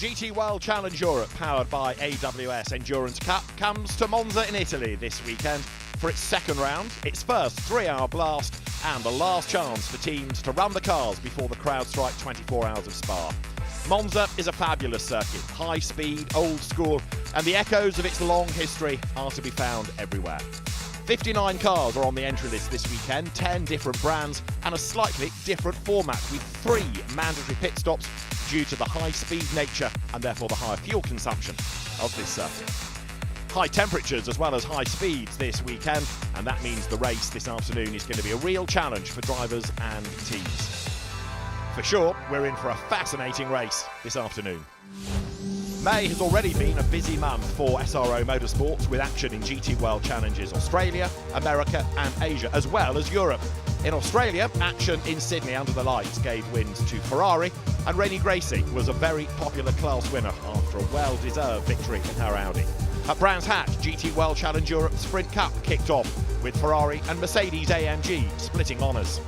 GT World Challenge Europe, powered by AWS Endurance Cup, comes to Monza in Italy this weekend for its second round, its first 3-hour blast, and the last chance for teams to run the cars before the crowd strike 24 hours of Spa. Monza is a fabulous circuit, high speed, old school, and the echoes of its long history are to be found everywhere. 59 cars are on the entry list this weekend, 10 different brands, and a slightly different format with 3 mandatory pit stops due to the high-speed nature and therefore the higher fuel consumption of this circuit. High temperatures as well as high speeds this weekend, and that means the race this afternoon is going to be a real challenge for drivers and teams. For sure, we're in for a fascinating race this afternoon. May has already been a busy month for SRO Motorsports, with action in GT World Challenges Australia, America and Asia, as well as Europe. In Australia, action in Sydney under the lights gave wins to Ferrari, and Rennie Gracie was a very popular class winner after a well-deserved victory in her Audi. At Brands Hatch, GT World Challenge Europe Sprint Cup kicked off, with Ferrari and Mercedes-AMG splitting honours.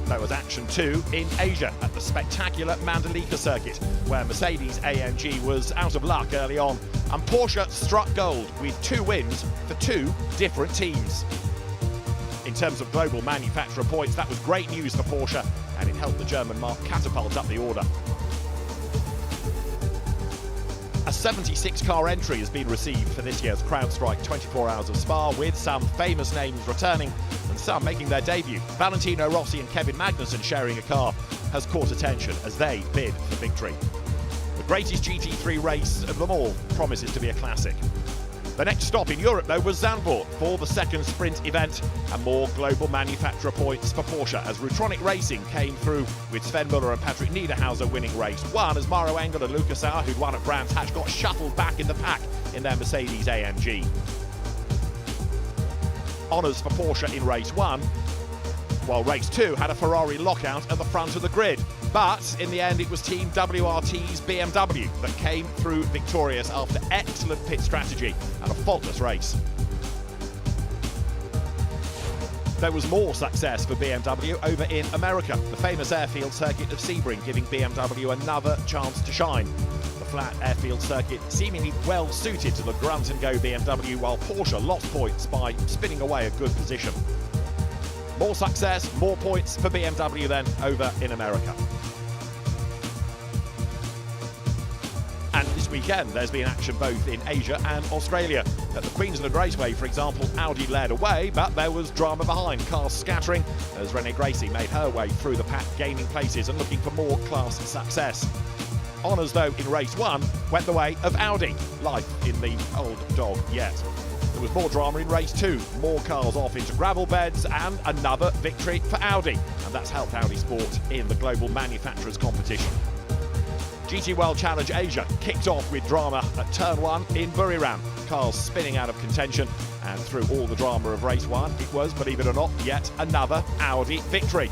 There was action too in Asia at the spectacular Mandalika circuit, where Mercedes-AMG was out of luck early on, and Porsche struck gold with 2 wins for 2 different teams. In terms of global manufacturer points, that was great news for Porsche, and it helped the German marque catapult up the order. A 76-car entry has been received for this year's CrowdStrike 24 Hours of Spa, with some famous names returning and some making their debut. Valentino Rossi and Kevin Magnussen sharing a car has caught attention as they bid for victory. The greatest GT3 race of them all promises to be a classic. The next stop in Europe, though, was Zandvoort for the second sprint event, and more global manufacturer points for Porsche as Rutronic Racing came through, with Sven Muller and Patrick Niederhauser winning race 1, as Maro Engel and Lucas Sauer, who'd won at Brands Hatch, got shuttled back in the pack in their Mercedes-AMG. Honours for Porsche in race 1, while race 2 had a Ferrari lockout at the front of the grid. But in the end, it was Team WRT's BMW that came through victorious after excellent pit strategy and a faultless race. There was more success for BMW over in America, the famous airfield circuit of Sebring giving BMW another chance to shine. The flat airfield circuit seemingly well suited to the grunt and go BMW, while Porsche lost points by spinning away a good position. More success, more points for BMW then over in America. And this weekend there's been action both in Asia and Australia. At the Queensland Raceway, for example, Audi led away, but there was drama behind, cars scattering as Rennie Gracie made her way through the pack, gaining places and looking for more class success. Honours, though, in race 1 went the way of Audi, life in the old dog yet. There was more drama in race 2, more cars off into gravel beds, and another victory for Audi, and that's helped Audi Sport in the global manufacturers competition. GT World Challenge Asia kicked off with drama at turn 1 in Buriram, cars spinning out of contention, and through all the drama of race 1, it was, believe it or not, yet another Audi victory.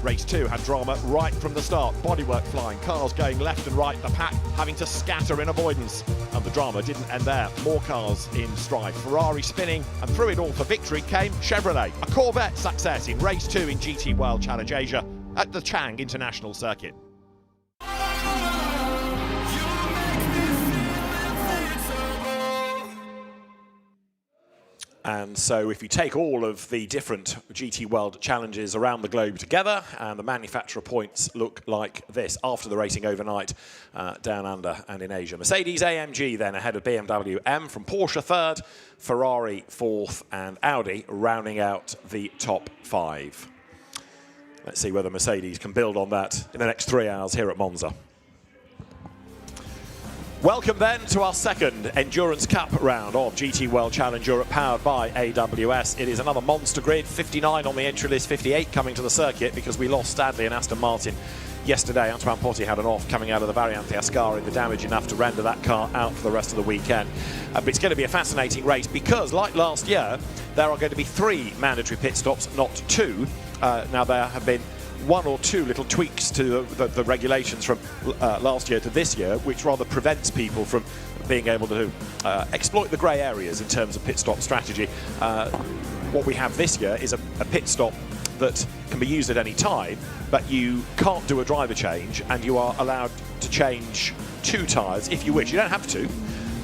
Race 2 had drama right from the start, bodywork flying, cars going left and right, the pack having to scatter in avoidance. And the drama didn't end there, more cars in strife, Ferrari spinning, and through it all for victory came Chevrolet. A Corvette success in race 2 in GT World Challenge Asia at the Chang International Circuit. And so if you take all of the different GT World Challenges around the globe together, and the manufacturer points look like this after the racing overnight down under and in Asia. Mercedes-AMG then ahead of BMW M, from Porsche 3rd, Ferrari 4th, and Audi rounding out the top 5. Let's see whether Mercedes can build on that in the next 3 hours here at Monza. Welcome then to our second Endurance Cup round of GT World Challenge Europe, powered by AWS. It is another monster grid, 59 on the entry list, 58 coming to the circuit because we lost Stadley and Aston Martin yesterday. Antoine Potti had an off coming out of the Variante Ascari, the damage enough to render that car out for the rest of the weekend. But it's going to be a fascinating race because, like last year, there are going to be 3 mandatory pit stops, not 2. Now there have been 1 or 2 little tweaks to the regulations from last year to this year, which rather prevents people from being able to exploit the grey areas in terms of pit stop strategy. What we have this year is a pit stop that can be used at any time, but you can't do a driver change, and you are allowed to change 2 tyres if you wish. You don't have to,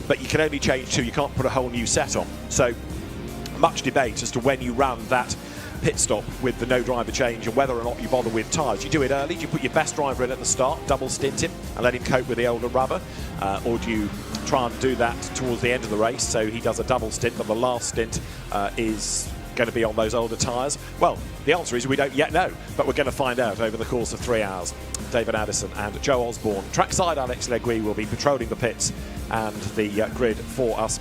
but you can only change 2. You can't put a whole new set on. So much debate as to when you run that pit stop with the no driver change and whether or not you bother with tyres. You do it early, do you put your best driver in at the start, double stint him and let him cope with the older rubber, or do you try and do that towards the end of the race so he does a double stint, but the last stint is going to be on those older tyres? Well, the answer is we don't yet know, but we're going to find out over the course of 3 hours. David Addison and Joe Osborne. Trackside Alex Legui will be patrolling the pits and the grid for us.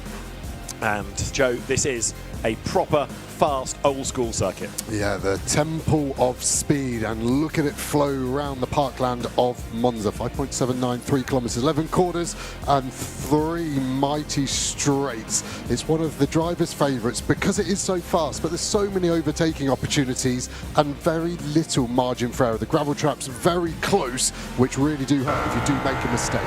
And Joe, this is a proper fast old school circuit. Yeah, the temple of speed, and look at it flow around the parkland of Monza. 5.79, 3 kilometers, 11 quarters and 3 mighty straights. It's one of the driver's favorites because it is so fast, but there's so many overtaking opportunities and very little margin for error. The gravel trap's very close, which really do hurt if you do make a mistake.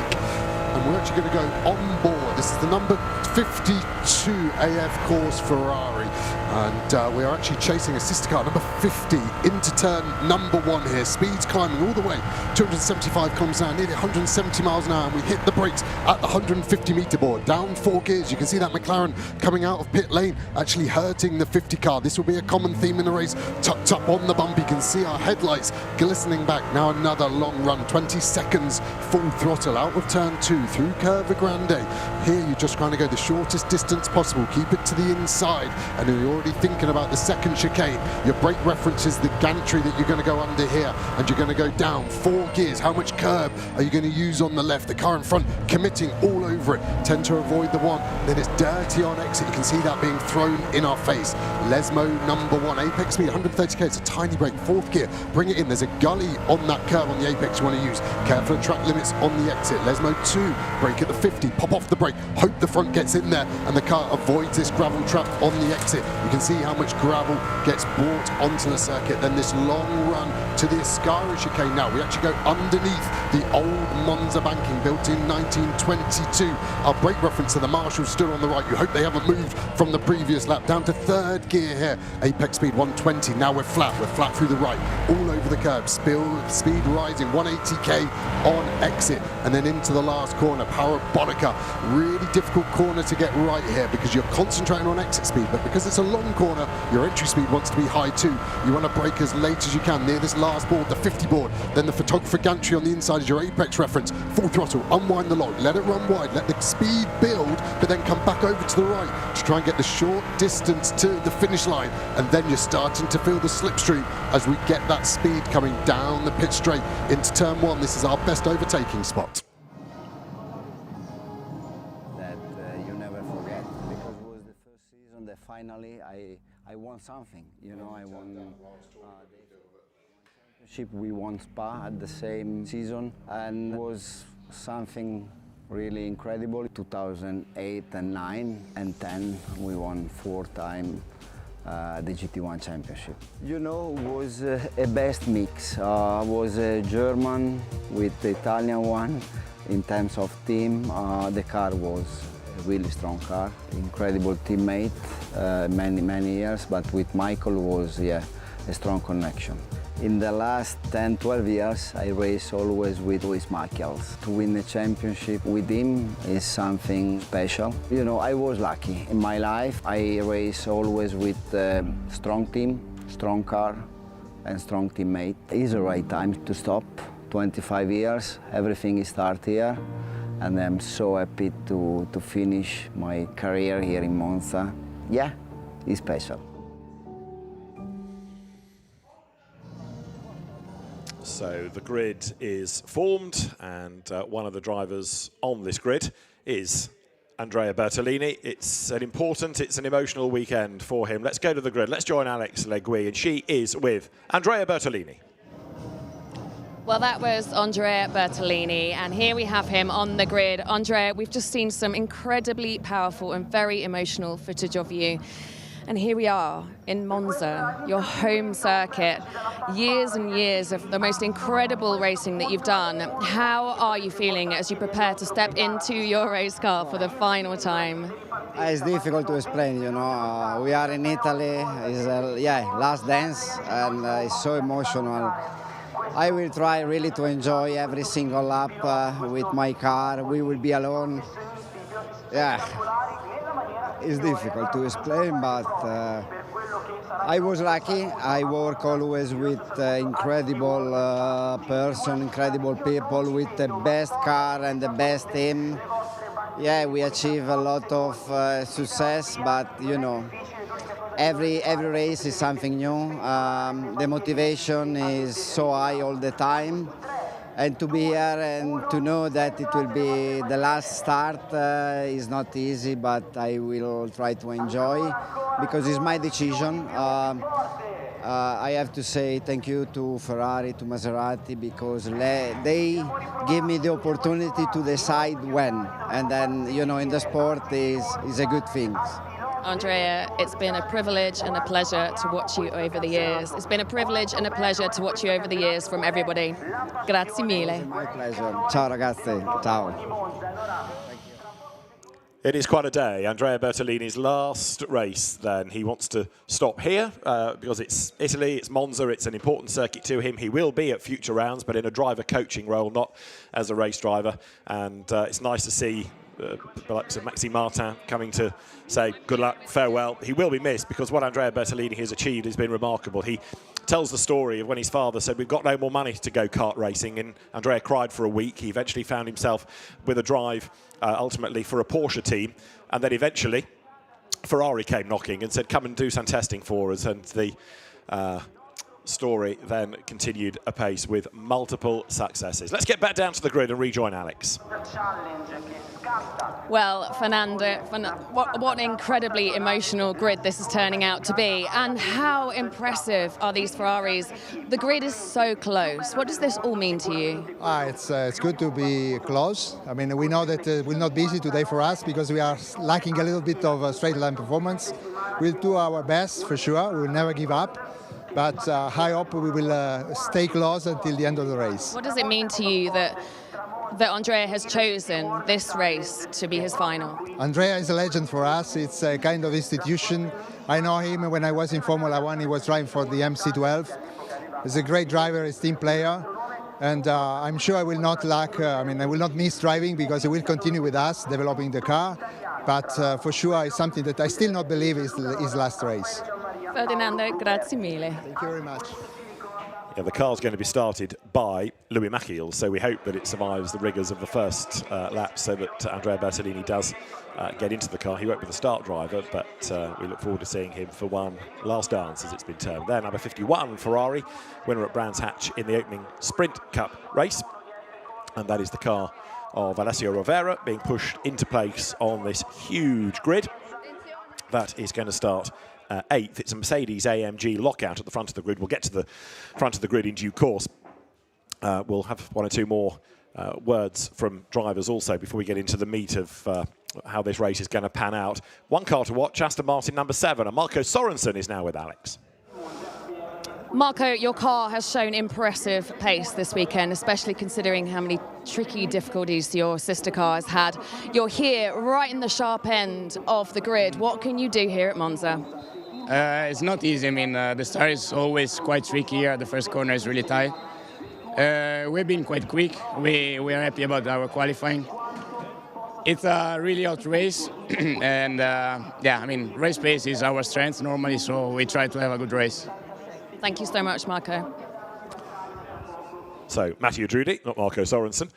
And we're actually going to go on board. This is the number 52 AF course Ferrari, and we are actually chasing a sister car, number 50, into turn number 1 here. Speed's climbing all the way, 275 kilometers an hour, nearly 170 miles an hour, and we hit the brakes at the 150 meter board. Down 4 gears, you can see that McLaren coming out of pit lane, actually hurting the 50 car. This will be a common theme in the race. Tucked up on the bump, you can see our headlights glistening back. Now another long run, 20 seconds, full throttle, out of turn 2, through Curva Grande. Here you're just trying to go the shortest distance possible, keep it to the inside, and then you're already thinking about the second chicane. Your brake reference is the gantry that you're going to go under here, and you're going to go down 4 gears. How much curb are you going to use on the left? The car in front committing all over it. Tend to avoid the one, then it's dirty on exit. You can see that being thrown in our face. Lesmo number 1, apex speed 130k, it's a tiny brake, 4th gear, bring it in. There's a gully on that curve on the apex you want to use. Careful of track limits on the exit. Lesmo 2, brake at the 50, pop off the brake, hope the front gets in there and the car avoids this gravel trap on the exit. You can see how much gravel gets brought onto the circuit. Then this long run to the Ascari chicane. Now we actually go underneath the old Monza banking built in 1922. Our brake reference to the Marshall stood on the right. You hope they haven't moved from the previous lap. Down to 3rd gear here, apex speed 120. Now we're flat through the right, all over the curb. Speed rising, 180k on exit, and then into the last corner, Parabolica. Really difficult corner to get right here because you're concentrating on exit speed, but because it's a long corner, your entry speed wants to be high too. You want to brake as late as you can near this last board, the 50 board. Then the photographer gantry on the inside is your apex reference. Full throttle, unwind the lock, let it run wide, let the speed build, but then come back over to the right to try and get the short distance to the finish line. And then you're starting to feel the slipstream as we get that speed coming down the pit straight into turn 1. This is our best overtaking spot. Finally, I won something, you know, I won the championship, we won Spa at the same season, and it was something really incredible. 2008 and 9 and 10, we won 4 times the GT1 championship. You know, it was a best mix. Was a German with the Italian one. In terms of team, the car was a really strong car, incredible teammate, many years, but with Michael was a strong connection. In the last 10-12 years, I race always with Lewis Michaels. To win the championship with him is something special. You know, I was lucky. In my life, I race always with a strong team, strong car, and strong teammate. It's the right time to stop. 25 years, everything is start here. And I'm so happy to finish my career here in Monza. Yeah, it's special. So the grid is formed, and one of the drivers on this grid is Andrea Bertolini. It's an emotional weekend for him. Let's go to the grid. Let's join Alex Legui, and she is with Andrea Bertolini. Well, that was Andrea Bertolini, and here we have him on the grid. Andrea, we've just seen some incredibly powerful and very emotional footage of you. And here we are in Monza, your home circuit. Years and years of the most incredible racing that you've done. How are you feeling as you prepare to step into your race car for the final time? It's difficult to explain, you know. We are in Italy. It's last dance, and it's so emotional. I will try really to enjoy every single lap with my car. We will be alone. Yeah, it's difficult to explain, but I was lucky. I work always with incredible person, incredible people with the best car and the best team. Yeah, we achieve a lot of success, but you know, every race is something new. The motivation is so high all the time, and to be here and to know that it will be the last start is not easy, but I will try to enjoy because it's my decision. I have to say thank you to Ferrari, to Maserati, because they give me the opportunity to decide when. And then, you know, in the sport is a good thing. Andrea, it's been a privilege and a pleasure to watch you over the years. It's been a privilege and a pleasure to watch you over the years from everybody. Grazie mille. My pleasure. Ciao ragazzi. Ciao. It is quite a day. Andrea Bertolini's last race, then. He wants to stop here because it's Italy, it's Monza, it's an important circuit to him. He will be at future rounds, but in a driver coaching role, not as a race driver. And it's nice to see Maxime Martin coming to say good luck, farewell. He will be missed because what Andrea Bertolini has achieved has been remarkable. He tells the story of when his father said, we've got no more money to go kart racing, and Andrea cried for a week. He eventually found himself with a drive ultimately for a Porsche team, and then eventually Ferrari came knocking and said, come and do some testing for us, and the story then continued apace with multiple successes. Let's get back down to the grid and rejoin Alex. Well, Fernando, what an incredibly emotional grid this is turning out to be, and how impressive are these Ferraris? The grid is so close. What does this all mean to you? It's good to be close. I mean, we know that it will not be easy today for us because we are lacking a little bit of straight line performance. We'll do our best for sure. We will never give up. But I hope we will stay close until the end of the race. What does it mean to you that Andrea has chosen this race to be his final? Andrea is a legend for us. It's a kind of institution. I know him when I was in Formula One. He was driving for the MC12. He's a great driver, he's a team player. And I'm sure I will not lack, I will not miss driving because he will continue with us developing the car. But for sure, it's something that I still not believe is his last race. Ferdinando, grazie mille. Thank you very much. Yeah, the car's going to be started by Louis Machiel, so we hope that it survives the rigours of the first lap so that Andrea Bertolini does get into the car. He won't be the start driver, but we look forward to seeing him for one last dance, as it's been termed. There, number 51, Ferrari, winner at Brands Hatch in the opening Sprint Cup race. And that is the car of Alessio Rovera being pushed into place on this huge grid. That is going to start 8th. It's a Mercedes AMG lockout at the front of the grid. We'll get to the front of the grid in due course. We'll have one or two more words from drivers also before we get into the meat of how this race is going to pan out. One car to watch, Aston Martin number 7, and Marco Sorensen is now with Alex. Marco, your car has shown impressive pace this weekend, especially considering how many tricky difficulties your sister car has had. You're here right in the sharp end of the grid. What can you do here at Monza? It's not easy. I mean, the start is always quite tricky here. The first corner is really tight. We've been quite quick. We are happy about our qualifying. It's a really hot race, and race pace is our strength normally, so we try to have a good race. Thank you so much, Marco. So, Matteo Drudi, not Marco Sorensen,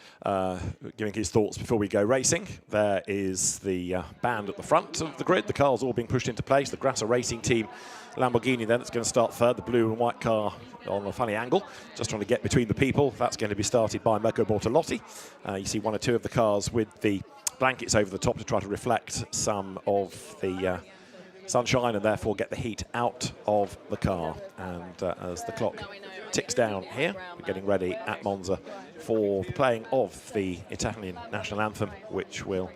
giving his thoughts before we go racing. There is the band at the front of the grid. The cars all being pushed into place. The Grassa Racing Team Lamborghini then that's going to start third. The blue and white car on a funny angle, just trying to get between the people. That's going to be started by Mirko Bortolotti. You see one or two of the cars with the blankets over the top to try to reflect some of the sunshine and therefore get the heat out of the car. And as the clock ticks down here, we're getting ready at Monza for the playing of the Italian national anthem, which will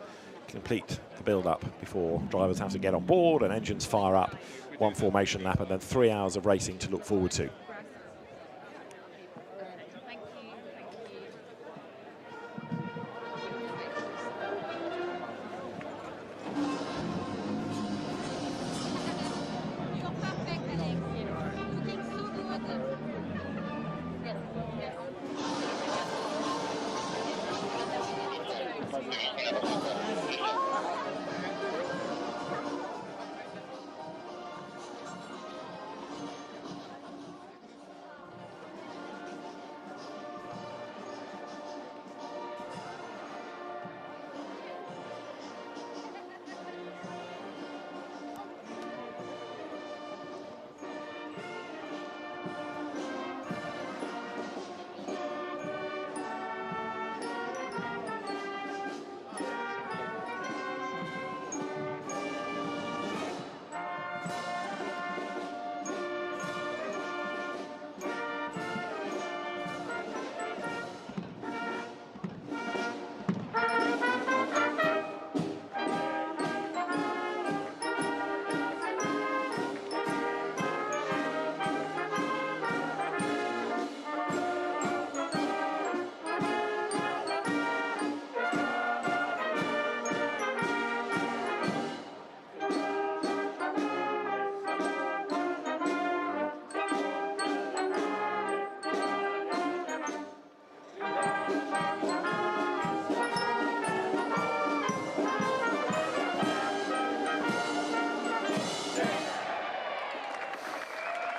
complete the build-up before drivers have to get on board and engines fire up. One formation lap and then 3 hours of racing to look forward to.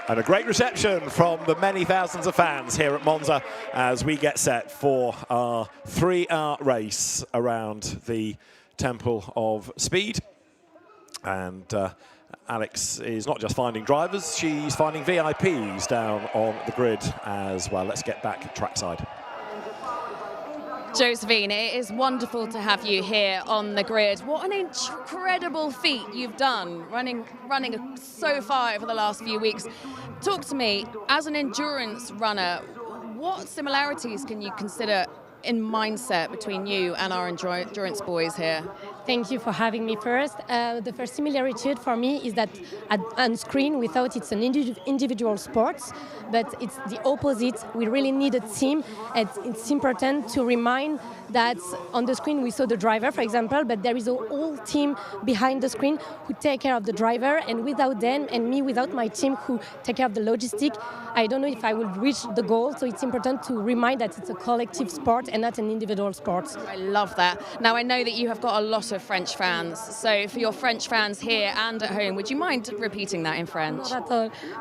And a great reception from the many thousands of fans here at Monza as we get set for our 3-hour race around the Temple of Speed. And Alex is not just finding drivers, she's finding VIPs down on the grid as well. Let's get back trackside. Josephine, it is wonderful to have you here on the grid. What an incredible feat you've done, running so far over the last few weeks. Talk to me, as an endurance runner, what similarities can you consider in mindset between you and our endurance boys here? Thank you for having me first. The first similarity for me is that on screen we thought it's an individual sport, but it's the opposite. We really need a team, and it's important to remind that on the screen we saw the driver, for example, but there is a whole team behind the screen who take care of the driver, and without them and me, without my team who take care of the logistic, I don't know if I will reach the goal. So it's important to remind that it's a collective sport and not an individual sport. I love that. Now I know that you have got a lot of French fans, so for your French fans here and at home, would you mind repeating that in French?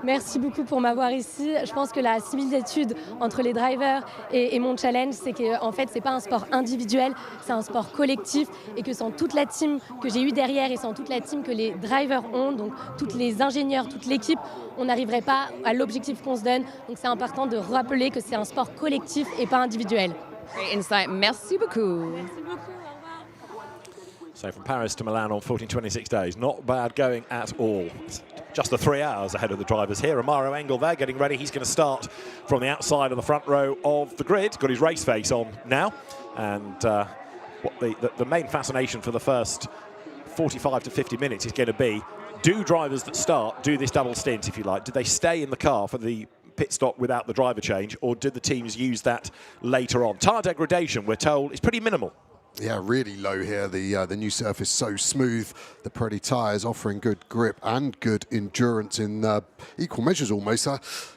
Merci beaucoup pour m'avoir ici. Je pense que la similitude entre les drivers et mon challenge, c'est que en fait, c'est pas un sport individuel, c'est un sport collectif, et que sans toute la team que j'ai eue derrière et sans toute la team que les drivers ont, donc tous les ingénieurs, toute l'équipe, on n'arriverait pas à l'objectif qu'on se donne. Donc c'est important de rappeler que c'est un sport collectif et pas individuel. Great insight. Merci beaucoup. Merci beaucoup. So from Paris to Milan on 14-26 days, not bad going at all. Just the 3 hours ahead of the drivers here. Amaro Engel there getting ready. He's going to start from the outside of the front row of the grid. Got his race face on now. And what the main fascination for the first 45 to 50 minutes is going to be, do drivers that start do this double stint, if you like? Do they stay in the car for the pit stop without the driver change, or do the teams use that later on? Tyre degradation, we're told, is pretty minimal. Yeah, really low here. The new surface so smooth. The Pirelli tyres offering good grip and good endurance in equal measures almost.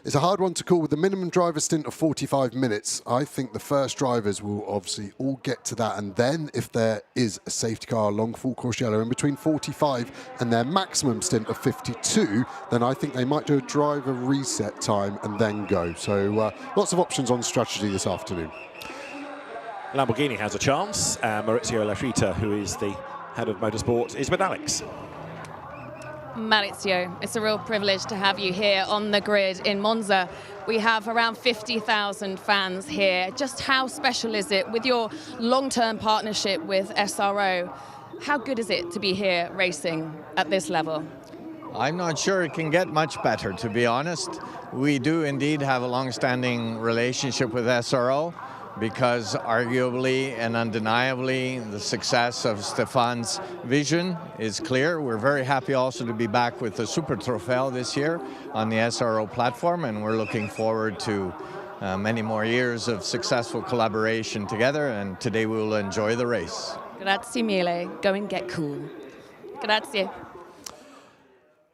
It's a hard one to call with the minimum driver stint of 45 minutes. I think the first drivers will obviously all get to that, and then if there is a safety car along full course yellow in between 45 and their maximum stint of 52, then I think they might do a driver reset time and then go. So lots of options on strategy this afternoon. Lamborghini has a chance. Maurizio Lafrita, who is the head of motorsport, is with Alex. Maurizio, it's a real privilege to have you here on the grid in Monza. We have around 50,000 fans here. Just how special is it with your long-term partnership with SRO? How good is it to be here racing at this level? I'm not sure it can get much better, to be honest. We do indeed have a long-standing relationship with SRO. because arguably and undeniably the success of Stefan's vision is clear. We're very happy also to be back with the Super Trofeo this year on the SRO platform, and we're looking forward to many more years of successful collaboration together, and today we will enjoy the race. Grazie mille. Go and get cool. Grazie.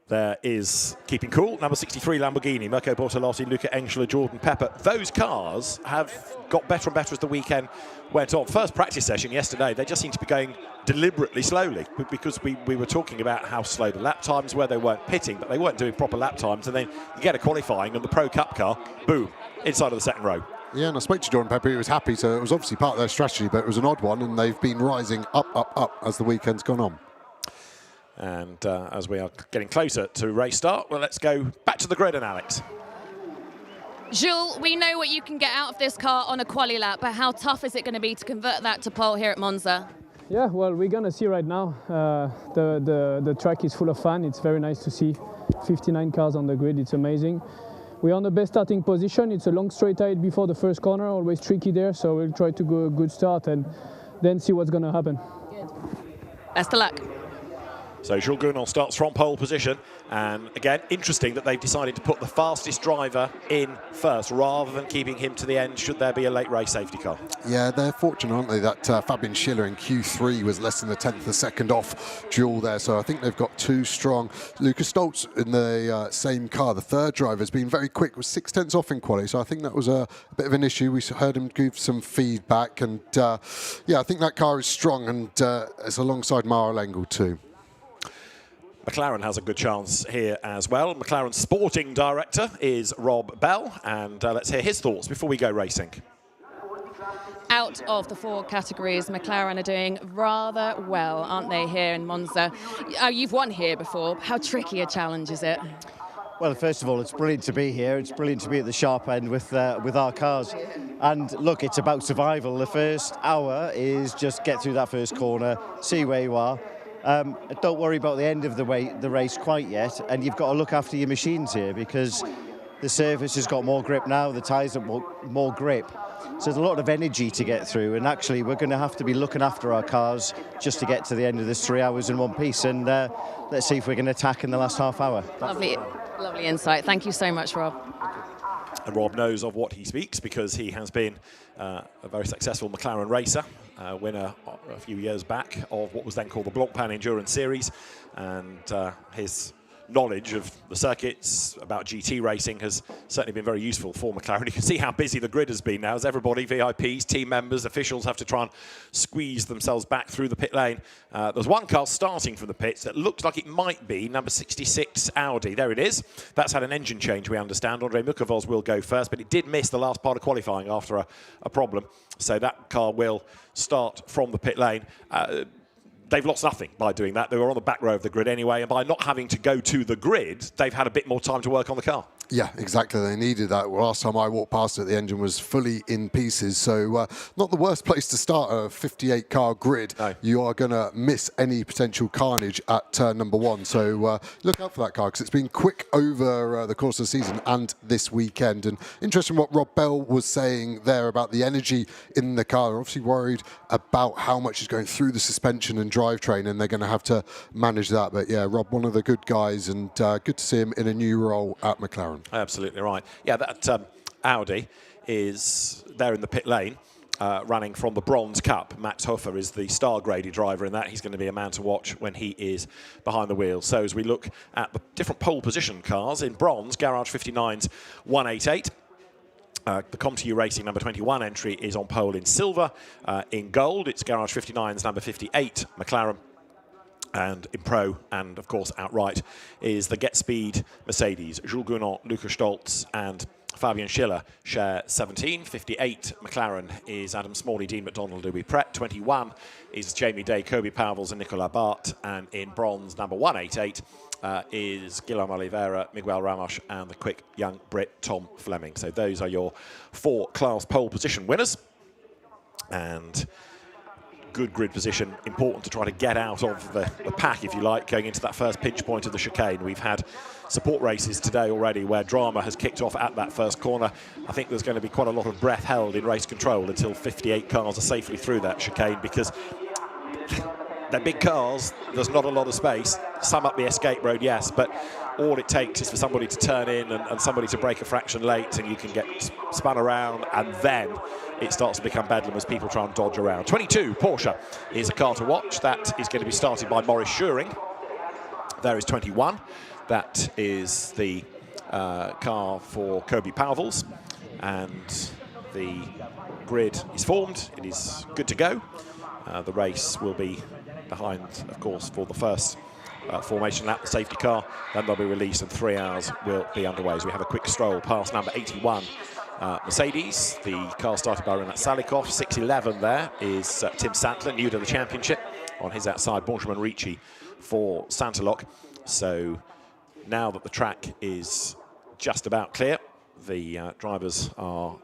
There is keeping cool, number 63 Lamborghini, Mirko Bortolotti, Luca Engschler, Jordan Pepper. Those cars have got better and better as the weekend went on. First practice session yesterday, they just seem to be going deliberately slowly, because we were talking about how slow the lap times were. They weren't pitting, but they weren't doing proper lap times. And then you get a qualifying and the Pro Cup car, boom, inside of the second row. Yeah, and I spoke to Jordan Pepper. He was happy, so it was obviously part of their strategy, but it was an odd one, and they've been rising up as the weekend's gone on. And as we are getting closer to race start, well, let's go back to the grid and Alex. Jules, we know what you can get out of this car on a quali lap, but how tough is it going to be to convert that to pole here at Monza? Yeah, well, we're going to see right now. The track is full of fun. It's very nice to see 59 cars on the grid. It's amazing. We're on the best starting position. It's a long straight ahead before the first corner, always tricky there, so we'll try to go a good start and then see what's going to happen. Good. Best of luck. So Jules Gounod starts from pole position, and again, interesting that they've decided to put the fastest driver in first rather than keeping him to the end should there be a late race safety car. Yeah, they're fortunate, aren't they, that Fabian Schiller in Q3 was less than a tenth of a second off Jules there, so I think they've got two strong. Lucas Stoltz in the same car, the third driver, has been very quick, was 6 tenths off in quali, so I think that was a bit of an issue. We heard him give some feedback, and yeah, I think that car is strong, and it's alongside Mara Lengel too. McLaren has a good chance here as well. McLaren's sporting director is Rob Bell, and let's hear his thoughts before we go racing. Out of the 4 categories, McLaren are doing rather well, aren't they, here in Monza? You've won here before. How tricky a challenge is it? Well, first of all, it's brilliant to be here. It's brilliant to be at the sharp end with our cars. And look, it's about survival. The first hour is just get through that first corner, see where you are. Don't worry about the end of the race quite yet, and you've got to look after your machines here because the surface has got more grip now, the tyres have more grip. So there's a lot of energy to get through, and actually we're going to have to be looking after our cars just to get to the end of this 3 hours in one piece, and let's see if we can attack in the last half hour. Lovely insight. Thank you so much, Rob. And Rob knows of what he speaks because he has been a very successful McLaren racer, winner a few years back of what was then called the Blancpain Endurance Series, and his knowledge of the circuits, about GT racing, has certainly been very useful for McLaren. You can see how busy the grid has been now as everybody, VIPs, team members, officials, have to try and squeeze themselves back through the pit lane. There's one car starting from the pits that looks like it might be number 66 Audi. There it is. That's had an engine change, we understand. Andre Mukovoz will go first, but it did miss the last part of qualifying after a problem. So that car will start from the pit lane. They've lost nothing by doing that. They were on the back row of the grid anyway, and by not having to go to the grid, they've had a bit more time to work on the car. Yeah, exactly. They needed that. Well, last time I walked past it, the engine was fully in pieces. So not the worst place to start a 58-car grid. No. You are going to miss any potential carnage at turn number 1. So look out for that car because it's been quick over the course of the season and this weekend. And interesting what Rob Bell was saying there about the energy in the car. They're obviously worried about how much is going through the suspension and drivetrain, and they're going to have to manage that. But yeah, Rob, one of the good guys, and good to see him in a new role at McLaren. Absolutely right. Yeah, that Audi is there in the pit lane, running from the Bronze Cup. Max Hofer is the star-graded driver in that. He's going to be a man to watch when he is behind the wheel. So as we look at the different pole position cars, in bronze, Garage 59's 188. The ComTU Racing number 21 entry is on pole in silver. In gold, it's Garage 59's number 58, McLaren. And in pro, and of course outright, is the Get Speed Mercedes. Jules Gounod, Lucas Stoltz and Fabian Schiller share 17. 58 McLaren is Adam Smalley, Dean McDonald, Louis Pret. 21 is Jamie Day, Kobe Powells and Nicolas Bart. And in bronze, number 188 is Guillaume Oliveira, Miguel Ramos and the quick young Brit Tom Fleming. So those are your 4 class pole position winners. And good grid position, important to try to get out of the pack, if you like, going into that first pinch point of the chicane. We've had support races today already where drama has kicked off at that first corner. I think there's going to be quite a lot of breath held in race control until 58 cars are safely through that chicane, because they're big cars, there's not a lot of space. Some up the escape road, yes, but all it takes is for somebody to turn in and somebody to break a fraction late, and you can get spun around, and then it starts to become bedlam as people try and dodge around. 22 Porsche is a car to watch. That is going to be started by Maurice Schuring. There is 21. That is the car for Kobe Powell's, and the grid is formed. It is good to go. The race will be behind, of course, for the first formation lap, the safety car. Then they'll be released and 3 hours will be underway. So we have a quick stroll past number 81 Mercedes. The car started by Renat Salikov. 6'11" there is Tim Santler, new to the championship. On his outside, Benjamin Ricci for Santalok. So now that the track is just about clear, the drivers are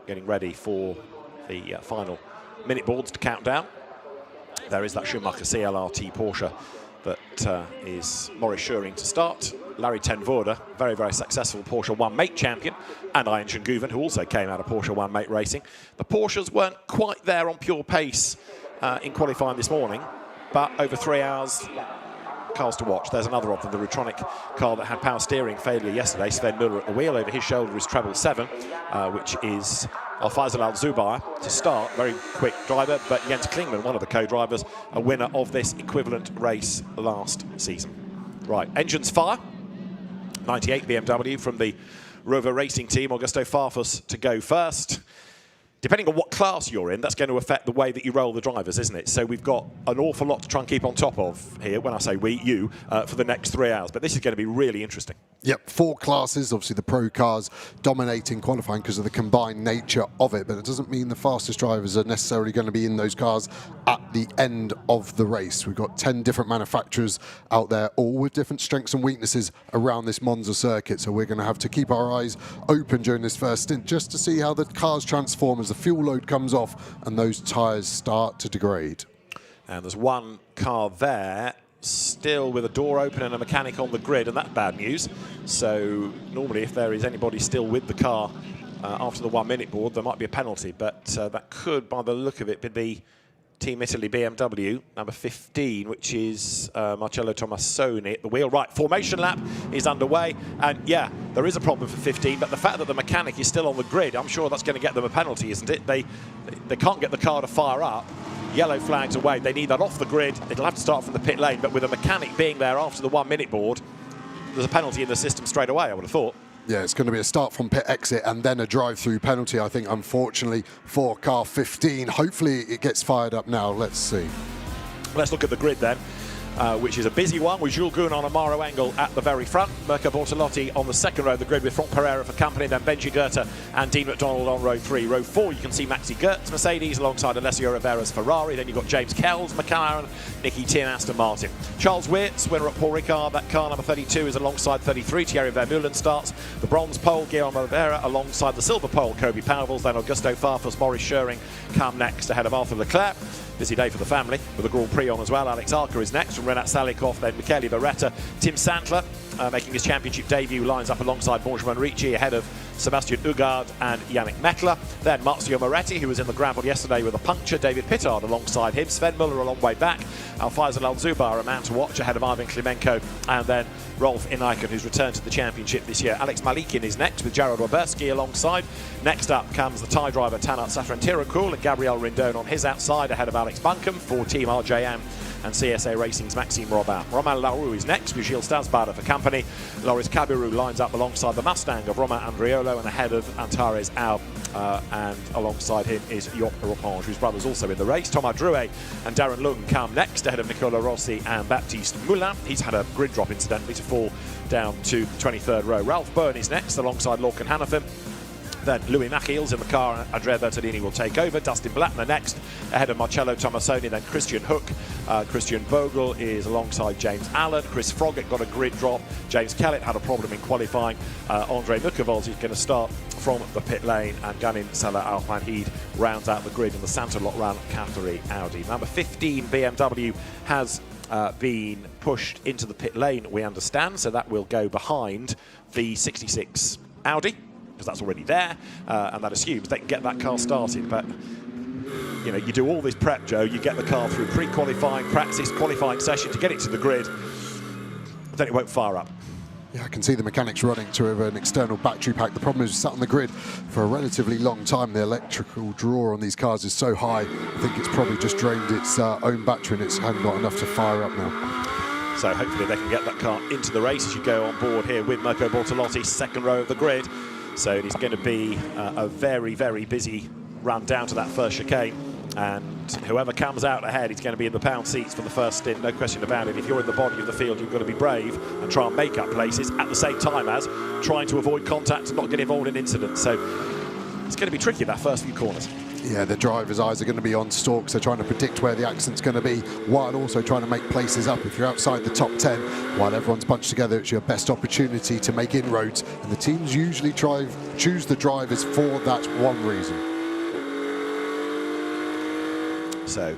getting ready for the final minute boards to count down. There is that Schumacher CLRT Porsche that is Maurice Schuring to start. Larry ten Voorde, very, very successful Porsche 1-Mate champion, and Ian Schenguven, who also came out of Porsche 1-Mate racing. The Porsches weren't quite there on pure pace in qualifying this morning, but over 3 hours, cars to watch. There's another of them, the Rutronic car that had power steering failure yesterday. Sven Müller at the wheel. Over his shoulder is treble 7, which is Al-Faisal Al-Zubair to start. Very quick driver, but Jens Klingman, one of the co-drivers, a winner of this equivalent race last season. Right, engines fire. 98 BMW from the Rover Racing team. Augusto Farfus to go first. Depending on what class you're in, that's going to affect the way that you roll the drivers, isn't it? So we've got an awful lot to try and keep on top of here, when I say we, you, for the next 3 hours. But this is going to be really interesting. Yep, 4 classes, obviously the pro cars dominating qualifying because of the combined nature of it, but it doesn't mean the fastest drivers are necessarily going to be in those cars at the end of the race. We've got 10 different manufacturers out there, all with different strengths and weaknesses around this Monza circuit, so we're going to have to keep our eyes open during this first stint just to see how the cars transform as the fuel load comes off and those tyres start to degrade. And there's one car there still with a door open and a mechanic on the grid, and that's bad news. So normally if there is anybody still with the car after the 1 minute board, there might be a penalty, but that could, by the look of it, be the Team Italy BMW, number 15, which is Marcello Tomassoni at the wheel. Right, formation lap is underway, and yeah, there is a problem for 15, but the fact that the mechanic is still on the grid, I'm sure that's going to get them a penalty, isn't it? They can't get the car to fire up. Yellow flags away. They need that off the grid. It'll have to start from the pit lane, but with a mechanic being there after the 1 minute board, there's a penalty in the system straight away, I would have thought. Yeah, it's going to be a start from pit exit and then a drive-through penalty, I think, unfortunately, for car 15. Hopefully it gets fired up now. Let's see. Let's look at the grid then, which is a busy one with Jules Goun on Amaro Engel at the very front. Mirko Bortolotti on the second row of the grid with Franck Pereira for company, then Benji Goethe and Dean McDonald on row 3. Row 4, you can see Maxi Goetz, Mercedes, alongside Alessio Rivera's Ferrari. Then you've got James Kells, McLaren, Nicky Tim, Aston Martin. Charles Wirtz, winner at Paul Ricard. That car, number 32, is alongside 33. Thierry Vermeulen starts. The bronze pole, Guillermo Rivera, alongside the silver pole, Kobe Powell. Then Augusto Farfus, Maurice Schuring come next ahead of Arthur Leclerc. Busy day for the family with the Grand Prix on as well. Alex Arca is next from Renat Salikov, then Michele Beretta. Tim Santler, making his championship debut, lines up alongside Benjamin Ricci ahead of Sebastian Ugard and Yannick Mettler. Then Marzio Moretti, who was in the gravel yesterday with a puncture. David Pittard alongside him. Sven Müller a long way back. Al-Faisal Al-Zubair, a man to watch ahead of Ivan Klimenko. And then Rolf Ineiken, who's returned to the championship this year. Alex Malikin is next with Jared Roberski alongside. Next up comes the Thai driver Tanat Safran-Tirakul and Gabriel Rindon on his outside ahead of Alex Buncombe for Team RJM and CSA Racing's Maxime Robin. Romain Larue is next with Gilles Stasbader for company. Loris Kabiru lines up alongside the Mustang of Romain Andriolo and ahead of Antares Alb, and alongside him is Job Ropange, whose brother's also in the race. Thomas Drouet and Darren Lung come next ahead of Nicola Rossi and Baptiste Moulin. He's had a grid drop incidentally to fall down to the 23rd row. Ralph Byrne is next alongside Lorcan Hannafin. Then Louis Machiel's in the car and Andrea Bertolini will take over. Dustin Blattner next ahead of Marcello Tomassoni, then Christian Hook. Christian Vogel is alongside James Allen. Chris Froggatt got a grid drop. James Kellett had a problem in qualifying. Andre Mukovold is going to start from the pit lane, and Gunin Salah Al Hadid rounds out the grid in the Santa Lotran Qatari Audi. Number 15 BMW has been pushed into the pit lane, we understand, so that will go behind the 66 Audi, because that's already there, and that assumes they can get that car started. But you know, you do all this prep, Joe, you get the car through pre-qualifying, practice, qualifying session to get it to the grid, then it won't fire up. Yeah, I can see the mechanics running to an external battery pack. The problem is sat on the grid for a relatively long time. The electrical draw on these cars is so high, I think it's probably just drained its own battery and it hasn't got enough to fire up now. So hopefully they can get that car into the race as you go on board here with Mirko Bortolotti, second row of the grid. So it is going to be a very, very busy run down to that first chicane. And whoever comes out ahead is going to be in the pound seats for the first stint, no question about it. If you're in the body of the field, you've got to be brave and try and make up places at the same time as trying to avoid contact and not get involved in incidents. So it's going to be tricky, that first few corners. Yeah, the driver's eyes are going to be on stalks. They're trying to predict where the accident's going to be, while also trying to make places up. If you're outside the top 10, while everyone's bunched together, it's your best opportunity to make inroads. And the teams usually choose the drivers for that one reason. So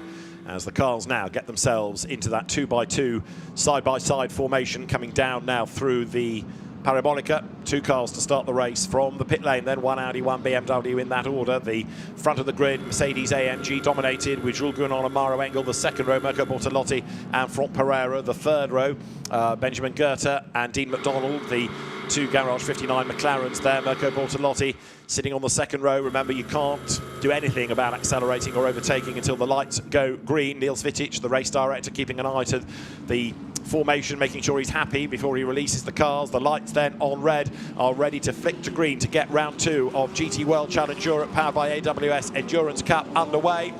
as the cars now get themselves into that 2x2 side-by-side formation, coming down now through the Parabolica, two cars to start the race from the pit lane, then one Audi, one BMW in that order. The front of the grid, Mercedes AMG dominated with Jules Gounon and Mauro Engel. The second row, Mirko Bortolotti and Franck Pereira. The third row, Benjamin Goethe and Dean McDonald. The two Garage 59 McLarens there, Mirko Bortolotti sitting on the second row. Remember, you can't do anything about accelerating or overtaking until the lights go green. Niels Vitic, the race director, keeping an eye to the formation, making sure he's happy before he releases the cars. The lights then on red are ready to flick to green to get round two of GT World Challenge Europe powered by AWS Endurance Cup underway.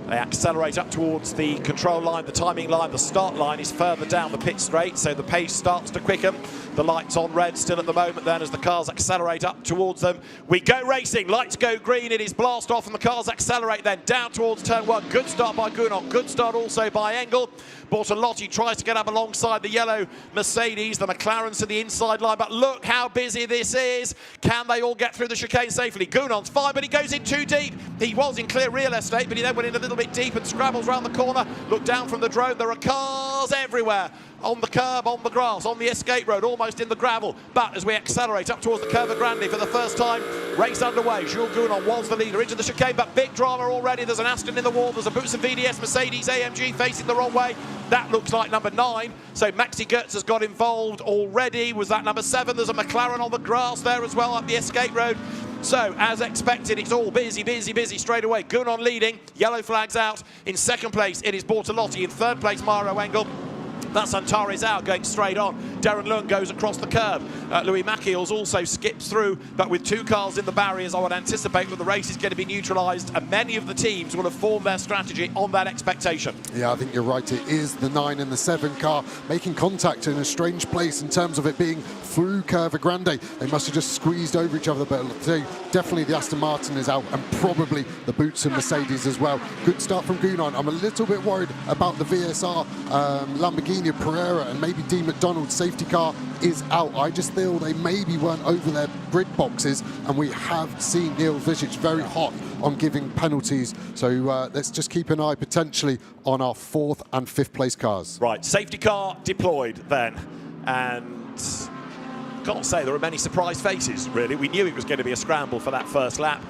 They accelerate up towards the control line, the timing line. The start line is further down the pit straight, so the pace starts to quicken. The lights on red still at the moment then as the cars accelerate up towards them. We go racing, lights go green, it is blast off and the cars accelerate then down towards turn one. Good start by Gounon, good start also by Engel. Bortolotti tries to get up alongside the yellow Mercedes, the McLarens to the inside line, but look how busy this is. Can they all get through the chicane safely? Gounon's fine, but he goes in too deep. He was in clear real estate, but he then went in a little bit deep and scrabbles round the corner. Look down from the drone, there are cars everywhere. On the curb, on the grass, on the escape road, almost in the gravel. But as we accelerate up towards the Curva Grande for the first time, race underway. Jules Gounon was the leader into the chicane, but big drama already. There's an Aston in the wall, there's a Boots and VDS Mercedes AMG facing the wrong way. That looks like number 9. So Maxi Goetz has got involved already. Was that number 7? There's a McLaren on the grass there as well up the escape road. So, as expected, it's all busy, busy, busy straight away. Gounon leading, yellow flags out. In second place, it is Bortolotti. In third place, Mauro Engel. That's Antares out, going straight on. Darren Lund goes across the curb. Louis Machiels also skips through, but with two cars in the barriers, I would anticipate that the race is going to be neutralised, and many of the teams will have formed their strategy on that expectation. Yeah, I think you're right. It is the 9 and the 7 car making contact in a strange place in terms of it being through Curva Grande. They must have just squeezed over each other, but definitely the Aston Martin is out, and probably the Boots and Mercedes as well. Good start from Gounon. I'm a little bit worried about the VSR Lamborghini of Pereira, and maybe Dean McDonald's safety car is out. I just feel they maybe weren't over their grid boxes, and we have seen Niels Vitic very hot on giving penalties. So let's just keep an eye potentially on our 4th and 5th place cars. Right, safety car deployed then, and can't say there are many surprise faces, really. We knew it was going to be a scramble for that first lap,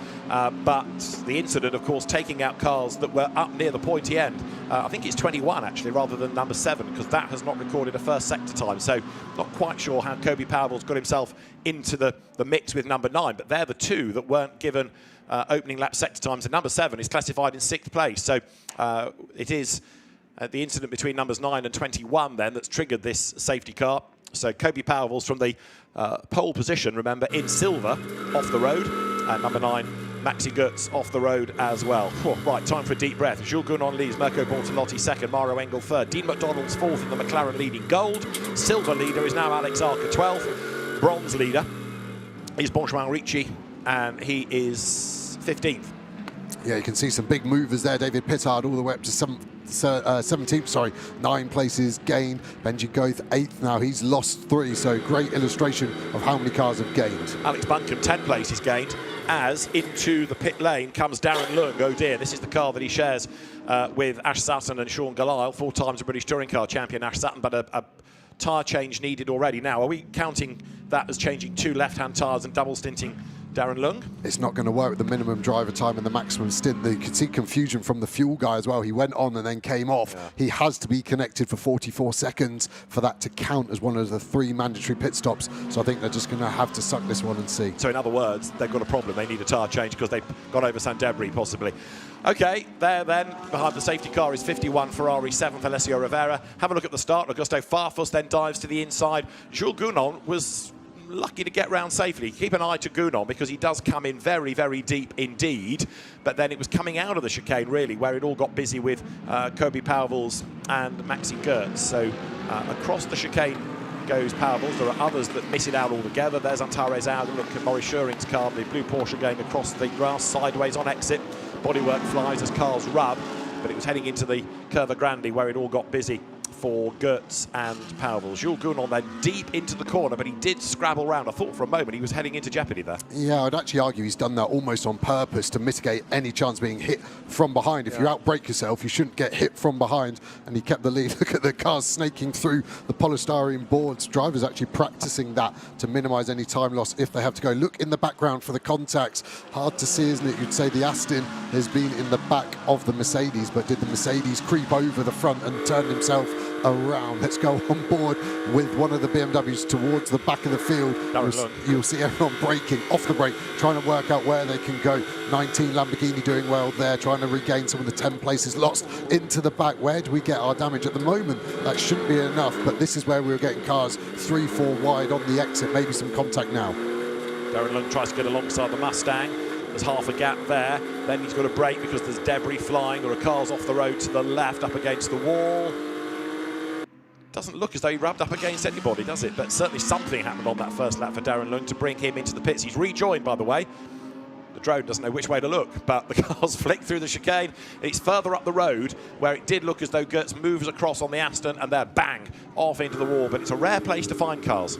but the incident, of course, taking out cars that were up near the pointy end. I think it's 21, actually, rather than number 7, because that has not recorded a first sector time. So not quite sure how Kobe Powell's got himself into the mix with number 9, but they're the two that weren't given opening lap sector times, and number 7 is classified in 6th place. So it is the incident between numbers 9 and 21, then, that's triggered this safety car. So Kobe Powell's from the pole position, remember, in silver, off the road. And number 9, Maxi Goetz, off the road as well. Right, time for a deep breath. Jules Gounon leads, Mirko Bortolotti second, Mauro Engel third. Dean McDonald's 4th in the McLaren leading gold. Silver leader is now Alex Arca 12th. Bronze leader is Benjamin Ricci, and he is 15th. Yeah, you can see some big movers there. David Pittard all the way up to 7th 17th, sorry, 9 places gained. Benji Goeth 8th now, he's lost 3, so great illustration of how many cars have gained. Alex Buncombe 10 places gained, as into the pit lane comes Darren Lung. Oh dear, this is the car that he shares with Ash Sutton and Sean Gallile, 4 times a British Touring Car champion Ash Sutton, but a tyre change needed already. Now, are we counting that as changing 2 left-hand tyres and double stinting Darren Lung? It's not going to work with the minimum driver time and the maximum stint. You could see confusion from the fuel guy as well. He went on and then came off. Yeah. He has to be connected for 44 seconds for that to count as one of the 3 mandatory pit stops. So I think they're just going to have to suck this one and see. So in other words, they've got a problem. They need a tyre change because they've gone over some debris possibly. Okay, there then, behind the safety car is 51 Ferrari, 7th Alessio Rivera. Have a look at the start. Augusto Farfus then dives to the inside. Jules Gounon was lucky to get round safely. Keep an eye to Gounon because he does come in very, very deep indeed. But then it was coming out of the chicane, really, where it all got busy with Kobe Pauwels and Maxi Goertz. So across the chicane goes Pauwels. There are others that miss it out altogether. There's Antares out. Look at Maurice Schuring's car, the blue Porsche going across the grass sideways on exit. Bodywork flies as cars rub, but it was heading into the Curva Grande where it all got busy for Goertz and Pauwels. Jules Gounon then deep into the corner, but he did scrabble round. I thought for a moment he was heading into jeopardy there. Yeah, I'd actually argue he's done that almost on purpose to mitigate any chance of being hit from behind. If you outbrake yourself, you shouldn't get hit from behind, and he kept the lead. Look at the cars snaking through the polystyrene boards. Drivers actually practicing that to minimise any time loss if they have to go. Look in the background for the contacts. Hard to see, isn't it? You'd say the Aston has been in the back of the Mercedes, but did the Mercedes creep over the front and turn himself around? Let's go on board with one of the BMWs towards the back of the field. You'll see everyone braking off the brake, trying to work out where they can go. 19 Lamborghini doing well there, trying to regain some of the 10 places lost into the back. Where do we get our damage? At the moment, that shouldn't be enough, but this is where we were getting cars 3-4 wide on the exit. Maybe some contact now. Darren Lung tries to get alongside the Mustang. There's half a gap there. Then he's got to brake because there's debris flying. There are cars off the road to the left, up against the wall. Doesn't look as though he rubbed up against anybody, does it? But certainly something happened on that first lap for Darren Lung to bring him into the pits. He's rejoined, by the way. The drone doesn't know which way to look, but the cars flick through the chicane. It's further up the road where it did look as though Goertz moves across on the Aston and they're bang off into the wall. But it's a rare place to find cars.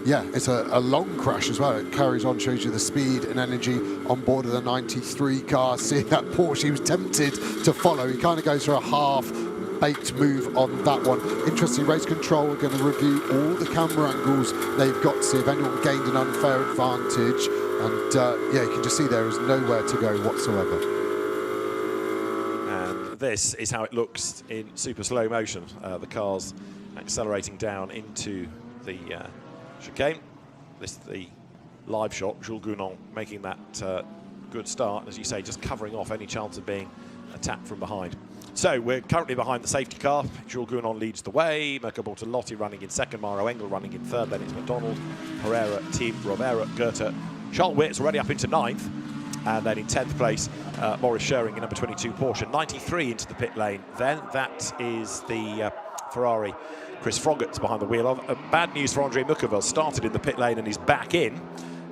Yeah, it's a long crash as well. It carries on, shows you the speed and energy on board of the 93 car. Seeing that Porsche, he was tempted to follow. He kind of goes for a half-baked move on that one. Interesting race control. We're going to review all the camera angles they've got to see if anyone gained an unfair advantage. And yeah, you can just see there is nowhere to go whatsoever. And this is how it looks in super slow motion. The cars accelerating down into the chicane. This is the live shot. Jules Gounon making that good start, as you say, just covering off any chance of being attacked from behind. So we're currently behind the safety car. Jules Gounon leads the way. Mirko Bortolotti running in second. Mauro Engel running in third. Then it's McDonald, Herrera, Team, Romero, Goethe. Charles Witt's already up into 9th. And then in 10th place, Maurice Schuring in number 22 Porsche. 93 into the pit lane. Then that is the Ferrari Chris Froggatt's behind the wheel of. Bad news for Andre Mukovel, started in the pit lane and is back in.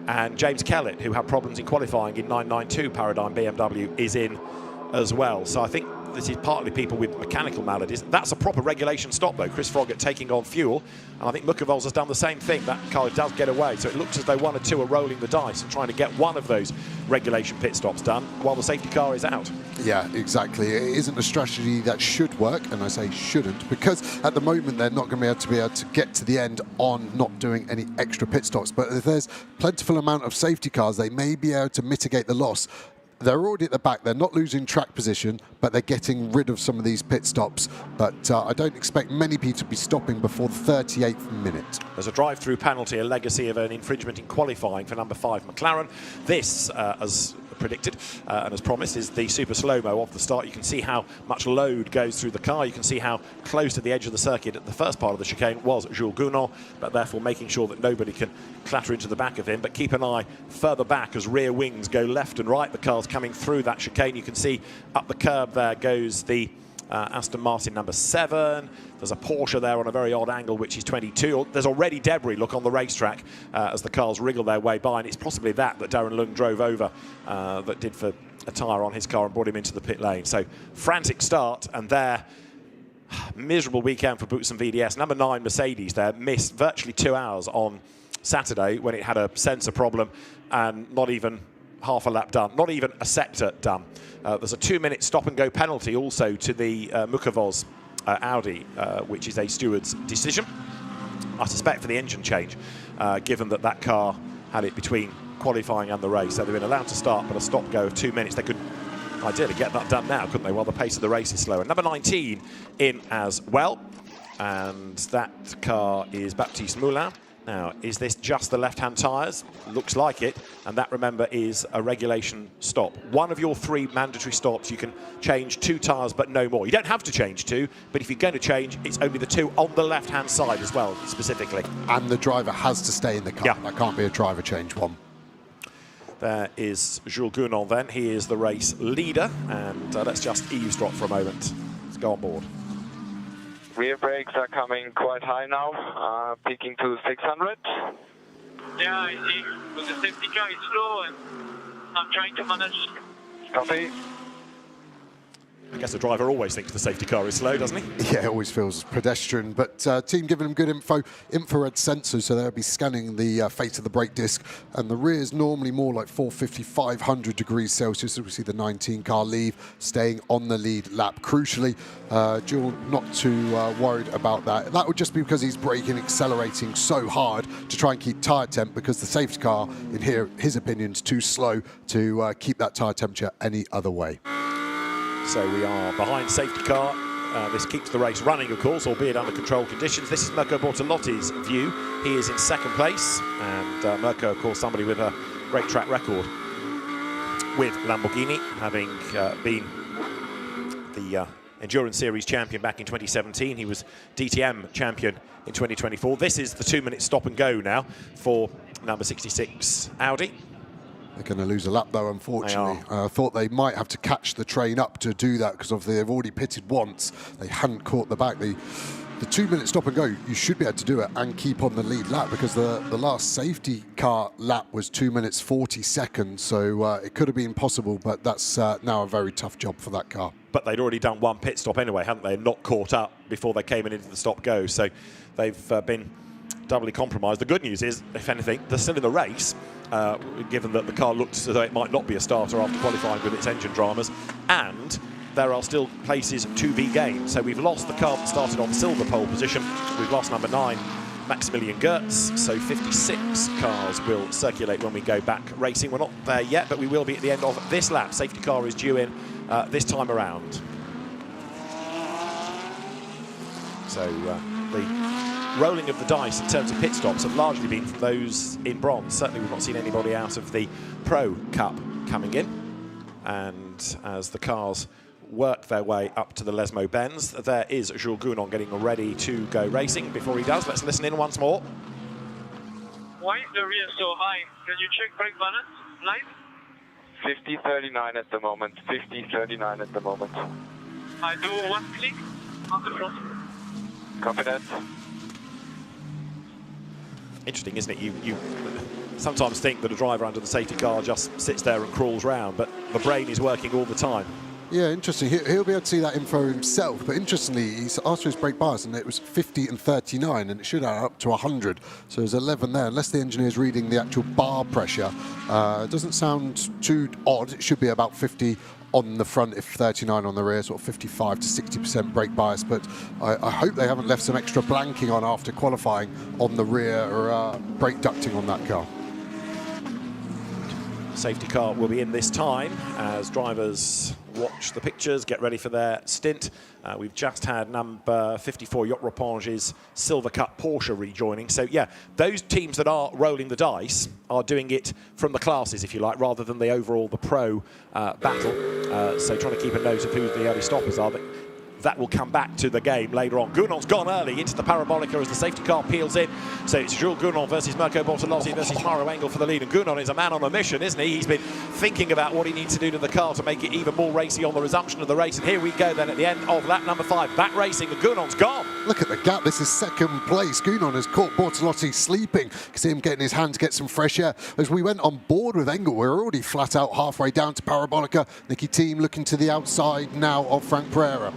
And James Kellett, who had problems in qualifying in 992 Paradigm BMW, is in as well. So I think this is partly people with mechanical maladies. That's a proper regulation stop, though. Chris Froggatt taking on fuel. And I think Mukovel's has done the same thing. That car does get away. So it looks as though 1 or 2 are rolling the dice and trying to get one of those regulation pit stops done while the safety car is out. Yeah, exactly. It isn't a strategy that should work, and I say shouldn't, because at the moment they're not going to be able to get to the end on not doing any extra pit stops. But if there's plentiful amount of safety cars, they may be able to mitigate the loss. They're already at the back. They're not losing track position, but they're getting rid of some of these pit stops. But I don't expect many people to be stopping before the 38th minute. There's a drive-through penalty, a legacy of an infringement in qualifying for number 5 McLaren. This, as predicted and as promised, is the super slow-mo of the start. You can see how much load goes through the car. You can see how close to the edge of the circuit at the first part of the chicane was Jules Gounon, but therefore making sure that nobody can clatter into the back of him. But keep an eye further back as rear wings go left and right. The car's coming through that chicane. You can see up the curb there goes the Aston Martin number 7. There's a Porsche there on a very odd angle, which is 22. There's already debris, look, on the racetrack as the cars wriggle their way by, and it's possibly that Darren Lung drove over that did for a tyre on his car and brought him into the pit lane. So frantic start, and there, miserable weekend for Boots and VDS. Number 9 Mercedes there missed virtually 2 hours on Saturday when it had a sensor problem and not even half a lap done, not even a sector done. There's a 2-minute stop-and-go penalty also to the Mukavoz Audi, which is a steward's decision, I suspect, for the engine change, given that car had it between qualifying and the race. So they've been allowed to start, but a stop-go of 2 minutes. They could ideally get that done now, couldn't they, while the pace of the race is slower. Number 19 in as well, and that car is Baptiste Moulin. Now, is this just the left-hand tyres? Looks like it, and that, remember, is a regulation stop. One of your 3 mandatory stops, you can change 2 tyres, but no more. You don't have to change 2, but if you're going to change, it's only the 2 on the left-hand side as well, specifically. And the driver has to stay in the car. Yeah. That can't be a driver change one. There is Jules Gounon then. He is the race leader, and let's just eavesdrop for a moment. Let's go on board. Rear brakes are coming quite high now, peaking to 600. Yeah, I see. But the safety car is slow and I'm trying to manage. Copy. I guess the driver always thinks the safety car is slow, doesn't he? Yeah, it always feels pedestrian, but team giving them good info, infrared sensors, so they'll be scanning the face of the brake disc, and the rear is normally more like 450, 500 degrees Celsius. So we see the 19 car leave, staying on the lead lap. Crucially, Jules not too worried about that. That would just be because he's braking, accelerating so hard to try and keep tyre temp, because the safety car, in here, his opinion, is too slow to keep that tyre temperature any other way. So we are behind safety car. This keeps the race running, of course, albeit under controlled conditions. This is Mirko Bortolotti's view. He is in 2nd place, and Mirko, of course, somebody with a great track record with Lamborghini, having been the Endurance Series champion back in 2017. He was DTM champion in 2024. This is the 2-minute stop and go now for number 66 Audi. They're going to lose a lap, though, unfortunately. I thought they might have to catch the train up to do that, because they've already pitted once. They hadn't caught the back. The 2-minute stop and go, you should be able to do it and keep on the lead lap, because the last safety car lap was 2 minutes 40 seconds. So it could have been possible, but that's now a very tough job for that car. But they'd already done 1 pit stop anyway, hadn't they? Not caught up before they came into the stop-go. So they've been doubly compromised. The good news is, if anything, they're still in the race, given that the car looked as though it might not be a starter after qualifying with its engine dramas, and there are still places to be gained. So we've lost the car that started on silver pole position. We've lost number 9, Maximilian Gertz. So 56 cars will circulate when we go back racing. We're not there yet, but we will be at the end of this lap. Safety car is due in this time around. So the rolling of the dice in terms of pit stops have largely been from those in bronze. Certainly we've not seen anybody out of the Pro Cup coming in. And as the cars work their way up to the Lesmo Benz, there is Jules Gounon getting ready to go racing. Before he does, let's listen in once more. Why is the rear so high? Can you check brake balance live? 50-39 at the moment. 50-39 at the moment. I do 1 click on the front. Copy that. Interesting, isn't it? You sometimes think that a driver under the safety car just sits there and crawls round, but the brain is working all the time. Yeah, interesting. He'll be able to see that info himself, but interestingly, he's asked for his brake bias, and it was 50 and 39, and it should add up to 100. So there's 11 there, unless the engineer's reading the actual bar pressure. It doesn't sound too odd. It should be about 50 on the front, if 39 on the rear, sort of 55 to 60% brake bias. But I hope they haven't left some extra blanking on after qualifying on the rear, or brake ducting on that car. Safety car will be in this time as drivers watch the pictures, get ready for their stint. We've just had number 54 Yacht Repange's Silver Cup Porsche rejoining. So yeah, those teams that are rolling the dice are doing it from the classes, if you like, rather than the overall, the pro battle. So trying to keep a note of who the early stoppers are. But that will come back to the game later on. Gounon's gone early into the Parabolica as the safety car peels in. So it's Jules Gounon versus Mirko Bortolotti versus Mauro Engel for the lead. And Gounon is a man on a mission, isn't he? He's been thinking about what he needs to do to the car to make it even more racy on the resumption of the race. And here we go then at the end of lap number 5. Back racing, and Gounon's gone. Look at the gap. This is second place. Gounon has caught Bortolotti sleeping. You can see him getting his hand to get some fresh air. As we went on board with Engel, we're already flat out halfway down to Parabolica. Nicky Thiem looking to the outside now of Frank Pereira.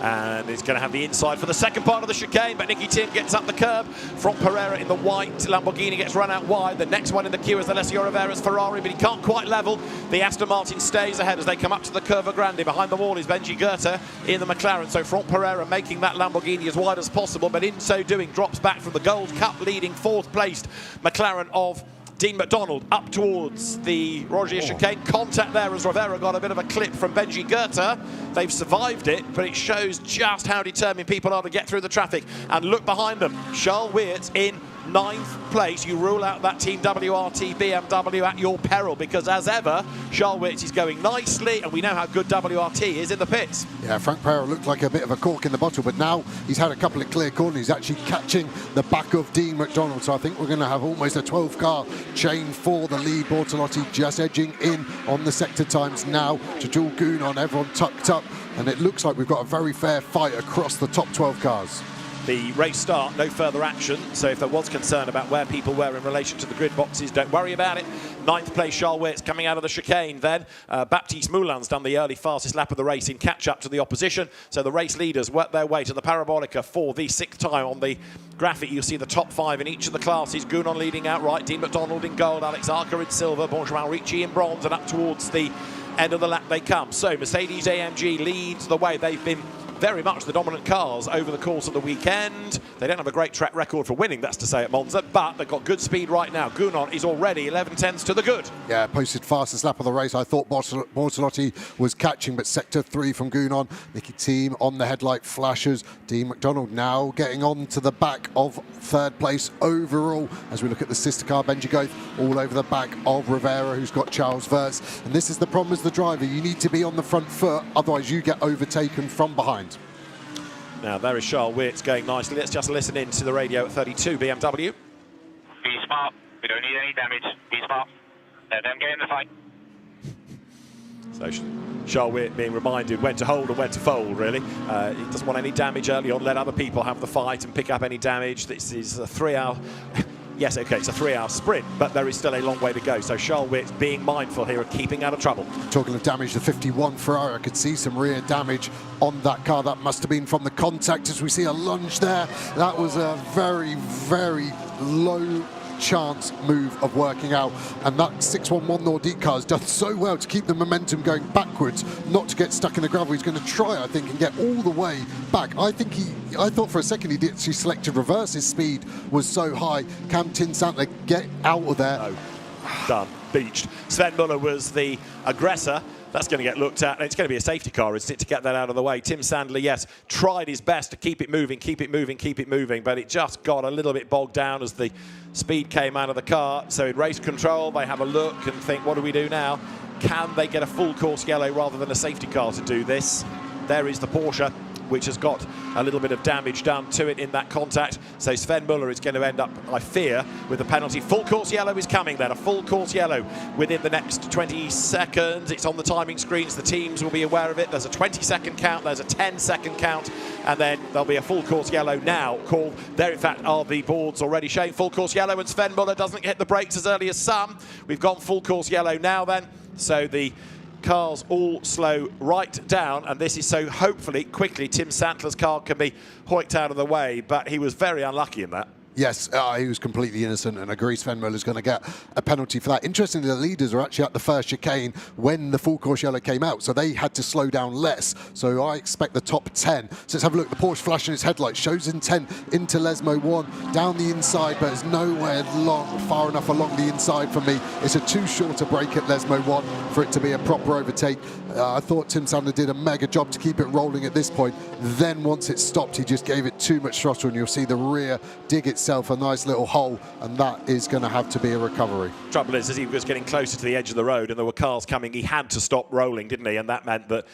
And he's going to have the inside for the second part of the chicane, but Nicky Thiem gets up the curb. From Pereira in the white Lamborghini gets run out wide. The next one in the queue is Alessio Rivera's Ferrari, but he can't quite level. The Aston Martin stays ahead as they come up to the Curva Grande. Behind the wall is Benji Goethe in the McLaren. So Frank Pereira making that Lamborghini as wide as possible, but in so doing drops back from the Gold Cup leading fourth placed McLaren of Dean McDonald up towards the Rogier chicane. Contact there as Rivera got a bit of a clip from Benji Goethe. They've survived it, but it shows just how determined people are to get through the traffic. And look behind them, Charles Weerts in 9th place. You rule out that Team WRT BMW at your peril, because as ever, Charles Weerts is going nicely, and we know how good WRT is in the pits. Yeah, Frank Pereira looked like a bit of a cork in the bottle, but now he's had a couple of clear corners. He's actually catching the back of Dean McDonald, so I think we're going to have almost a 12-car chain for the lead. Bortolotti just edging in on the sector times now to Jules Gounon, everyone tucked up, and it looks like we've got a very fair fight across the top 12 cars. The race start, no further action, so if there was concern about where people were in relation to the grid boxes, don't worry about it. 9th place, Charles Weerts coming out of the chicane then. Baptiste Moulin's done the early fastest lap of the race in catch-up to the opposition, so the race leaders work their way to the Parabolica for the 6th time. On the graphic, you'll see the top 5 in each of the classes. Gounon leading outright, Dean McDonald in gold, Alex Arca in silver, Benjamin Ricci in bronze, and up towards the end of the lap they come. So Mercedes-AMG leads the way. They've been very much the dominant cars over the course of the weekend. They don't have a great track record for winning, that's to say, at Monza, but they've got good speed right now. Gounon is already 11 tenths to the good. Yeah, posted fastest lap of the race. I thought Bortolotti was catching, but sector 3 from Gounon. Nicky Thiem on the headlight flashes. Dean McDonald now getting on to the back of 3rd place overall. As we look at the sister car, Benji Goethe all over the back of Rivera, who's got Charles Weerts. And this is the problem as the driver. You need to be on the front foot, otherwise you get overtaken from behind. Now there is Charles Weerts going nicely. Let's just listen in to the radio at 32 BMW. Be smart. We don't need any damage. Be smart. Let them get in the fight. So Charles Weerts being reminded when to hold and when to fold, really. He doesn't want any damage early on. Let other people have the fight and pick up any damage. This is a 3-hour... Yes, OK, it's a 3-hour sprint, but there is still a long way to go. So Charles Weerts being mindful here of keeping out of trouble. Talking of damage, the 51 Ferrari, I could see some rear damage on that car. That must have been from the contact, as we see a lunge there. That was a very, very low chance move of working out, and that 611 Nordique car has done so well to keep the momentum going backwards, not to get stuck in the gravel. He's going to try, I think, and get all the way back. I thought for a second he actually selected reverse. His speed was so high. Can Tim Santler get out of there? No. Done. Beached. Sven Muller was the aggressor. That's going to get looked at. It's going to be a safety car, isn't it, to get that out of the way. Tim Sandler, yes, tried his best to keep it moving, but it just got a little bit bogged down as the speed came out of the car. So in race control, they have a look and think, what do we do now? Can they get a full course yellow rather than a safety car to do this? There is the Porsche, which has got a little bit of damage done to it in that contact. So Sven Muller is going to end up, I fear, with a penalty. Full course yellow is coming then, a full course yellow within the next 20 seconds. It's on the timing screens, the teams will be aware of it. There's a 20-second count, there's a 10-second count, and then there'll be a full course yellow now called. There, in fact, are the boards already showing full course yellow, and Sven Muller doesn't hit the brakes as early as some. We've gone full course yellow now then, so the cars all slow right down, and this is so hopefully quickly Tim Santler's car can be hoiked out of the way, but he was very unlucky in that. Yes, he was completely innocent, and agrees Sven Muller's going to get a penalty for that. Interestingly, the leaders are actually at the first chicane when the full course yellow came out, so they had to slow down less. So I expect the top 10. So let's have a look. The Porsche flashing its headlights shows intent into Lesmo 1 down the inside, but it's nowhere far enough along the inside for me. It's a too short a break at Lesmo 1 for it to be a proper overtake. I thought Tim Sandler did a mega job to keep it rolling at this point. Then once it stopped, he just gave it too much throttle, and you'll see the rear dig itself a nice little hole, and that is going to have to be a recovery. Trouble is, as he was getting closer to the edge of the road and there were cars coming, he had to stop rolling, didn't he? And that meant that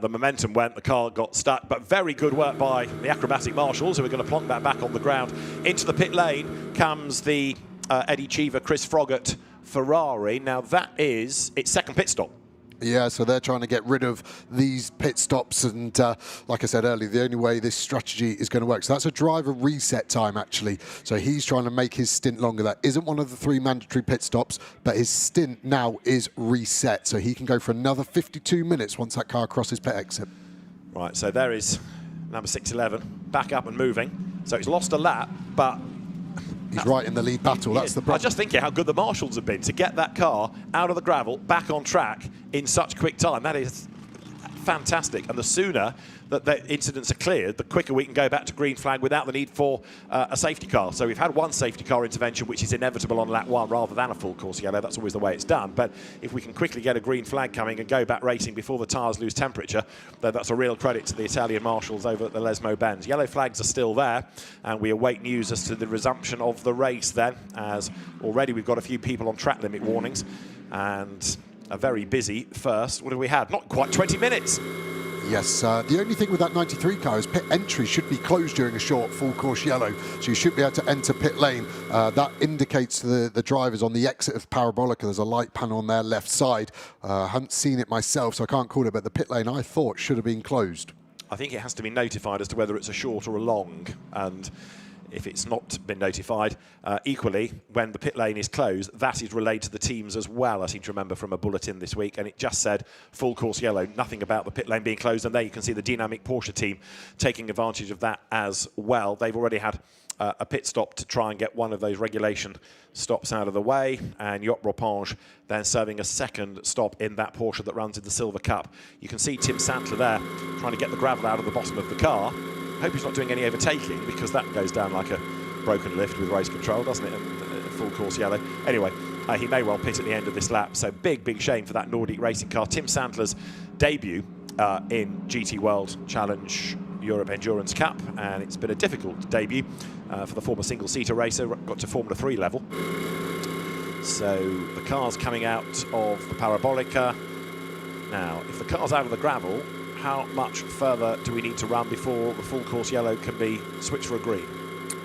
the momentum went, the car got stuck. But very good work by the acrobatic marshals, who are going to plonk that back on the ground. Into the pit lane comes the Eddie Cheever, Chris Froggatt Ferrari. Now that is its second pit stop. Yeah, so they're trying to get rid of these pit stops, and like I said earlier, the only way this strategy is going to work. So that's a driver reset time, actually. So he's trying to make his stint longer. That isn't one of the 3 mandatory pit stops, but his stint now is reset. So he can go for another 52 minutes once that car crosses pit exit. Right, so there is number 611, back up and moving. So he's lost a lap, but he's right in the lead battle. That's the problem. I just thinking how good the marshals have been to get that car out of the gravel, back on track in such quick time. That is fantastic. And the sooner that the incidents are cleared, the quicker we can go back to green flag without the need for a safety car. So we've had one safety car intervention, which is inevitable on lap 1 rather than a full course yellow. That's always the way it's done. But if we can quickly get a green flag coming and go back racing before the tyres lose temperature, then that's a real credit to the Italian marshals over at the Lesmo Benz. Yellow flags are still there, and we await news as to the resumption of the race then, as already we've got a few people on track limit warnings and a very busy first. What have we had? Not quite 20 minutes. Yes, the only thing with that 93 car is pit entry should be closed during a short full course yellow, so you should be able to enter pit lane. That indicates to the drivers on the exit of Parabolica. There's a light panel on their left side. I haven't seen it myself, so I can't call it, but the pit lane I thought should have been closed. I think it has to be notified as to whether it's a short or a long, and if it's not been notified, equally, when the pit lane is closed, that is relayed to the teams as well. I seem to remember from a bulletin this week, and it just said full course yellow, nothing about the pit lane being closed. And there you can see the dynamic Porsche team taking advantage of that as well. They've already had a pit stop to try and get one of those regulation stops out of the way, and Yop Ropange then serving a second stop in that Porsche that runs in the Silver Cup. You can see Tim Sandler there trying to get the gravel out of the bottom of the car. Hope he's not doing any overtaking, because that goes down like a broken lift with race control, doesn't it? And full course yellow. Anyway, he may well pit at the end of this lap. So big shame for that Nordic racing car. Tim Sandler's debut in GT World Challenge Europe Endurance Cup, and it's been a difficult debut for the former single-seater racer. Got to Formula 3 level. So the car's coming out of the Parabolica. Now, if the car's out of the gravel, how much further do we need to run before the full course yellow can be switched for a green?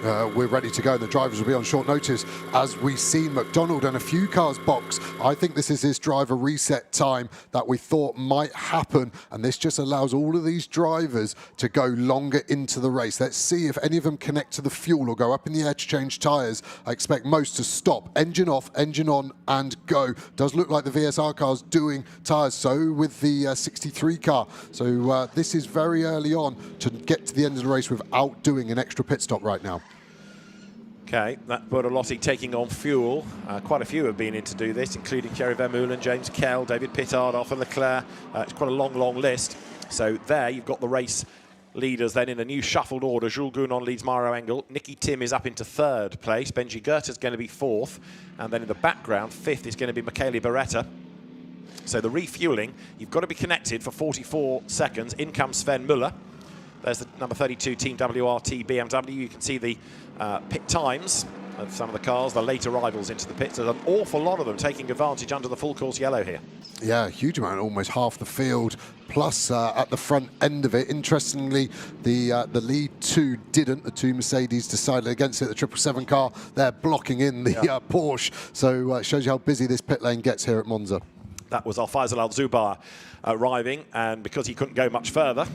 We're ready to go. The drivers will be on short notice, as we've seen McDonald and a few cars box. I think this is his driver reset time that we thought might happen, and this just allows all of these drivers to go longer into the race. Let's see if any of them connect to the fuel or go up in the air to change tyres. I expect most to stop, engine off, engine on, and go. Does look like the VSR car's doing tyres, so with the 63 car. So this is very early on to get to the end of the race without doing an extra pit stop right now. Okay, that Bortolotti taking on fuel. Quite a few have been in to do this, including Thierry Vermeulen, James Kell, David Pittard, Arthur Leclerc. It's quite a long list. So there you've got the race leaders then in a new shuffled order. Jules Gounon leads Mauro Engel. Nicky Tim is up into 3rd place. Benji Goetter's going to be 4th. And then in the background, 5th is going to be Michele Beretta. So the refueling, you've got to be connected for 44 seconds. In comes Sven Müller. There's the number 32 Team WRT BMW. You can see the pit times of some of the cars, the late arrivals into the pits. There's an awful lot of them taking advantage under the full course yellow here. Yeah, a huge amount, almost half the field, plus at the front end of it. Interestingly, the lead 2 didn't. The 2 Mercedes decided against it. The 777 car, they're blocking in the Porsche. So it shows you how busy this pit lane gets here at Monza. That was Al-Faisal Al-Zubar arriving, and because he couldn't go much further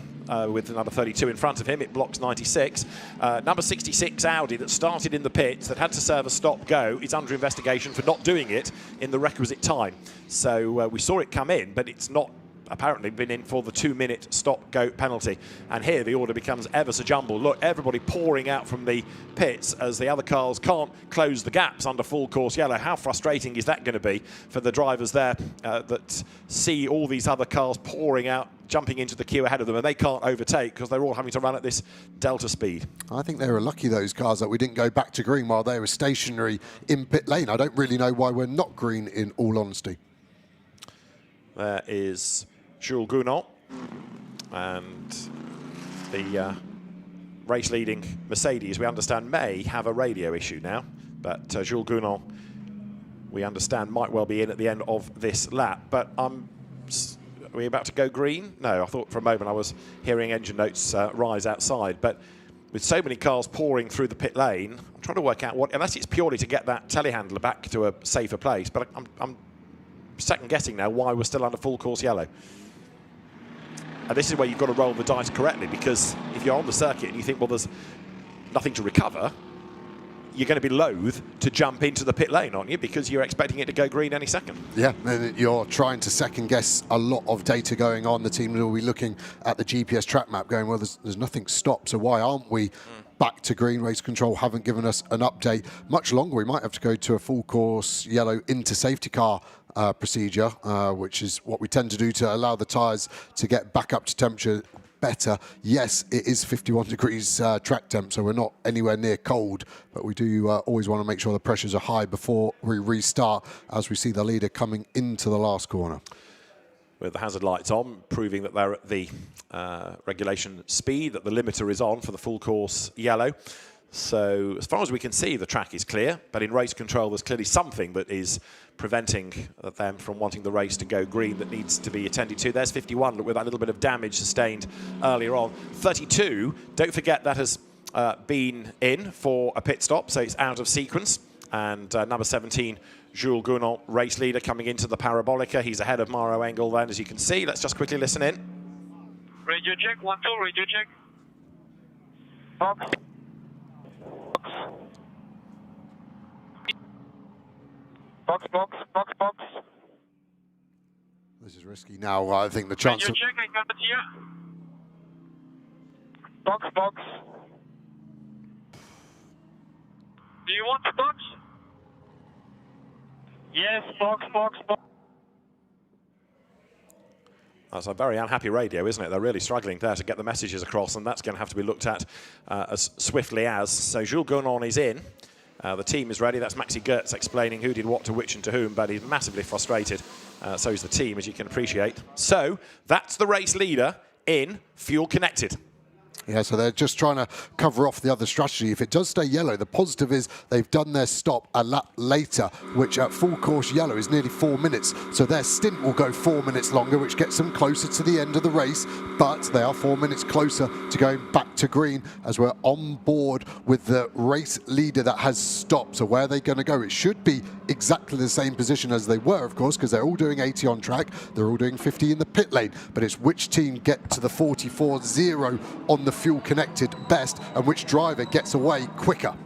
with the number 32 in front of him, it blocks 96. Number 66 Audi that started in the pits, that had to serve a stop-go, is under investigation for not doing it in the requisite time. So we saw it come in, but it's not apparently been in for the 2-minute stop-go penalty. And here the order becomes ever so jumbled. Look, everybody pouring out from the pits as the other cars can't close the gaps under full course yellow. How frustrating is that going to be for the drivers there that see all these other cars pouring out, jumping into the queue ahead of them, and they can't overtake because they're all having to run at this delta speed? I think they were lucky, those cars, that we didn't go back to green while they were stationary in pit lane. I don't really know why we're not green, in all honesty. There is Jules Gounon. And the race-leading Mercedes, we understand, may have a radio issue now. But Jules Gounon, we understand, might well be in at the end of this lap. But are we about to go green? No, I thought for a moment I was hearing engine notes rise outside. But with so many cars pouring through the pit lane, I'm trying to work out what, unless it's purely to get that telehandler back to a safer place. But I'm second-guessing now why we're still under full course yellow. And this is where you've got to roll the dice correctly, because if you're on the circuit and you think, well, there's nothing to recover, you're going to be loath to jump into the pit lane, aren't you? Because you're expecting it to go green any second. Yeah, and you're trying to second guess a lot of data going on. The team will be looking at the GPS track map going, well, there's nothing stopped, so why aren't we back to green? Race control haven't given us an update. Much longer, we might have to go to a full course yellow into safety car procedure, which is what we tend to do to allow the tyres to get back up to temperature better. Yes, it is 51 degrees track temp, so we're not anywhere near cold, but we do always want to make sure the pressures are high before we restart, as we see the leader coming into the last corner. With the hazard lights on, proving that they're at the regulation speed, that the limiter is on for the full course yellow. So as far as we can see, the track is clear, but in race control there's clearly something that is preventing them from wanting the race to go green that needs to be attended to. There's 51 with that little bit of damage sustained earlier on. 32, don't forget that has been in for a pit stop, so it's out of sequence. And number 17, Jules Gounon, race leader, coming into the Parabolica. He's ahead of Mauro Engel then, as you can see. Let's just quickly listen in. Radio check, 1, 2, radio check. Box. Box. This is risky now. I think the chance Radio check, I got it here. Box. Do you want the box? Yes, box. That's a very unhappy radio, isn't it? They're really struggling there to get the messages across, and that's going to have to be looked at as swiftly as. So Jules Gounon is in. The team is ready. That's Maxi Goetz explaining who did what to which and to whom, but he's massively frustrated. So is the team, as you can appreciate. So that's the race leader in, fuel connected. Yeah, so they're just trying to cover off the other strategy. If it does stay yellow, the positive is they've done their stop a lap later, which at full course yellow is nearly 4 minutes. So their stint will go 4 minutes longer, which gets them closer to the end of the race. But they are 4 minutes closer to going back to green, as we're on board with the race leader that has stopped. So where are they going to go? It should be exactly the same position as they were, of course, because they're all doing 80 on track. They're all doing 50 in the pit lane. But it's which team get to the 44.0 on the fuel connected best, and which driver gets away quicker.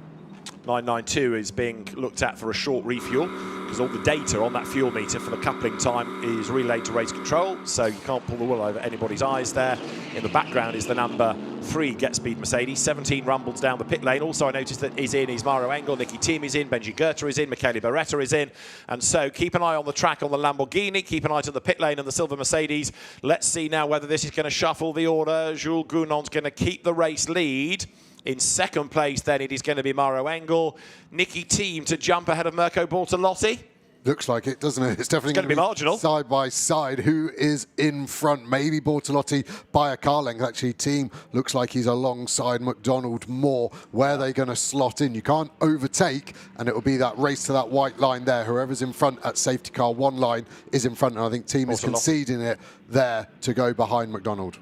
992 is being looked at for a short refuel, because all the data on that fuel meter for the coupling time is relayed to race control, so you can't pull the wool over anybody's eyes there. In the background is the number 3 Get Speed Mercedes. 17 rumbles down the pit lane. Also, I noticed that is Mauro Engel, Nicky Thiem is in, Benji Goethe is in, Michele Beretta is in. And so keep an eye on the track on the Lamborghini, keep an eye to the pit lane and the silver Mercedes. Let's see now whether this is going to shuffle the order. Jules Gounon's going to keep the race lead. In second place, then, it is going to be Mauro Engel. Nicky Thiem to jump ahead of Mirko Bortolotti. Looks like it, doesn't it? It's definitely going to be marginal. Side by side. Who is in front? Maybe Bortolotti by a car length. Actually, Thiem looks like he's alongside McDonald more. Where are they going to slot in? You can't overtake, and it will be that race to that white line there. Whoever's in front at safety car 1 line is in front, and I think Thiem is conceding it there to go behind McDonald.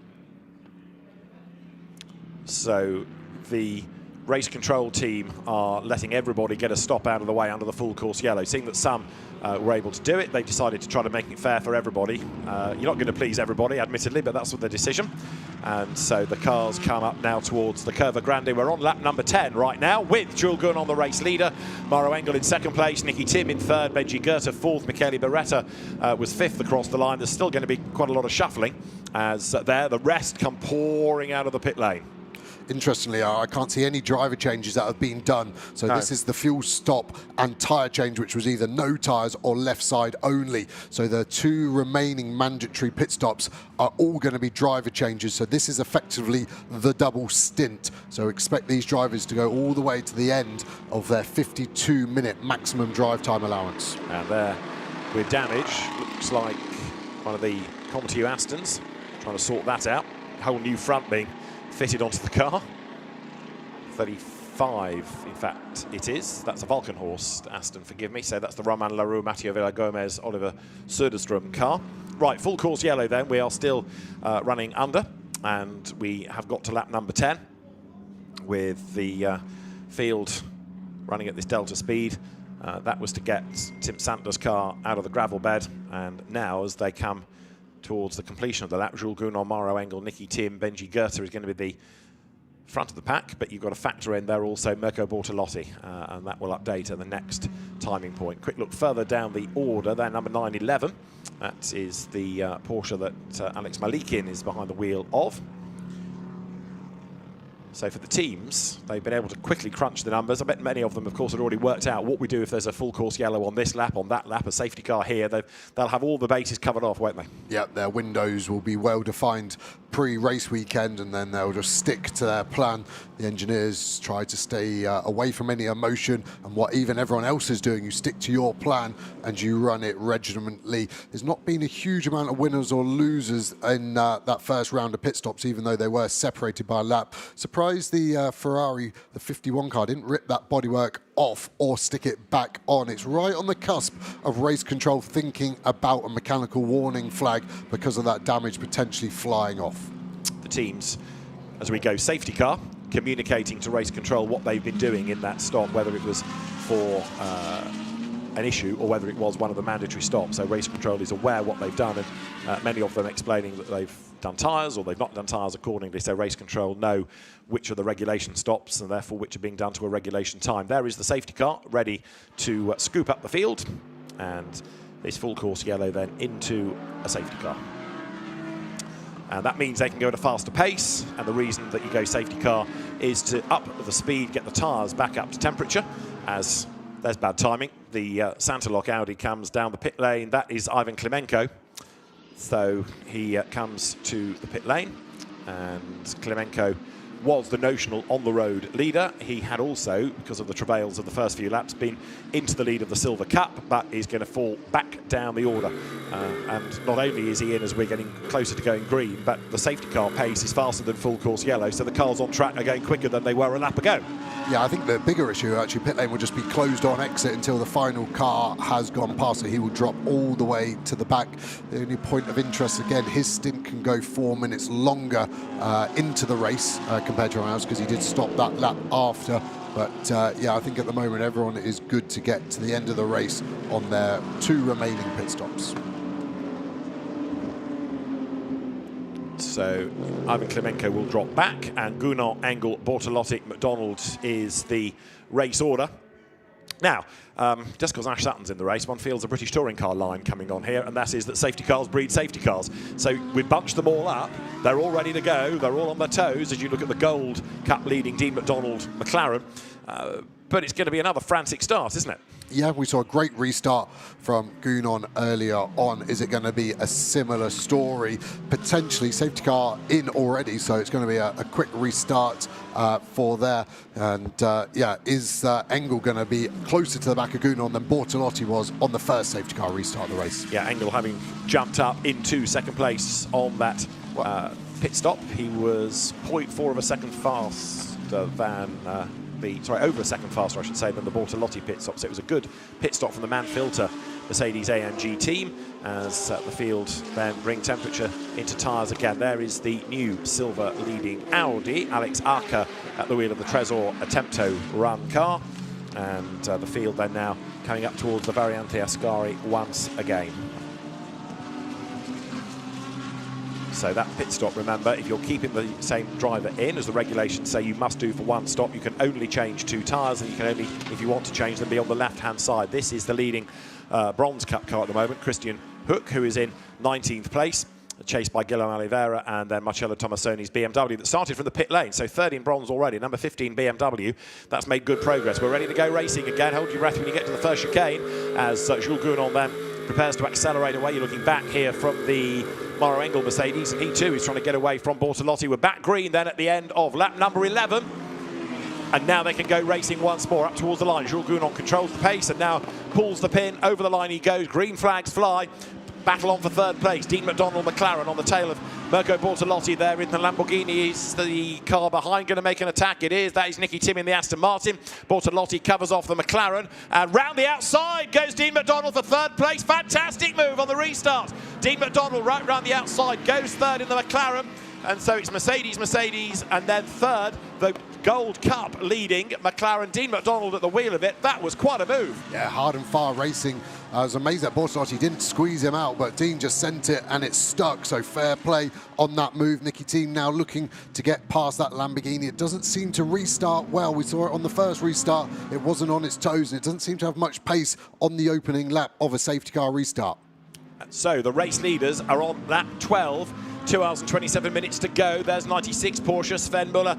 So the race control team are letting everybody get a stop out of the way under the full course yellow. Seeing that some were able to do it, they decided to try to make it fair for everybody. You're not going to please everybody, admittedly, but that's the decision. And so the cars come up now towards the Curva Grande. We're on lap number 10 right now, with Jules Gounon the race leader, Mauro Engel in second place, Nicky Thiem in third, Benji Goethe fourth, Michele Beretta was fifth across the line. There's still going to be quite a lot of shuffling as the rest come pouring out of the pit lane. Interestingly, I can't see any driver changes that have been done. So this is the fuel stop and tyre change, which was either no tyres or left side only. So the 2 remaining mandatory pit stops are all going to be driver changes. So this is effectively the double stint. So expect these drivers to go all the way to the end of their 52-minute maximum drive time allowance. And there, with damage, looks like one of the Common to you, Astons. Trying to sort that out. Whole new front being fitted onto the car. 35, in fact, it is. That's a Valkenhorst Aston, forgive me. So that's the Romain Leroux, Matteo Villagomez, Oliver Söderström car. Right, full course yellow then. We are still running under, and we have got to lap number 10 with the field running at this delta speed. That was to get Tim Sandler's car out of the gravel bed, and now as they come towards the completion of the lap, Jules Gounon, Mauro Engel, Nicky Tim, Benji Goethe is going to be the front of the pack, but you've got to factor in there also Mirko Bortolotti, and that will update at the next timing point. Quick look further down the order, there number 911. That is the Porsche that Alex Malikin is behind the wheel of. So for the teams, they've been able to quickly crunch the numbers. I bet many of them, of course, had already worked out what we do if there's a full course yellow on this lap, on that lap, a safety car here. They'll have all the bases covered off, won't they? Yeah, their windows will be well defined pre-race weekend, and then they'll just stick to their plan. The engineers try to stay away from any emotion, and what even everyone else is doing, you stick to your plan and you run it regimentally. There's not been a huge amount of winners or losers in that first round of pit stops, even though they were separated by a lap. Surprised the Ferrari, the 51 car, didn't rip that bodywork off or stick it back on. It's right on the cusp of race control thinking about a mechanical warning flag because of that damage potentially flying off. The teams, as we go safety car, communicating to race control what they've been doing in that stop, whether it was for an issue or whether it was one of the mandatory stops. So race control is aware what they've done, and many of them explaining that they've done tyres or they've not done tyres accordingly. So race control know which are the regulation stops and therefore which are being done to a regulation time. There is the safety car ready to scoop up the field, and this full course yellow then into a safety car. And that means they can go at a faster pace, and the reason that you go safety car is to up the speed, get the tyres back up to temperature, as there's bad timing. The Santalok Audi comes down the pit lane. That is Ivan Klimenko. So he comes to the pit lane, and Klimenko was the notional on-the-road leader. He had also, because of the travails of the first few laps, been into the lead of the Silver Cup, but is going to fall back down the order. And not only is he in as we're getting closer to going green, but the safety car pace is faster than full course yellow, so the cars on track are going quicker than they were a lap ago. Yeah, I think the bigger issue, actually, pit lane will just be closed on exit until the final car has gone past, so he will drop all the way to the back. The only point of interest, again, his stint can go 4 minutes longer into the race compared to everyone else, because he did stop that lap after. But yeah, I think at the moment everyone is good to get to the end of the race on their 2 remaining pit stops. So Ivan Klimenko will drop back, and Gounon, Engel, Bortolotti, McDonald is the race order. Now, just because Ash Sutton's in the race, one feels a British touring car line coming on here, and that is that safety cars breed safety cars. So we bunched them all up. They're all ready to go. They're all on their toes as you look at the Gold Cup leading Dean McDonald McLaren. But it's going to be another frantic start, isn't it? Yeah, we saw a great restart from Gounon earlier on. Is it going to be a similar story? Potentially, safety car in already, so it's going to be a quick restart for there. And yeah, is Engel going to be closer to the back of Gounon than Bortolotti was on the first safety car restart of the race? Yeah, Engel having jumped up into second place on that pit stop. He was 0.4 of a second faster than over a second faster, I should say, than the Bortolotti pit stop. So it was a good pit stop from the Manfilter Mercedes AMG team as the field then bring temperature into tyres again. There is the new silver leading Audi, Alex Arca at the wheel of the Tresor Attempto run car, and the field then now coming up towards the Variante Ascari once again. So that pit stop, remember, if you're keeping the same driver in, as the regulations say you must do for one stop, you can only change 2 tyres, and you can only, if you want to change them, be on the left-hand side. This is the leading Bronze Cup car at the moment, Christian Hook, who is in 19th place, chased by Guillaume Oliveira and then Marcello Tomassoni's BMW that started from the pit lane. So third in bronze already, number 15 BMW. That's made good progress. We're ready to go racing again. Hold your breath when you get to the first chicane as Jules Gounon then prepares to accelerate away. You're looking back here from the Mauro Engel Mercedes. He too is trying to get away from Bortolotti. We're back green then at the end of lap number 11. And now they can go racing once more up towards the line. Jules Gounon controls the pace and now pulls the pin. Over the line he goes. Green flags fly. battle on for third place. Dean McDonald, McLaren on the tail of Mirko Bortolotti there in the Lamborghini. Is the car behind going to make an attack? It is. That is Nicky Tim in the Aston Martin. Bortolotti covers off the McLaren. And round the outside goes Dean McDonald for third place. Fantastic move on the restart. Dean McDonald right round the outside goes third in the McLaren. And so it's Mercedes, and then third, the Gold Cup leading McLaren. Dean McDonald at the wheel of it. That was quite a move. Yeah, hard and far racing. I was amazed that Bortolotti didn't squeeze him out, but Dean just sent it and it stuck. So fair play on that move. Nicky Team now looking to get past that Lamborghini. It doesn't seem to restart well. We saw it on the first restart. It wasn't on its toes, and it doesn't seem to have much pace on the opening lap of a safety car restart. So the race leaders are on lap 12. 2 hours and 27 minutes to go. There's 96 Porsche, Sven Muller,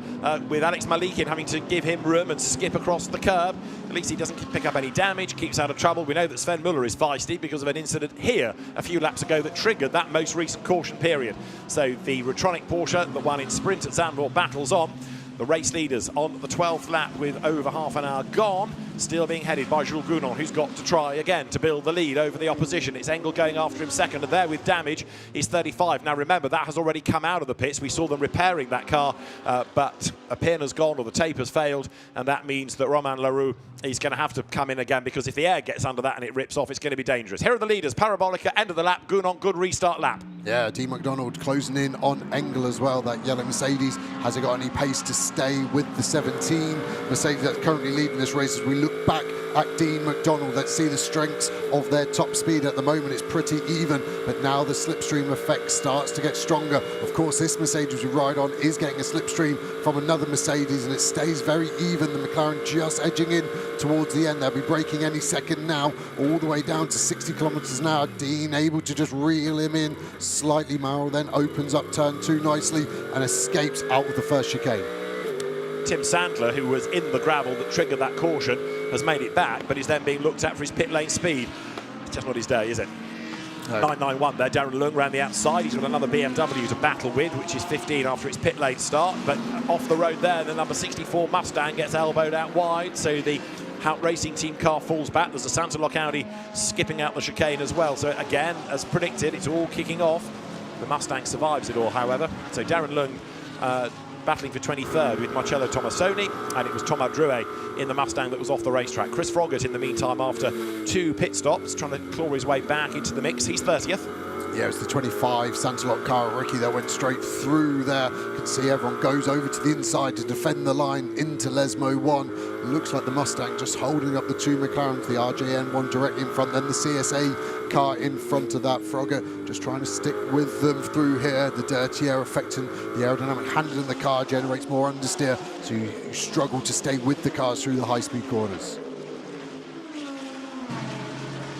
with Alex Malikin having to give him room and skip across the curb. At least he doesn't pick up any damage, keeps out of trouble. We know that Sven Muller is feisty because of an incident here a few laps ago that triggered that most recent caution period. So the Retronic Porsche, the one in sprint at Zandvoort, battles on. The race leaders on the 12th lap with over half an hour gone, still being headed by Jules Gounon, who's got to try again to build the lead over the opposition. It's Engel going after him second, and there with damage is 35. Now remember, that has already come out of the pits. We saw them repairing that car, but a pin has gone or the tape has failed, and that means that Romain Leroux is going to have to come in again, because if the air gets under that and it rips off, it's going to be dangerous. Here are the leaders. Parabolica, end of the lap. Gounon, good restart lap. Yeah, Dean McDonald closing in on Engel as well. That yellow Mercedes, has it got any pace to stay with the 17? Mercedes that's currently leading this race. As we look back at Dean McDonald, let's see the strengths of their top speed. At the moment it's pretty even, but now the slipstream effect starts to get stronger. Of course, this Mercedes we ride on is getting a slipstream from another Mercedes, and it stays very even. The McLaren just edging in towards the end. They'll be braking any second now, all the way down to 60 kilometers an hour. Dean able to just reel him in slightly. Marl then opens up turn 2 nicely and escapes out of the first chicane. Tim Sandler, who was in the gravel that triggered that caution, has made it back, but is then being looked at for his pit lane speed. It's just not his day, is it? No. 991 there. Darren Lung round the outside. He's got another BMW to battle with, which is 15 after its pit lane start. But off the road there, the number 64 Mustang gets elbowed out wide, so the Hout Racing Team car falls back. There's a Santa Loc Audi skipping out the chicane as well. So again, as predicted, it's all kicking off. The Mustang survives it all, however. So Darren Lung battling for 23rd with Marcello Tomassoni, and it was Thomas Drouet in the Mustang that was off the racetrack. Chris Froggatt in the meantime, after 2 pit stops, trying to claw his way back into the mix. He's 30th. Yeah, it's the 25 Santa Loc car, Ricky, that went straight through there. You can see everyone goes over to the inside to defend the line into Lesmo 1. It looks like the Mustang just holding up the 2 McLarens, the RJN one directly in front, then the CSA car in front of that. Froggatt just trying to stick with them through here. The dirty air affecting the aerodynamic handling of the car generates more understeer, so you struggle to stay with the cars through the high-speed corners.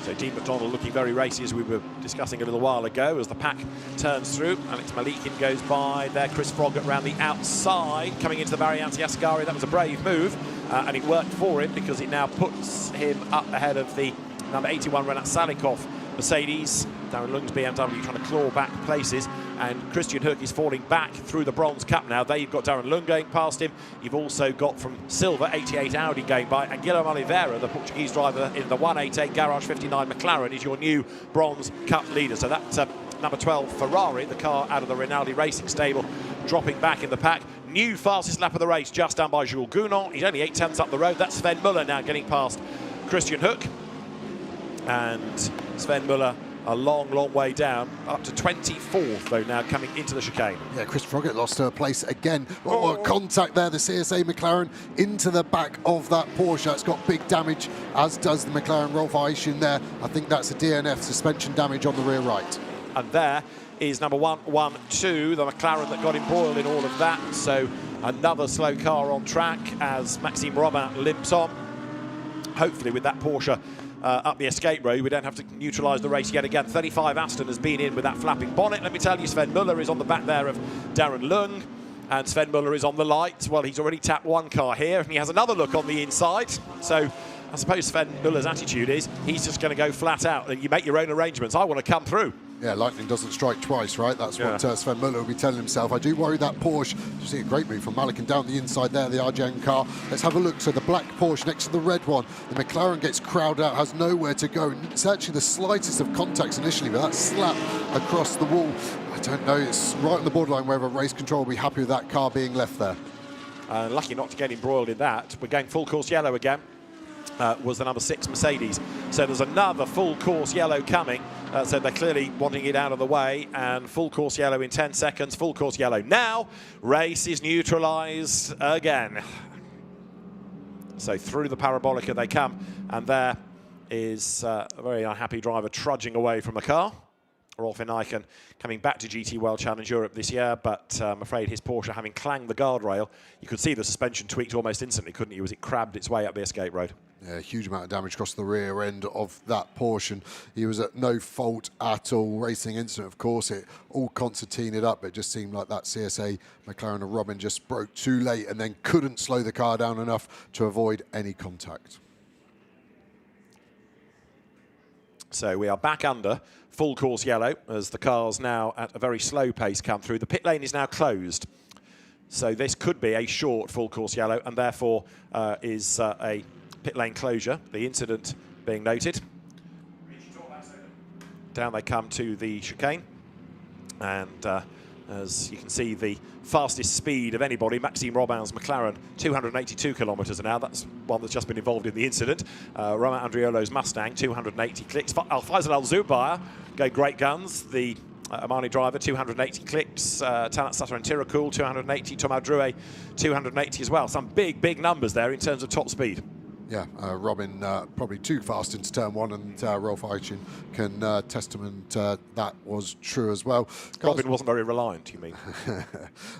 So Dean McDonald looking very racy, as we were discussing a little while ago, as the pack turns through. Alex Malikin goes by there. Chris Froggatt round the outside, coming into the Variante Ascari. That was a brave move, and it worked for him, because it now puts him up ahead of the number 81 Renat Salikov Mercedes. Darren Lung's BMW trying to claw back places, and Christian Hoek is falling back through the Bronze Cup now. There you've got Darren Lung going past him. You've also got from Silver 88 Audi going by, and Guilherme Oliveira, the Portuguese driver in the 188 Garage 59 McLaren, is your new Bronze Cup leader. So that's number 12 Ferrari, the car out of the Rinaldi Racing stable, dropping back in the pack. New fastest lap of the race, just done by Jules Gounon. He's only 8/10 up the road. That's Sven Muller now getting past Christian Hoek. And Sven Muller a long, long way down, up to 24th, though, now coming into the chicane. Yeah, Chris Froggatt lost her place again. Contact there, the CSA McLaren into the back of that Porsche. It's got big damage, as does the McLaren Rolf Eichen there. I think that's a DNF, suspension damage on the rear right. And there is number 112, the McLaren that got embroiled in all of that. So another slow car on track as Maxime Robin limps on. Hopefully with that Porsche up the escape road, we don't have to neutralise the race yet again. 35 Aston has been in with that flapping bonnet. Let me tell you, Sven Muller is on the back there of Darren Lung, and Sven Muller is on the light. Well, he's already tapped one car here, and he has another look on the inside. So I suppose Sven Muller's attitude is he's just going to go flat out. You make your own arrangements. I want to come through. Yeah, lightning doesn't strike twice, right? That's what Sven Muller will be telling himself. I do worry that Porsche. You see a great move from Malik, and down the inside there, the RGN car. Let's have a look. So the black Porsche next to the red one. The McLaren gets crowded out, has nowhere to go. It's actually the slightest of contacts initially, but that slap across the wall, I don't know. It's right on the borderline whether race control will be happy with that car being left there. Lucky not to get embroiled in that. We're going full course yellow again. Was the number 6 Mercedes. So there's another full course yellow coming. So they're clearly wanting it out of the way. And full course yellow in 10 seconds. Full course yellow now. Race is neutralised again. So through the parabolica they come. And there is a very unhappy driver trudging away from the car. Rolf Eichen coming back to GT World Challenge Europe this year, but I'm afraid his Porsche, having clanged the guardrail, you could see the suspension tweaked almost instantly, couldn't you, as it crabbed its way up the escape road. Yeah, a huge amount of damage across the rear end of that Porsche, and he was at no fault at all. Racing incident, of course, it all concertinaed up. It just seemed like that CSA McLaren of Robin just broke too late and then couldn't slow the car down enough to avoid any contact. So we are back under full course yellow as the cars now at a very slow pace come through. The pit lane is now closed. So this could be a short full course yellow, and therefore is a pit lane closure. The incident being noted. Down they come to the chicane. And as you can see, the fastest speed of anybody, Maxime Robin's McLaren, 282 kilometres an hour. That's one that's just been involved in the incident. Romain Andriolo's Mustang, 280 clicks. Faisal Al-Zubair go great guns. The Omani driver, 280 clicks. Talat Sutter and Tirakul, 280. Thomas Drouet, 280 as well. Some big, big numbers there in terms of top speed. Yeah, Robin probably too fast into turn one, and Rolf Eichen can testament that was true as well. Robin wasn't very reliant, you mean?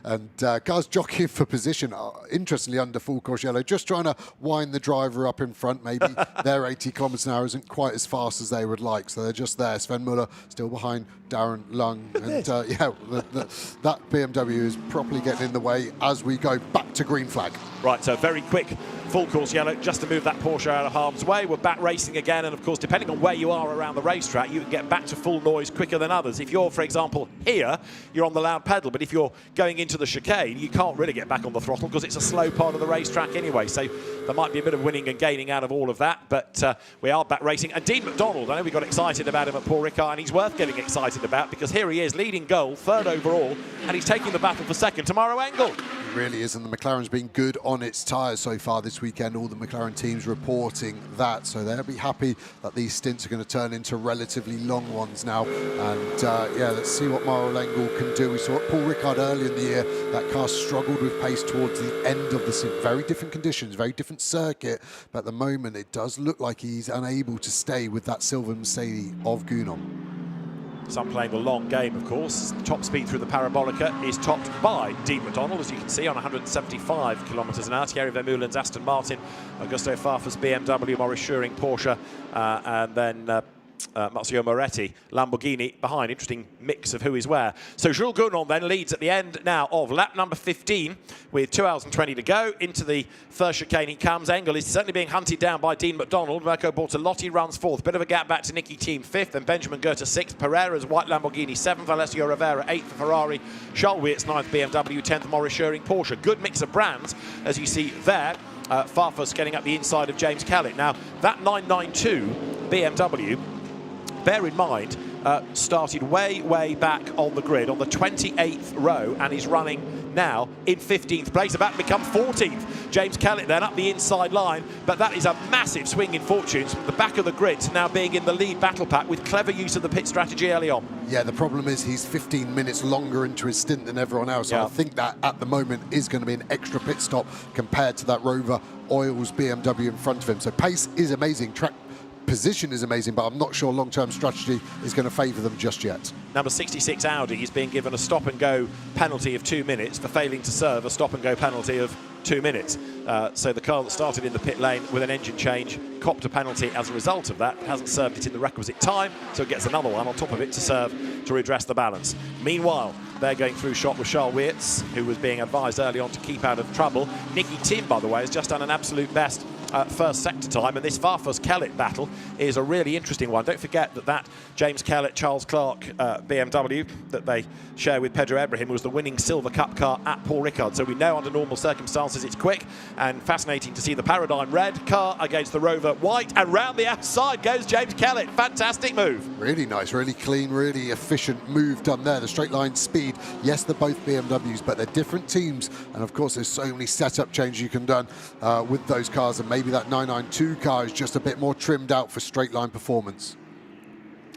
And cars jockeying for position, interestingly under full course yellow, just trying to wind the driver up in front. Maybe their 80 kilometres an hour isn't quite as fast as they would like, so they're just there. Sven Muller still behind Darren Lung, and yeah, that BMW is properly getting in the way as we go back to green flag. Right, so very quick full course yellow just to move that Porsche out of harm's way. We're back racing again, and of course, depending on where you are around the racetrack, you can get back to full noise quicker than others. If you're, for example, here, you're on the loud pedal, but if you're going into the chicane, you can't really get back on the throttle because it's a slow part of the racetrack anyway. So there might be a bit of winning and gaining out of all of that, but we are back racing. And Dean McDonald, I know we got excited about him at Paul Ricard, and he's worth getting excited about because here he is, leading goal, third overall, and he's taking the battle for second to Maro Engel. It really is, and the McLaren's been good on its tyres so far this weekend. All the McLaren teams reporting that, so they'll be happy that these stints are going to turn into relatively long ones now. And yeah, let's see what Maro Engel can do. We saw at Paul Ricard earlier in the year, that car struggled with pace towards the end of the season. Very different conditions, very different circuit, but at the moment it does look like he's unable to stay with that silver Mercedes of Gunon. Some playing the long game, of course. Top speed through the parabolica is topped by Dean McDonald, as you can see, on 175 kilometres an hour. Thierry Vermeulen's Aston Martin, Augusto Farfus BMW, Maurice Schuring Porsche, and then Marzio Moretti Lamborghini behind. Interesting mix of who is where. So Jules Gounon then leads at the end now of lap number 15 with 2 hours and 20 to go. Into the first chicane he comes. Engel is certainly being hunted down by Dean McDonald. Mirko Bortolotti runs fourth. Bit of a gap back to Nicky Team fifth, and Benjamin Goethe sixth. Pereira's white Lamborghini seventh. Alessio Rivera eighth for Ferrari. Charles Weert's ninth BMW, 10th Maurice Schuring Porsche. Good mix of brands, as you see there. Farfus getting up the inside of James Kellett. Now, that 992 BMW, bear in mind, started way back on the grid on the 28th row and is running now in 15th place, about to become 14th. James Kellett then up the inside line, but that is a massive swing in fortunes from the back of the grid to now being in the lead battle pack with clever use of the pit strategy early on. Yeah, the problem is he's 15 minutes longer into his stint than everyone else. Yeah. I think that at the moment is going to be an extra pit stop compared to that Rover Oils BMW in front of him. So pace is amazing, track position is amazing, but I'm not sure long-term strategy is going to favour them just yet. Number 66 Audi is being given a stop-and-go penalty of 2 minutes for failing to serve a stop-and-go penalty of 2 minutes. So the car that started in the pit lane with an engine change copped a penalty as a result of that. Hasn't served it in the requisite time, so it gets another one on top of it to serve to redress the balance. Meanwhile, they're going through shot with Charles Weerts, who was being advised early on to keep out of trouble. Nicky Tim, by the way, has just done an absolute best first sector time, and this Farfus-Kellett battle is a really interesting one. Don't forget that James Kellett, Charles Clark BMW that they share with Pedro Ibrahim was the winning Silver Cup car at Paul Ricard. So we know under normal circumstances it's quick, and fascinating to see the Paradigm red car against the Rover white, and round the outside goes James Kellett. Fantastic move. Really nice, really clean, really efficient move done there. The straight line speed, yes, they're both BMWs, but they're different teams, and of course there's so many setup changes you can do with those cars, and maybe that 992 car is just a bit more trimmed out for straight line performance.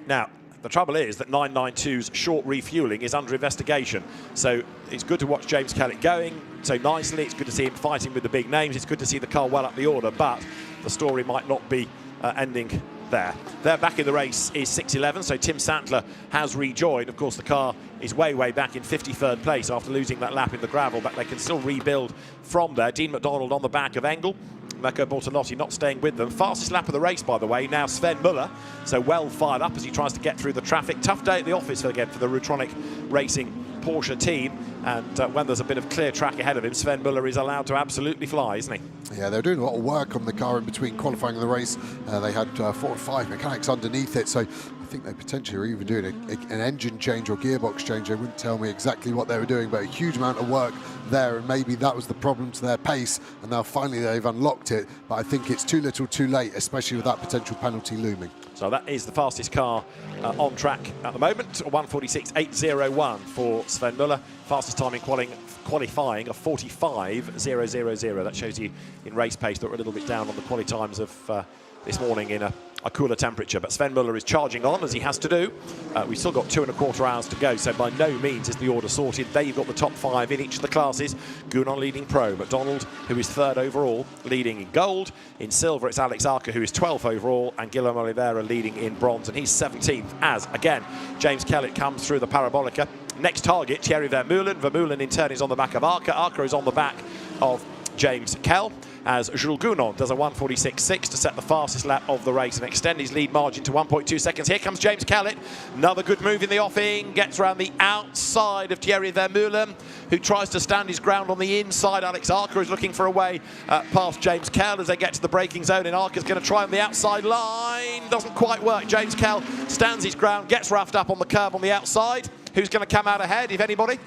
Now, the trouble is that 992's short refueling is under investigation. So it's good to watch James Kellett going so nicely. It's good to see him fighting with the big names. It's good to see the car well up the order, but the story might not be ending there. There back in the race is 611, so Tim Santler has rejoined. Of course, the car is way back in 53rd place after losing that lap in the gravel, but they can still rebuild from there. Dean McDonald on the back of Engel. Marco Bortolotti not staying with them. Fastest lap of the race, by the way, now Sven Muller. So well fired up as he tries to get through the traffic. Tough day at the office again for the Rutronic Racing Porsche team. And when there's a bit of clear track ahead of him, Sven Muller is allowed to absolutely fly, isn't he? Yeah, they're doing a lot of work on the car in between qualifying and the race. They had 4 or 5 mechanics underneath it, so I think they potentially are even doing an engine change or gearbox change. They wouldn't tell me exactly what they were doing, but a huge amount of work there, and maybe that was the problem to their pace, and now finally they've unlocked it. But I think it's too little too late, especially with that potential penalty looming. So that is the fastest car on track at the moment, 1:46.801 for Sven Muller. Fastest time in qualifying of 45.000. That shows you in race pace that we're a little bit down on the quali times of this morning in a cooler temperature. But Sven Muller is charging on, as he has to do. We've still got 2.25 hours to go, so by no means is the order sorted. There you've got the top 5 in each of the classes. Gounon leading pro. McDonald, who is 3rd overall, leading in gold. In silver, it's Alex Arca, who is 12th overall, and Guillermo Oliveira leading in bronze, and he's 17th, as, again, James Kellett comes through the Parabolica. Next target, Thierry Vermeulen. Vermeulen, in turn, is on the back of Arca. Arca is on the back of James Kell, as Jules Gounon does a 1:46.6 to set the fastest lap of the race and extend his lead margin to 1.2 seconds. Here comes James Kellett. Another good move in the offing. Gets around the outside of Thierry Vermeulen, who tries to stand his ground on the inside. Alex Arca is looking for a way past James Kell as they get to the braking zone, and Arca's going to try on the outside line. Doesn't quite work. James Kell stands his ground, gets roughed up on the curve on the outside. Who's going to come out ahead, if anybody?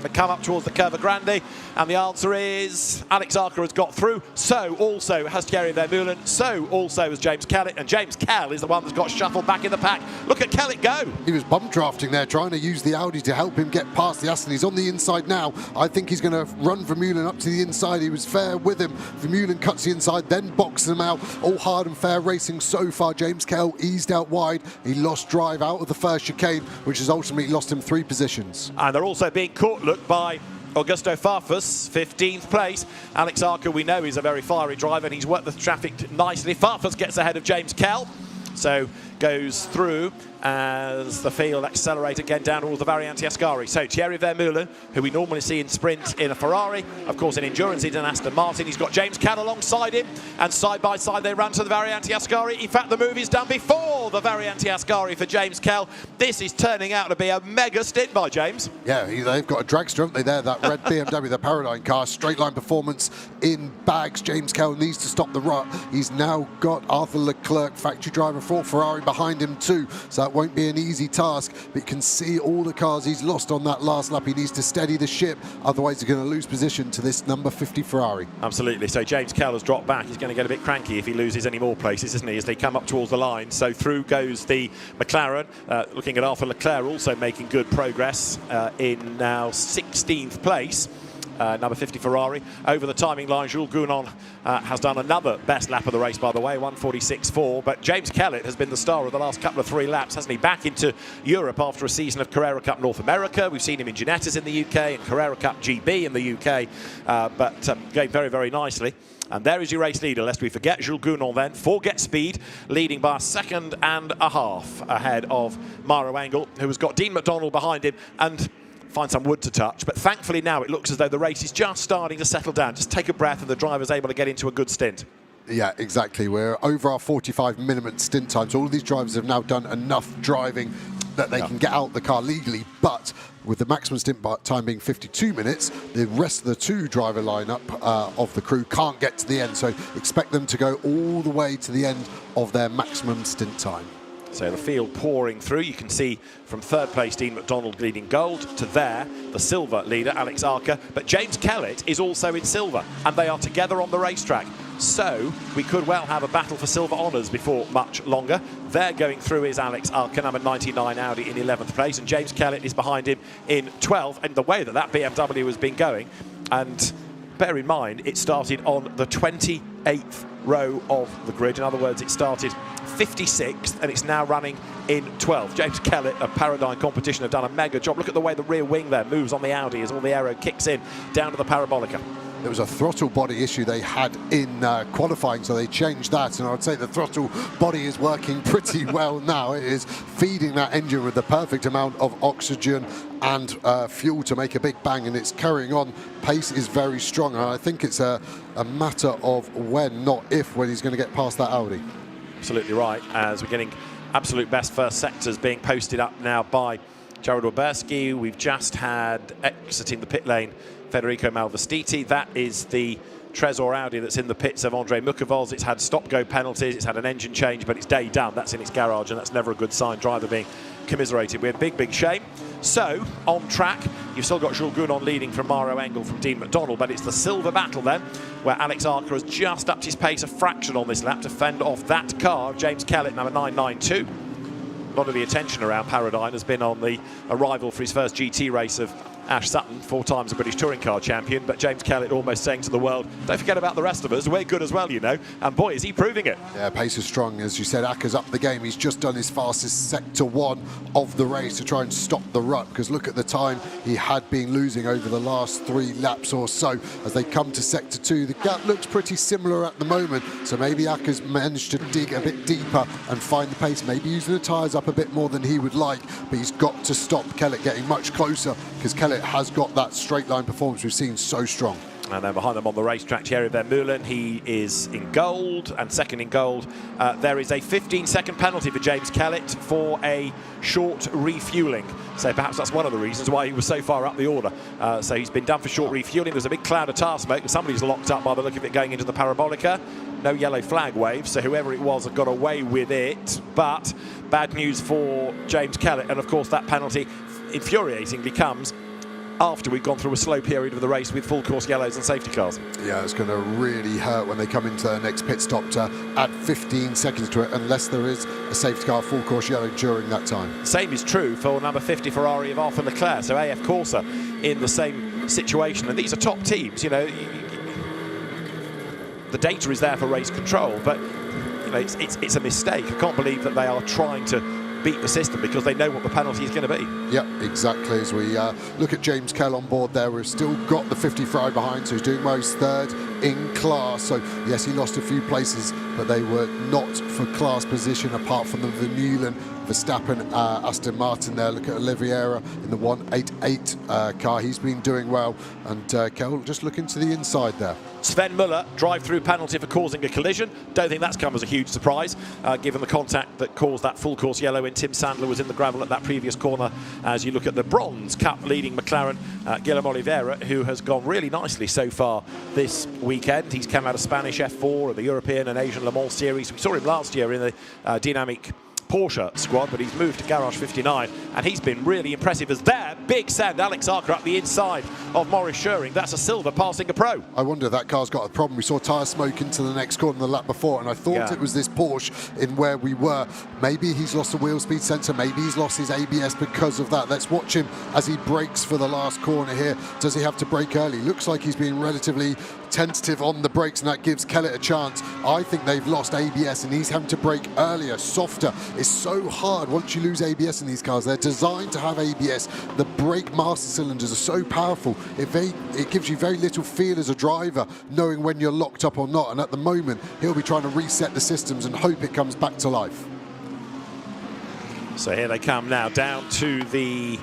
They come up towards the Curva Grande, and the answer is Alex Arca has got through. So also has Thierry Vermeulen. So also has James Kellett, and James Kell is the one that's got shuffled back in the pack. Look at Kellett go. He was bump drafting there, trying to use the Audi to help him get past the Aston. He's on the inside now. I think he's going to run Vermeulen up to the inside. He was fair with him. Vermeulen cuts the inside, then boxes him out. All hard and fair racing so far. James Kell eased out wide. He lost drive out of the first chicane, which has ultimately lost him 3 positions. And they're also being caught, look, by Augusto Farfus, 15th place. Alex Arca, we know, is a very fiery driver, and he's worked the traffic nicely. Farfus gets ahead of James Kell, so goes through as the field accelerates again down towards the Variante Ascari. So Thierry Vermeulen, who we normally see in sprint in a Ferrari, of course in endurance he's an Aston Martin. He's got James Kell alongside him, and side by side they run to the Variante Ascari. In fact, the move is done before the Variante Ascari for James Kell. This is turning out to be a mega stint by James. Yeah, they've got a dragster, haven't they, there, that red BMW, the Paradigm car. Straight line performance in bags. James Kell needs to stop the rut. He's now got Arthur Leclerc, factory driver for Ferrari, behind him too, so that won't be an easy task. But you can see all the cars he's lost on that last lap. He needs to steady the ship, otherwise he's going to lose position to this number 50 Ferrari. Absolutely. So James Kell has dropped back. He's going to get a bit cranky if he loses any more places, isn't he, as they come up towards the line. So through goes the McLaren. Looking at Arthur Leclerc, also making good progress in now 16th place. Number 50 Ferrari. Over the timing line, Jules Gounon has done another best lap of the race, by the way, 1:46.4. But James Kellett has been the star of the last couple of 3 laps, hasn't he? Back into Europe after a season of Carrera Cup North America. We've seen him in Ginettas in the UK and Carrera Cup GB in the UK, but going very, very nicely. And there is your race leader, lest we forget. Jules Gounon then, for Get Speed, leading by 1.5 seconds ahead of Mauro Engel, who has got Dean McDonald behind him and find some wood to touch. But thankfully now it looks as though the race is just starting to settle down. Just take a breath and the driver's able to get into a good stint. Yeah, exactly. We're over our 45-minute stint time, so all of these drivers have now done enough driving that they can get out the car legally. But with the maximum stint time being 52 minutes, the rest of the 2 driver lineup of the crew can't get to the end. So expect them to go all the way to the end of their maximum stint time. So the field pouring through. You can see from 3rd place Dean McDonald leading gold to there, the silver leader, Alex Archer. But James Kellett is also in silver, and they are together on the racetrack. So we could well have a battle for silver honours before much longer. There going through is Alex Archer, number 99 Audi in 11th place, and James Kellett is behind him in 12th. And the way that BMW has been going, and bear in mind, it started on the 28th row of the grid. In other words, it started 56th and it's now running in 12th. James Kellett of Paradigm Competition have done a mega job. Look at the way the rear wing there moves on the Audi as all the aero kicks in down to the parabolica. There was a throttle body issue they had in qualifying, so they changed that, and I would say the throttle body is working pretty well now. It is feeding that engine with the perfect amount of oxygen and fuel to make a big bang, and it's carrying on. Pace is very strong, and I think it's a matter of when, not if, when he's going to get past that Audi. Absolutely right, as we're getting absolute best first sectors being posted up now by Jared Waberski. We've just had exiting the pit lane Federico Malvestiti. That is the Trezor Audi that's in the pits of Andre Mukovols. It's had stop-go penalties, it's had an engine change, but it's day done. That's in its garage, and that's never a good sign. Driver being commiserated. We had big shame. So, on track, you've still got Jules Gounon leading from Mauro Engel from Dean McDonald, but it's the silver battle then, where Alex Archer has just upped his pace a fraction on this lap to fend off that car, James Kellett, number 992. A lot of the attention around Paradigm has been on the arrival for his first GT race of Ash Sutton, 4 times a British touring car champion, but James Kellett almost saying to the world, don't forget about the rest of us, we're good as well, you know, and boy, is he proving it. Yeah, pace is strong. As you said, Acker's up the game. He's just done his fastest sector 1 of the race to try and stop the rut, because look at the time he had been losing over the last 3 laps or so. As they come to sector 2, the gap looks pretty similar at the moment, so maybe Acker's managed to dig a bit deeper and find the pace, maybe using the tyres up a bit more than he would like, but he's got to stop Kellett getting much closer, because Kellett has got that straight line performance we've seen so strong. And then behind them on the racetrack, Thierry Vermeulen, he is in gold, and second in gold. There is a 15-second penalty for James Kellett for a short refueling. So perhaps that's one of the reasons why he was so far up the order. So he's been done for short refueling. There's a big cloud of tar smoke, and somebody's locked up by the look of it going into the parabolica. No yellow flag wave, so whoever it was had got away with it. But bad news for James Kellett, and of course that penalty infuriatingly comes after we've gone through a slow period of the race with full course yellows and safety cars. Yeah, it's going to really hurt when they come into their next pit stop to add 15 seconds to it, unless there is a safety car full course yellow during that time. Same is true for number 50 Ferrari of Arthur Leclerc, so AF Corsa in the same situation. And these are top teams, you know. The data is there for race control, but you know, it's a mistake. I can't believe that they are trying to beat the system because they know what the penalty is going to be. Yeah, exactly. As we look at James Kell on board there, we've still got the 50 Ferrari behind, so he's doing well. He's 3rd in class. So yes, he lost a few places, but they were not for class position apart from the Vermeulen, Verstappen, Aston Martin there. Look at Oliveira in the 188 car. He's been doing well, and Kell just looking to the inside there. Sven Muller, drive-through penalty for causing a collision. Don't think that's come as a huge surprise, given the contact that caused that full course yellow when Tim Sandler was in the gravel at that previous corner. As you look at the Bronze Cup leading McLaren, Guillaume Oliveira, who has gone really nicely so far this weekend. He's come out of Spanish F4 of the European and Asian Le Mans Series. We saw him last year in the dynamic Porsche squad, but he's moved to Garage 59 and he's been really impressive. As there, big send, Alex Archer up the inside of Maurice Schöring. That's a silver passing a pro. I wonder if that car's got a problem. We saw tyre smoke into the next corner the lap before, and I thought it was this Porsche in where we were. Maybe he's lost the wheel speed sensor, maybe he's lost his ABS because of that. Let's watch him as he brakes for the last corner here. Does he have to brake early? Looks like he's been relatively tentative on the brakes, and that gives Kellett a chance. I think they've lost ABS and he's having to brake earlier, softer. It's so hard once you lose ABS in these cars. They're designed to have ABS. The brake master cylinders are so powerful. It gives you very little feel as a driver knowing when you're locked up or not, and at the moment he'll be trying to reset the systems and hope it comes back to life. So here they come now down to the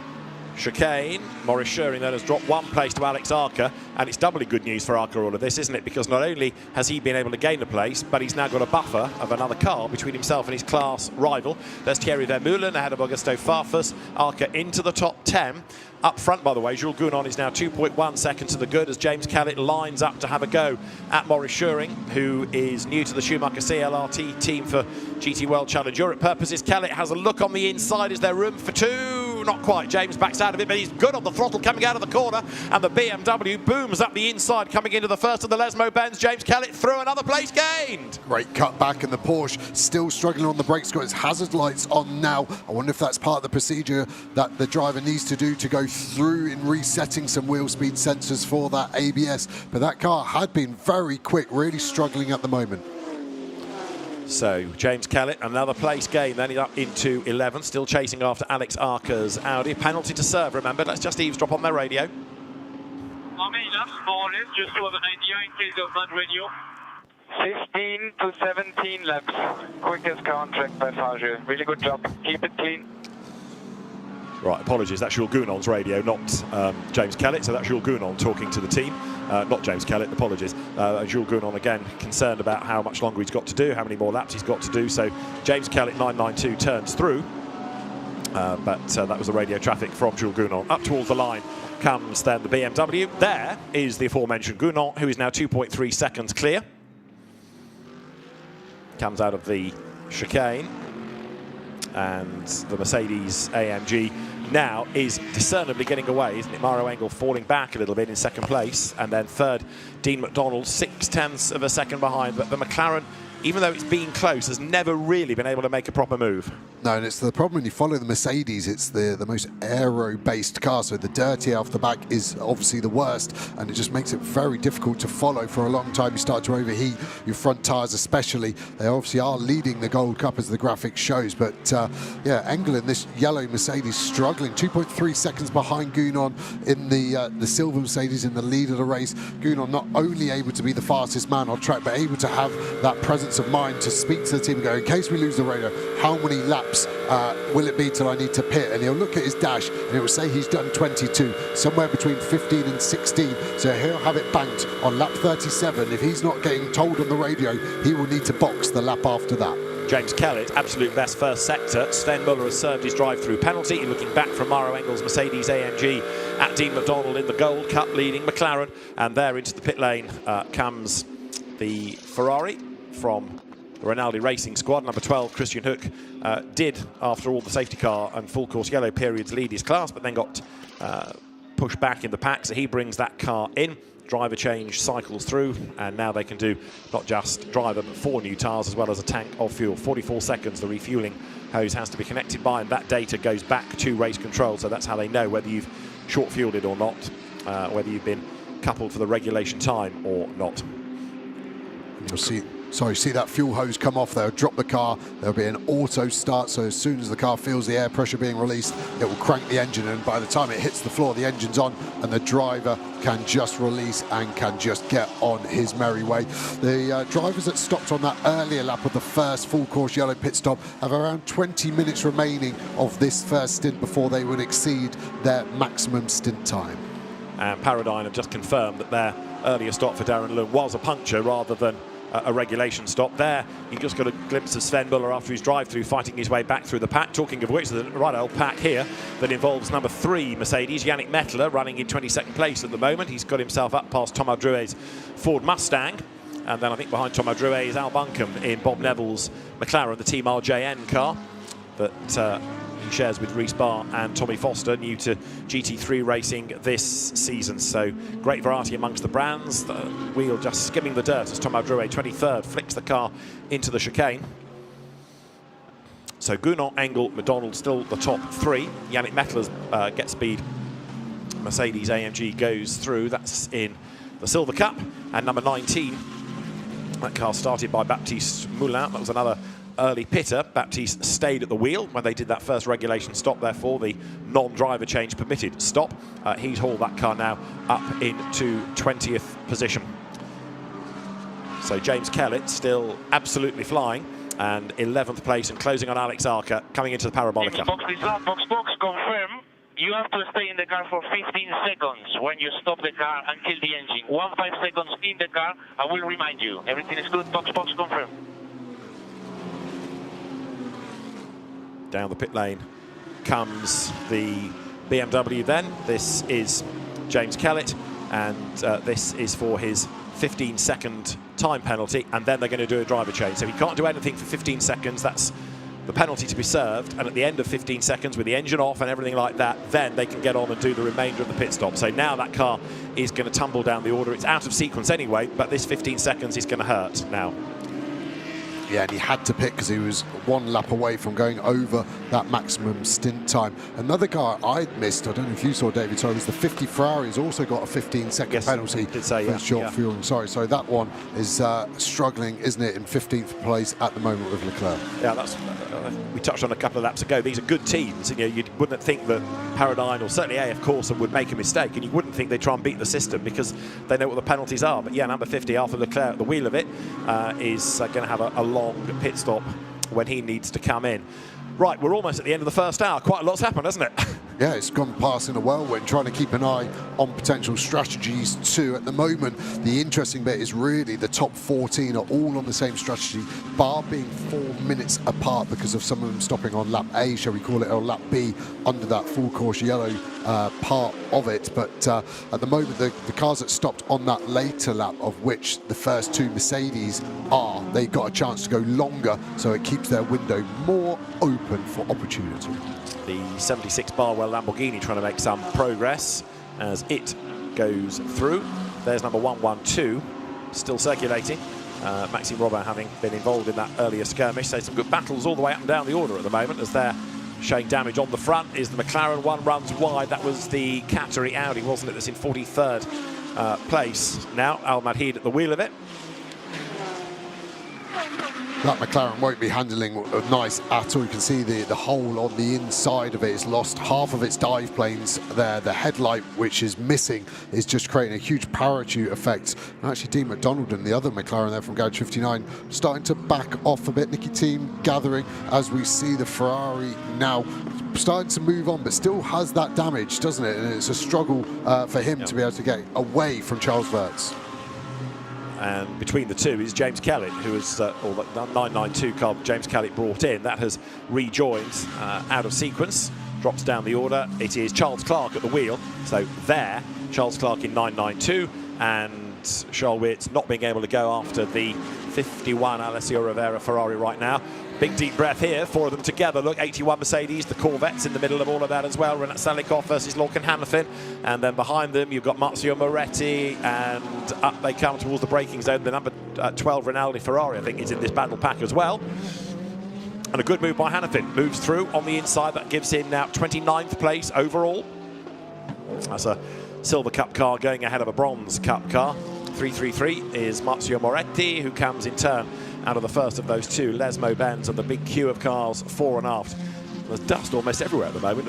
chicane. Maurice Scheuring then has dropped 1 place to Alex Arca, and it's doubly good news for Arca all of this, isn't it? Because not only has he been able to gain a place, but he's now got a buffer of another car between himself and his class rival. There's Thierry Vermeulen ahead of Augusto Farfus. Arca into the top 10. Up front, by the way, Jules Gounon is now 2.1 seconds to the good as James Kellett lines up to have a go at Maurice Scheuring, who is new to the Schumacher CLRT team for GT World Challenge Europe purposes. Kellett has a look on the inside. Is there room for two? Not quite. James backs out of it, but he's good on the throttle coming out of the corner, and the BMW booms up the inside coming into the first of the Lesmo Benz. James Kellett through, another place gained. Great cut back, and the Porsche still struggling on the brakes. Got its hazard lights on now. I wonder if that's part of the procedure that the driver needs to do to go through in resetting some wheel speed sensors for that ABS. But that car had been very quick, really struggling at the moment. So James Kellett, another place gain, then he's up into 11th, still chasing after Alex Arca's Audi. Penalty to serve, remember. Let's just eavesdrop on their radio. How many laps, more or less, just to have an idea in case of bad radio? 15 to 17 laps. Quickest car on track by Fagio. Really good job. Keep it clean. Right, apologies, that's Jules Gounon's radio, not James Kellett, so that's Jules Gounon talking to the team. Not James Kellett, apologies. Jules Gounon, again, concerned about how much longer he's got to do, how many more laps he's got to do. So James Kellett, 992, turns through. But that was the radio traffic from Jules Gounon. Up towards the line comes then the BMW. There is the aforementioned Gounon, who is now 2.3 seconds clear. Comes out of the chicane. And the Mercedes AMG now is discernibly getting away, isn't it? Mauro Engel falling back a little bit in second place, and then third, Dean McDonald, 0.6 of a second behind. But the McLaren, even though it's been close, has never really been able to make a proper move. No, and it's the problem when you follow the Mercedes, it's the most aero-based car, so the dirty off the back is obviously the worst, and it just makes it very difficult to follow for a long time. You start to overheat your front tyres especially. They obviously are leading the Gold Cup as the graphic shows, but yeah, Engel in this yellow Mercedes struggling, 2.3 seconds behind Gounon in the silver Mercedes in the lead of the race. Gounon not only able to be the fastest man on track, but able to have that presence of mind to speak to the team and go, in case we lose the radio, how many laps will it be till I need to pit? And he'll look at his dash and it will say he's done 22, somewhere between 15 and 16. So he'll have it banked on lap 37. If he's not getting told on the radio, he will need to box the lap after that. James Kellett, absolute best first sector. Sven Muller has served his drive-through penalty. Looking back from Mauro Engel's Mercedes AMG at Dean McDonald in the Gold Cup, leading McLaren. And there into the pit lane comes the Ferrari from the Rinaldi Racing squad. Number 12, Christian Hook, did, after all the safety car and full course yellow periods, lead his class, but then got pushed back in the pack. So he brings that car in. Driver change cycles through, and now they can do not just driver but 4 new tyres as well as a tank of fuel. 44 seconds the refueling hose has to be connected by, and that data goes back to race control, so that's how they know whether you've short fueled it or not, whether you've been coupled for the regulation time or not. You'll see that fuel hose come off. They'll drop the car. There'll be an auto start, so as soon as the car feels the air pressure being released, it will crank the engine, and by the time it hits the floor, the engine's on and the driver can just release and can just get on his merry way. The drivers that stopped on that earlier lap of the first full course yellow pit stop have around 20 minutes remaining of this first stint before they would exceed their maximum stint time. And Paradigm have just confirmed that their earlier stop for Darren Lund was a puncture rather than a regulation stop. There you just got a glimpse of Sven Muller after his drive-through, fighting his way back through the pack. Talking of which, there's a right old pack here that involves number 3 Mercedes, Yannick Mettler, running in 22nd place at the moment. He's got himself up past Thomas Drouet's Ford Mustang, and then I think behind Thomas Drouet is Al Buncombe in Bob Neville's McLaren, the Team RJN car that he shares with Reece Barr and Tommy Foster, new to GT3 racing this season. So great variety amongst the brands. The wheel just skimming the dirt as Thomas Drouet, 23rd, flicks the car into the chicane. So Gounon, Engel, McDonald still the top 3. Yannick Mettler's Get Speed Mercedes AMG goes through. That's in the Silver Cup. And number 19, that car started by Baptiste Moulin. That was another early pitter. Baptiste stayed at the wheel when they did that first regulation stop, therefore the non-driver change permitted stop. He's hauled that car now up into 20th position. So James Kellett still absolutely flying, and 11th place and closing on Alex Arca coming into the Parabolica. Box, confirm. You have to stay in the car for 15 seconds when you stop the car and kill the engine. 15 seconds in the car, I will remind you. Everything is good, box confirmed. Down the pit lane comes the BMW then. This is James Kellett, and this is for his 15-second time penalty, and then they're going to do a driver change. So he can't do anything for 15 seconds. That's the penalty to be served, and at the end of 15 seconds with the engine off and everything like that, then they can get on and do the remainder of the pit stop. So now that car is going to tumble down the order. It's out of sequence anyway, but this 15 seconds is going to hurt now. Yeah, and he had to pit because he was one lap away from going over that maximum stint time. Another car I'd missed, I don't know if you saw, David, sorry, was the 50 Ferrari has also got a 15-second penalty for short fueling. Sorry, so that one is struggling, isn't it, in 15th place at the moment with Leclerc. Yeah, that's we touched on a couple of laps ago. These are good teams. You know, you wouldn't think that Paradigm or certainly AF Corsa would make a mistake, and you wouldn't think they'd try and beat the system because they know what the penalties are. But yeah, number 50, Arthur Leclerc, at the wheel of it, is going to have a long pit stop when he needs to come in. Right, we're almost at the end of the first hour. Quite a lot's happened, hasn't it? Yeah, it's gone past in a whirlwind, trying to keep an eye on potential strategies too. At the moment, the interesting bit is really the top 14 are all on the same strategy, bar being 4 minutes apart because of some of them stopping on lap A, shall we call it, or lap B, under that full course yellow part of it. But at the moment, the cars that stopped on that later lap, of which the first two Mercedes are, they got a chance to go longer, so it keeps their window more open for opportunity. The 76 Barwell Lamborghini trying to make some progress as it goes through. There's number 112 still circulating. Maxime Robin having been involved in that earlier skirmish. So some good battles all the way up and down the order at the moment as they're showing damage. On the front is the McLaren. One runs wide. That was the Qatari Audi, wasn't it? That's in 43rd place now. Al Madhid at the wheel of it. That McLaren won't be handling nice at all. You can see the hole on the inside of it. It's lost half of its dive planes there. The headlight, which is missing, is just creating a huge parachute effect. And actually, Dean McDonald and the other McLaren there from Garage 59 starting to back off a bit. Nicky Team gathering as we see the Ferrari now starting to move on, but still has that damage, doesn't it? And it's a struggle for him to be able to get away from Charles Wirtz. And between the two is James Kellett, who is, or the 992 car James Kellett brought in. That has rejoined out of sequence, drops down the order. It is Charles Clark at the wheel. So there, Charles Clark in 992, and Charles Wirtz not being able to go after the 51 Alessio Rivera Ferrari right now. Big deep breath here, four of them together. Look, 81 Mercedes, the Corvettes in the middle of all of that as well. Renat Salikov versus Lorcan Hanafin. And then behind them, you've got Marzio Moretti, and up they come towards the braking zone. The number 12 Rinaldi Ferrari, I think, is in this battle pack as well. And a good move by Hanafin. Moves through on the inside. That gives him now 29th place overall. That's a Silver Cup car going ahead of a Bronze Cup car. 333 is Marzio Moretti, who comes in turn out of the first of those two, Lesmo Benz, and the big queue of cars fore and aft. There's dust almost everywhere at the moment.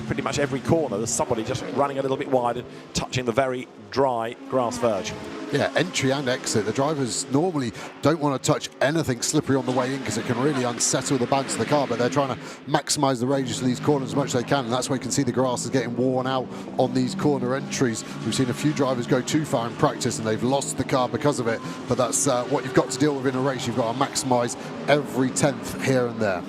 Pretty much every corner, there's somebody just running a little bit wide and touching the very dry grass verge. Yeah, entry and exit. The drivers normally don't want to touch anything slippery on the way in because it can really unsettle the balance of the car, but they're trying to maximise the radius of these corners as much as they can, and that's why you can see the grass is getting worn out on these corner entries. We've seen a few drivers go too far in practice and they've lost the car because of it, but that's what you've got to deal with in a race. You've got to maximise every tenth here and there.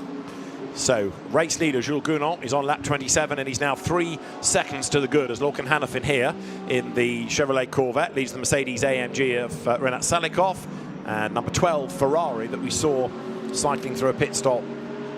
So, race leader Jules Gounon is on lap 27, and he's now 3 seconds to the good as Lorcan Hanafin here in the Chevrolet Corvette leads the Mercedes AMG of Renat Salikov, and number 12 Ferrari that we saw cycling through a pit stop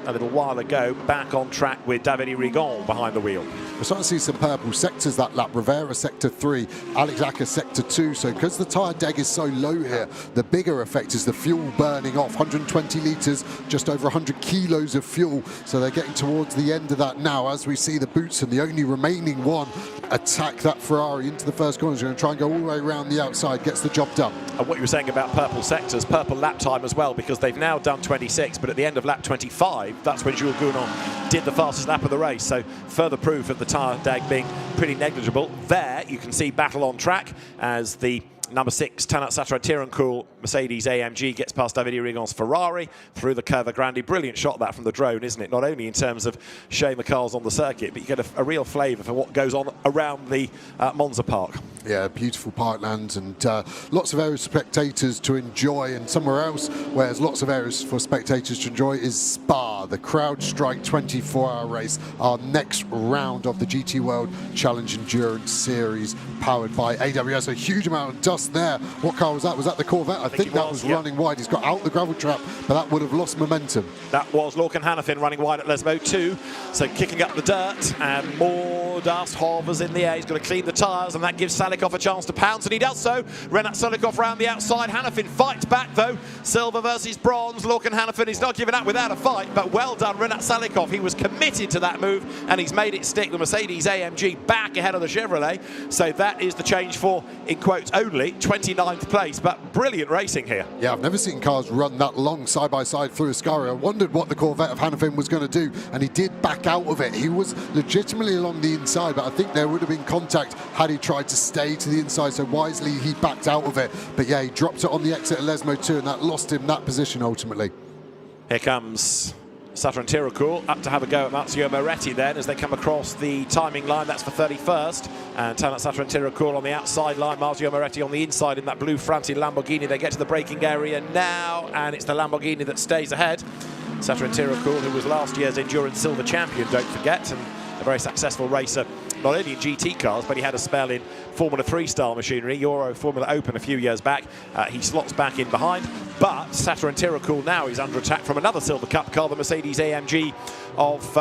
a little while ago, back on track with Davide Rigon behind the wheel. We're starting to see some purple sectors that lap. Rivera sector 3, Alex Acker sector 2. So because the tyre deg is so low here, the bigger effect is the fuel burning off. 120 litres, just over 100 kilos of fuel. So they're getting towards the end of that now as we see the boots and the only remaining one attack that Ferrari into the first corner. He's going to try and go all the way around the outside, gets the job done. And what you were saying about purple sectors, purple lap time as well, because they've now done 26, but at the end of lap 25, that's when Jules Gounon did the fastest lap of the race. So further proof of the tyre deg being pretty negligible. There you can see battle on track as the Number 6, Tanat Satran-Tirancool, Mercedes AMG, gets past Davide Rigon's Ferrari through the Curva Grande. Brilliant shot that from the drone, isn't it? Not only in terms of showing the cars on the circuit, but you get a real flavour for what goes on around the Monza park. Yeah, beautiful parkland and lots of areas for spectators to enjoy, and somewhere else where there's lots of areas for spectators to enjoy is Spa, the CrowdStrike 24-hour race, our next round of the GT World Challenge Endurance Series, powered by AWS. A huge amount of dust there. What car was that? Was that the Corvette? I think that was running wide. He's got out the gravel trap, but that would have lost momentum. That was Lorcan Hannafin running wide at Lesmo 2, so kicking up the dirt, and more dust hovers in the air. He's got to clean the tyres, and that gives Salikov a chance to pounce, and he does so. Renat Salikov round the outside. Hannafin fights back though. Silver versus bronze. Lorcan Hannafin is not giving up without a fight, but well done Renat Salikov. He was committed to that move, and he's made it stick. The Mercedes AMG back ahead of the Chevrolet, so that is the change for, in quotes only, 29th place, but brilliant racing here. Yeah, I've never seen cars run that long side by side through Ascari. I wondered what the Corvette of Hannafin was going to do, and he did back out of it. He was legitimately along the inside, but I think there would have been contact had he tried to stay to the inside, so wisely he backed out of it. But yeah, he dropped it on the exit of Lesmo 2, and that lost him that position ultimately. Here comes Satran-Tirancool up to have a go at Marzio Moretti then as they come across the timing line. That's for 31st, and Tanat Satran-Tirancool on the outside line, Marzio Moretti on the inside in that blue Franti Lamborghini. They get to the braking area now, and it's the Lamborghini that stays ahead. Satran-Tirancool, who was last year's Endurance Silver champion, don't forget, and a very successful racer, not only in GT cars, but he had a spell in Formula 3 style machinery, Euro Formula Open a few years back. He slots back in behind, but Satran-Tirancool now is under attack from another Silver Cup car, the Mercedes AMG of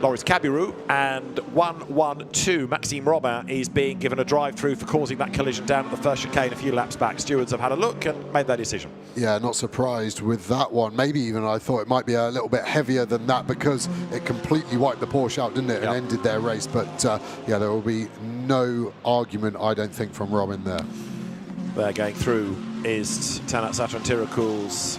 Loris Cabiru, and 1-1-2. Maxime Robin is being given a drive-through for causing that collision down at the first chicane a few laps back. Stewards have had a look and made their decision. Yeah, not surprised with that one. Maybe even I thought it might be a little bit heavier than that, because it completely wiped the Porsche out, didn't it, and ended their race. But yeah, there will be no argument, I don't think, from Robin there. There going through is Tanat Satran-Tirancool's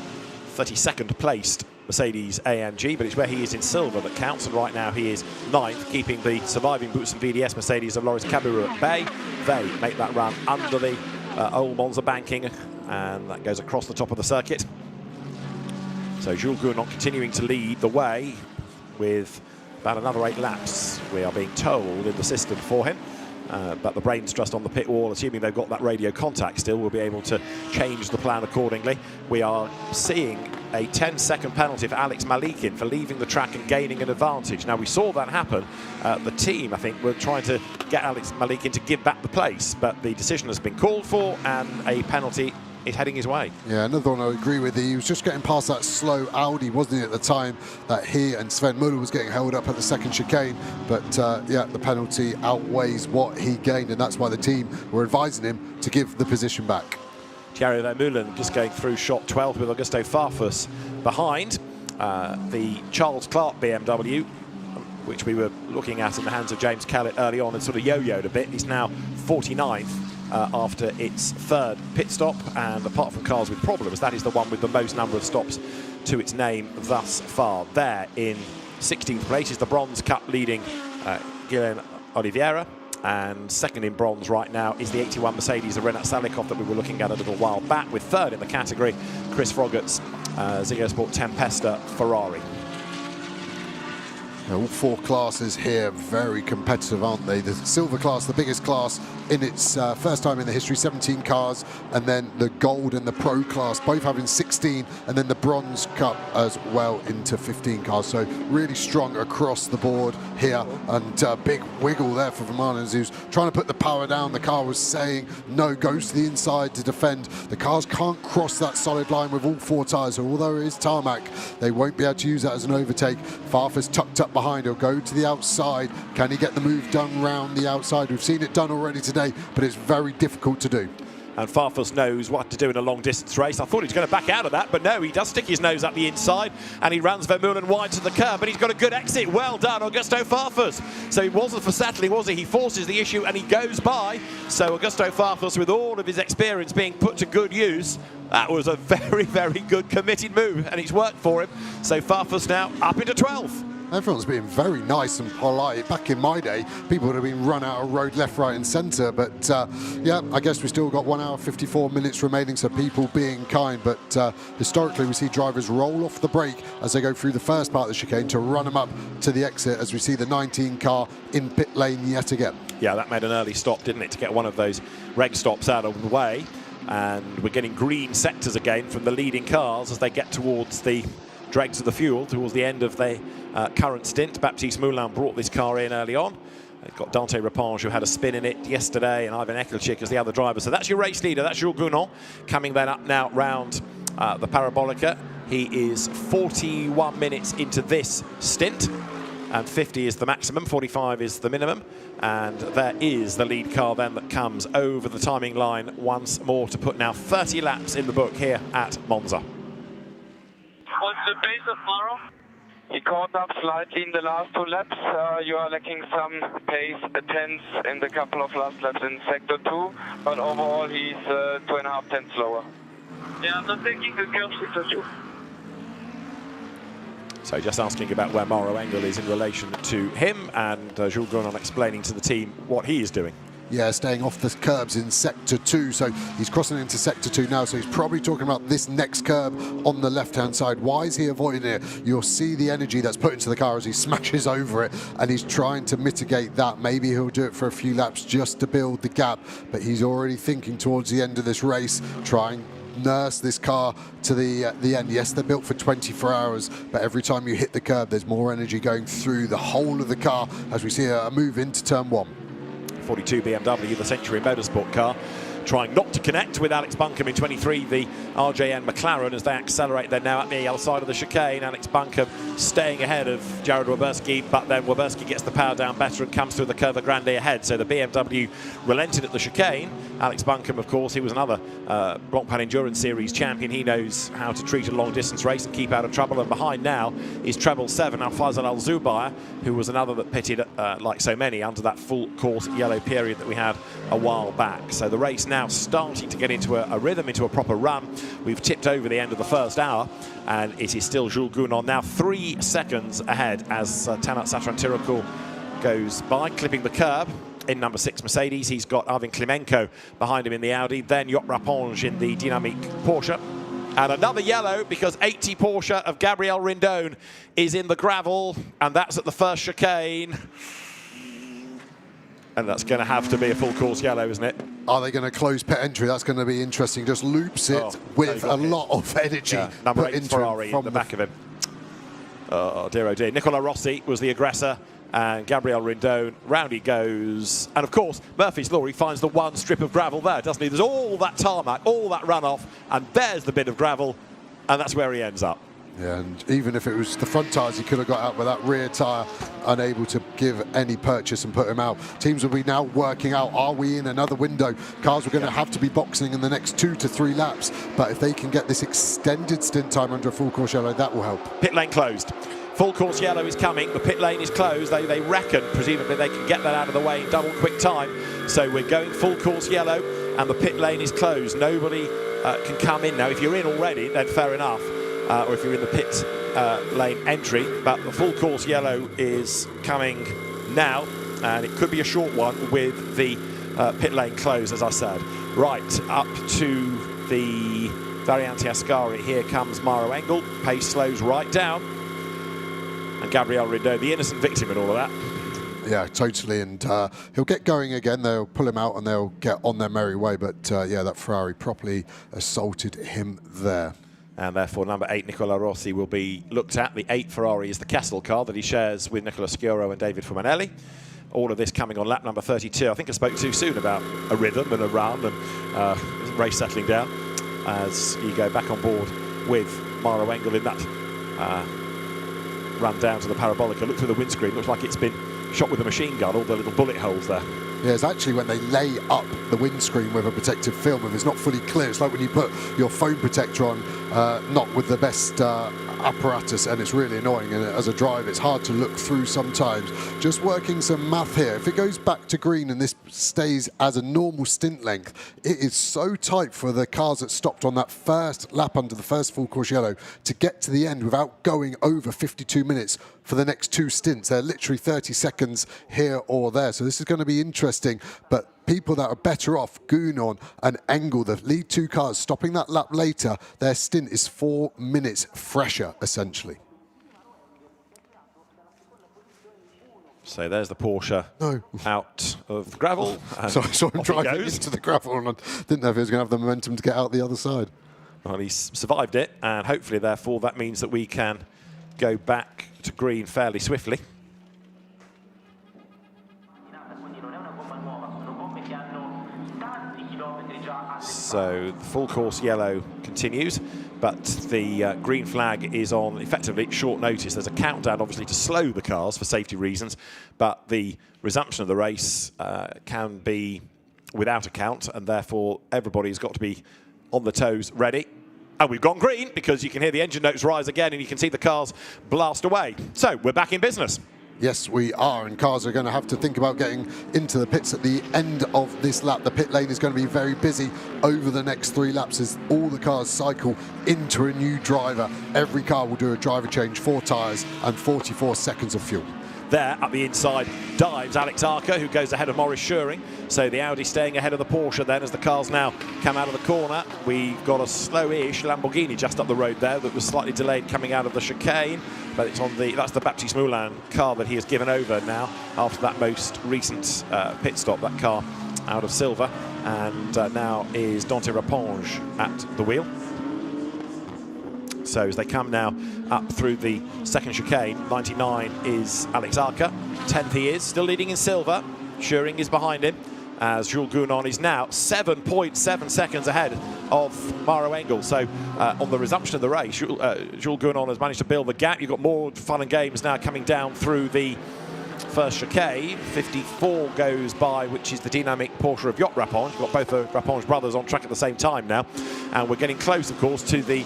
32nd placed Mercedes AMG, but it's where he is in silver that counts, and right now he is 9th, keeping the surviving Boots and VDS Mercedes of Loris Cabiru at bay. They make that run under the old Monza banking, and that goes across the top of the circuit. So Jules Gournot continuing to lead the way with about another 8 laps, we are being told, in the system for him. But the brains trust on the pit wall, assuming they've got that radio contact still, will be able to change the plan accordingly. We are seeing a 10-second penalty for Alex Malikin for leaving the track and gaining an advantage. Now, we saw that happen. The team, I think, were trying to get Alex Malikin to give back the place, but the decision has been called for, and a penalty is heading his way. Yeah, another one I agree with. He was just getting past that slow Audi, wasn't he, at the time that he and Sven Müller was getting held up at the second chicane. But yeah, the penalty outweighs what he gained, and that's why the team were advising him to give the position back. Thierry Vermeulen just going through shot 12 with Augusto Farfus behind. The Charles Clark BMW, which we were looking at in the hands of James Kellett early on, and sort of yo-yoed a bit. He's now 49th. After its 3rd pit stop, and apart from cars with problems, that is the one with the most number of stops to its name thus far. There in 16th place is the Bronze Cup leading Guilherme Oliveira, and 2nd in bronze right now is the 81 Mercedes of Renat Salikov that we were looking at a little while back, with 3rd in the category Chris Froggett's Ziggo Sport Tempesta Ferrari. All 4 classes here very competitive, aren't they? The silver class, the biggest class in its first time in the history, 17 cars, and then the gold and the pro class both having 16, and then the bronze cup as well into 15 cars. So really strong across the board here, and big wiggle there for Vermaelen, who's trying to put the power down. The car was saying no, goes to the inside to defend. The cars can't cross that solid line with all 4 tyres, so although it is tarmac, they won't be able to use that as an overtake. Farfus tucked up behind, he'll go to the outside. Can he get the move done round the outside? We've seen it done already today, but it's very difficult to do. And Farfus knows what to do in a long distance race. I thought he was going to back out of that, but no, he does stick his nose up the inside, and he runs Vermeulen wide to the curb, but he's got a good exit. Well done, Augusto Farfus. So it wasn't for settling, was he? He forces the issue and he goes by. So Augusto Farfus, with all of his experience being put to good use, that was a very, very good committed move, and it's worked for him. So Farfus now up into 12th. Everyone's being very nice and polite. Back in my day, people would have been run out of road left, right and centre. But yeah, I guess we still got 1 hour, 54 minutes remaining, so people being kind. But historically, we see drivers roll off the brake as they go through the first part of the chicane to run them up to the exit, as we see the 19 car in pit lane yet again. Yeah, that made an early stop, didn't it, to get one of those reg stops out of the way. And we're getting green sectors again from the leading cars as they get towards the dregs of the fuel, towards the end of the current stint. Baptiste Moulin brought this car in early on. They've got Dante Rapinge, who had a spin in it yesterday, and Ivan Eklicik as the other driver. So that's your race leader, that's Jules Gounon, coming then up now round the Parabolica. He is 41 minutes into this stint, and 50 is the maximum, 45 is the minimum. And there is the lead car then that comes over the timing line once more to put now 30 laps in the book here at Monza. What's the pace of Maro? He caught up slightly in the last 2 laps. You are lacking some pace, a tenth in the couple of last laps in sector 2, but overall he's 2.5 tenths slower. Yeah, I'm not taking the curve sector 2. So just asking about where Mauro Engel is in relation to him, and Jules Gounon explaining to the team what he is doing. Yeah, staying off the curbs in sector 2, so he's crossing into sector 2 now, so he's probably talking about this next curb on the left-hand side. Why is he avoiding it? You'll see the energy that's put into the car as he smashes over it, and he's trying to mitigate that. Maybe he'll do it for a few laps just to build the gap, but he's already thinking towards the end of this race, trying nurse this car to the end. Yes, they're built for 24 hours, but every time you hit the curb, there's more energy going through the whole of the car as we see a move into turn 1. 42 BMW, the Century Motorsport car, trying not to connect with Alex Buncombe in 23, the RJN McLaren, as they accelerate. They're now at the other side of the chicane. Alex Buncombe staying ahead of Jared Weberski, but then Weberski gets the power down better and comes through the Curva Grande ahead. So the BMW relented at the chicane. Alex Buncombe, of course, he was another Blancpain Endurance Series champion. He knows how to treat a long-distance race and keep out of trouble. And behind now is treble 7, Al-Fazal Al-Zubair, who was another that pitted, like so many, under that full-course yellow period that we had a while back. So the race now starting to get into a rhythm, into a proper run. We've tipped over the end of the first hour, and it is still Jules Gounon now 3 seconds ahead as Tanat Satrantirokul goes by, clipping the curb in number 6 Mercedes. He's got Arvin Klimenko behind him in the Audi, then Joop Rapinge in the Dynamique Porsche. And another yellow because 80 Porsche of Gabriel Rindone is in the gravel, and that's at the first chicane. And that's going to have to be a full course yellow, isn't it? Are they going to close pit entry? That's going to be interesting. Just loops it with a lot of energy. Yeah, number 8 Ferrari in the back of him. Oh dear, oh dear. Nicola Rossi was the aggressor, and Gabriel Rindone, round he goes. And of course, Murphy's Law, he finds the one strip of gravel there, doesn't he? There's all that tarmac, all that runoff, and there's the bit of gravel, and that's where he ends up. Yeah, and even if it was the front tyres, he could have got out with that rear tyre, unable to give any purchase and put him out. Teams will be now working out, are we in another window? Cars are going to have to be boxing in the next 2 to 3 laps, but if they can get this extended stint time under a full course yellow, that will help. Pit lane closed. Full course yellow is coming. The pit lane is closed. They reckon, presumably, they can get that out of the way in double quick time. So we're going full course yellow, and the pit lane is closed. Nobody can come in now. If you're in already, then fair enough. Or if you're in the pit lane entry, but the full course yellow is coming now, and it could be a short one with the pit lane closed, as I said. Right, up to the Variante Ascari. Here comes Mauro Engel. Pace slows right down, and Gabriel Rindone, the innocent victim in all of that. Yeah, totally, and he'll get going again. They'll pull him out and they'll get on their merry way, but yeah, that Ferrari properly assaulted him there. And therefore, number 8, Nicola Rossi, will be looked at. The 8 Ferrari is the Kessel car that he shares with Nicola Sciorro and David Fumanelli. All of this coming on lap number 32. I think I spoke too soon about a rhythm and a run and race settling down as you go back on board with Mauro Engel in that run down to the Parabolica. Look through the windscreen, looks like it's been shot with a machine gun, all the little bullet holes there. Yeah, it's actually when they lay up the windscreen with a protective film, if it's not fully clear. It's like when you put your phone protector on, not with the best apparatus, and it's really annoying. And as a driver, it's hard to look through sometimes. Just working some math here. If it goes back to green and this stays as a normal stint length, it is so tight for the cars that stopped on that first lap under the first full course yellow to get to the end without going over 52 minutes for the next 2 stints. They're literally 30 seconds here or there. So this is going to be interesting. But people that are better off, Gounon and Engel, the lead 2 cars, stopping that lap later, their stint is 4 minutes fresher, essentially. So there's the Porsche out of the gravel. So I saw him driving into the gravel, and I didn't know if he was going to have the momentum to get out the other side. Well, he's survived it, and hopefully, therefore, that means that we can go back to green fairly swiftly. So the full course yellow continues, but the green flag is on effectively short notice. There's a countdown, obviously, to slow the cars for safety reasons, but the resumption of the race can be without a count, and therefore everybody's got to be on the toes ready. And we've gone green because you can hear the engine notes rise again and you can see the cars blast away. So we're back in business. Yes, we are, and cars are going to have to think about getting into the pits at the end of this lap. The pit lane is going to be very busy over the next 3 laps as all the cars cycle into a new driver. Every car will do a driver change, 4 tyres and 44 seconds of fuel. There at the inside dives Alex Arca, who goes ahead of Maurice Schuring. So the Audi staying ahead of the Porsche then as the cars now come out of the corner. We've got a slow-ish Lamborghini just up the road there that was slightly delayed coming out of the chicane. But it's on that's the Baptiste Moulin car that he has given over now after that most recent pit stop, that car out of silver. And now is Dante Raponge at the wheel. So as they come now up through the second chicane, 99 is Alex Arca, 10th he is, still leading in silver. Schuring is behind him, as Jules Gounon is now 7.7 seconds ahead of Maro Engel. So on the resumption of the race, Jules Gounon has managed to build the gap. You've got more fun and games now coming down through the first chicane. 54 goes by, which is the dynamic Porsche of Yacht Raponge. You've got both the Raponge brothers on track at the same time now. And we're getting close, of course, to the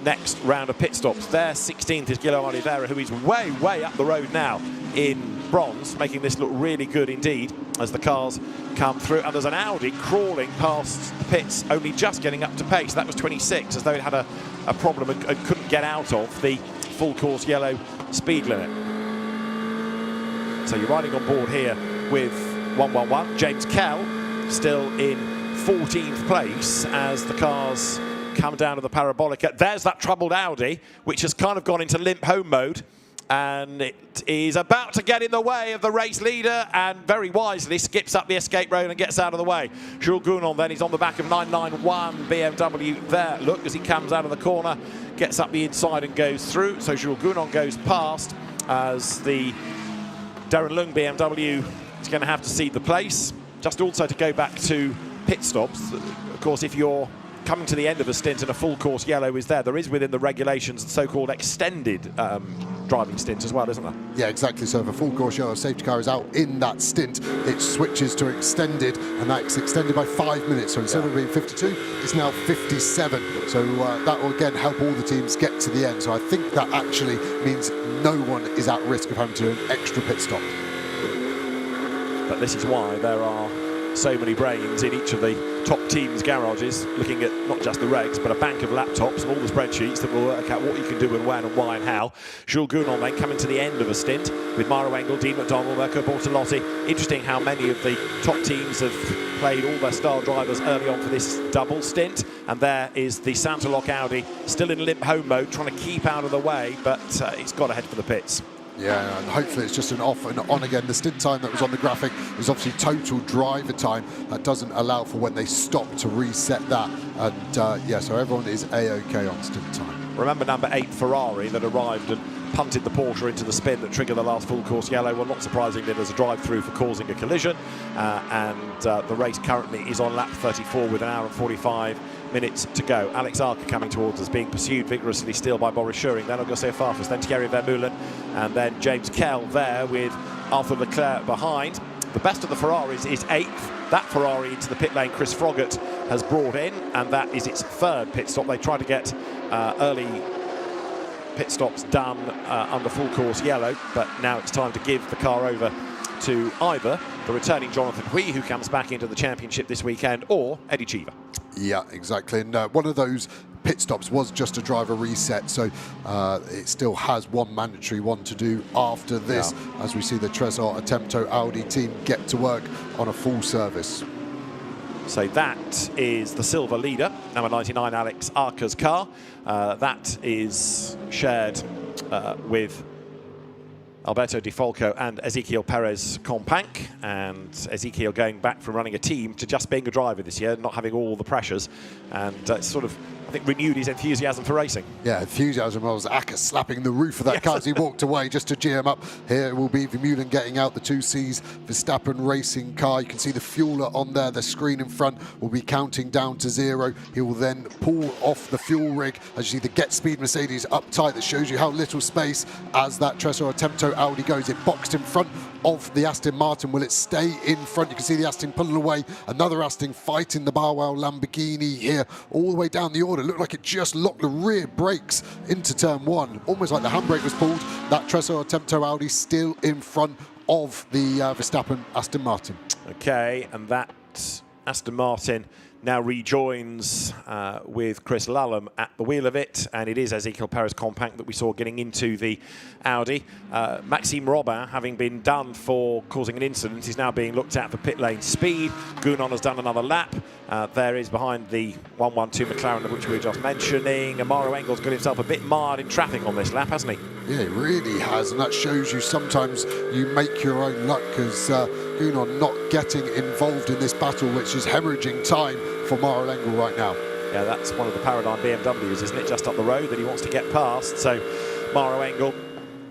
next round of pit stops. There, 16th is Guillaume Oliveira, who is way, way up the road now in bronze, making this look really good indeed as the cars come through. And there's an Audi crawling past the pits, only just getting up to pace. That was 26, as though it had a problem and couldn't get out of the full course yellow speed limit. So you're riding on board here with 111. James Kell still in 14th place as the cars come down to the parabolica. There's that troubled Audi, which has kind of gone into limp home mode, and it is about to get in the way of the race leader, and very wisely skips up the escape road and gets out of the way. Jules Gounon then is on the back of 991 BMW there. Look, as he comes out of the corner, gets up the inside and goes through. So Jules Gounon goes past as the Darren Lung BMW is going to have to cede the place. Just also to go back to pit stops, of course, if you're coming to the end of a stint and a full course yellow is there is within the regulations the so-called extended driving stint as well, isn't there? Yeah, exactly. So if a full course yellow safety car is out in that stint, it switches to extended, and that's extended by 5 minutes. So instead of being 52, it's now 57. So that will again help all the teams get to the end. So I think that actually means no one is at risk of having to do an extra pit stop. But this is why there are so many brains in each of the top teams' garages looking at not just the regs but a bank of laptops and all the spreadsheets that will work out what you can do and when and why and how. Jules Gounon then coming to the end of a stint with Maro Engel, Dean McDonald, Mirko Bortolotti. Interesting how many of the top teams have played all their star drivers early on for this double stint. And there is the Santa Lock Audi still in limp home mode, trying to keep out of the way, but it's got to head for the pits. Yeah, and hopefully it's just an off and on again. The stint time that was on the graphic is obviously total driver time. That doesn't allow for when they stop to reset that. And yeah, so everyone is A-OK on stint time. Remember number 8 Ferrari that arrived and punted the Porsche into the spin that triggered the last full course yellow. Well, not surprisingly, there's a drive-through for causing a collision. And the race currently is on lap 34 with an hour and 45 minutes to go. Alex Arca coming towards us, being pursued vigorously still by Maurice Schuring, then Auguste Farfus, then Thierry Vermeulen, and then James Kell there with Arthur Leclerc behind. The best of the Ferraris is 8th. That Ferrari into the pit lane Chris Froggatt has brought in, and that is its 3rd pit stop. They tried to get early pit stops done under full course yellow, but now it's time to give the car over to either the returning Jonathan Hui, who comes back into the championship this weekend, or Eddie Cheever. Yeah, exactly. And one of those pit stops was just a driver reset, so it still has one mandatory one to do after this, as we see the Tresor Attempto Audi team get to work on a full service. So that is the silver leader, number 99 Alex Arca's car. That is shared with Alberto Di Folco and Ezequiel Perez Companc, and Ezequiel going back from running a team to just being a driver this year, not having all the pressures, and sort of, I think, renewed his enthusiasm for racing. Yeah, enthusiasm was Acker slapping the roof of that car as he walked away just to gear him up. Here will be Vermeulen getting out the 2Cs Verstappen racing car. You can see the fueler on there. The screen in front will be counting down to 0. He will then pull off the fuel rig. As you see the Get Speed Mercedes up tight, that shows you how little space as that Tresor Attempto Audi goes. It boxed in front of the Aston Martin. Will it stay in front? You can see the Aston pulling away. Another Aston fighting the Barwell Lamborghini here all the way down the order. Looked like it just locked the rear brakes into turn 1. Almost like the handbrake was pulled. That Tresor Attempto Audi still in front of the Verstappen Aston Martin. Okay, and that Aston Martin now rejoins with Chris Lulham at the wheel of it, and it is Ezequiel Perez Companc that we saw getting into the Audi. Maxime Robin, having been done for causing an incident, is now being looked at for pit lane speed. Gounon has done another lap. There is behind the 112 McLaren, which we were just mentioning. Amaro Engel's got himself a bit marred in traffic on this lap, hasn't he? Yeah, he really has, and that shows you sometimes you make your own luck, because Gounon not getting involved in this battle, which is hemorrhaging time for Maro Engel right now. Yeah, that's one of the Paradigm BMWs, isn't it? Just up the road that he wants to get past. So Maro Engel,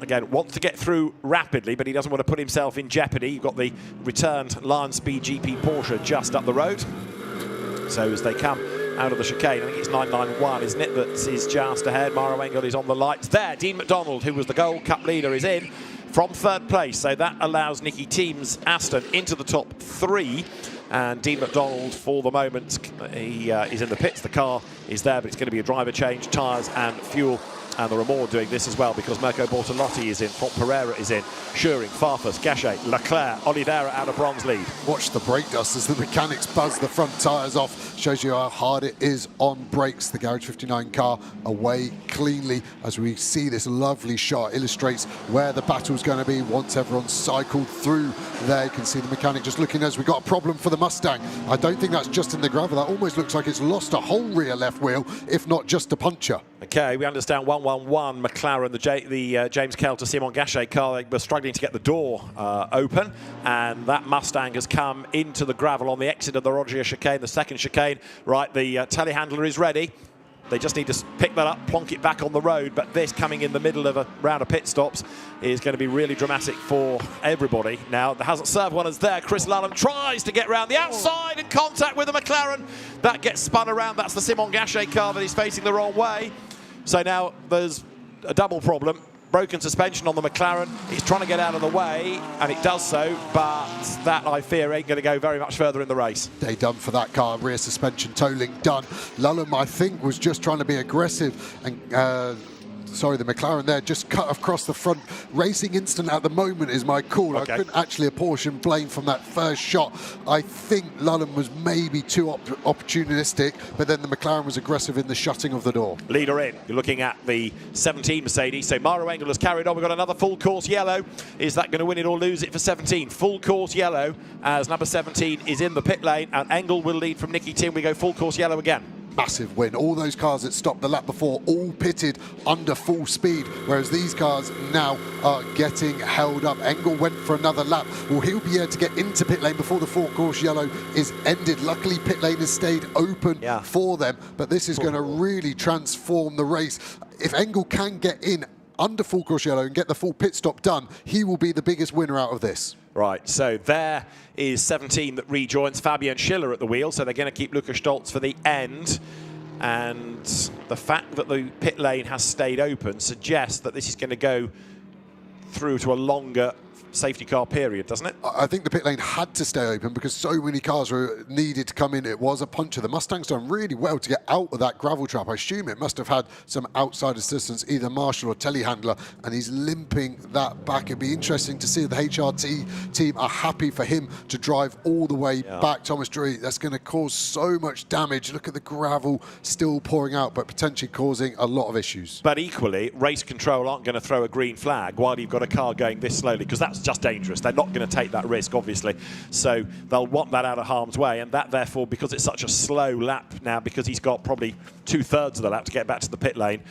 again, wants to get through rapidly, but he doesn't want to put himself in jeopardy. You've got the returned Lion Speed GP Porsche just up the road. So as they come out of the chicane, I think it's 991, isn't it, that is just ahead. Maro Engel is on the lights there. Dean McDonald, who was the Gold Cup leader, is in from 3rd place. So that allows Nicky Team's Aston into the top 3. And Dean McDonald, for the moment, he is in the pits. The car is there, but it's going to be a driver change, tyres and fuel. And there are more doing this as well, because Mirko Bortolotti is in, Font Pereira is in, Schuring, Farfus, Gachet, Leclerc, Oliveira out of bronze lead. Watch the brake dust as the mechanics buzz the front tyres off. Shows you how hard it is on brakes. The Garage 59 car away cleanly as we see this lovely shot. Illustrates where the battle's going to be once everyone's cycled through there. You can see the mechanic just looking as we've got a problem for the Mustang. I don't think that's just in the gravel. That almost looks like it's lost a whole rear left wheel, if not just a puncture. Okay, we understand 111 McLaren, the James Kelter Simon Gachet car, they were struggling to get the door open, and that Mustang has come into the gravel on the exit of the Rogier chicane, the second chicane. Right, the telehandler is ready. They just need to pick that up, plonk it back on the road, but this coming in the middle of a round of pit stops is going to be really dramatic for everybody. Now, the hasn't served one as there. Chris Lulham tries to get round the outside in contact with the McLaren. That gets spun around. That's the Simon Gachet car that is facing the wrong way. So now there's a double problem. Broken suspension on the McLaren. It's trying to get out of the way, and it does so, but that, I fear, ain't going to go very much further in the race. Day done for that car. Rear suspension tolling done. Lulham, I think, was just trying to be aggressive, and sorry, the McLaren there just cut across the front. Racing instant at the moment is my call. Okay. I couldn't actually apportion blame from that first shot. I think Lulham was maybe too opportunistic, but then the McLaren was aggressive in the shutting of the door. Leader in. You're looking at the 17 Mercedes. So Maro Engel has carried on. We've got another full course yellow. Is that going to win it or lose it for 17? Full course yellow as number 17 is in the pit lane, and Engel will lead from Nicky Tim. We go full course yellow again. Massive win. All those cars that stopped the lap before all pitted under full speed, whereas these cars now are getting held up. Engel went for another lap. Well, he'll be able to get into pit lane before the full course yellow is ended. Luckily, pit lane has stayed open for them, but this is going to really transform the race. If Engel can get in under full course yellow and get the full pit stop done, he will be the biggest winner out of this. Right, so there is 17 that rejoins Fabian Schiller at the wheel, so they're going to keep Lukas Stoltz for the end. And the fact that the pit lane has stayed open suggests that this is going to go through to a longer safety car period, doesn't it? I think the pit lane had to stay open because so many cars were needed to come in. It was a puncher. The Mustang's done really well to get out of that gravel trap. I assume it must have had some outside assistance, either Marshall or telehandler, and he's limping that back. It'd be interesting to see if the HRT team are happy for him to drive all the way back. Thomas Drury, that's going to cause so much damage. Look at the gravel still pouring out, but potentially causing a lot of issues. But equally, race control aren't going to throw a green flag while you've got a car going this slowly, because that's just dangerous. They're not going to take that risk, obviously. So they'll want that out of harm's way, and that therefore, because it's such a slow lap now, because he's got probably 2/3 of the lap to get back to the pit lane,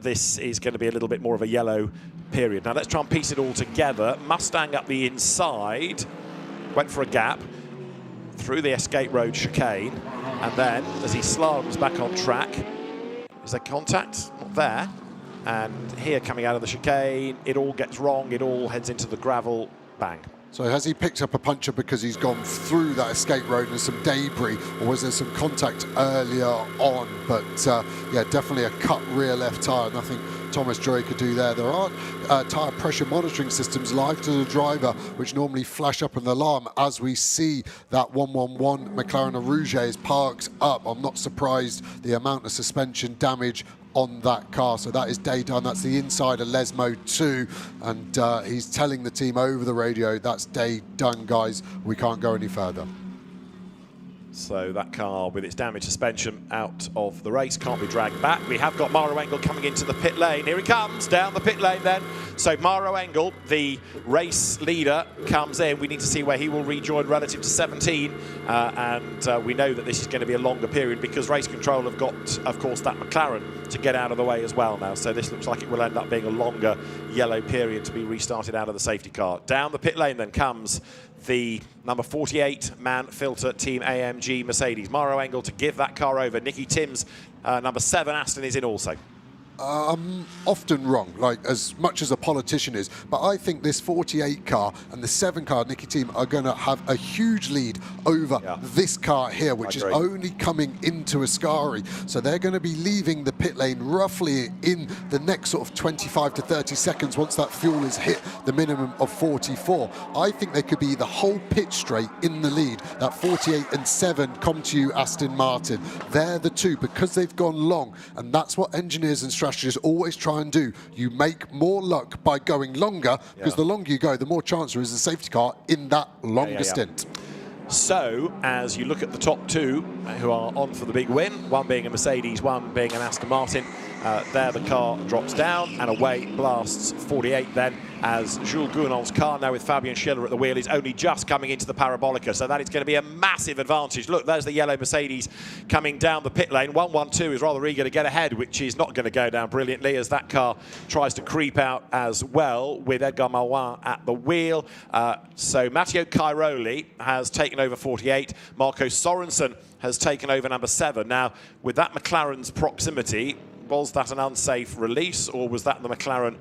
this is going to be a little bit more of a yellow period. Now let's try and piece it all together. Mustang up the inside, went for a gap through the escape road chicane, and then as he slaloms back on track, is there contact? Not there. And here, coming out of the chicane, it all gets wrong, it all heads into the gravel, bang. So has he picked up a puncher because he's gone through that escape road and some debris, or was there some contact earlier on? But yeah, definitely a cut rear left tyre, nothing Thomas Drury could do there. There aren't tyre pressure monitoring systems live to the driver, which normally flash up an alarm as we see that 111 McLaren Rouge is parked up. I'm not surprised the amount of suspension damage on that car. So that is day done. That's the inside of Lesmo 2, and he's telling the team over the radio, that's day done, guys. We can't go any further. So that car with its damaged suspension out of the race can't be dragged back. We have got Maro Engel coming into the pit lane. Here he comes down the pit lane then. So Maro Engel, the race leader, comes in. We need to see where he will rejoin relative to 17. And we know that this is going to be a longer period because race control have got, of course, that McLaren to get out of the way as well now. So this looks like it will end up being a longer yellow period to be restarted out of the safety car. Down the pit lane then comes the number 48 man filter Team AMG Mercedes. Maro Engel to give that car over. Nicky Tim's number 7 Aston is in also. Often wrong, like as much as a politician is, but I think this 48 car and the 7 car Nicky Team are going to have a huge lead over this car here, which is only coming into Ascari. So they're going to be leaving the pit lane roughly in the next sort of 25 to 30 seconds once that fuel has hit the minimum of 44. I think they could be the whole pit straight in the lead. That 48 and 7 come to you, Aston Martin. They're the two because they've gone long, and that's what engineers and strategists always try and do. You make more luck by going longer, because the longer you go, the more chance there is a safety car in that longer stint. So, as you look at the top 2 who are on for the big win, one being a Mercedes, one being an Aston Martin, there the car drops down and away blasts 48 then, as Jules Gournon's car now with Fabian Schiller at the wheel is only just coming into the Parabolica, so that is going to be a massive advantage. Look, there's the yellow Mercedes coming down the pit lane. 112 is rather eager to get ahead, which is not going to go down brilliantly as that car tries to creep out as well with Edgar Marouin at the wheel. So Matteo Cairoli has taken over 48. Marco Sorensen has taken over number 7. Now, with that McLaren's proximity, was that an unsafe release, or was that the McLaren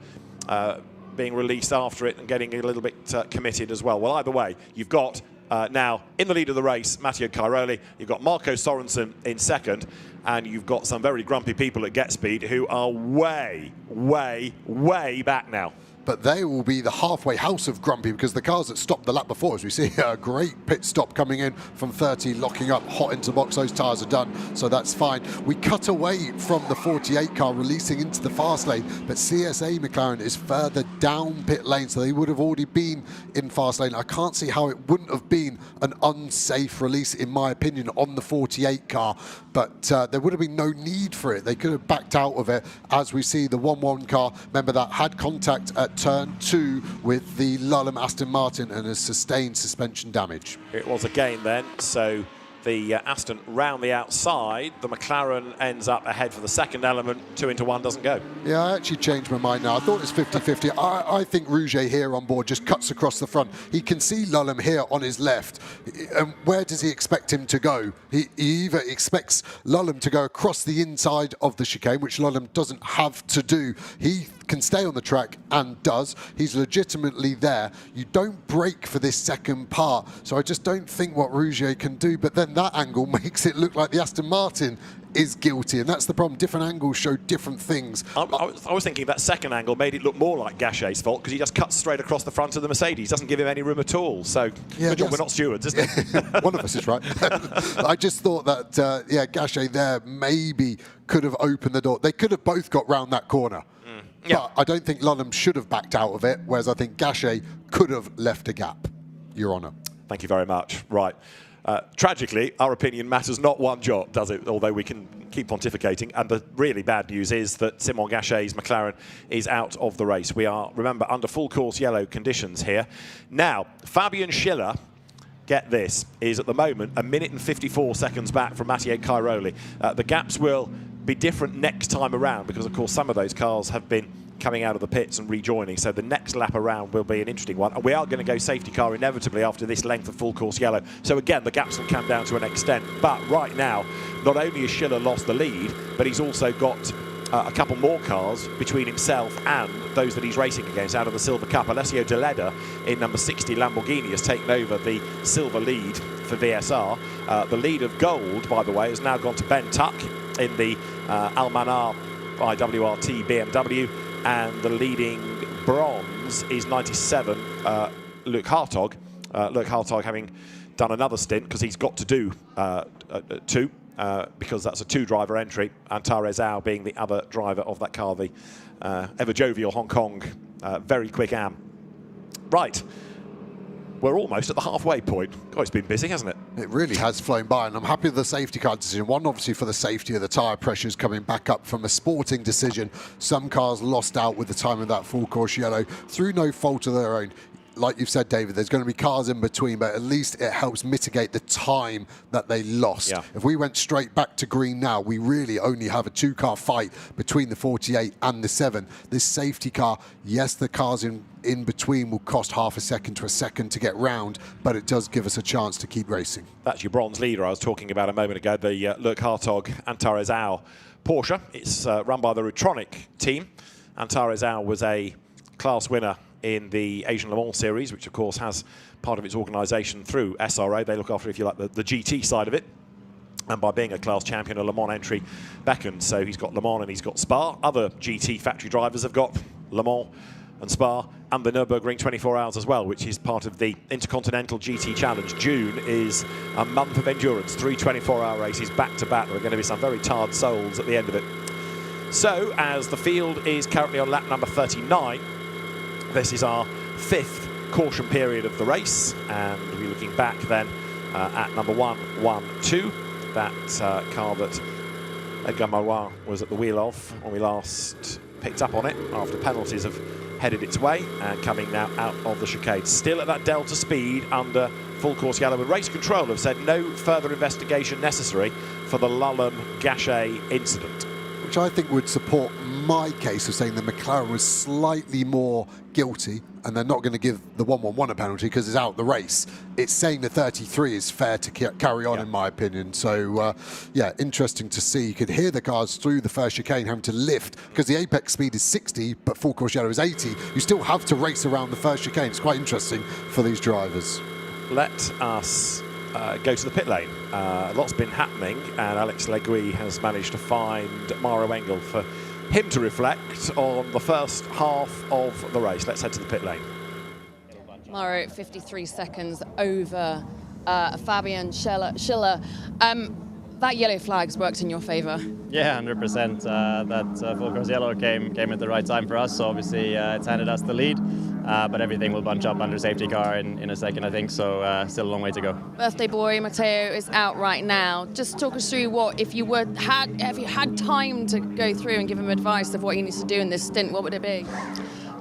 being released after it and getting a little bit committed as well? Well, either way, you've got now in the lead of the race, Matteo Cairoli, you've got Marco Sorensen in second, and you've got some very grumpy people at Get Speed who are way, way, way back now. But they will be the halfway house of grumpy because the cars that stopped the lap before, as we see a great pit stop coming in from 30, locking up hot into the box. Those tyres are done, so that's fine. We cut away from the 48 car releasing into the fast lane, but CSA McLaren is further down pit lane, so they would have already been in fast lane. I can't see how it wouldn't have been an unsafe release, in my opinion, on the 48 car, but there would have been no need for it. They could have backed out of it, as we see the 1-1 car, remember that had contact at turn 2 with the Lulham Aston Martin and has sustained suspension damage. It was again then, so the Aston round the outside, the McLaren ends up ahead for the second element. 2 into 1 doesn't go. Yeah, I actually changed my mind now. I thought it was 50-50. I think Rouge here on board just cuts across the front. He can see Lulham here on his left. And where does he expect him to go? He either expects Lulham to go across the inside of the chicane, which Lulham doesn't have to do. He can stay on the track and does. He's legitimately there. You don't brake for this second part, so I just don't think what Rouge can do. But then that angle makes it look like the Aston Martin is guilty, and that's the problem. Different angles show different things. I was thinking that second angle made it look more like Gachet's fault because he just cuts straight across the front of the Mercedes, doesn't give him any room at all. So, good job we're not stewards, isn't it? One of us is right. I just thought that, Gachet there maybe could have opened the door. They could have both got round that corner. Yeah. But I don't think Lundholm should have backed out of it, whereas I think Gachet could have left a gap, Your Honour. Thank you very much. Right. Tragically, our opinion matters not one jot, does it? Although we can keep pontificating. And the really bad news is that Simon Gachet's McLaren is out of the race. We are, remember, under full course yellow conditions here. Now, Fabian Schiller, get this, is at the moment a minute and 54 seconds back from Matteo Cairoli. The gaps will be different next time around because, of course, some of those cars have been coming out of the pits and rejoining, so the next lap around will be an interesting one. And we are going to go safety car inevitably after this length of full course yellow. So again, the gaps will come down to an extent. But right now, not only has Schiller lost the lead, but he's also got a couple more cars between himself and those that he's racing against out of the Silver Cup. Alessio De Leda in number 60 Lamborghini has taken over the silver lead for VSR. The lead of gold, by the way, has now gone to Ben Tuck in the Almanar IWRT BMW. And the leading bronze is 97, Luke Hartog. Luke Hartog having done another stint because he's got to do two because that's a two-driver entry. And Tare Zhao being the other driver of that car, the ever jovial Hong Kong very quick Am. Right. We're almost at the halfway point. Oh, it's been busy, hasn't it? It really has flown by, and I'm happy with the safety car decision. One, obviously, for the safety of the tyre pressures coming back up from a sporting decision. Some cars lost out with the time of that full course yellow through no fault of their own. Like you've said, David, there's going to be cars in between, but at least it helps mitigate the time that they lost. Yeah. If we went straight back to green now, we really only have a two-car fight between the 48 and the 7. This safety car, yes, the cars in between will cost half a second to a second to get round, but it does give us a chance to keep racing. That's your bronze leader I was talking about a moment ago, the Luke Hartog Antara Zhao Porsche. It's run by the Rutronic team. Antara Zhao was a class winner in the Asian Le Mans series, which of course has part of its organisation through SRO. They look after, if you like, the GT side of it. And by being a class champion, a Le Mans entry beckons. So he's got Le Mans and he's got Spa. Other GT factory drivers have got Le Mans and Spa and the Nürburgring 24 Hours as well, which is part of the Intercontinental GT Challenge. June is a month of endurance, 3 24-hour races back-to-back. There are going to be some very tired souls at the end of it. So, as the field is currently on lap number 39, this is our 5th caution period of the race, and we'll be looking back then at number 112, that car that Edgar Marouin was at the wheel of when we last picked up on it after penalties have headed its way, and coming now out of the chicane. Still at that delta speed under full course yellow, but race control have said no further investigation necessary for the Lundholm-Gachet incident. Which I think would support my case of saying that McLaren was slightly more guilty and they're not going to give the 111 a penalty because it's out the race. It's saying the 33 is fair to carry on, in my opinion. So, yeah, interesting to see. You could hear the cars through the first chicane having to lift because the apex speed is 60, but full course yellow is 80. You still have to race around the first chicane. It's quite interesting for these drivers. Let us go to the pit lane. Lots been happening, and Alex Legui has managed to find Maro Engel for him to reflect on the first half of the race. Let's head to the pit lane. Maro, 53 seconds over Fabian Schiller. That yellow flag's worked in your favour. Yeah, 100%. That full course yellow came at the right time for us, so obviously it's handed us the lead. But everything will bunch up under safety car in a second, I think, so still a long way to go. Birthday boy Matteo is out right now. Just talk us through if you had time to go through and give him advice of what he needs to do in this stint, what would it be?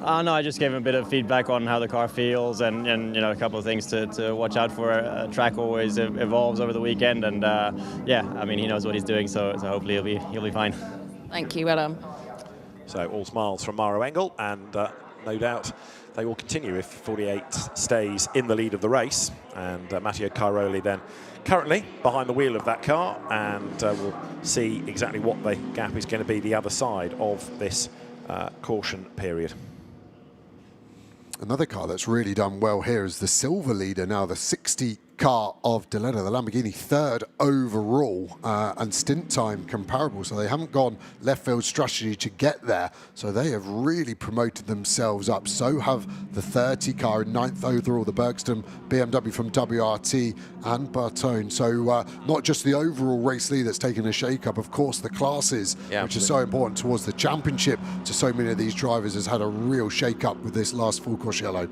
No, I just gave him a bit of feedback on how the car feels and you know, a couple of things to watch out for. Track always evolves over the weekend, and yeah, I mean, he knows what he's doing, so hopefully he'll be fine. Thank you, well done. So all smiles from Maro Engel, and no doubt they will continue if 48 stays in the lead of the race. And Matteo Cairoli then currently behind the wheel of that car, and we'll see exactly what the gap is going to be the other side of this caution period. Another car that's really done well here is the silver leader now, the 60 car of Delena, the Lamborghini, third overall, and stint time comparable. So they haven't gone left field strategy to get there. So they have really promoted themselves up. So have the 30 car in 9th overall, the Bergstrom BMW from WRT and Bertone. So not just the overall race lead that's taken a shake-up, of course, the classes, which is so important towards the championship to so many of these drivers, has had a real shake-up with this last full course yellow.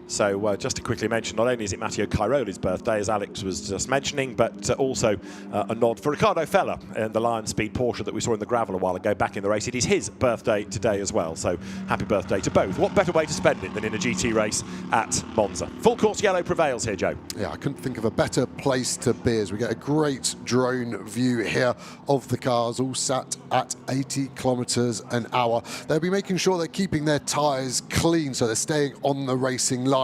So just to quickly mention, not only is it Matteo Cairoli's birthday, as Alex was just mentioning, but also a nod for Ricardo Fella in the Lion Speed Porsche that we saw in the gravel a while ago back in the race. It is his birthday today as well, so happy birthday to both. What better way to spend it than in a GT race at Monza? Full course yellow prevails here, Joe. Yeah, I couldn't think of a better place to be, as we get a great drone view here of the cars all sat at 80 kilometers an hour. They'll be making sure they're keeping their tyres clean, so they're staying on the racing line.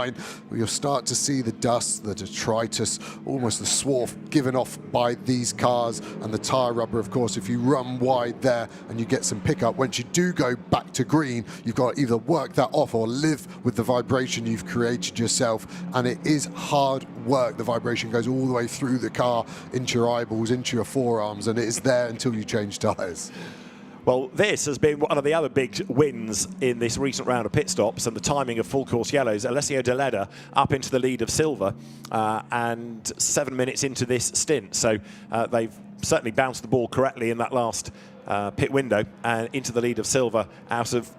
You'll start to see the dust, the detritus, almost the swarf given off by these cars, and the tyre rubber, of course. If you run wide there and you get some pickup, once you do go back to green, you've got to either work that off or live with the vibration you've created yourself, and it is hard work. The vibration goes all the way through the car, into your eyeballs, into your forearms, and it is there until you change tyres. Well, this has been one of the other big wins in this recent round of pit stops, and the timing of full course yellows. Alessio Deleda up into the lead of Silva, and 7 minutes into this stint. So they've certainly bounced the ball correctly in that last pit window, and into the lead of Silva out of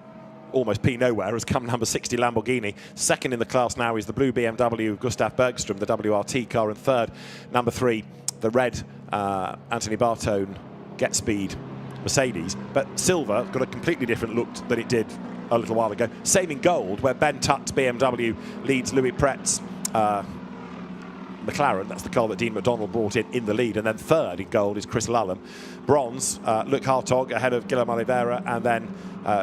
almost P nowhere has come number 60 Lamborghini. Second in the class now is the blue BMW of Gustav Bergstrom, the WRT car, and third, number 3, the red Anthony Bartone Get Speed Mercedes. But Silver got a completely different look than it did a little while ago. Same in gold, where Ben Tutt's BMW leads Louis Prett's McLaren. That's the car that Dean McDonald brought in the lead. And then third in gold is Chris Lulham. Bronze, Luc Hartog ahead of Guillermo Oliveira, and then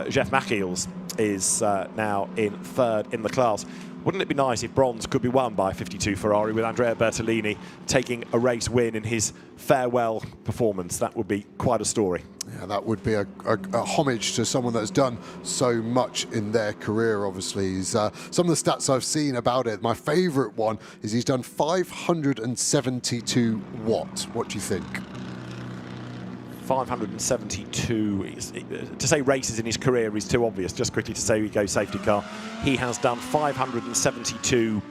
Jeff Machiels is now in third in the class. Wouldn't it be nice if bronze could be won by 52 Ferrari, with Andrea Bertolini taking a race win in his farewell performance? That would be quite a story. Yeah, that would be a homage to someone that's done so much in their career, obviously. Some of the stats I've seen about it, my favourite one is he's done 572 watts. What do you think? 572. To say races in his career is too obvious. Just quickly to say we go safety car. He has done 572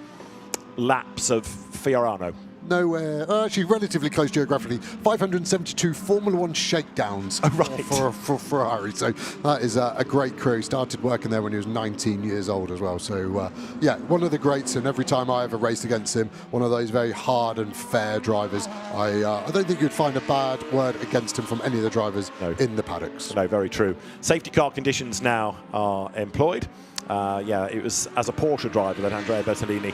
laps of Fiorano. Nowhere, actually relatively close geographically, 572 Formula One shakedowns for Ferrari. So that is a great career. He started working there when he was 19 years old as well. So yeah, one of the greats, and every time I ever raced against him, one of those very hard and fair drivers. I don't think you'd find a bad word against him from any of the drivers in the paddocks. No, very true. Safety car conditions now are employed. Yeah, it was as a Porsche driver that Andrea Bertolini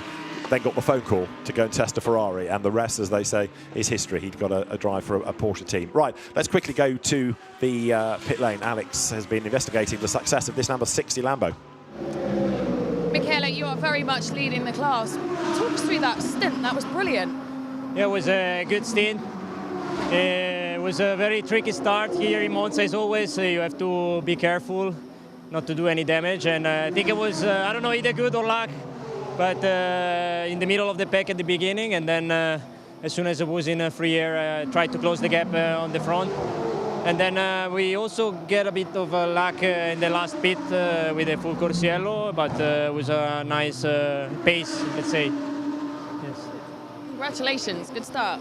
then got the phone call to go and test a Ferrari, and the rest, as they say, is history. He'd got a drive for a Porsche team. Right, let's quickly go to the pit lane. Alex has been investigating the success of this number 60 Lambo. Michele, you are very much leading the class. Talk us through that stint. That was brilliant. Yeah, it was a good stint. It was a very tricky start here in Monza, as always. You have to be careful not to do any damage, and I think it was, I don't know, either good or luck, but in the middle of the pack at the beginning, and then as soon as I was in free air, I tried to close the gap on the front. And then we also get a bit of luck in the last pit with the full course yellow, but it was a nice pace, let's say. Yes. Congratulations, good start.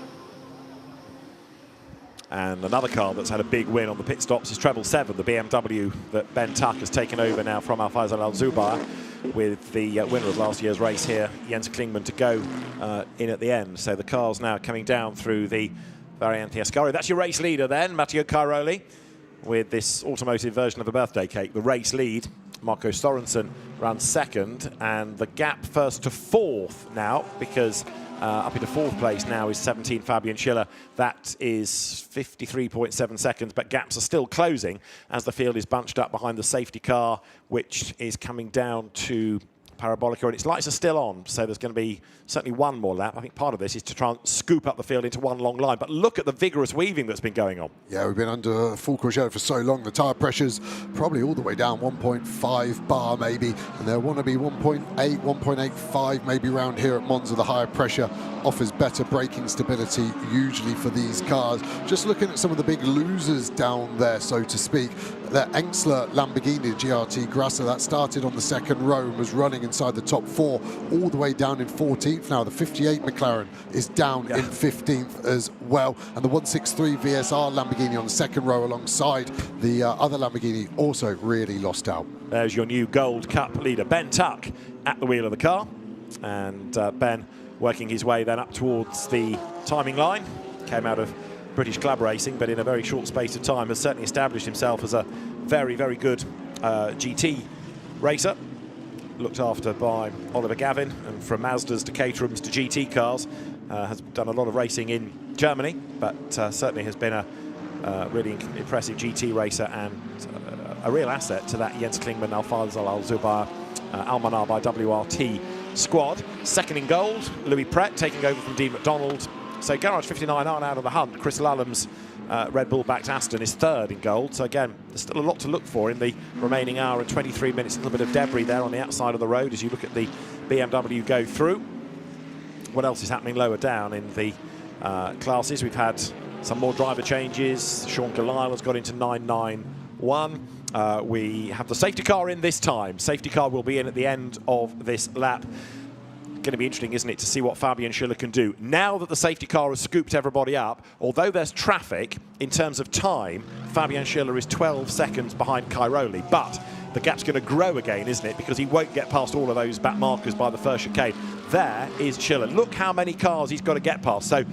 And another car that's had a big win on the pit stops is Treble 7, the BMW that Ben Tuck has taken over now from Alfazal Al-Zubar, with the winner of last year's race here, Jens Klingman, to go in at the end. So the car's now coming down through the Variante Ascari. That's your race leader then, Matteo Cairoli, with this automotive version of a birthday cake. The race lead, Marco Sorensen, runs second, and the gap first to fourth now, because up into fourth place now is 17 Fabian Schiller. That is 53.7 seconds, but gaps are still closing as the field is bunched up behind the safety car, which is coming down to Parabolica, and its lights are still on, so there's going to be certainly one more lap. I think part of this is to try and scoop up the field into one long line, but look at the vigorous weaving that's been going on. Yeah, we've been under full course yellow for so long. The tyre pressure's probably all the way down 1.5 bar maybe, and they'll want to be 1.8, 1.85 maybe around here at Monza. The higher pressure offers better braking stability usually for these cars. Just looking at some of the big losers down there, so to speak. The Engsler Lamborghini GRT Grasser that started on the second row and was running inside the top 4 all the way down in 14th. Now the 58 McLaren is down in 15th as well, and the 163 VSR Lamborghini on the second row alongside the other Lamborghini also really lost out. There's your new Gold Cup leader, Ben Tuck, at the wheel of the car, and Ben working his way then up towards the timing line. Came out of British Club Racing, but in a very short space of time has certainly established himself as a very, very good GT racer. Looked after by Oliver Gavin, and from Mazdas to Caterhams to GT cars. Has done a lot of racing in Germany, but certainly has been a really impressive GT racer and a real asset to that Jens Klingmann, Al-Fazal Al-Zubair, Almanar by WRT squad. Second in gold, Louis Pret taking over from Dean McDonald. So Garage 59 aren't out of the hunt. Chris Lulham's Red Bull-backed Aston is third in gold. So again, there's still a lot to look for in the remaining hour and 23 minutes. A little bit of debris there on the outside of the road as you look at the BMW go through. What else is happening lower down in the classes? We've had some more driver changes. Sean Galisle has got into 991. We have the safety car in this time. Safety car will be in at the end of this lap. Going to be interesting, isn't it, to see what Fabian Schiller can do. Now that the safety car has scooped everybody up, although there's traffic, in terms of time, Fabian Schiller is 12 seconds behind Cairoli. But the gap's going to grow again, isn't it, because he won't get past all of those back markers by the first chicane. There is Schiller. Look how many cars he's got to get past. So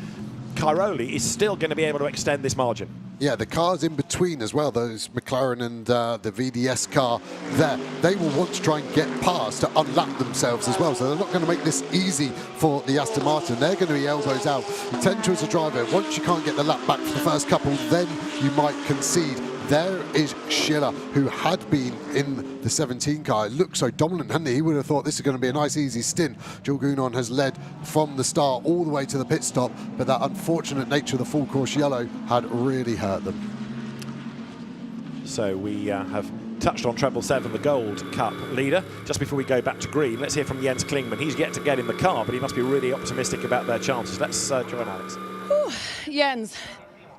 Cairoli is still going to be able to extend this margin. Yeah, the cars in between as well, those McLaren and the VDS car there, they will want to try and get past to unlap themselves as well. So they're not going to make this easy for the Aston Martin. They're going to be elbows out. You tend to, as a driver, once you can't get the lap back for the first couple, then you might concede. There is Schiller, who had been in the 17 car. It looked so dominant, hadn't he? He would have thought this is going to be a nice, easy stint. Jules Gounon has led from the start all the way to the pit stop, but that unfortunate nature of the full course yellow had really hurt them. So we have touched on Treble 7, the Gold Cup leader. Just before we go back to green, let's hear from Jens Klingmann. He's yet to get in the car, but he must be really optimistic about their chances. Let's join Alex. Whew, Jens.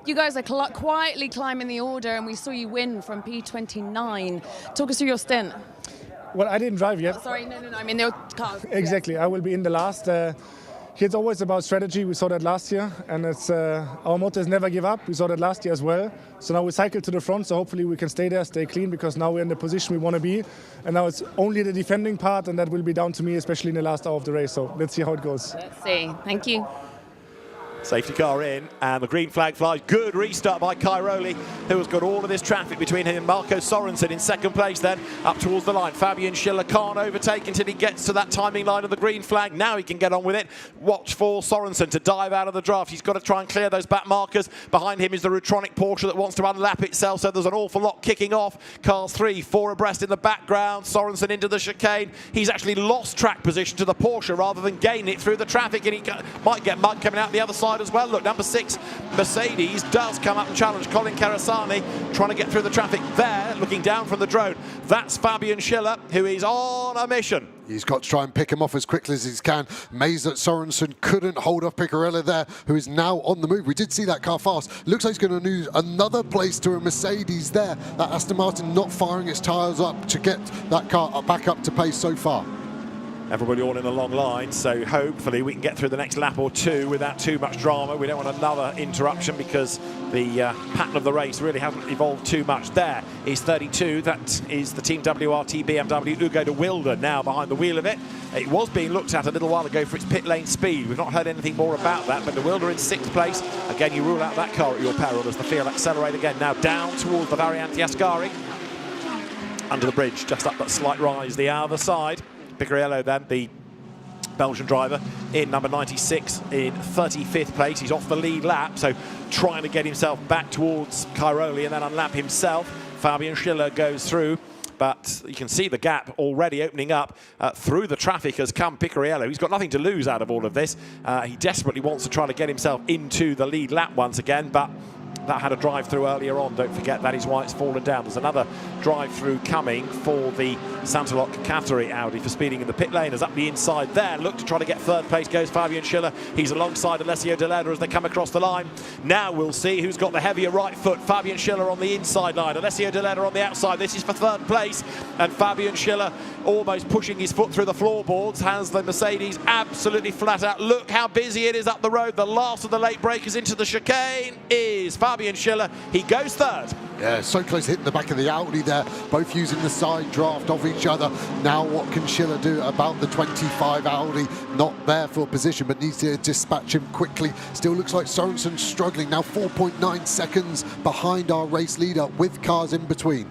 You guys are quietly climbing the order, and we saw you win from P29. Talk us through your stint. Well, I didn't drive yet. Oh, sorry, no, I mean, there were cars. Exactly, yeah. I will be in the last. It's always about strategy. We saw that last year, and it's our motto is never give up. We saw that last year as well. So now we cycle to the front, so hopefully we can stay there, stay clean, because now we're in the position we want to be. And now it's only the defending part, and that will be down to me, especially in the last hour of the race. So let's see how it goes. Let's see. Thank you. Safety car in, and the green flag flies. Good restart by Cairoli, who has got all of this traffic between him and Marco Sorensen in second place then, up towards the line. Fabian Schiller can't overtake until he gets to that timing line of the green flag. Now he can get on with it. Watch for Sorensen to dive out of the draft. He's got to try and clear those back markers. Behind him is the Rutronic Porsche that wants to unlap itself, so there's an awful lot kicking off. Cars 3, 4 abreast in the background. Sorensen into the chicane. He's actually lost track position to the Porsche rather than gain it through the traffic, and he might get mud coming out the other side as well. Look, number 6 Mercedes does come up and challenge Colin Carasani, trying to get through the traffic there, looking down from the drone. That's Fabian Schiller, who is on a mission. He's got to try and pick him off as quickly as he can. Amazed that Sorensen couldn't hold off Picarella there, who is now on the move. We did see that car fast. Looks like he's going to lose another place to a Mercedes there. That Aston Martin not firing its tyres up to get that car back up to pace so far. Everybody all in a long line, so hopefully we can get through the next lap or two without too much drama. We don't want another interruption because the pattern of the race really hasn't evolved too much. There is 32. That is the Team WRT BMW Ugo de Wilde now behind the wheel of it. It was being looked at a little while ago for its pit lane speed. We've not heard anything more about that, but de Wilde in 6th place. Again, you rule out that car at your peril as the field accelerate again. Now down towards the Variante Ascari. Under the bridge, just up that slight rise the other side. Picarello then, the Belgian driver, in number 96 in 35th place. He's off the lead lap, so trying to get himself back towards Cairoli and then unlap himself. Fabian Schiller goes through. but you can see the gap already opening up through the traffic has come Picariello. He's got nothing to lose out of all of this. He desperately wants to try to get himself into the lead lap once again, but that had a drive-through earlier on. Don't forget that is why it's fallen down. There's another drive-through coming for the Santalok Qatari Audi for speeding in the pit lane. As up the inside there, look to try to get third place goes Fabian Schiller. He's alongside Alessio De Leder as they come across the line. Now we'll see who's got the heavier right foot. Fabian Schiller on the inside line, Alessio De Leder on the outside. This is for third place, and Fabian Schiller almost pushing his foot through the floorboards, has the Mercedes absolutely flat out. Look how busy it is up the road. The last of the late breakers into the chicane is Fabian Schiller. He goes third. Yeah, so close to hitting the back of the Audi there, both using the side draft of each other. Now what can Schiller do about the 25 Audi? Not there for position, but needs to dispatch him quickly. Still looks like Sorensen struggling. Now 4.9 seconds behind our race leader with cars in between.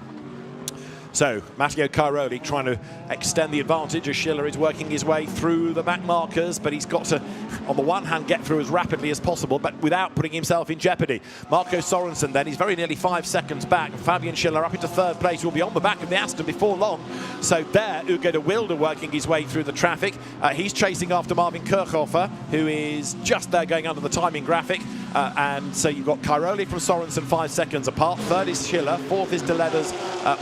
So Matteo Cairoli trying to extend the advantage as Schiller is working his way through the back markers, but he's got to, on the one hand, get through as rapidly as possible, but without putting himself in jeopardy. Marco Sorensen then, he's very nearly 5 seconds back. Fabian Schiller up into third place, will be on the back of the Aston before long. So there, Ugo de Wilde working his way through the traffic. He's chasing after Marvin Kirchhofer, who is just there going under the timing graphic. And so you've got Cairoli from Sorensen 5 seconds apart. Third is Schiller. Fourth is De Leder's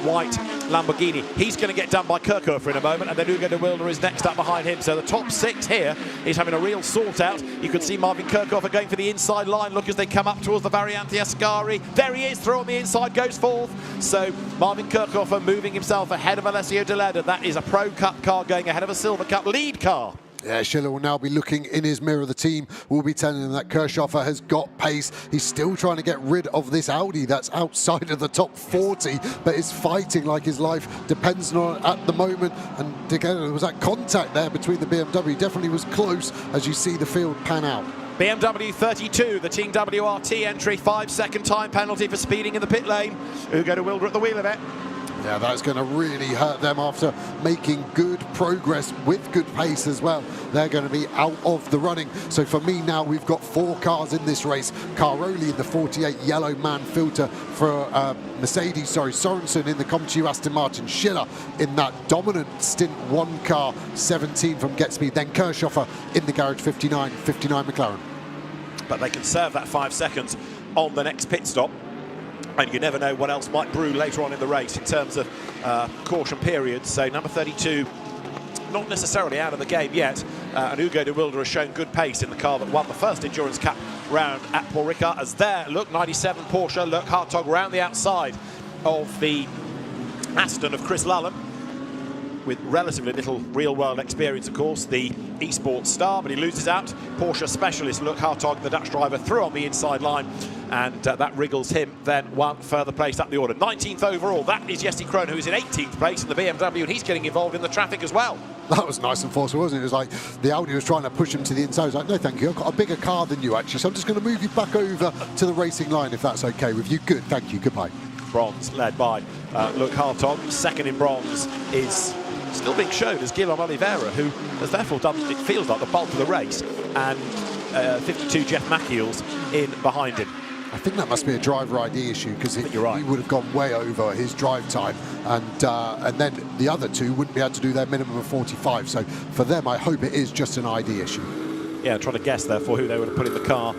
white Lamborghini. He's going to get done by Kirchhofer in a moment, and then Ugo de Wilde is next up behind him. So the top 6 here is having a real sort out. You can see Marvin Kirchhofer going for the inside line. Look as they come up towards the Variante Ascari. There he is, through on the inside, goes fourth. So Marvin Kirchhofer moving himself ahead of Alessio De Leder. That is a Pro Cup car going ahead of a Silver Cup lead car. Yeah, Schiller will now be looking in his mirror. The team will be telling him that Kirchhofer has got pace. He's still trying to get rid of this Audi that's outside of the top 40, but is fighting like his life depends on it at the moment. And again, there was that contact there between the BMW. Definitely was close as you see the field pan out. BMW 32, the Team WRT entry, 5-second time penalty for speeding in the pit lane. Ugo de Wilde at the wheel of it. Yeah, that's going to really hurt them after making good progress with good pace as well. They're going to be out of the running. So for me now, we've got 4 cars in this race. Cairoli in the 48 yellow man filter for Mercedes, Sorensen in the Comptu Aston Martin, Schiller in that dominant stint 1 car, 17 from Getspeed, then Kirchhofer in the Garage 59 McLaren. But they can serve that 5 seconds on the next pit stop. And you never know what else might brew later on in the race in terms of caution periods. So number 32, not necessarily out of the game yet. And Ugo de Wilde has shown good pace in the car that won the first Endurance Cup round at Paul Ricard. As there, look, 97 Porsche, look, Hartog round the outside of the Aston of Chris Lullen, with relatively little real-world experience, of course, the esports star, but he loses out. Porsche specialist, look, Hartog, the Dutch driver, through on the inside line, and that wriggles him then 1 further place up the order. 19th overall, that is Jesse Krohn, who is in 18th place in the BMW, and he's getting involved in the traffic as well. That was nice and forceful, wasn't it? It was like the Audi was trying to push him to the inside. He was like, no, thank you, I've got a bigger car than you, actually, so I'm just going to move you back over to the racing line, if that's okay with you. Good, thank you, goodbye. Bronze led by Luke Hartog. Second in bronze is still being shown as Guillaume Oliveira, who has therefore done, it feels like, the bulk of the race, and 52 Jeff Mackiels in behind him. I think that must be a driver ID issue, because he would have gone way over his drive time, and then the other 2 wouldn't be able to do their minimum of 45. So for them, I hope it is just an ID issue. Yeah, trying to guess therefore who they would have put in the car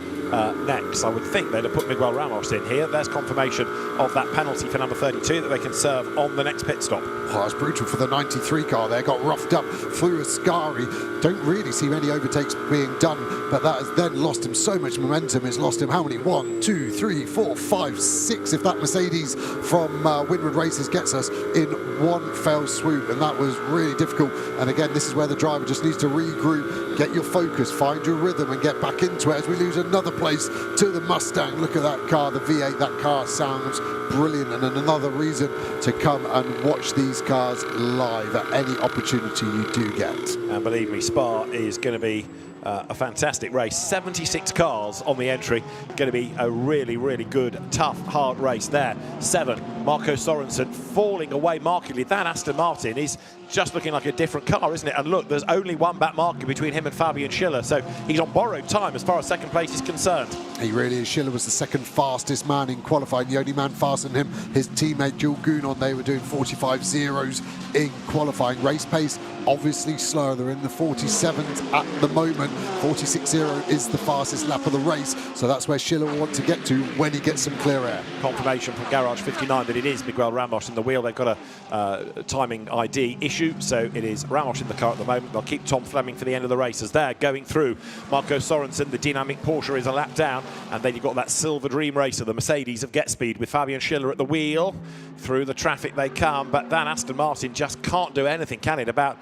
next. I would think they'd have put Miguel Ramos in here. There's confirmation of that penalty for number 32 that they can serve on the next pit stop. Oh, that's brutal for the 93 car there. Got roughed up through Ascari. Don't really see many overtakes being done, but that has then lost him so much momentum. It's lost him how many? 1, 2, 3, 4, 5, 6. If that Mercedes from Winwood Races gets us in 1 fell swoop, and that was really difficult. And again, this is where the driver just needs to regroup, get your focus, find your rhythm, and get back into it as we lose another place to the Mustang. Look at that car, the V8. That car sounds brilliant, and another reason to come and watch these cars live at any opportunity you do get. And believe me, Spa is going to be a fantastic race. 76 cars on the entry. Going to be a really, really good, tough, hard race there. 7, Marco Sorensen falling away markedly. That Aston Martin is just looking like a different car, isn't it? And look, there's only one back marker between him and Fabian Schiller, so he's on borrowed time as far as second place is concerned. He really is. Schiller was the second fastest man in qualifying. The only man faster than him, his teammate Jules Gounon. They were doing 45 zeros in qualifying. Race pace obviously slower. They're in the 47s at the moment. 46.0 is the fastest lap of the race, so that's where Schiller will want to get to when he gets some clear air. Confirmation from Garage 59 that it is Miguel Ramos in the wheel. They've got a timing ID issue, so it is Ramos in the car at the moment. They'll keep Tom Fleming for the end of the race as they're going through. Marco Sorensen, the dynamic Porsche, is a lap down, and then you've got that silver dream racer, the Mercedes of Get Speed, with Fabian Schiller at the wheel. Through the traffic they come, but that Aston Martin just can't do anything, can it, about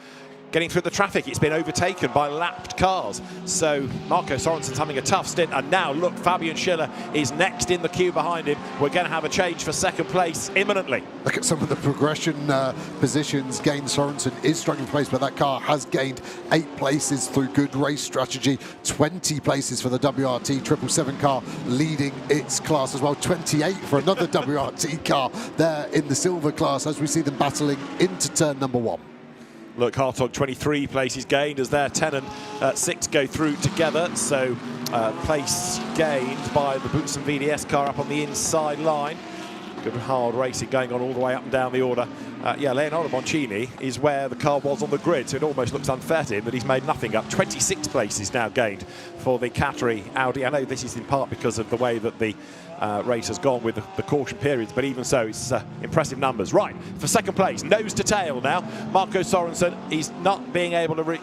getting through the traffic? It's been overtaken by lapped cars. So Marco Sorensen's having a tough stint, and now look, Fabian Schiller is next in the queue behind him. We're going to have a change for second place imminently. Look at some of the progression positions gained. Sorensen is struggling for place, but that car has gained 8 places through good race strategy. 20 places for the WRT 777 car leading its class as well. 28 for another WRT car there in the silver class as we see them battling into turn number 1. Look, Hartog 23 places gained as their 10 and 6 go through together. So place gained by the Boots and VDS car up on the inside line. Good hard racing going on all the way up and down the order. Yeah, Leonardo Boncini is where the car was on the grid, so it almost looks unfair to him that he's made nothing up. 26 places now gained for the Qatari Audi. I know this is in part because of the way that the race has gone with the caution periods, but even so, it's impressive numbers. Right, for second place, nose to tail now, Marco Sorensen. He's not being able to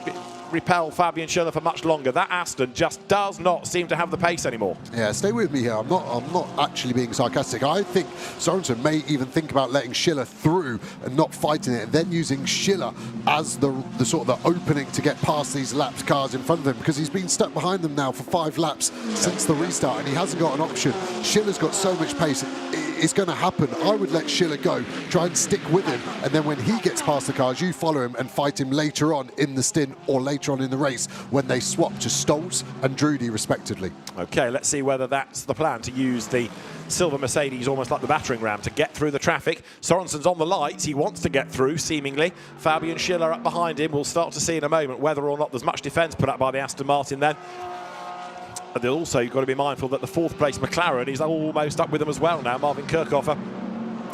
repel Fabian Schiller for much longer. That Aston just does not seem to have the pace anymore. Yeah, stay with me here. I'm not actually being sarcastic. I think Sorensen may even think about letting Schiller through and not fighting it, and then using Schiller as the sort of the opening to get past these lapped cars in front of him, because he's been stuck behind them now for 5 laps since the restart, and he hasn't got an option. Schiller's got so much pace. It's going to happen. I would let Schiller go, try and stick with him, and then when he gets past the cars, you follow him and fight him later on in the stint or later on in the race when they swap to Stoltz and Drudy respectively. Okay, let's see whether that's the plan, to use the silver Mercedes almost like the battering ram to get through the traffic. Sorensen's on the lights. He wants to get through, seemingly. Fabian Schiller up behind him. We'll start to see in a moment whether or not there's much defence put up by the Aston Martin then. But also, you've got to be mindful that the 4th place McLaren is almost up with them as well now. Marvin Kirchhofer,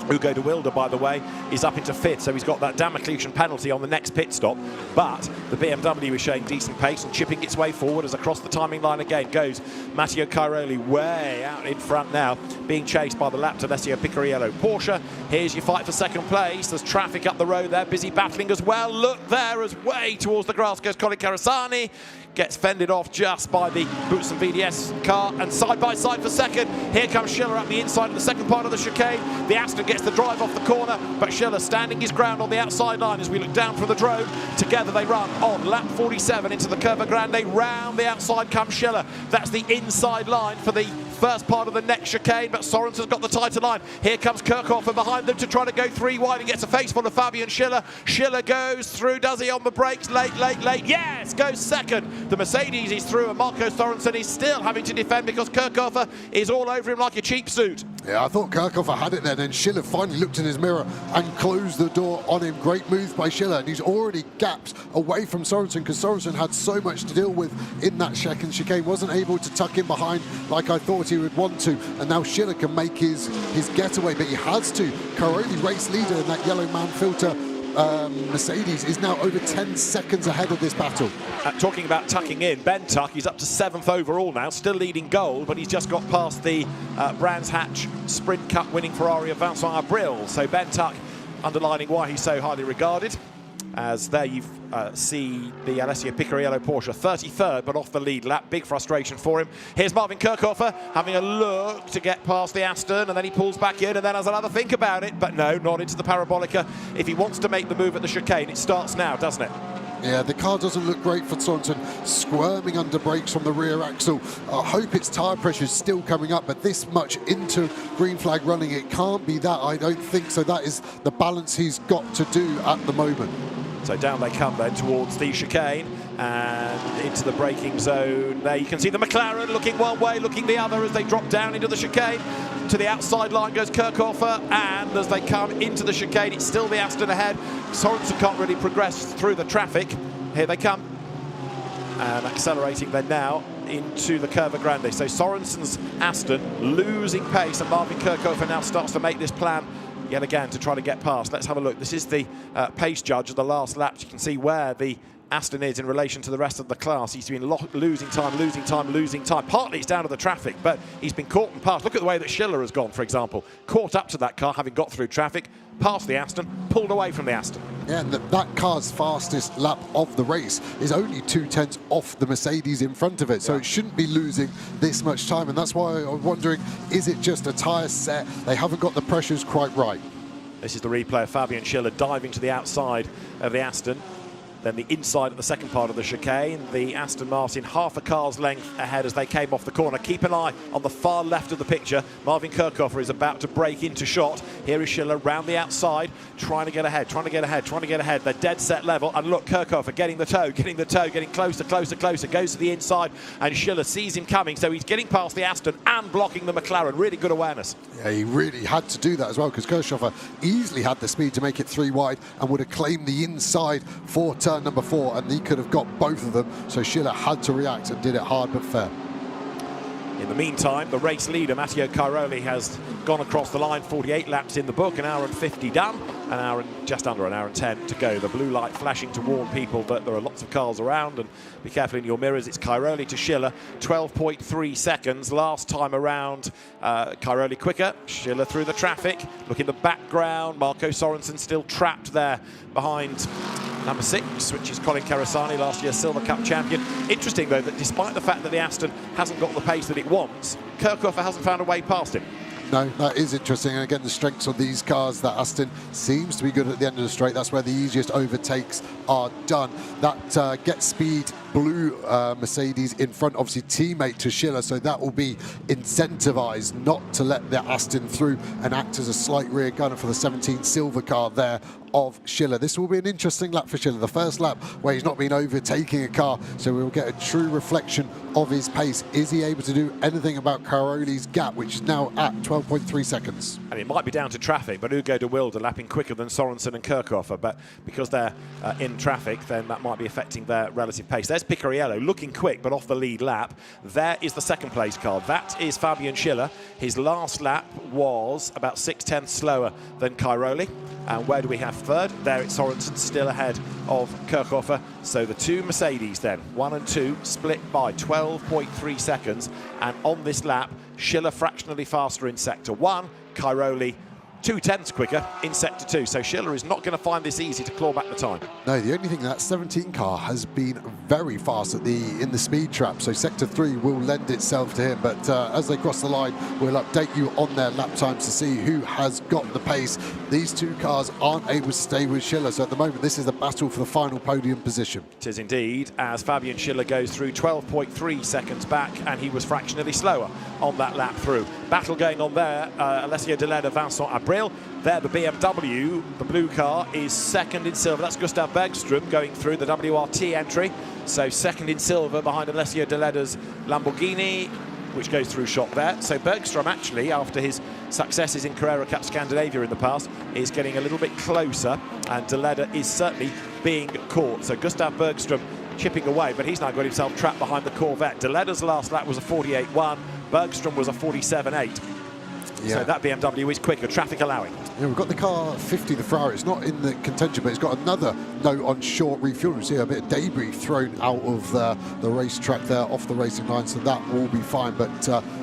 Hugo de Wilde, by the way, is up into 5th, so he's got that Damocletian penalty on the next pit stop. But the BMW is showing decent pace and chipping its way forward as across the timing line again goes Matteo Cairoli, way out in front now, being chased by the lapped Alessio Picariello Porsche. Here's your fight for second place. There's traffic up the road there, busy battling as well. Look there, as way towards the grass goes Colin Carasani. Gets fended off just by the Boots and VDS car, and side by side for second. Here comes Schiller up the inside of the second part of the chicane. The Aston gets the drive off the corner, but Schiller standing his ground on the outside line as we look down from the drone. Together they run on lap 47 into the Curva Grande. Round the outside comes Schiller. That's the inside line for the first part of the next chicane, but Sorensen's got the tighter line. Here comes Kirchhofer behind them to try to go 3 wide and gets a face full of Fabian Schiller. Schiller goes through, does he on the brakes? Late. Yes, goes second. The Mercedes is through, and Marco Sorensen is still having to defend because Kirchhofer is all over him like a cheap suit. Yeah, I thought Kirchhofer had it there, then Schiller finally looked in his mirror and closed the door on him. Great move by Schiller, and he's already gapped away from Sorensen because Sorensen had so much to deal with in that second chicane, wasn't able to tuck in behind like I thought he would want to, and now Schiller can make his getaway, but he has to. Cairoli, race leader in that yellow man filter Mercedes, is now over 10 seconds ahead of this battle. Talking about tucking in, Ben Tuck, he's up to 7th overall now, still leading gold, but he's just got past the Brands Hatch Sprint Cup winning Ferrari of Vincent Abril. So Ben Tuck underlining why he's so highly regarded. As there you see the Alessio Picariello Porsche, 33rd, but off the lead lap. Big frustration for him. Here's Marvin Kirchhofer having a look to get past the Aston, and then he pulls back in and then has another think about it. But no, not into the Parabolica. If he wants to make the move at the chicane, it starts now, doesn't it? Yeah, the car doesn't look great for Sorensen, squirming under brakes from the rear axle. I hope its tyre pressure is still coming up, but this much into green flag running, it can't be that, I don't think so. That is the balance he's got to do at the moment. So down they come then towards the chicane and into the braking zone. There you can see the McLaren looking one way, looking the other as they drop down into the chicane. To the outside line goes Kirchhofer, and as they come into the chicane, it's still the Aston ahead. Sorensen can't really progress through the traffic. Here they come, and accelerating then now into the Curva Grande. So Sorensen's Aston losing pace, and Marvin Kirchhofer now starts to make this plan yet again to try to get past. Let's have a look. This is the pace judge of the last laps. You can see where the Aston is in relation to the rest of the class. He's been losing time. Partly it's down to the traffic, but he's been caught and passed. Look at the way that Schiller has gone, for example. Caught up to that car, having got through traffic, past the Aston, pulled away from the Aston. Yeah, and that car's fastest lap of the race is only 2/10 off the Mercedes in front of it, so it shouldn't be losing this much time, and that's why I'm wondering, is it just a tyre set? They haven't got the pressures quite right. This is the replay of Fabian Schiller diving to the outside of the Aston. Then the inside of the second part of the chicane, the Aston Martin half a car's length ahead as they came off the corner. Keep an eye on the far left of the picture. Marvin Kirchhofer is about to break into shot. Here is Schiller round the outside, trying to get ahead. They're dead set level, and look, Kirchhofer getting the toe, getting closer, goes to the inside, and Schiller sees him coming, so he's getting past the Aston and blocking the McLaren. Really good awareness. Yeah, he really had to do that as well, because Kirchhofer easily had the speed to make it 3 wide and would have claimed the inside for turn number 4, and he could have got both of them, so Schiller had to react and did it hard but fair. In the meantime, the race leader, Matteo Cairoli, has gone across the line. 48 laps in the book, an hour and 50 done, just under an hour and 10 to go. The blue light flashing to warn people that there are lots of cars around, and be careful in your mirrors. It's Cairoli to Schiller, 12.3 seconds. Last time around, Cairoli quicker, Schiller through the traffic. Look in the background, Marco Sorensen still trapped there behind number 6, which is Colin Carasani, last year's Silver Cup champion. Interesting, though, that despite the fact that the Aston hasn't got the pace that it wants, Kirchhofer hasn't found a way past him. No, that is interesting, and again, the strengths of these cars, that Aston seems to be good at the end of the straight. That's where the easiest overtakes are done. That Get Speed blue Mercedes in front, obviously teammate to Schiller, so that will be incentivized not to let the Aston through and act as a slight rear gunner for the 17 silver car there of Schiller. This will be an interesting lap for Schiller, the first lap where he's not been overtaking a car, so we'll get a true reflection of his pace. Is he able to do anything about Cairoli's gap, which is now at 12.3 seconds? And it might be down to traffic, but Ugo de Wilde lapping quicker than Sorensen and Kirchhofer, but because they're in traffic, then that might be affecting their relative pace. There's Picariello looking quick, but off the lead lap. There is the second place car. That is Fabian Schiller. His last lap was about 6/10 slower than Cairoli. And where do we have third? There it's Sorensen, still ahead of Kirchhofer. So the two Mercedes then, 1 and 2, split by 12.3 seconds. And on this lap, Schiller fractionally faster in Sector 1, Cairoli 2/10 quicker in Sector 2. So Schiller is not going to find this easy to claw back the time. No, the only thing, that 17 car has been very fast in the speed trap, so Sector 3 will lend itself to him, but as they cross the line, we'll update you on their lap times to see who has got the pace. These two cars aren't able to stay with Schiller, so at the moment this is the battle for the final podium position. It is indeed, as Fabian Schiller goes through 12.3 seconds back, and he was fractionally slower on that lap through. Battle going on there, Alessio De Leda, Vincent Abril. There the BMW, the blue car, is second in silver. That's Gustav Bergström going through the WRT entry. So second in silver behind Alessio De Leda's Lamborghini, which goes through shot there. So Bergström actually, after his successes in Carrera Cup Scandinavia in the past, is getting a little bit closer, and De Leda is certainly being caught. So Gustav Bergström chipping away, but he's now got himself trapped behind the Corvette. De Leda's last lap was a 48.1, Bergström was a 47.8. Yeah. So that BMW is quicker, traffic allowing. Yeah, we've got the car 50, the Ferrari. It's not in the contention, but it's got another note on short refueling. See a bit of debris thrown out of the racetrack there, off the racing line, so that will be fine. But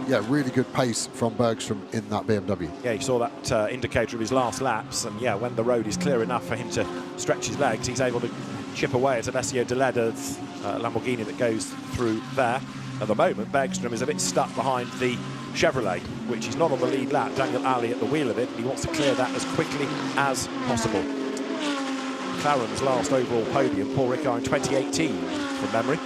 yeah, really good pace from Bergström in that BMW. Yeah, you saw that indicator of his last laps, and yeah, when the road is clear enough for him to stretch his legs, he's able to chip away at Alessio De Leda's Lamborghini that goes through there. At the moment, Bergström is a bit stuck behind the Chevrolet, which is not on the lead lap. Daniel Ali at the wheel of it, and he wants to clear that as quickly as possible. McLaren's last overall podium, Paul Ricard in 2018, from memory.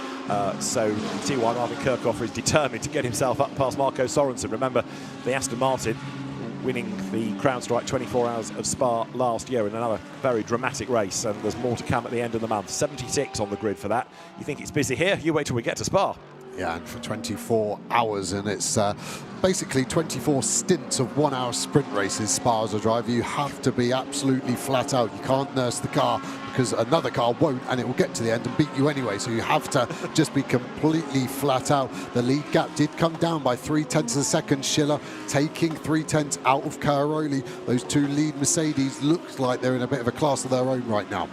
So you can see why Marvin Kirchhofer is determined to get himself up past Marco Sorensen. Remember, the Aston Martin winning the CrowdStrike 24 Hours of Spa last year in another very dramatic race, and there's more to come at the end of the month. 76 on the grid for that. You think it's busy here? You wait till we get to Spa. Yeah, and for 24 hours, and it's basically 24 stints of 1 hour sprint races. Spa as a driver, you have to be absolutely flat out. You can't nurse the car because another car won't, and it will get to the end and beat you anyway. So you have to just be completely flat out. The lead gap did come down by 0.3 of a second. Schiller taking 0.3 out of Cairoli. Those two lead Mercedes looks like they're in a bit of a class of their own right now.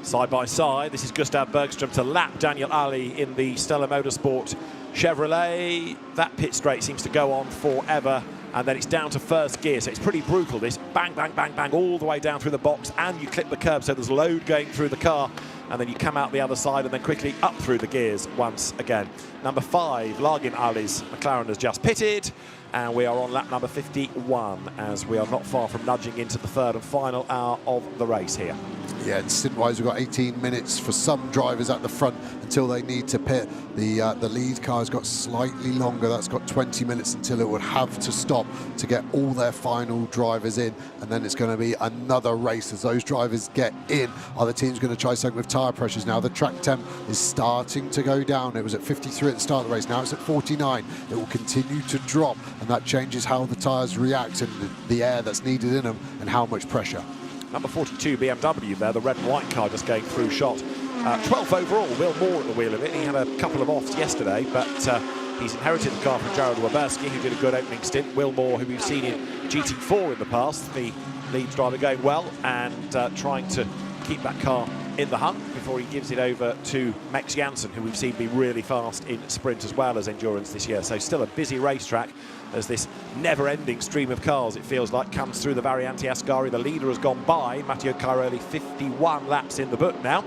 Side by side, this is Gustav Bergström to lap Daniel Ali in the SRO Motorsport Chevrolet. That pit straight seems to go on forever, and then it's down to first gear, so it's pretty brutal, this. Bang, bang, bang, bang, all the way down through the box, and you clip the curb, so there's load going through the car, and then you come out the other side and then quickly up through the gears once again. Number 5, Largin Ali's McLaren has just pitted, and we are on lap number 51, as we are not far from nudging into the third and final hour of the race here. Yeah, and stint-wise, we've got 18 minutes for some drivers at the front until they need to pit. The lead car's got slightly longer. That's got 20 minutes until it would have to stop to get all their final drivers in, and then it's going to be another race as those drivers get in. Other teams going to try something with tyre pressures now. The track temp is starting to go down. It was at 53 at the start of the race. Now it's at 49. It will continue to drop, and that changes how the tyres react and the air that's needed in them and how much pressure. Number 42 BMW there, the red and white car just going through shot. 12th overall, Will Moore at the wheel of it. He had a couple of offs yesterday, but he's inherited the car from Jared Waberski, who did a good opening stint. Will Moore, who we've seen in GT4 in the past, the lead driver, going well and trying to keep that car in the hunt before he gives it over to Max Janssen, who we've seen be really fast in sprint as well as endurance this year. So still a busy racetrack as this never-ending stream of cars, it feels like, comes through the Variante Ascari. The leader has gone by. Matteo Cairoli, 51 laps in the book now,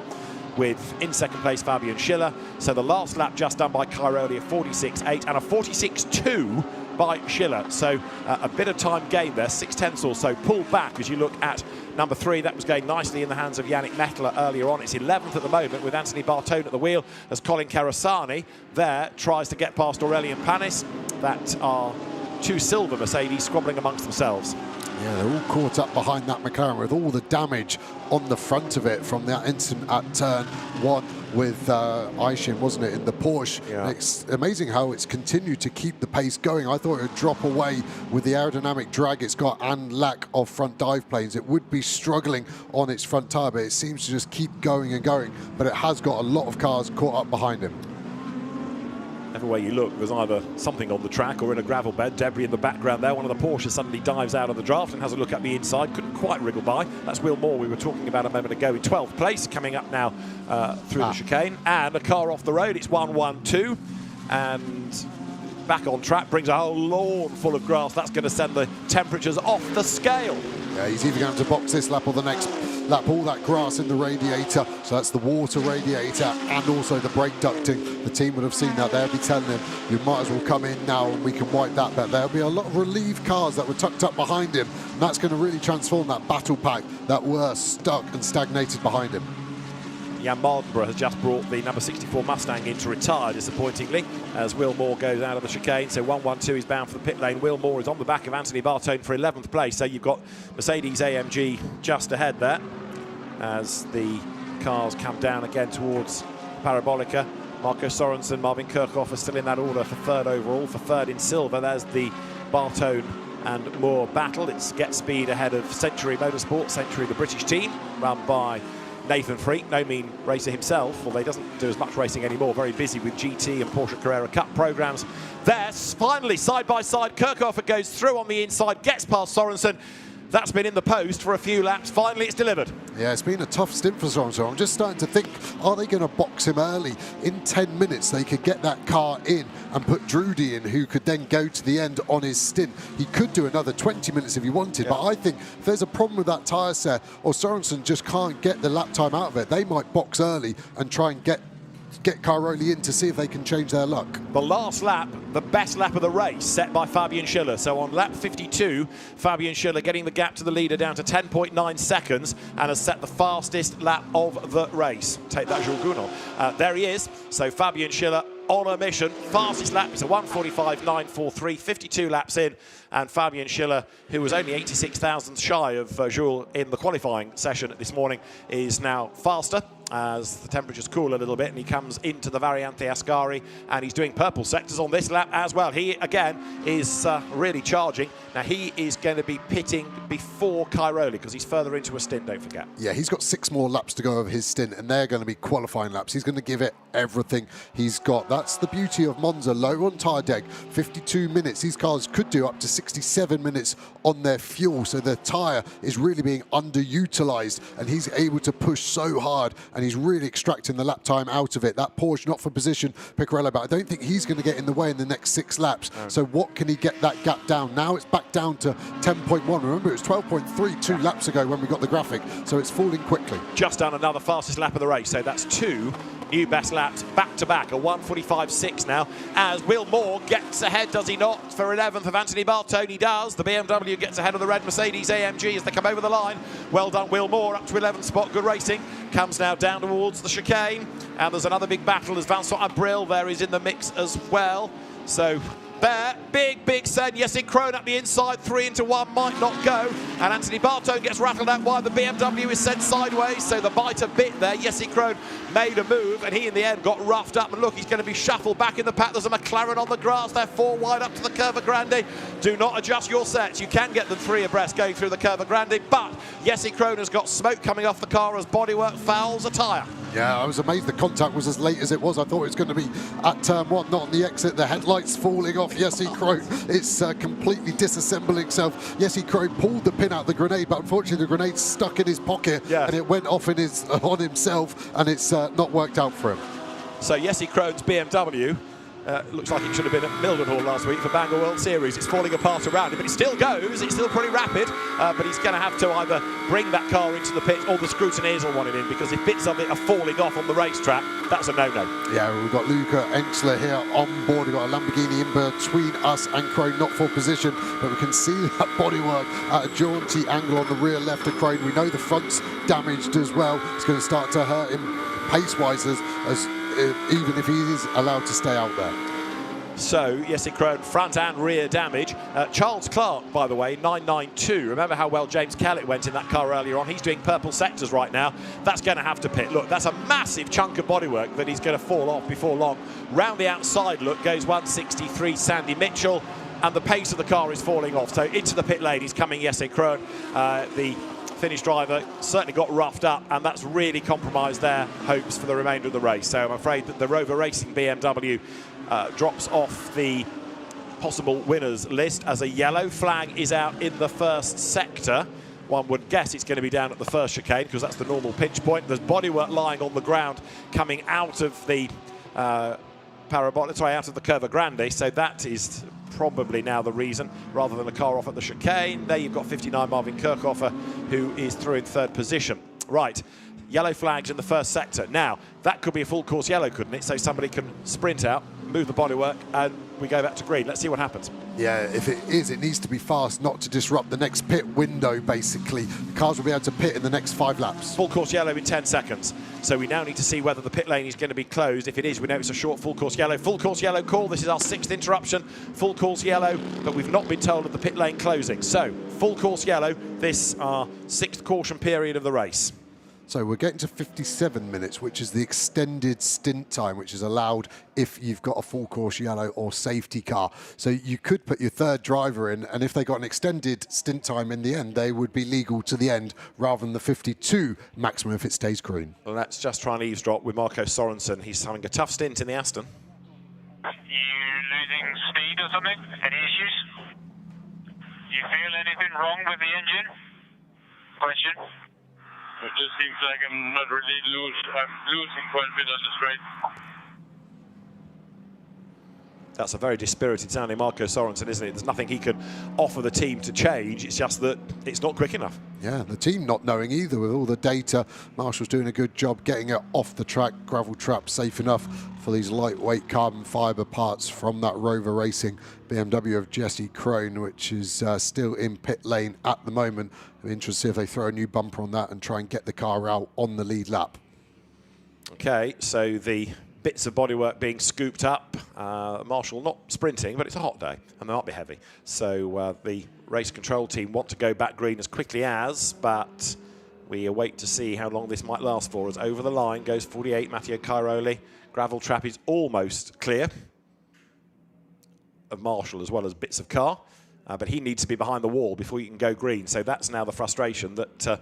with in second place Fabian Schiller. So the last lap just done by Cairoli, a 46.8 and a 46.2 by Schiller. So a bit of time gained there, 0.6 or so pulled back as you look at number 3. That was going nicely in the hands of Yannick Mettler earlier on. It's 11th at the moment with Anthony Bartone at the wheel as Colin Carasani there tries to get past Aurelien Panis. That are two silver Mercedes squabbling amongst themselves. Yeah, they're all caught up behind that McLaren with all the damage on the front of it from that incident at turn 1 with Aishin, wasn't it, in the Porsche. Yeah. It's amazing how it's continued to keep the pace going. I thought it would drop away with the aerodynamic drag it's got and lack of front dive planes. It would be struggling on its front tyre, but it seems to just keep going and going. But it has got a lot of cars caught up behind him. Every way you look, there's either something on the track or in a gravel bed. Debris in the background there. One of the Porsches suddenly dives out of the draft and has a look at the inside. Couldn't quite wriggle by. That's Will Moore we were talking about a moment ago in 12th place, coming up now through the chicane. And a car off the road. It's 1-1-2. And back on track, brings a whole lawn full of grass. That's going to send the temperatures off the scale. Yeah, he's either going to have to box this lap or the next lap. All that grass in the radiator, so that's the water radiator and also the brake ducting. The team would have seen that. They'll be telling him, you might as well come in now and we can wipe that. But there'll be a lot of relief cars that were tucked up behind him, and that's going to really transform that battle pack that were stuck and stagnated behind him. Jan Mardenborough has just brought the number 64 Mustang in to retire, disappointingly, as Will Moore goes out of the chicane. So 1-1-2 is bound for the pit lane. Will Moore is on the back of Anthony Bartone for 11th place. So you've got Mercedes AMG just ahead there as the cars come down again towards Parabolica. Marco Sorensen, Marvin Kirchhoff are still in that order for third overall. For third in silver, there's the Bartone and Moore battle. It's Get Speed ahead of Century Motorsport. Century, the British team, run by Nathan Freak, no mean racer himself, although he doesn't do as much racing anymore, very busy with GT and Porsche Carrera Cup programmes. There's finally side by side, Kirchhoff goes through on the inside, gets past Sorensen. That's been in the post for a few laps. Finally, it's delivered. Yeah, it's been a tough stint for Sorensen. I'm just starting to think, are they going to box him early? In 10 minutes, they could get that car in and put Drudy in, who could then go to the end on his stint. He could do another 20 minutes if he wanted, but I think if there's a problem with that tyre set, or Sorensen just can't get the lap time out of it, they might box early and try and get Cairoli in to see if they can change their luck. The last lap, the best lap of the race, set by Fabian Schiller. So on lap 52, Fabian Schiller getting the gap to the leader down to 10.9 seconds and has set the fastest lap of the race. Take that, Jules Gounod. There he is. So Fabian Schiller on a mission. Fastest lap is a 1:45.943, 52 laps in, and Fabian Schiller, who was only 86 thousandths shy of Jules in the qualifying session this morning, is now faster as the temperatures cool a little bit, and he comes into the Variante Ascari, and he's doing purple sectors on this lap as well. He again is really charging. Now he is going to be pitting before Cairoli because he's further into a stint, don't forget. Yeah, he's got 6 more laps to go of his stint, and they're going to be qualifying laps. He's going to give it everything he's got. That's the beauty of Monza. Low on tyre deg, 52 minutes. These cars could do up to 67 minutes on their fuel, so the tyre is really being underutilised, and he's able to push so hard, and he's really extracting the lap time out of it. That Porsche not for position, Piccarello, but I don't think he's going to get in the way in the next 6 laps. No. So what can he get that gap down? Now it's back down to 10.1. Remember, it was 12.3 2 laps ago when we got the graphic, so it's falling quickly. Just done another fastest lap of the race, so that's 2 new best laps back-to-back, a 1:45.6 now, as Will Moore gets ahead, does he not, for 11th of Anthony Bartone? He does. The BMW gets ahead of the red Mercedes AMG as they come over the line. Well done, Will Moore, up to 11th spot, good racing. Comes now down towards the chicane, and there's another big battle as Vincent Abril there is in the mix as well. So there, big send. Jesse Krohn up the inside, 3 into 1, might not go. And Anthony Bartone gets rattled out while the BMW is sent sideways. So the biter bit there. Jesse Krohn made a move, and he in the end got roughed up. And look, he's going to be shuffled back in the pack. There's a McLaren on the grass. They're 4 wide up to the Curva Grande. Do not adjust your sets. You can get them 3 abreast going through the Curva Grande, but Jesse Krohn has got smoke coming off the car as bodywork fouls a tyre. Yeah, I was amazed the contact was as late as it was. I thought it was going to be at turn 1, not on the exit. The headlights falling off Jesse Krohn. It's completely disassembling itself. Jesse Krohn pulled the pin out of the grenade, but unfortunately the grenade's stuck in his pocket, and it went off in on himself, and it's not worked out for him. So Jesse Krohn's BMW looks like it should have been at Mildenhall last week for Bangor World Series. It's falling apart around him, but it still goes. It's still pretty rapid, but he's going to have to either bring that car into the pit, or the scrutineers will want it in, because if bits of it are falling off on the racetrack, that's a no-no. Yeah, we've got Luca Enchler here on board. We've got a Lamborghini in between us and Krohn, not for position, but we can see that bodywork at a jaunty angle on the rear left of Krohn. We know the front's damaged as well. It's going to start to hurt him pace-wise as even if he is allowed to stay out there. So, Jesse Krohn, front and rear damage. Charles Clark, by the way, 992. Remember how well James Kellett went in that car earlier on? He's doing purple sectors right now. That's going to have to pit. Look, that's a massive chunk of bodywork that he's going to fall off before long. Round the outside, look, goes 163, Sandy Mitchell, and the pace of the car is falling off. So into the pit lane, he's coming Jesse Krohn. The Finnish driver certainly got roughed up, and that's really compromised their hopes for the remainder of the race. So I'm afraid that the Rover Racing BMW drops off the possible winners list as a yellow flag is out in the first sector. One would guess it's going to be down at the first chicane because that's the normal pinch point. There's bodywork lying on the ground coming out of the out of the Curva Grande, so that is probably now the reason, rather than a car off at the chicane. There you've got 59 Marvin Kirchhofer, who is through in 3rd position. Right, yellow flags in the first sector. Now, that could be a full course yellow, couldn't it? So somebody can sprint out, move the bodywork, and we go back to green. Let's see what happens. Yeah, if it is, it needs to be fast, not to disrupt the next pit window, basically. The cars will be able to pit in the next 5 laps. Full course yellow in 10 seconds. So we now need to see whether the pit lane is going to be closed. If it is, we know it's a short full course yellow. Full course yellow call. This is our 6th interruption. Full course yellow, but we've not been told of the pit lane closing. So, full course yellow. This our 6th caution period of the race. So we're getting to 57 minutes, which is the extended stint time, which is allowed if you've got a full course yellow or safety car. So you could put your 3rd driver in, and if they got an extended stint time in the end, they would be legal to the end rather than the 52 maximum if it stays green. Well, let's just try and eavesdrop with Marco Sorensen. He's having a tough stint in the Aston. You losing speed or something? Any issues? You feel anything wrong with the engine? Question? It just seems like I'm not really losing quite a bit on the straight. That's a very dispirited sounding Marco Sorensen, isn't it? There's nothing he can offer the team to change. It's just that it's not quick enough. Yeah, the team not knowing either with all the data. Marshall's doing a good job getting it off the track, gravel trap safe enough for these lightweight carbon fibre parts from that Rover Racing BMW of Jesse Krohn, which is still in pit lane at the moment. I'm interested to see if they throw a new bumper on that and try and get the car out on the lead lap. Okay, so the bits of bodywork being scooped up. Marshall not sprinting, but it's a hot day and they might be heavy. So the race control team want to go back green as quickly as, but we await to see how long this might last for us. Over the line goes 48, Matteo Cairoli. Gravel trap is almost clear of Marshall as well as bits of car, but he needs to be behind the wall before you can go green. So that's now the frustration that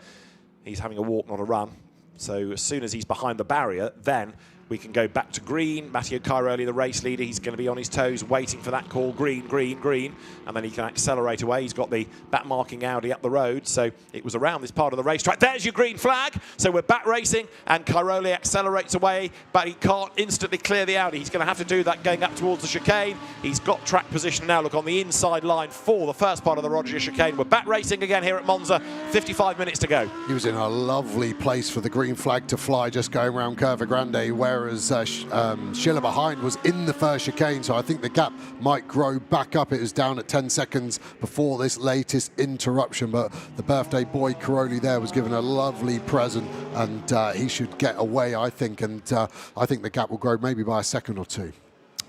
he's having a walk, not a run. So as soon as he's behind the barrier, then we can go back to green. Matteo Cairoli, the race leader, he's going to be on his toes waiting for that call, green, green, green, and then he can accelerate away. He's got the back marking Audi up the road, so it was around this part of the racetrack. There's your green flag. So we're back racing, and Cairoli accelerates away, but he can't instantly clear the Audi. He's going to have to do that going up towards the chicane. He's got track position now, look, on the inside line for the first part of the Roger chicane. We're back racing again here at Monza, 55 minutes to go. He was in a lovely place for the green flag to fly, just going around Curva Grande, whereas Schiller behind was in the first chicane, so I think the gap might grow back up. It was down at 10 seconds before this latest interruption, but the birthday boy Cairoli there was given a lovely present, and he should get away, I think, and I think the gap will grow maybe by a second or two.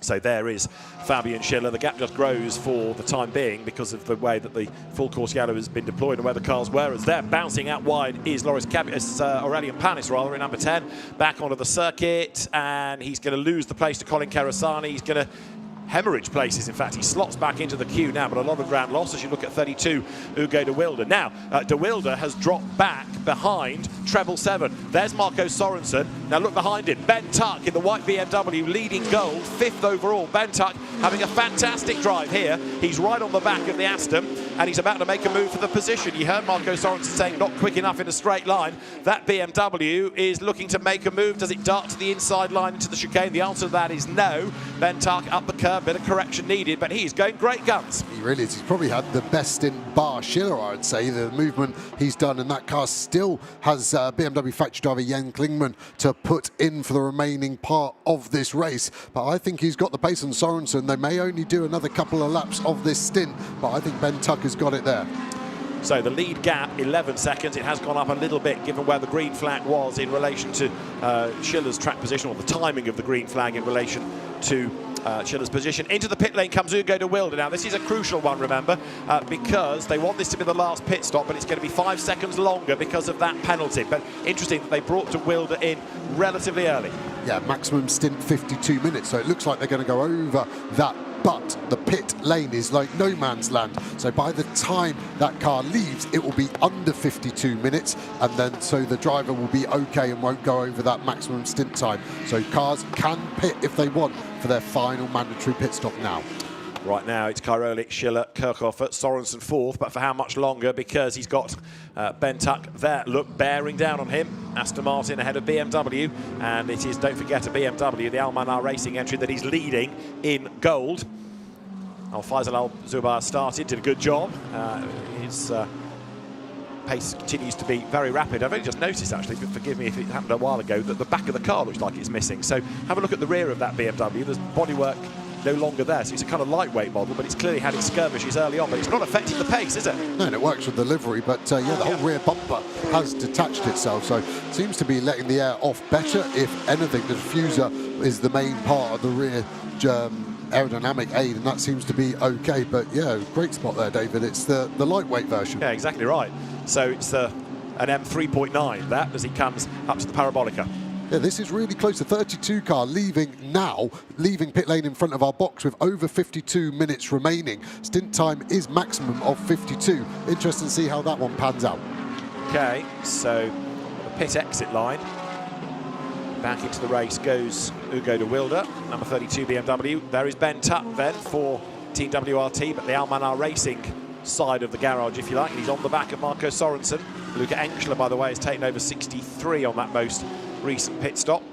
So there is Fabian Schiller. The gap just grows for the time being because of the way that the full course yellow has been deployed and where the cars were. As they're bouncing out wide is Aurelian Panis rather in number 10, back onto the circuit, and he's going to lose the place to Colin Kerasani. He's going to hemorrhage places. In fact, he slots back into the queue now, but a lot of ground loss as you look at 32, Ugo de Wilde. Now, de Wilde has dropped back behind treble 7. There's Marco Sorensen. Now look behind him. Ben Tuck in the white BMW leading gold, 5th overall. Ben Tuck having a fantastic drive here. He's right on the back of the Aston, and he's about to make a move for the position. You heard Marco Sorensen saying not quick enough in a straight line. That BMW is looking to make a move. Does it dart to the inside line into the chicane? The answer to that is no. Ben Tuck up the curve. Bit of correction needed, but he's going great guns. He really is. He's probably had the best in bar Schiller, I'd say. The movement he's done, and that car still has BMW factory driver Jan Klingman to put in for the remaining part of this race. But I think he's got the pace on Sorensen. They may only do another couple of laps of this stint, but I think Ben Tuck has got it there. So the lead gap, 11 seconds. It has gone up a little bit given where the green flag was in relation to Schiller's track position, or the timing of the green flag in relation to Schiller's position. Into the pit lane comes Ugo de Wilde. Now, this is a crucial one, remember, because they want this to be the last pit stop, but it's going to be 5 seconds longer because of that penalty. But interesting that they brought de Wilde in relatively early. Yeah, maximum stint 52 minutes, so it looks like they're going to go over that, but the pit lane is like no man's land. So by the time that car leaves, it will be under 52 minutes, and then so the driver will be okay and won't go over that maximum stint time. So cars can pit if they want for their final mandatory pit stop now. Right now, it's Cairoli, Schiller, Kirchhoff, Sorensen 4th, but for how much longer? Because he's got Ben Tuck there, look, bearing down on him. Aston Martin ahead of BMW, and it is, don't forget, a BMW, the Almanar Racing entry, that he's leading in gold. Faisal Al-Zubar started, did a good job. His pace continues to be very rapid. I've only just noticed, actually, but forgive me if it happened a while ago, that the back of the car looks like it's missing. So have a look at the rear of that BMW. There's bodywork no longer there, so it's a kind of lightweight model, but it's clearly had its skirmishes early on, but it's not affecting the pace, is it? No, and it works with the livery, but yeah, the whole rear bumper has detached itself, so seems to be letting the air off better. If anything, the diffuser is the main part of the rear aerodynamic aid, and that seems to be okay. But yeah, great spot there, David. It's the lightweight version. Yeah, exactly right. So it's an M3.9, that, as he comes up to the Parabolica. Yeah, this is really close. The 32 car leaving pit lane in front of our box with over 52 minutes remaining. Stint time is maximum of 52. Interesting to see how that one pans out. Okay, so the pit exit line. Back into the race goes Ugo de Wilde, number 32 BMW. There is Ben Tuck then for Team WRT, but the Almanar Racing side of the garage, if you like. And he's on the back of Marco Sorensen. Luca Enschler, by the way, has taken over 63 on that most recent pit stop.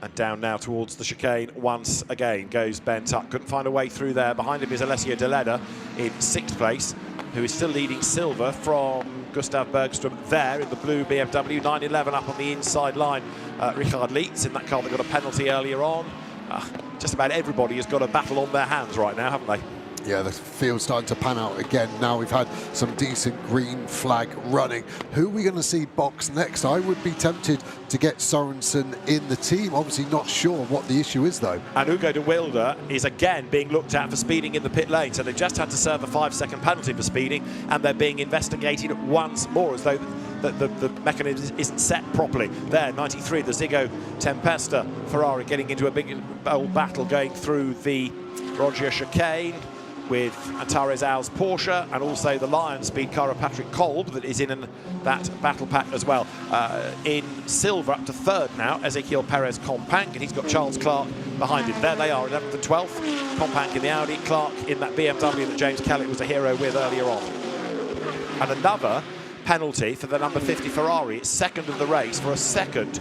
And down now towards the chicane once again goes Ben Tuck. Couldn't find a way through there. Behind him is Alessio De Leda in 6th place, who is still leading silver from Gustav Bergström there in the blue BMW. 911 up on the inside line. Richard Lietz in that car that got a penalty earlier on. Just about everybody has got a battle on their hands right now, haven't they? Yeah, the field's starting to pan out again. Now we've had some decent green flag running. Who are we going to see box next? I would be tempted to get Sorensen in the team. Obviously not sure what the issue is, though. And Ugo de Wilde is again being looked at for speeding in the pit lane. So they've just had to serve a 5-second penalty for speeding, and they're being investigated once more as though the mechanism isn't set properly. There, 93, the Ziggo Tempesta Ferrari getting into a big old battle going through the Roger chicane with Antares Al's Porsche, and also the Lion speed car of Patrick Kolb that is in that battle pack as well. In silver up to third now, Ezequiel Perez Companc, and he's got Charles Clark behind him. There they are, 11th and 12th. Companc in the Audi, Clark in that BMW that James Kellett was a hero with earlier on. And another penalty for the number 50 Ferrari. It's second of the race for a second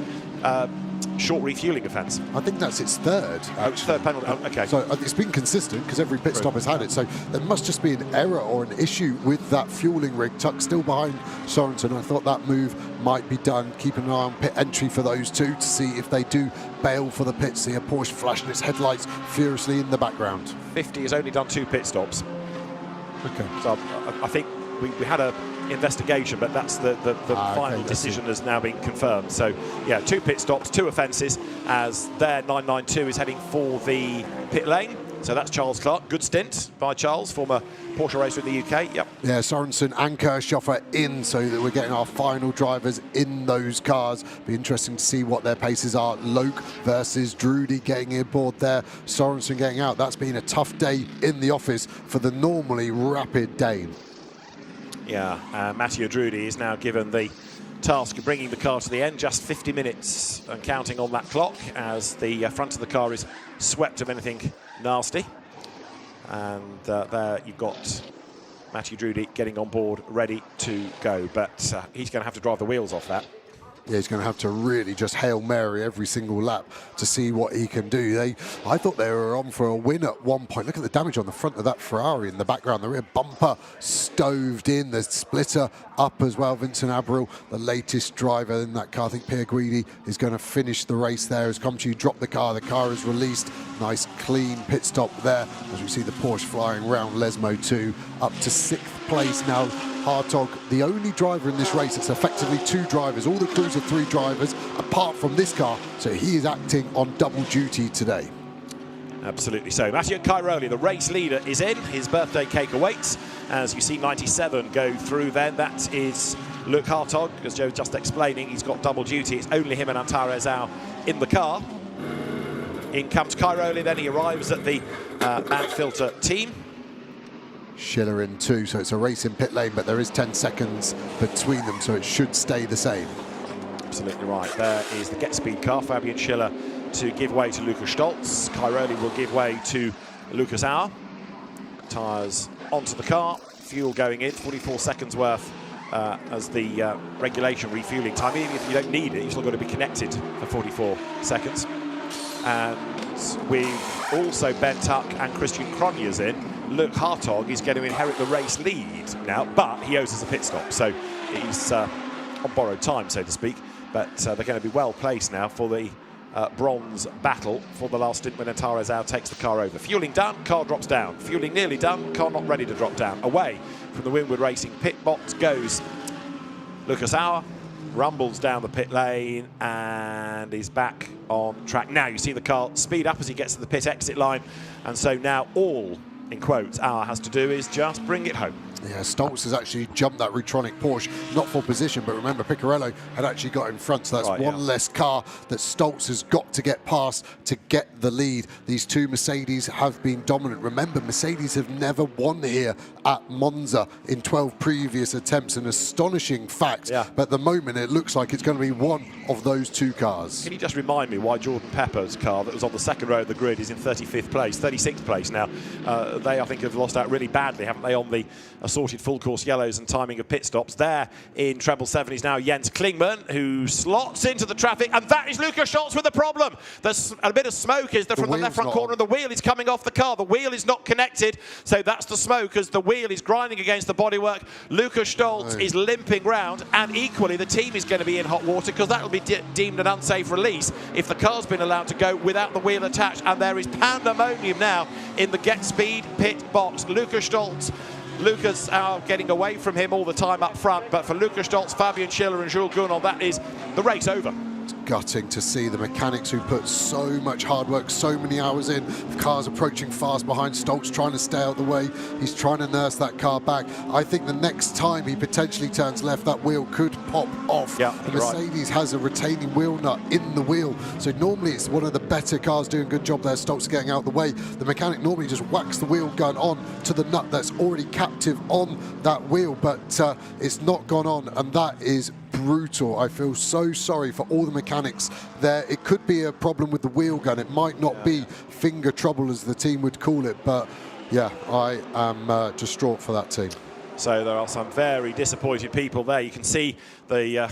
short refueling offence. I think that's its third. Third penalty. Oh, okay. So it's been consistent because every pit stop has had it. So there must just be an error or an issue with that fueling rig. Tuck still behind Sorensen. I thought that move might be done. Keep an eye on pit entry for those two to see if they do bail for the pit. See a Porsche flashing its headlights furiously in the background. 50 has only done 2 pit stops. Okay. So I think we had a investigation, but that's the final decision has now been confirmed. So yeah, 2 pit stops, 2 offences, as their 992 is heading for the pit lane. So that's Charles Clark. Good stint by Charles, former Porsche racer in the UK. Yep. Yeah, Sorensen and Kirchhofer in, so that we're getting our final drivers in those cars. Be interesting to see what their paces are. Loke versus Drudy getting aboard there. Sorensen getting out. That's been a tough day in the office for the normally rapid Dane. Yeah, Matteo Drudy is now given the task of bringing the car to the end. Just 50 minutes and counting on that clock as the front of the car is swept of anything nasty. And there you've got Matteo Drudy getting on board, ready to go. But he's going to have to drive the wheels off that. Yeah, he's going to have to really just Hail Mary every single lap to see what he can do. I thought they were on for a win at one point. Look at the damage on the front of that Ferrari in the background. The rear bumper stoved in, the splitter up as well. Vincent Abril, the latest driver in that car. I think Pierre Guidi is going to finish the race there. As Comtu dropped the car is released. Nice clean pit stop there as we see the Porsche flying round Lesmo 2 up to 6th place now. Hartog, the only driver in this race. It's effectively 2 drivers. All the crews are 3 drivers, apart from this car. So he is acting on double duty today. Absolutely so. Matteo Cairoli, the race leader, is in. His birthday cake awaits. As you see 97 go through then. That is Luke Hartog. As Joe was just explaining, he's got double duty. It's only him and Antares Al in the car. In comes Cairoli, then he arrives at the Manfilter team. Schiller in 2, so it's a race in pit lane, but there is 10 seconds between them, so it should stay the same. Absolutely right. There is the Get Speed car, Fabian Schiller to give way to Lukas Stoltz. Cairoli will give way to Lucas Auer. Tyres onto the car, fuel going in, 44 seconds worth as the regulation refueling time. Even if you don't need it, you've still got to be connected for 44 seconds. And with also Ben Tuck and Christian Cronjes in, Luke Hartog is going to inherit the race lead now, but he owes us a pit stop, so he's on borrowed time, so to speak. But they're going to be well placed now for the bronze battle for the last stint when Antares Al takes the car over. Fueling done, car drops down. Fueling nearly done, car not ready to drop down. Away from the Winwood Racing pit box goes Lucas Auer, rumbles down the pit lane and is back on track. Now you see the car speed up as he gets to the pit exit line, and so now all, in quotes, Auer has to do is just bring it home. Yeah, Stoltz has actually jumped that Rutronic Porsche, not for position, but remember, Piccarello had actually got in front, so that's right, one less car that Stoltz has got to get past to get the lead. These 2 Mercedes have been dominant. Remember, Mercedes have never won here at Monza in 12 previous attempts, an astonishing fact, but at the moment it looks like it's going to be one of those 2 cars. Can you just remind me why Jordan Pepper's car that was on the second row of the grid is in 36th place now? They, I think, have lost out really badly, haven't they, on the assorted full course yellows and timing of pit stops. There in treble 7 is now Jens Klingmann, who slots into the traffic, and that is Lukas Scholz with the problem. There's a bit of smoke from the left front corner, and the wheel is coming off the car. The wheel is not connected, so that's the smoke as the wheel is grinding against the bodywork. Lukas Scholz is limping round, and equally the team is going to be in hot water because that will be deemed an unsafe release if the car's been allowed to go without the wheel attached. And there is pandemonium now in the Get Speed pit box. Lukas Scholz, Lukas are getting away from him all the time up front, but for Lukas Scholz, Fabian Schiller and Jules Gounod, that is the race over. Gutting to see the mechanics who put so much hard work, so many hours in. Cars approaching fast behind. Stoltz trying to stay out of the way. He's trying to nurse that car back. I think the next time he potentially turns left, that wheel could pop off. Yeah, the Mercedes has a retaining wheel nut in the wheel, so normally it's one of the better cars doing a good job there. Stoltz getting out of the way. The mechanic normally just whacks the wheel gun on to the nut that's already captive on that wheel, but it's not gone on, and that is brutal. I feel so sorry for all the mechanics there. It could be a problem with the wheel gun. It might not be finger trouble, as the team would call it, but yeah, I am distraught for that team. So there are some very disappointed people there. You can see the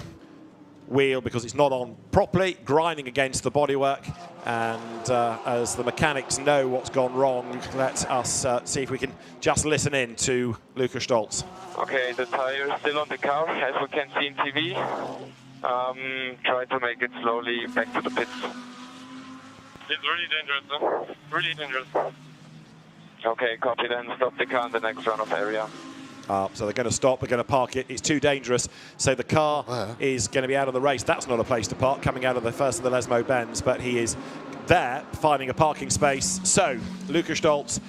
wheel, because it's not on properly, grinding against the bodywork, and as the mechanics know what's gone wrong, let us see if we can just listen in to Lukas Scholz. Okay, the tire is still on the car, as we can see in TV. Try to make it slowly back to the pits. It's really dangerous, huh? Really dangerous. Okay, copy then. Stop the car in the next runoff area. So they're going to stop, they're going to park it. It's too dangerous, so the car is going to be out of the race. That's not a place to park, coming out of the first of the Lesmo Benz, but he is there finding a parking space. So Lukas Scholz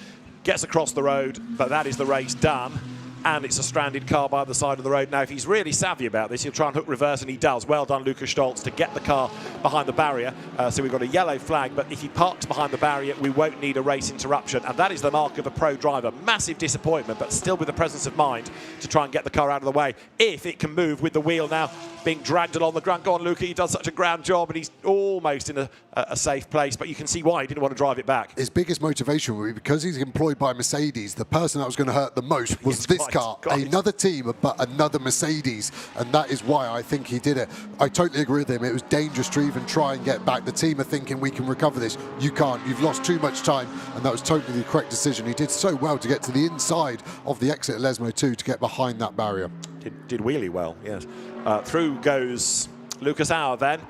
gets across the road, but that is the race done. And it's a stranded car by the side of the road. Now, if he's really savvy about this, he'll try and hook reverse, and he does. Well done, Lukas Scholz, to get the car behind the barrier. So we've got a yellow flag, but if he parks behind the barrier, we won't need a race interruption. And that is the mark of a pro driver. Massive disappointment, but still with the presence of mind to try and get the car out of the way, if it can move with the wheel now being dragged along the ground. Go on, Luca, he does such a grand job, and he's almost in a safe place, but you can see why he didn't want to drive it back. His biggest motivation would be because he's employed by Mercedes. The person that was going to hurt the most was this car. Another team, but another Mercedes, and that is why I think he did it. I totally agree with him. It was dangerous to even try and get back. The team are thinking, we can recover this. You can't. You've lost too much time, and that was totally the correct decision. He did so well to get to the inside of the exit at Lesmo 2 to get behind that barrier. Did really well, yes. Through goes Lucas Auer then,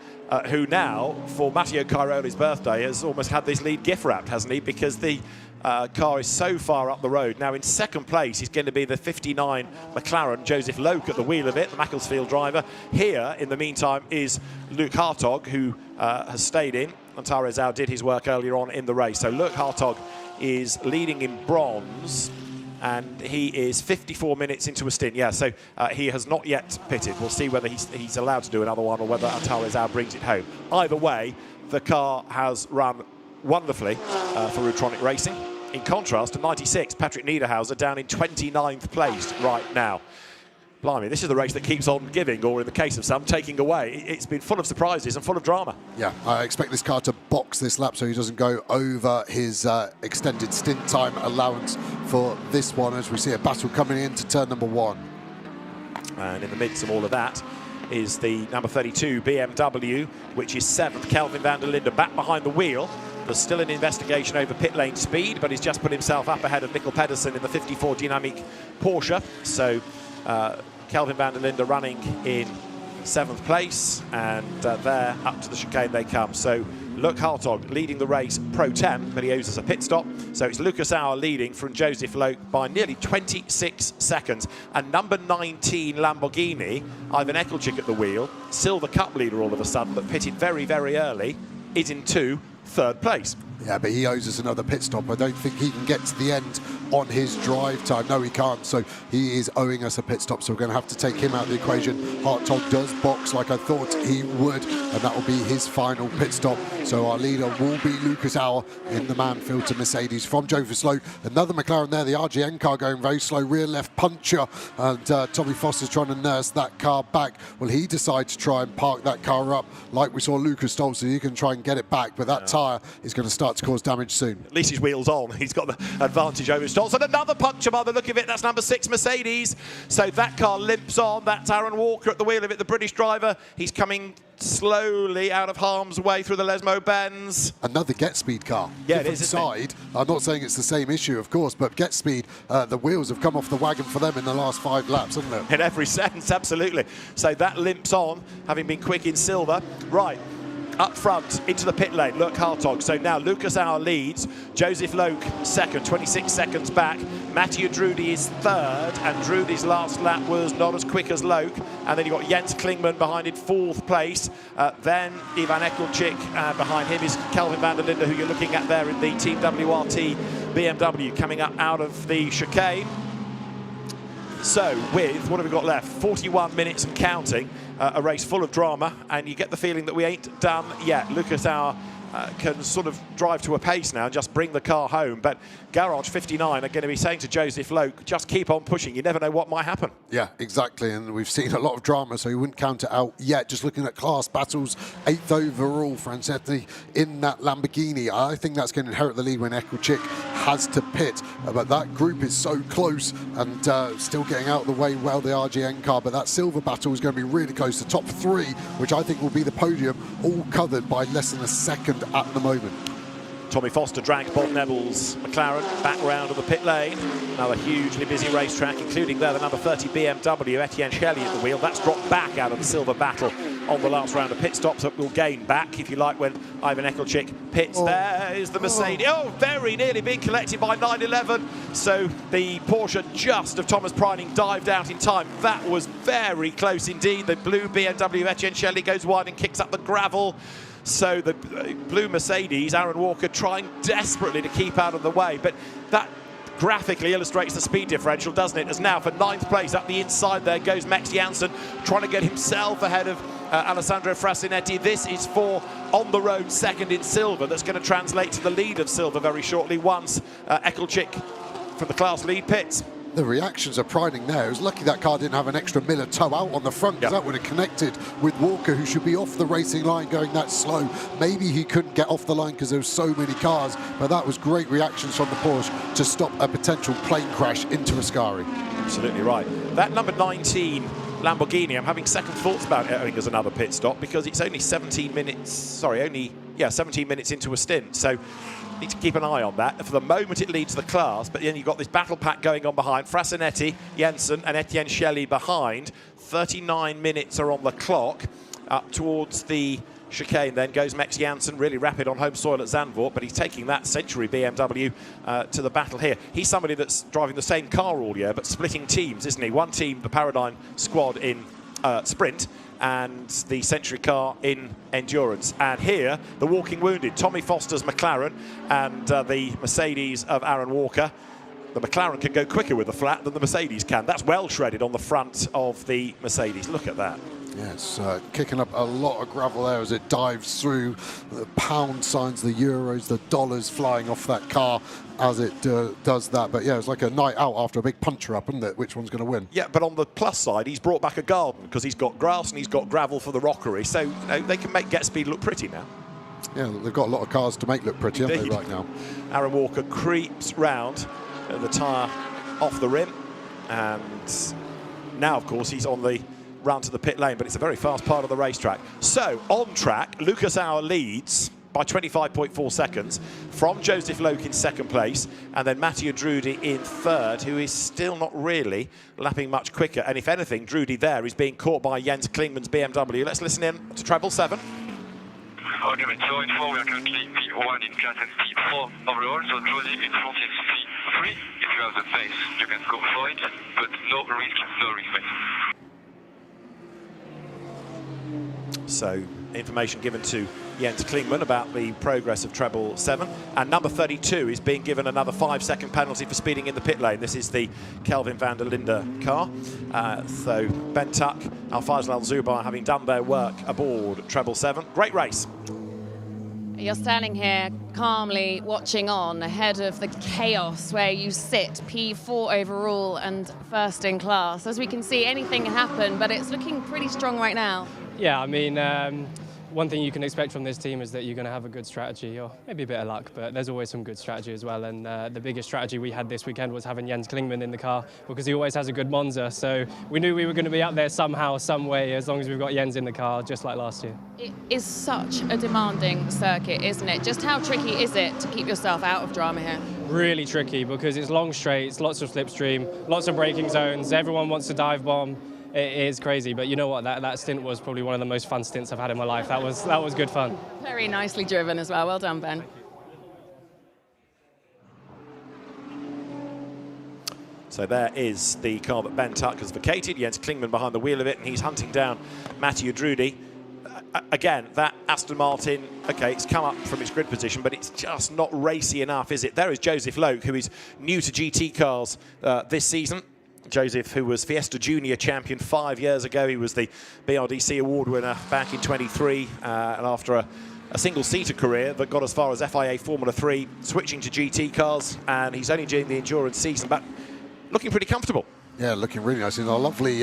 who now, for Matteo Cairoli's birthday, has almost had this lead gift wrapped, hasn't he? Because the car is so far up the road. Now in second place is going to be the 59 McLaren, Joseph Loke at the wheel of it, the Macclesfield driver. Here, in the meantime, is Luke Hartog, who has stayed in. Antara Zhao did his work earlier on in the race. So Luke Hartog is leading in bronze, and he is 54 minutes into a stint. Yeah, so he has not yet pitted. We'll see whether he's allowed to do another one or whether Antara Zhao brings it home. Either way, the car has run wonderfully for Rutronic Racing. In contrast to 96, Patrick Niederhauser down in 29th place right now. Blimey, this is the race that keeps on giving, or in the case of some, taking away. It's been full of surprises and full of drama. Yeah, I expect this car to box this lap so he doesn't go over his extended stint time allowance for this one, as we see a battle coming into turn number 1. And in the midst of all of that is the number 32 BMW, which is 7th. Kelvin van der Linde back behind the wheel. There's still an investigation over pit lane speed, but he's just put himself up ahead of Mikkel Pedersen in the 54 Dynamic Porsche. So Kelvin van der Linde running in 7th place, and there up to the chicane they come. So Luke Hartog leading the race pro tem, but he owes us a pit stop. So it's Lucas Auer leading from Joseph Loke by nearly 26 seconds. And number 19 Lamborghini, Ivan Ekelchik at the wheel, Silver Cup leader all of a sudden, but pitted very, very early, is in 3rd place. Yeah, but he owes us another pit stop. I don't think he can get to the end on his drive time. No, he can't. So he is owing us a pit stop. So we're going to have to take him out of the equation. Hartog does box like I thought he would, and that will be his final pit stop. So our leader will be Lucas Auer in the Manfield to Mercedes from Joseph Loke. Another McLaren there, the RGN car going very slow, rear left puncher, and Tommy Foster's trying to nurse that car back. Well, he decides to try and park that car up like we saw Lucas Stolz, so he can try and get it back, but that tyre is going to start to cause damage soon. At least his wheel's on. He's got the advantage over his stops, and another puncture by the look of it. That's number 6 Mercedes. So that car limps on. That's Aaron Walker at the wheel of it, the British driver. He's coming slowly out of harm's way through the Lesmo bends. Another Get Speed car. Yeah, different it is, side. I'm not saying it's the same issue, of course, but Get Speed, the wheels have come off the wagon for them in the last 5 laps, haven't they? In every sense, absolutely. So that limps on, having been quick in silver. Right. Up front, into the pit lane, look, Hartog. So now Lucas Auer leads, Joseph Loke second, 26 seconds back. Mathieu Drudy is third, and Drudy's last lap was not as quick as Loke. And then you've got Jens Klingman behind in 4th place. Then Ivan Ekelchik, behind him is Kelvin van der Linde, who you're looking at there in the Team WRT BMW, coming up out of the chicane. So with, what have we got left? 41 minutes and counting. A race full of drama, and you get the feeling that we ain't done yet. Lucas Auer can sort of drive to a pace now and just bring the car home. But Garage 59 are going to be saying to Joseph Loke, just keep on pushing. You never know what might happen. Yeah, exactly. And we've seen a lot of drama, so you wouldn't count it out yet. Just looking at class battles, 8th overall, Francetti in that Lamborghini. I think that's going to inherit the lead when Ekelchik has to pit. But that group is so close and still getting out of the way well, the RGN car. But that silver battle is going to be really close. The top 3, which I think will be the podium, all covered by less than a second at the moment. Tommy Foster dragged Bob Neville's McLaren back round of the pit lane. Another hugely busy racetrack, including there the number 30 BMW, Etienne Shelley at the wheel. That's dropped back out of the silver battle on the last round of pit stops. That will gain back, if you like, when Ivan Ekelchik pits. There is the Mercedes. Oh, very nearly being collected by 911. So the Porsche just of Thomas Preining dived out in time. That was very close indeed. The blue BMW, Etienne Shelley, goes wide and kicks up the gravel. So the blue Mercedes, Aaron Walker, trying desperately to keep out of the way. But that graphically illustrates the speed differential, doesn't it? As now for 9th place up the inside there goes Max Janssen, trying to get himself ahead of Alessandro Frasinetti. This is for on the road second in silver. That's going to translate to the lead of silver very shortly once Ekelchik from the class lead pits. The reactions of Preining there. It was lucky that car didn't have an extra Miller toe out on the front, because that would have connected with Walker, who should be off the racing line going that slow. Maybe he couldn't get off the line because there were so many cars, but that was great reactions from the Porsche to stop a potential plane crash into Ascari. Absolutely right. That number 19 Lamborghini, I'm having second thoughts about it as another pit stop, because it's only 17 minutes, 17 minutes into a stint. So need to keep an eye on that. For the moment, it leads the class, but then you've got this battle pack going on behind. Frasinetti, Jensen, and Etienne Shelley behind. 39 minutes are on the clock. Up towards the chicane then goes Max Janssen, really rapid on home soil at Zandvoort, but he's taking that Century BMW to the battle here. He's somebody that's driving the same car all year, but splitting teams, isn't he? One team, the Paradigm squad in sprint, and the Century car in endurance. And here, the walking wounded, Tommy Foster's McLaren and the Mercedes of Aaron Walker. The McLaren can go quicker with the flat than the Mercedes can. That's well shredded on the front of the Mercedes. Look at that. Yes, kicking up a lot of gravel there as it dives through the pound signs, the euros, the dollars flying off that car as it does that. But yeah, it's like a night out after a big puncher up, isn't it? Which one's going to win? Yeah, but on the plus side, he's brought back a garden because he's got grass and he's got gravel for the rockery. So you know, they can make Get Speed look pretty now. Yeah, they've got a lot of cars to make look pretty, haven't they, right now? Aaron Walker creeps round the tyre off the rim, and now, of course, he's on the run to the pit lane, but it's a very fast part of the racetrack. So, on track, Lucas Auer leads by 25.4 seconds from Joseph Loke in second place, and then Mathieu Drudy in third, who is still not really lapping much quicker. And if anything, Drudy there is being caught by Jens Klingman's BMW. Let's listen in to Treble 7. Okay, so in 4 we are currently P1 in class and P4 overall, so Drudy in front is P3. If you have the pace, you can go for it, but no risk, no respect. So, information given to Jens Klingman about the progress of Treble 7. And number 32 is being given another 5-second penalty for speeding in the pit lane. This is the Kelvin van der Linde car. So, Ben Tuck, Al-Faisal Al-Zubar having done their work aboard Treble 7. Great race. You're standing here calmly watching on ahead of the chaos where you sit, P4 overall and first in class. As we can see, anything can happen, but it's looking pretty strong right now. Yeah, I mean, one thing you can expect from this team is that you're going to have a good strategy, or maybe a bit of luck, but there's always some good strategy as well. And the biggest strategy we had this weekend was having Jens Klingmann in the car, because he always has a good Monza. So we knew we were going to be up there somehow, some way, as long as we've got Jens in the car, just like last year. It is such a demanding circuit, isn't it? Just how tricky is it to keep yourself out of drama here? Really tricky, because it's long straights, lots of slipstream, lots of braking zones. Everyone wants to dive bomb. It is crazy, but you know what? That stint was probably one of the most fun stints I've had in my life. That was good fun. Very nicely driven as well. Well done, Ben. So there is the car that Ben Tuck has vacated. Jens Klingmann behind the wheel of it, and he's hunting down Mathieu Drudi. Again, that Aston Martin, okay, it's come up from its grid position, but it's just not racy enough, is it? There is Joseph Loke, who is new to GT cars this season. Joseph, who was Fiesta Junior champion 5 years ago. He was the BRDC award winner back in 23, and after a single-seater career that got as far as FIA Formula 3, switching to GT cars, and he's only doing the endurance season, but looking pretty comfortable. Yeah, looking really nice in a lovely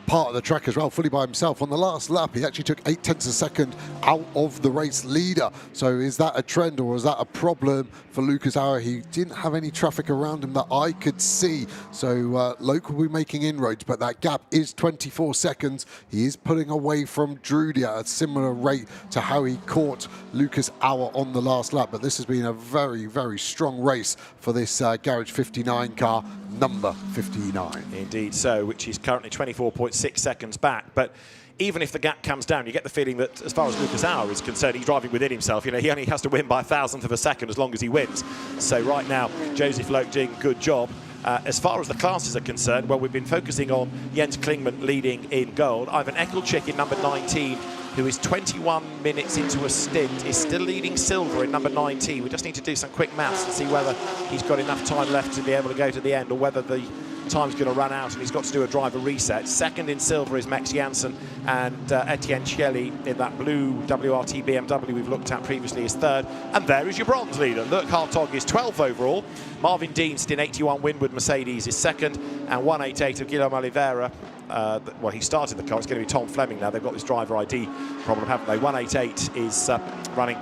part of the track as well, fully by himself. On the last lap, he actually took 0.8 of a second out of the race leader. So is that a trend, or is that a problem for Lucas Auer? He didn't have any traffic around him that I could see. So Loke will be making inroads, but that gap is 24 seconds. He is pulling away from Drudi at a similar rate to how he caught Lucas Auer on the last lap. But this has been a very, very strong race for this Garage 59 car, number 59. Indeed so, which is currently 24.6 seconds back. But even if the gap comes down, you get the feeling that as far as Lucas Auer is concerned, he's driving within himself. You know, he only has to win by 1,000th of a second as long as he wins. So right now, Joseph Loke doing a good job. As far as the classes are concerned, well, we've been focusing on Jens Klingmann leading in gold. Ivan Ekelchik in number 19, who is 21 minutes into a stint, is still leading silver in number 19. We just need to do some quick maths and see whether he's got enough time left to be able to go to the end, or whether the time's going to run out and he's got to do a driver reset. Second in silver is Max Janssen, and Etienne Shelly in that blue WRT BMW we've looked at previously is third. And there is your bronze leader. Luc Hartog is 12th overall. Marvin Dienst in 81 Winwood Mercedes is second, and 188 of Guillermo Oliveira. Well, he started the car. It's going to be Tom Fleming now. They've got this driver ID problem, haven't they? 188 is running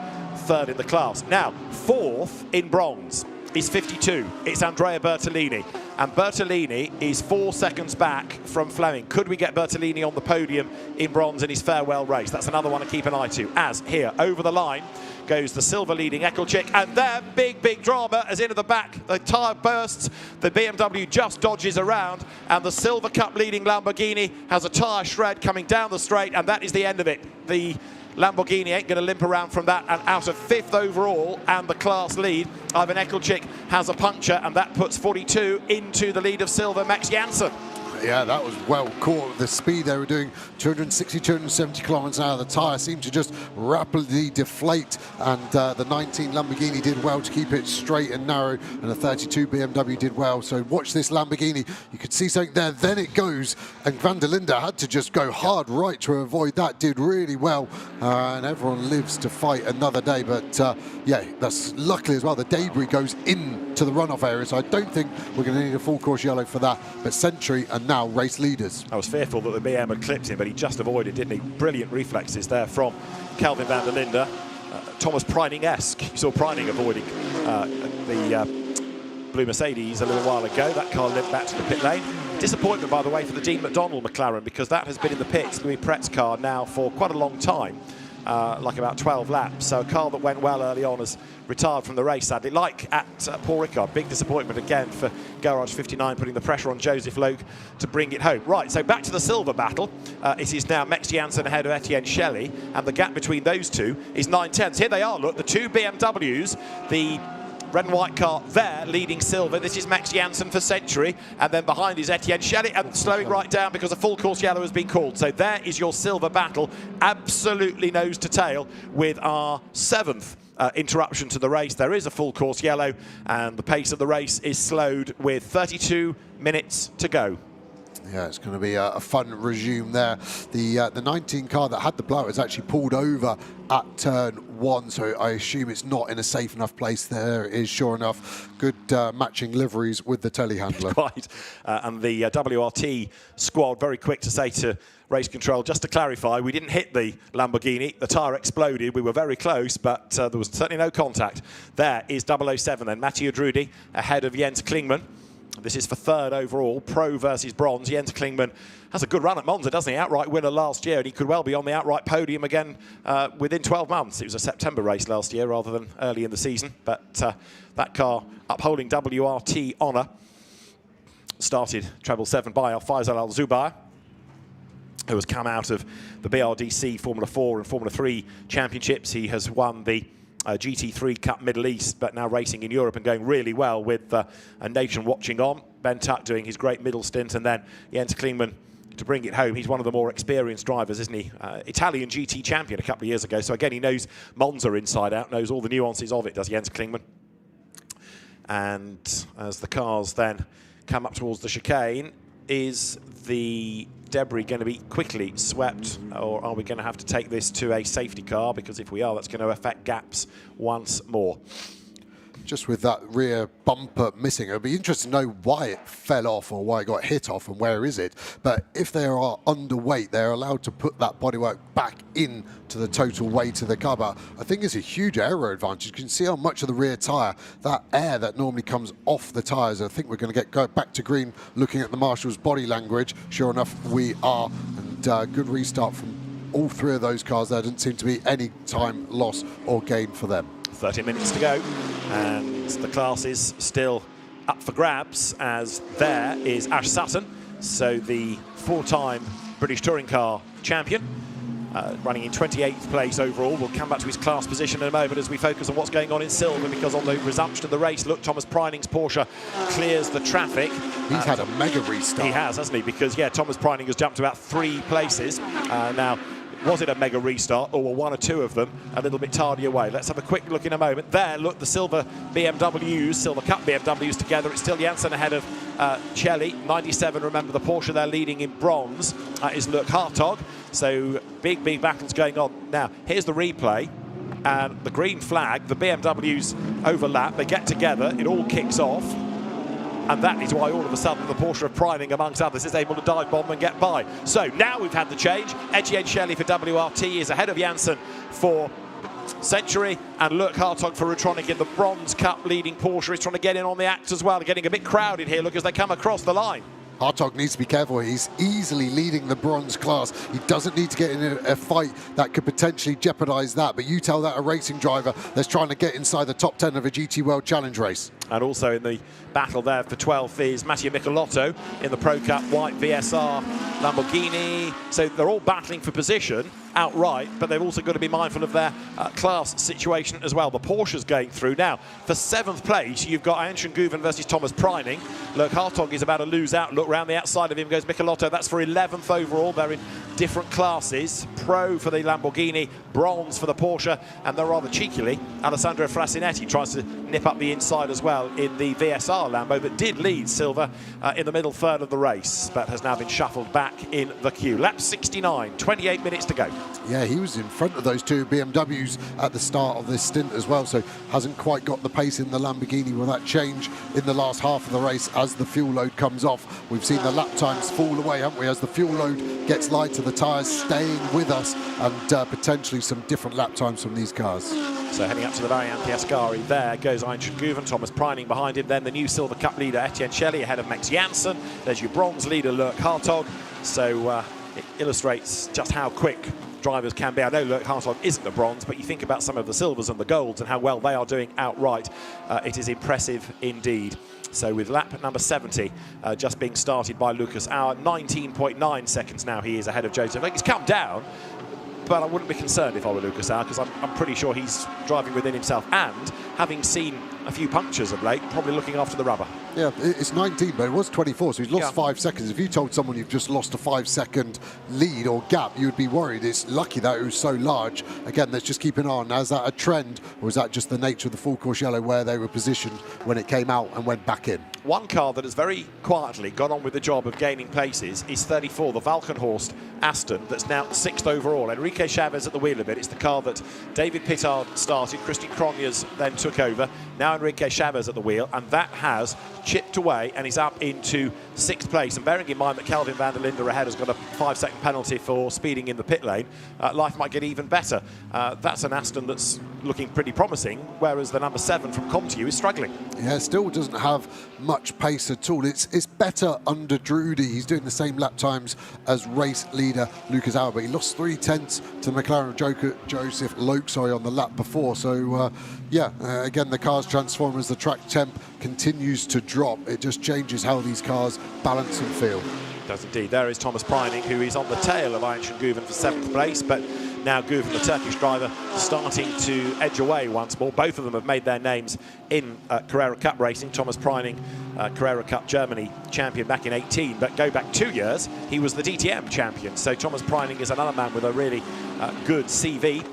third in the class. Now, fourth in bronze is 52. It's Andrea Bertolini. And Bertolini is 4 seconds back from Fleming. Could we get Bertolini on the podium in bronze in his farewell race? That's another one to keep an eye to. As here, over the line goes the silver leading Ekelchik, and there, big drama as into the back. The tyre bursts, the BMW just dodges around, and the Silver Cup leading Lamborghini has a tyre shred coming down the straight, and that is the end of it. The Lamborghini ain't going to limp around from that, and out of 5th overall and the class lead, Ivan Ekelchik has a puncture, and that puts 42 into the lead of silver, Max Janssen. Yeah, that was well caught. The speed they were doing, 260, 270 kilometers an hour. The tyre seemed to just rapidly deflate, and the 19 Lamborghini did well to keep it straight and narrow, and the 32 BMW did well. So watch this Lamborghini. You could see something there, then it goes, and Van der Linde had to just go hard right to avoid that. Did really well, and everyone lives to fight another day. But yeah, that's luckily as well. The debris goes into the runoff area, so I don't think we're going to need a full course yellow for that. But Century and now race leaders. I was fearful that the BM had clipped him, but he just avoided, didn't he? Brilliant reflexes there from Kelvin van der Linde. Thomas Preining-esque. You saw Preining avoiding the blue Mercedes a little while ago. That car limped back to the pit lane. Disappointment, by the way, for the Dean McDonald McLaren, because that has been in the pits, Louis Pret's car, now for quite a long time. Like about 12 laps. So a car that went well early on has retired from the race, sadly. Like at Paul Ricard, big disappointment again for Garage 59, putting the pressure on Joseph Loke to bring it home. Right, so back to the silver battle. It is now Max Janssen ahead of Etienne Shelly, and the gap between those two is 9/10. Here they are, look, the two BMWs, the red and white car there, leading silver. This is Max Janssen for Century, and then behind is Etienne Shelly, and slowing right down because a full course yellow has been called. So there is your silver battle, absolutely nose to tail, with our 7th interruption to the race. There is a full course yellow, and the pace of the race is slowed with 32 minutes to go. Yeah, it's going to be a fun regime there. The 19 car that had the blowout is actually pulled over at turn 1, so I assume it's not in a safe enough place. There it is, sure enough. Good matching liveries with the telehandler. Right, and the WRT squad very quick to say to race control, just to clarify, we didn't hit the Lamborghini. The tyre exploded. We were very close, but there was certainly no contact. There is 007 then, Mathieu Drudi ahead of Jens Klingmann. This is for third overall, pro versus bronze. Jens Klingmann has a good run at Monza, doesn't he? Outright winner last year, and he could well be on the outright podium again within 12 months. It was a September race last year rather than early in the season, but that car upholding WRT honour started treble 7 by Faisal Al-Zubair, who has come out of the BRDC Formula 4 and Formula 3 championships. He has won the GT3 Cup Middle East, but now racing in Europe and going really well with a nation watching on. Ben Tuck doing his great middle stint, and then Jens Klingmann to bring it home. He's one of the more experienced drivers, isn't he? Italian GT champion a couple of years ago. So again, he knows Monza inside out, knows all the nuances of it, does Jens Klingmann. And as the cars then come up towards the chicane, is the debris going to be quickly swept, or are we going to have to take this to a safety car? Because if we are, that's going to affect gaps once more. Just with that rear bumper missing, it'll be interesting to know why it fell off or why it got hit off and where is it. But if they are underweight, they're allowed to put that bodywork back in to the total weight of the car. But I think it's a huge aero advantage. You can see how much of the rear tyre, that air that normally comes off the tyres. I think we're going to go back to green looking at the Marshall's body language. Sure enough, we are. And good restart from all three of those cars. There didn't seem to be any time loss or gain for them. 30 minutes to go, and the class is still up for grabs, as there is Ash Sutton, so the 4-time British Touring Car champion, running in 28th place overall. We'll come back to his class position in a moment as we focus on what's going on in silver, because on the resumption of the race, look, Thomas Preining's Porsche clears the traffic. He's had a mega restart. He has, hasn't he? Because, yeah, Thomas Preining has jumped about 3 places. Now, was it a mega restart, or were one or two of them a little bit tardy away? Let's have a quick look in a moment. There, look, the silver BMWs, Silver Cup BMWs together. It's still Janssen ahead of Shelley. 97, remember, the Porsche there leading in bronze is Luke Hartog. So big battles going on. Now, here's the replay. And the green flag, the BMWs overlap. They get together. It all kicks off. And that is why all of a sudden the Porsche of Preining, amongst others, is able to dive bomb and get by. So now we've had the change. Etienne Shelley for WRT is ahead of Janssen for Century, and Luke Hartog for Rutronic in the Bronze Cup leading Porsche. Is trying to get in on the act as well. They're getting a bit crowded here, look, as they come across the line. Hartog needs to be careful. He's easily leading the bronze class. He doesn't need to get in a fight that could potentially jeopardise that. But you tell that a racing driver that's trying to get inside the top 10 of a GT World Challenge race. And also in the battle there for 12th is Matteo Michelotto in the Pro Cup white VSR Lamborghini. So they're all battling for position outright, but they've also got to be mindful of their class situation as well. The Porsche's going through now. For 7th place, you've got Aenshin Guven versus Thomas Preining. Look, Hartog is about to lose out. Look, round the outside of him goes Michelotto. That's for 11th overall. They're in different classes. Pro for the Lamborghini, bronze for the Porsche, and then rather cheekily, Alessandro Frasinetti tries to nip up the inside as well in the VSR Lambo, but did lead silver in the middle third of the race, but has now been shuffled back in the queue. Lap 69, 28 minutes to go. Yeah, he was in front of those two BMWs at the start of this stint as well, so hasn't quite got the pace in the Lamborghini with that change in the last half of the race as the fuel load comes off. We've seen the lap times fall away, haven't we, as the fuel load gets lighter, the tyres staying with us, and potentially some different lap times from these cars. So heading up to the Variante Ascari, there goes Aenshin Guven, Thomas Preining behind him, then the new Silver Cup leader Etienne Shelley ahead of Max Janssen. There's your bronze leader Luke Hartog. So it illustrates just how quick drivers can be. I know Luke Hartog isn't a bronze, but you think about some of the silvers and the golds and how well they are doing outright. It is impressive indeed. So with lap number 70 just being started by Lucas Auer, 19.9 seconds now he is ahead of Joseph. He's come down, but I wouldn't be concerned if I were Lucas Auer, because I'm pretty sure he's driving within himself. And having seen a few punctures of late, probably looking after the rubber. Yeah, it's 19, but it was 24, so he's lost Yeah. 5 seconds. If you told someone you've just lost a 5-second lead or gap, you would be worried. It's lucky that it was so large. Again, let's just keep an eye on, is that a trend, or is that just the nature of the full course yellow where they were positioned when it came out and went back in? One car that has very quietly gone on with the job of gaining places is 34, the Valkenhorst Aston, that's now 6th overall. Enrique Chavez at the wheel a bit. It's the car that David Pittard started, Christian Cronjes then took over. Now Enrique Chavez at the wheel, and that has chipped away and is up into 6th place. And bearing in mind that Kelvin van der Linde ahead has got a 5-second penalty for speeding in the pit lane, life might get even better. That's an Aston that's looking pretty promising, whereas the number 7 from Comtu is struggling. Yeah, still doesn't have much pace at all. It's better under Drudy. He's doing the same lap times as race leader Lucas Auer, but he lost 3/10 to the McLaren of Joseph Loke, on the lap before. So, again, the car's transform as the track temp continues to drop. It just changes how these cars balance and feel. It does indeed. There is Thomas Preining, who is on the tail of Ayhan Guven for 7th place, but now Guven, the Turkish driver, starting to edge away once more. Both of them have made their names in Carrera Cup racing. Thomas Preining, Carrera Cup Germany champion back in 18, but go back 2 years, he was the DTM champion. So Thomas Preining is another man with a really good CV,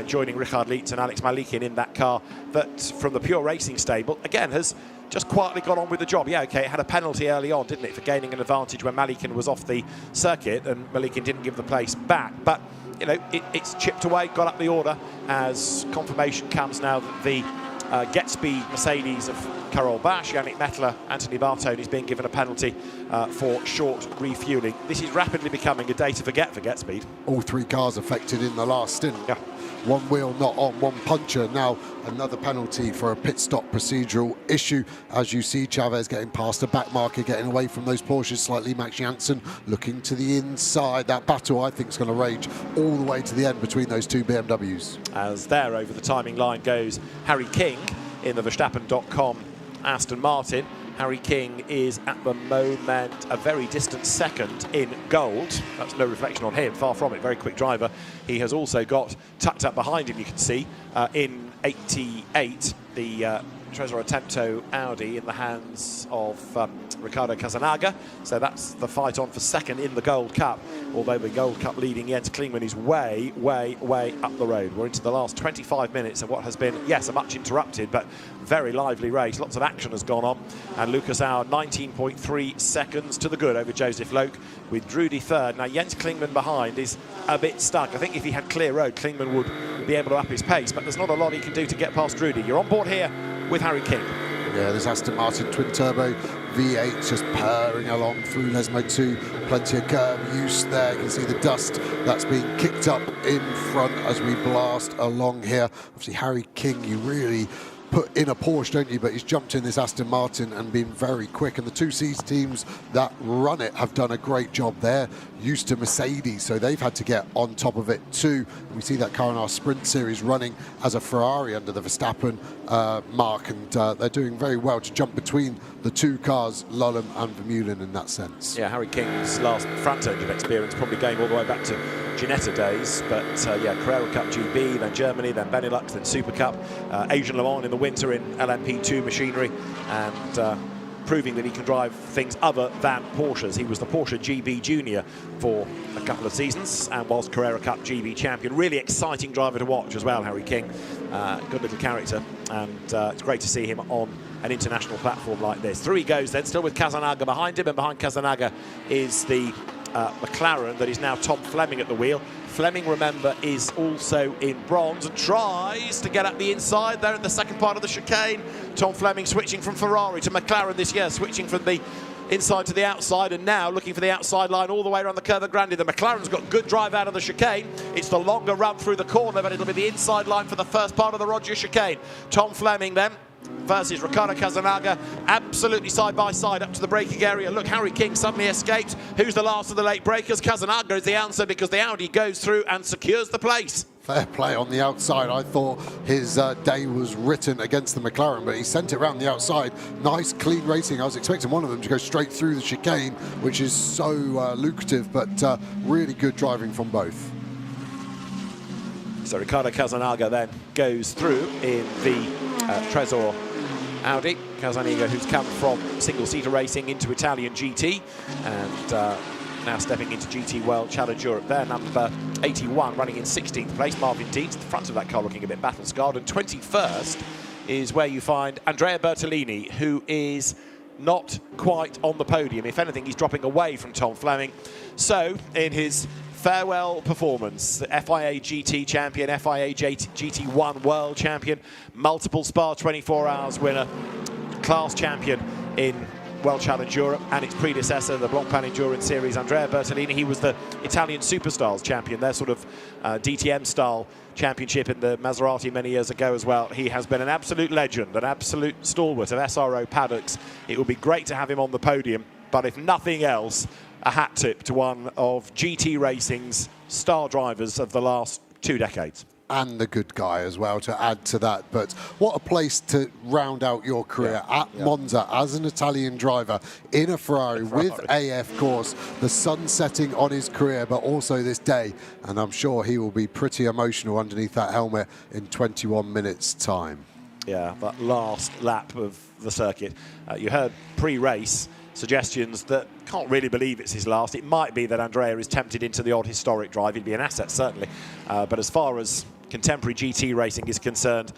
joining Richard Lietz and Alex Malikin in that car that, from the pure racing stable, again, has just quietly got on with the job. Yeah, okay, it had a penalty early on, didn't it, for gaining an advantage when Malikin was off the circuit, and Malikin didn't give the place back. But, you know, it's chipped away, got up the order, as confirmation comes now that the Get Speed Mercedes of Carol Bash, Yannick Mettler, Anthony Bartone is being given a penalty for short refueling. This is rapidly becoming a day to forget for Get Speed. All 3 cars affected in the last stint. Yeah. One wheel not on, one puncture. Now another penalty for a pit stop procedural issue. As you see, Chavez getting past the back marker, getting away from those Porsches slightly. Max Janssen looking to the inside. That battle, I think, is going to rage all the way to the end between those 2 BMWs. As there over the timing line goes Harry King in the Verstappen.com Aston Martin. Harry King is at the moment a very distant 2nd in gold. That's no reflection on him, far from it, very quick driver. He has also got, tucked up behind him, you can see, in 88, the Tresor Attempto Audi in the hands of Ricardo Kazanaga. So that's the fight on for 2nd in the Gold Cup, although the Gold Cup leading Jens Klingmann is way, way, way up the road. We're into the last 25 minutes of what has been, yes, a much interrupted, but very lively race. Lots of action has gone on, and Lucas Auer 19.3 seconds to the good over Joseph Loke, with Drudy 3rd. Now Jens Klingmann behind is a bit stuck. I think if he had clear road, Klingmann would be able to up his pace, but there's not a lot he can do to get past Drudy. You're on board here with Harry King. Yeah, this Aston Martin twin-turbo V8 just purring along through Lesmo 2. Plenty of curb use there. You can see the dust that's being kicked up in front as we blast along here. Obviously, Harry King, you really put in a Porsche, don't you? But he's jumped in this Aston Martin and been very quick. And the 2C teams that run it have done a great job there. Used to Mercedes, so they've had to get on top of it too. And we see that car in our Sprint Series running as a Ferrari under the Verstappen mark, and they're doing very well to jump between the 2 cars, Lolland and Vermeulen, in that sense. Yeah, Harry King's last front engine experience probably going all the way back to Ginetta days, but yeah, Carrera Cup GB, then Germany, then Benelux, then Super Cup, Asian Le Mans in the winter in LMP2 machinery, and proving that he can drive things other than Porsches. He was the Porsche GB Junior for a couple of seasons and was Carrera Cup GB champion. Really exciting driver to watch as well, Harry King. Good little character, and it's great to see him on an international platform like this. Through he goes then, still with Kazanaga behind him, and behind Kazanaga is the McLaren that is now Tom Fleming at the wheel. Fleming, remember, is also in bronze and tries to get up the inside there at the second part of the chicane. Tom Fleming switching from Ferrari to McLaren this year, switching from the inside to the outside, and now looking for the outside line all the way around the Curva Grande. The McLaren's got good drive out of the chicane. It's the longer run through the corner, but it'll be the inside line for the first part of the Roger chicane. Tom Fleming then versus Ricardo Kazanaga, absolutely side by side up to the braking area. Look, Harry King suddenly escaped. Who's the last of the late breakers? Kazanaga is the answer, because the Audi goes through and secures the place. Fair play on the outside. I thought his day was written against the McLaren, but he sent it around the outside. Nice, clean racing. I was expecting one of them to go straight through the chicane, which is so lucrative, but really good driving from both. So Ricardo Kazanaga then goes through in the Tresor Audi. Casaniga, who's come from single-seater racing into Italian GT, and now stepping into GT World Challenge Europe. There, number 81, running in 16th place. Marvin Deeds, the front of that car looking a bit battle-scarred. And 21st is where you find Andrea Bertolini, who is not quite on the podium. If anything, he's dropping away from Tom Fleming. So, in his farewell performance, the FIA GT champion, FIA GT1 world champion, multiple Spa 24 Hours winner, class champion in World Challenge Europe and its predecessor, the Blancpain Endurance Series, Andrea Bertolini. He was the Italian Superstars champion, their sort of DTM-style championship in the Maserati many years ago as well. He has been an absolute legend, an absolute stalwart of SRO paddocks. It would be great to have him on the podium, but if nothing else, a hat tip to one of GT racing's star drivers of the last 2 decades. And the good guy as well to add to that. But what a place to round out your career at Monza as an Italian driver in a Ferrari with AF course, the sun setting on his career, but also this day. And I'm sure he will be pretty emotional underneath that helmet in 21 minutes time. Yeah, that last lap of the circuit. You heard pre-race suggestions that can't really believe it's his last. It might be that Andrea is tempted into the odd historic drive. He'd be an asset, certainly. But as far as contemporary GT racing is concerned,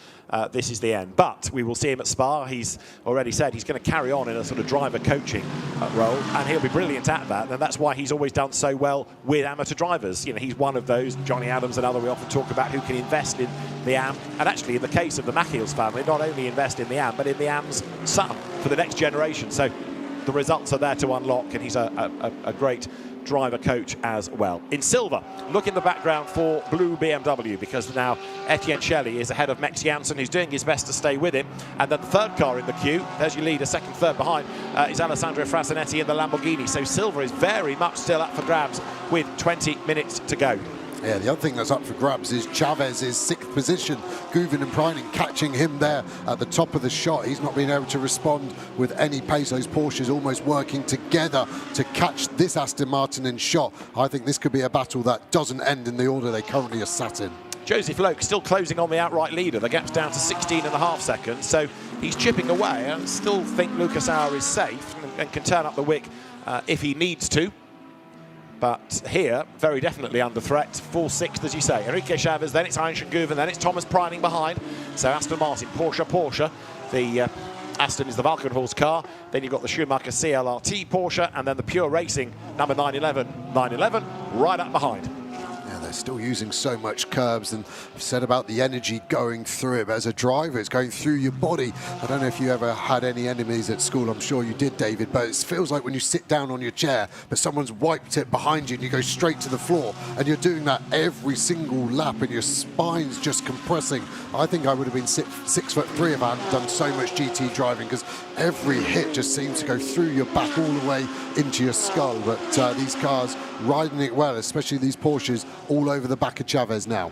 this is the end. But we will see him at Spa. He's already said he's going to carry on in a sort of driver coaching role, and he'll be brilliant at that. And that's why he's always done so well with amateur drivers. You know, he's one of those, Johnny Adams, another we often talk about, who can invest in the AM. And actually, in the case of the Machiels family, not only invest in the AM, but in the AM's son for the next generation. So the results are there to unlock, and he's a great driver coach as well. In silver, look in the background for blue BMW, because now Etienne Shelley is ahead of Max Janssen, who's doing his best to stay with him. And then the third car in the queue, there's your leader, second, third behind, is Alessandro Frasinetti in the Lamborghini. So silver is very much still up for grabs with 20 minutes to go. Yeah, the other thing that's up for grabs is Chavez's 6th position. Guven and Preining catching him there at the top of the shot. He's not been able to respond with any pace. Those Porsches almost working together to catch this Aston Martin in shot. I think this could be a battle that doesn't end in the order they currently are sat in. Joseph Loke still closing on the outright leader. The gap's down to 16.5 seconds, so he's chipping away. I still think Lucas Auer is safe and can turn up the wick if he needs to. But here, very definitely under threat. 4th, as you say. Enrique Chavez, then it's Heinz Guven, then it's Thomas Preining behind. So Aston Martin, Porsche. The Aston is the Valkenhorst car. Then you've got the Schumacher CLRT Porsche, and then the Pure Racing number 911 right up behind. They're still using so much curbs, and I've said about the energy going through it. But as a driver, it's going through your body. I don't know if you ever had any enemies at school. I'm sure you did, David, but it feels like when you sit down on your chair, but someone's wiped it behind you and you go straight to the floor, and you're doing that every single lap and your spine's just compressing. I think I would have been 6'3" if I hadn't done so much GT driving, because every hit just seems to go through your back all the way into your skull. But these cars riding it well, especially these Porsches, all over the back of Chavez now.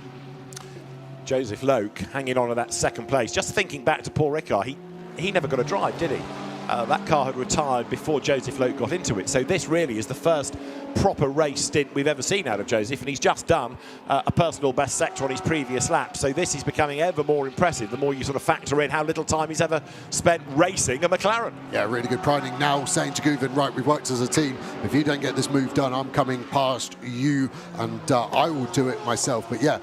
Joseph Loke hanging on to that 2nd place. Just thinking back to Paul Ricard, he never got a drive, did he? That car had retired before Joseph Loke got into it. So this really is the first proper race stint we've ever seen out of Joseph, and he's just done a personal best sector on his previous lap. So this is becoming ever more impressive the more you sort of factor in how little time he's ever spent racing a McLaren. Yeah, really good. Preining now saying to Guven, right, we've worked as a team. If you don't get this move done, I'm coming past you, and I will do it myself. But yeah,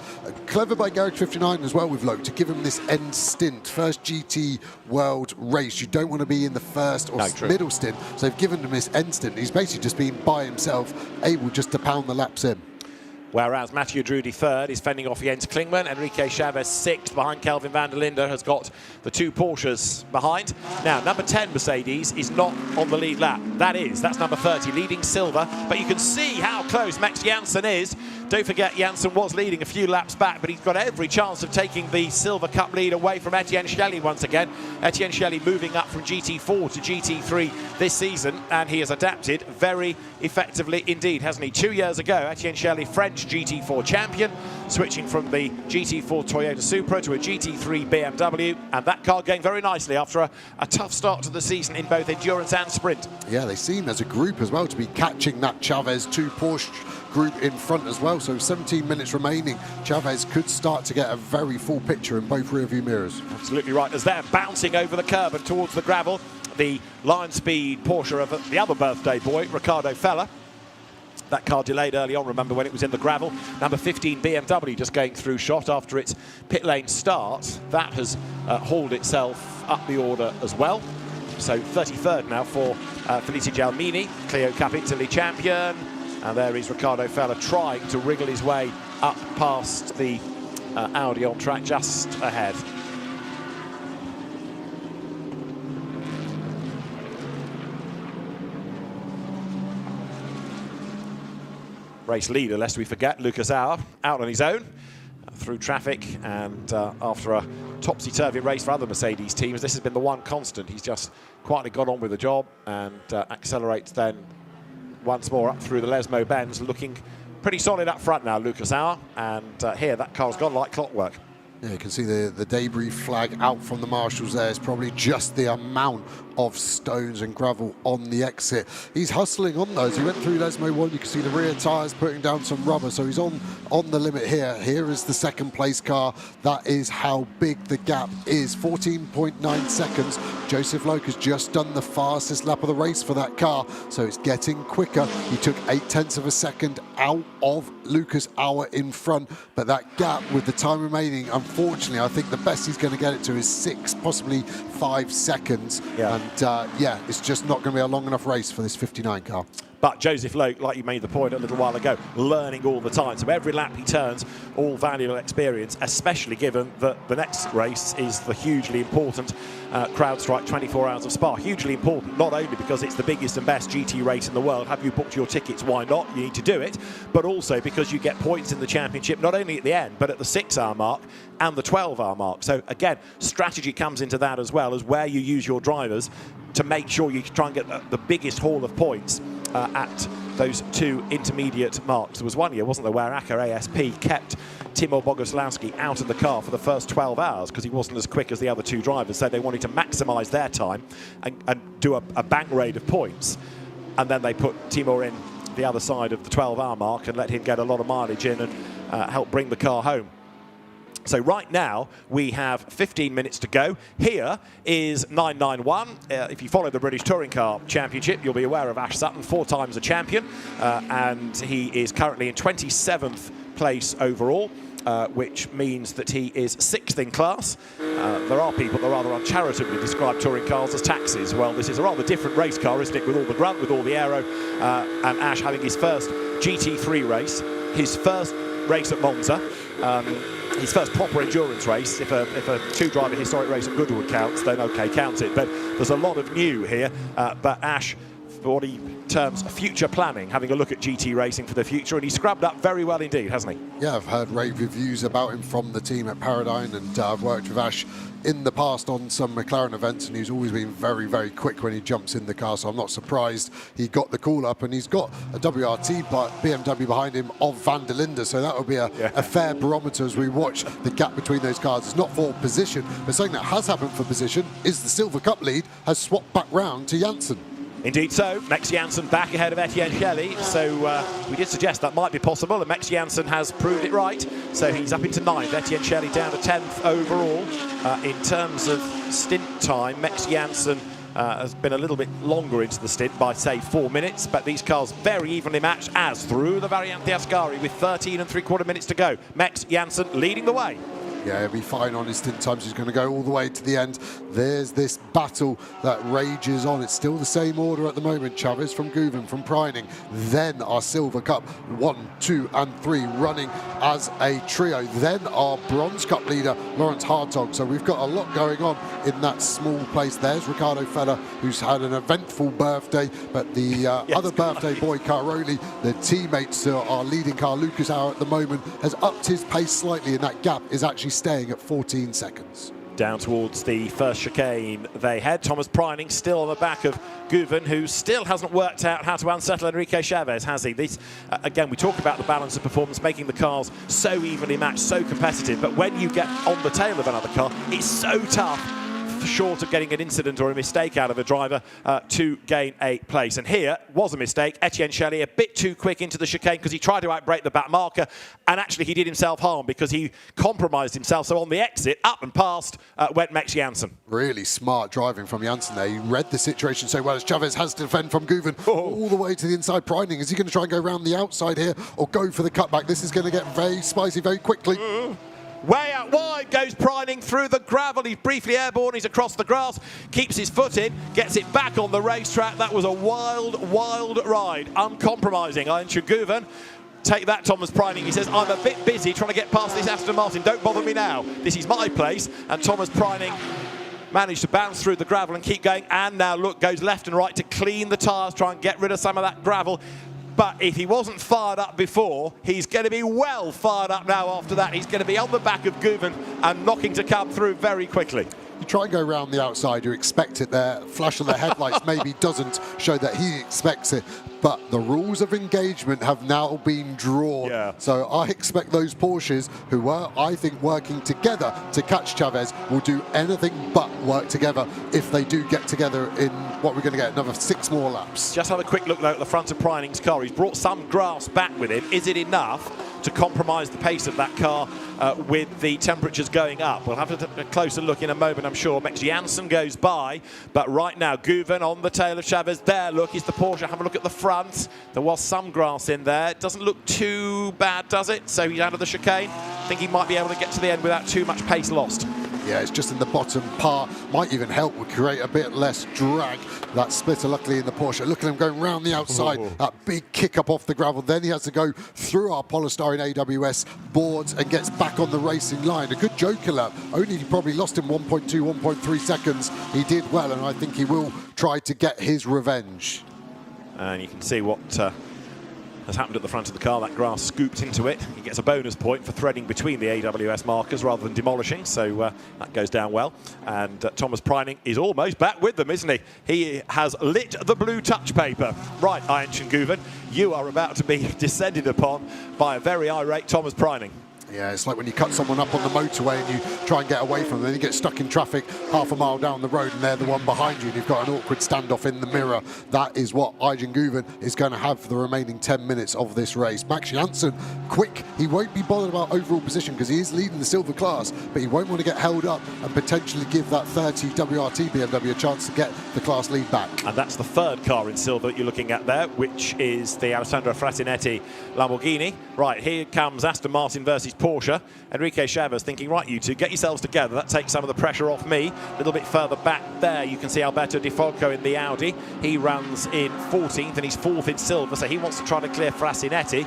clever by Garage59 as well with Loke to give him this end stint. First GT World race. You don't want to be in the first or middle stint. So they've given him this end stint. He's basically just been by himself, able just to pound the laps in. Whereas Mathieu Drudy 3rd is fending off Jens Klingmann. Enrique Chavez 6th behind Kelvin van der Linde, has got the 2 Porsches behind. Now, number 10 Mercedes is not on the lead lap. That's number 30, leading silver. But you can see how close Max Janssen is. Don't forget, Janssen was leading a few laps back, but he's got every chance of taking the Silver Cup lead away from Etienne Shelley once again. Etienne Shelley moving up from GT4 to GT3 this season, and he has adapted very effectively indeed, hasn't he? 2 years ago, Etienne Shelley, French GT4 champion, switching from the GT4 Toyota Supra to a GT3 BMW, and that car going very nicely after a tough start to the season in both endurance and sprint. Yeah, they seem as a group as well to be catching that Chavez 2 Porsche group in front as well. So 17 minutes remaining. Chavez could start to get a very full picture in both rear view mirrors. Absolutely right, as they're bouncing over the curb and towards the gravel. The Lion Speed Porsche of the other birthday boy, Ricardo Fella. That car delayed early on, remember, when it was in the gravel. Number 15 BMW just going through shot after its pit lane start. That has hauled itself up the order as well. So 33rd now for Felice Gelmini, Clio Cup Italy champion. And there is Ricardo Fella trying to wriggle his way up past the Audi on track just ahead. Race leader, lest we forget, Lucas Auer, out on his own through traffic, and after a topsy-turvy race for other Mercedes teams, this has been the one constant. He's just quietly got on with the job and accelerates then once more up through the Lesmo bends, looking pretty solid up front now, Lucas Auer, and here that car's gone like clockwork. Yeah, you can see the debris flag out from the marshals there. It's probably just the amount of stones and gravel on the exit. He's hustling on those. He went through Lesmo 1. You can see the rear tyres putting down some rubber. So he's on the limit here. Here is the second place car. That is how big the gap is. 14.9 seconds. Joseph Loke has just done the fastest lap of the race for that car. So it's getting quicker. He took 0.8 of a second out of Lucas Auer in front. But that gap with the time remaining, unfortunately, I think the best he's going to get it to is 6, possibly 5 seconds. Yeah. And yeah, it's just not going to be a long enough race for this 59 car. But Joseph Loke, like you made the point a little while ago, learning all the time. So every lap he turns, all valuable experience, especially given that the next race is the hugely important CrowdStrike 24 Hours of Spa. Hugely important, not only because it's the biggest and best GT race in the world. Have you booked your tickets? Why not? You need to do it. But also because you get points in the championship, not only at the end, but at the 6-hour mark and the 12-hour mark. So again, strategy comes into that as well, as where you use your drivers to make sure you try and get the biggest haul of points at those 2 intermediate marks. There was one year, wasn't there, where Acker ASP kept Timo Bogoslawski out of the car for the first 12 hours because he wasn't as quick as the other 2 drivers, so they wanted to maximise their time and do a bank raid of points. And then they put Timo in the other side of the 12-hour mark and let him get a lot of mileage in and help bring the car home. So right now, we have 15 minutes to go. Here is 991. If you follow the British Touring Car Championship, you'll be aware of Ash Sutton, 4 times a champion, and he is currently in 27th place overall, which means that he is 6th in class. There are people that rather uncharitably describe touring cars as taxis. Well, this is a rather different race car, isn't it, with all the grunt, with all the aero, and Ash having his first GT3 race, his first race at Monza, his first proper endurance race. If a 2-driver historic race at Goodwood counts, then okay, count it. But there's a lot of new here. But Ash, for what he terms future planning, having a look at GT racing for the future, and he scrubbed up very well indeed, hasn't he? Yeah, I've heard rave reviews about him from the team at Paradigm, and I've worked with Ash in the past on some McLaren events, and he's always been very, very quick when he jumps in the car, so I'm not surprised he got the call up, and he's got a WRT BMW behind him of Van der Linde, so that will be a fair barometer as we watch the gap between those cars. It's not for position, but something that has happened for position is the Silver Cup lead has swapped back round to Janssen. Indeed so. Max Janssen back ahead of Etienne Shelley, so we did suggest that might be possible, and Max Janssen has proved it right, so he's up into 9th. Etienne Shelley down to 10th overall. In terms of stint time, Max Janssen has been a little bit longer into the stint by, say, 4 minutes, but these cars very evenly matched, as through the Variante Ascari with 13 3/4 minutes to go. Max Janssen leading the way. Yeah, he'll be fine on his stint times. He's going to go all the way to the end. There's this battle that rages on. It's still the same order at the moment. Chavez from Guven, from Preining. Then our Silver Cup 1, 2 and 3 running as a trio. Then our Bronze Cup leader, Lawrence Hartog. So we've got a lot going on in that small place. There's Ricardo Fella, who's had an eventful birthday. But the other birthday boy, Caroli, the teammates to our leading car, Lucas Auer, at the moment, has upped his pace slightly, and that gap is actually staying at 14 seconds. Down towards the first chicane they head. Thomas Preining still on the back of Guven, who still hasn't worked out how to unsettle Enrique Chavez, has he? This, again, we talk about the balance of performance, making the cars so evenly matched, so competitive, but when you get on the tail of another car, it's so tough, short of getting an incident or a mistake out of a driver, to gain a place. And here was a mistake. Etienne Shelley a bit too quick into the chicane because he tried to outbrake the back marker, and actually he did himself harm because he compromised himself. So on the exit, up and past, went Max Janssen. Really smart driving from Janssen there. He read the situation so well as Chavez has to defend from Guven all the way to the inside. Preining, is he going to try and go around the outside here or go for the cutback? This is going to get very spicy very quickly. Way out wide goes Preining through the gravel. He's briefly airborne. He's across the grass, keeps his foot in, gets it back on the racetrack. That was a wild, wild ride. Uncompromising. Ayhan Guven. Take that, Thomas Preining. He says, I'm a bit busy trying to get past this Aston Martin. Don't bother me now. This is my place. And Thomas Preining managed to bounce through the gravel and keep going. And now, look, goes left and right to clean the tyres, try and get rid of some of that gravel. But if he wasn't fired up before, he's going to be well fired up now after that. He's going to be on the back of Guven and knocking to come through very quickly. You try and go around the outside, you expect it there. Flash of the headlights maybe doesn't show that he expects it. But the rules of engagement have now been drawn. Yeah. So I expect those Porsches who were, I think, working together to catch Chavez will do anything but work together if they do get together in what we're going to get, another 6 more laps. Just have a quick look though at the front of Preining's car. He's brought some grass back with him. Is it enough to compromise the pace of that car with the temperatures going up? We'll have a closer look in a moment, I'm sure. Max Janssen goes by, but right now Guven on the tail of Chavez. There, look, is the Porsche. Have a look at the front. There was some grass in there. It doesn't look too bad, does it? So he's out of the chicane. I think he might be able to get to the end without too much pace lost. Yeah, it's just in the bottom part. Might even help with create a bit less drag. That splitter, luckily, in the Porsche. Look at him going round the outside. That big kick up off the gravel. Then he has to go through our polystyrene AWS boards and gets back on the racing line. A good Joker lap. Only he probably lost him 1.2, 1.3 seconds. He did well, and I think he will try to get his revenge. And you can see what has happened at the front of the car. That grass scooped into it. He gets a bonus point for threading between the AWS markers rather than demolishing, so that goes down well. And Thomas Preining is almost back with them, isn't he? He has lit the blue touch paper. Right, Ayhan Guven, you are about to be descended upon by a very irate Thomas Preining. Yeah, it's like when you cut someone up on the motorway and you try and get away from them, then you get stuck in traffic half a mile down the road and they're the one behind you and you've got an awkward standoff in the mirror. That is what Ayhan Guven is going to have for the remaining 10 minutes of this race. Max Janssen, quick. He won't be bothered about overall position because he is leading the silver class, but he won't want to get held up and potentially give that 30 WRT BMW a chance to get the class lead back. And that's the third car in silver that you're looking at there, which is the Alessandro Fratinetti Lamborghini. Right, here comes Aston Martin versus Porsche. Enrique Chavez thinking, right, you two, get yourselves together. That takes some of the pressure off me. A little bit further back there, you can see Alberto Di Folco in the Audi. He runs in 14th and he's 4th in silver, so he wants to try to clear Fratinetti.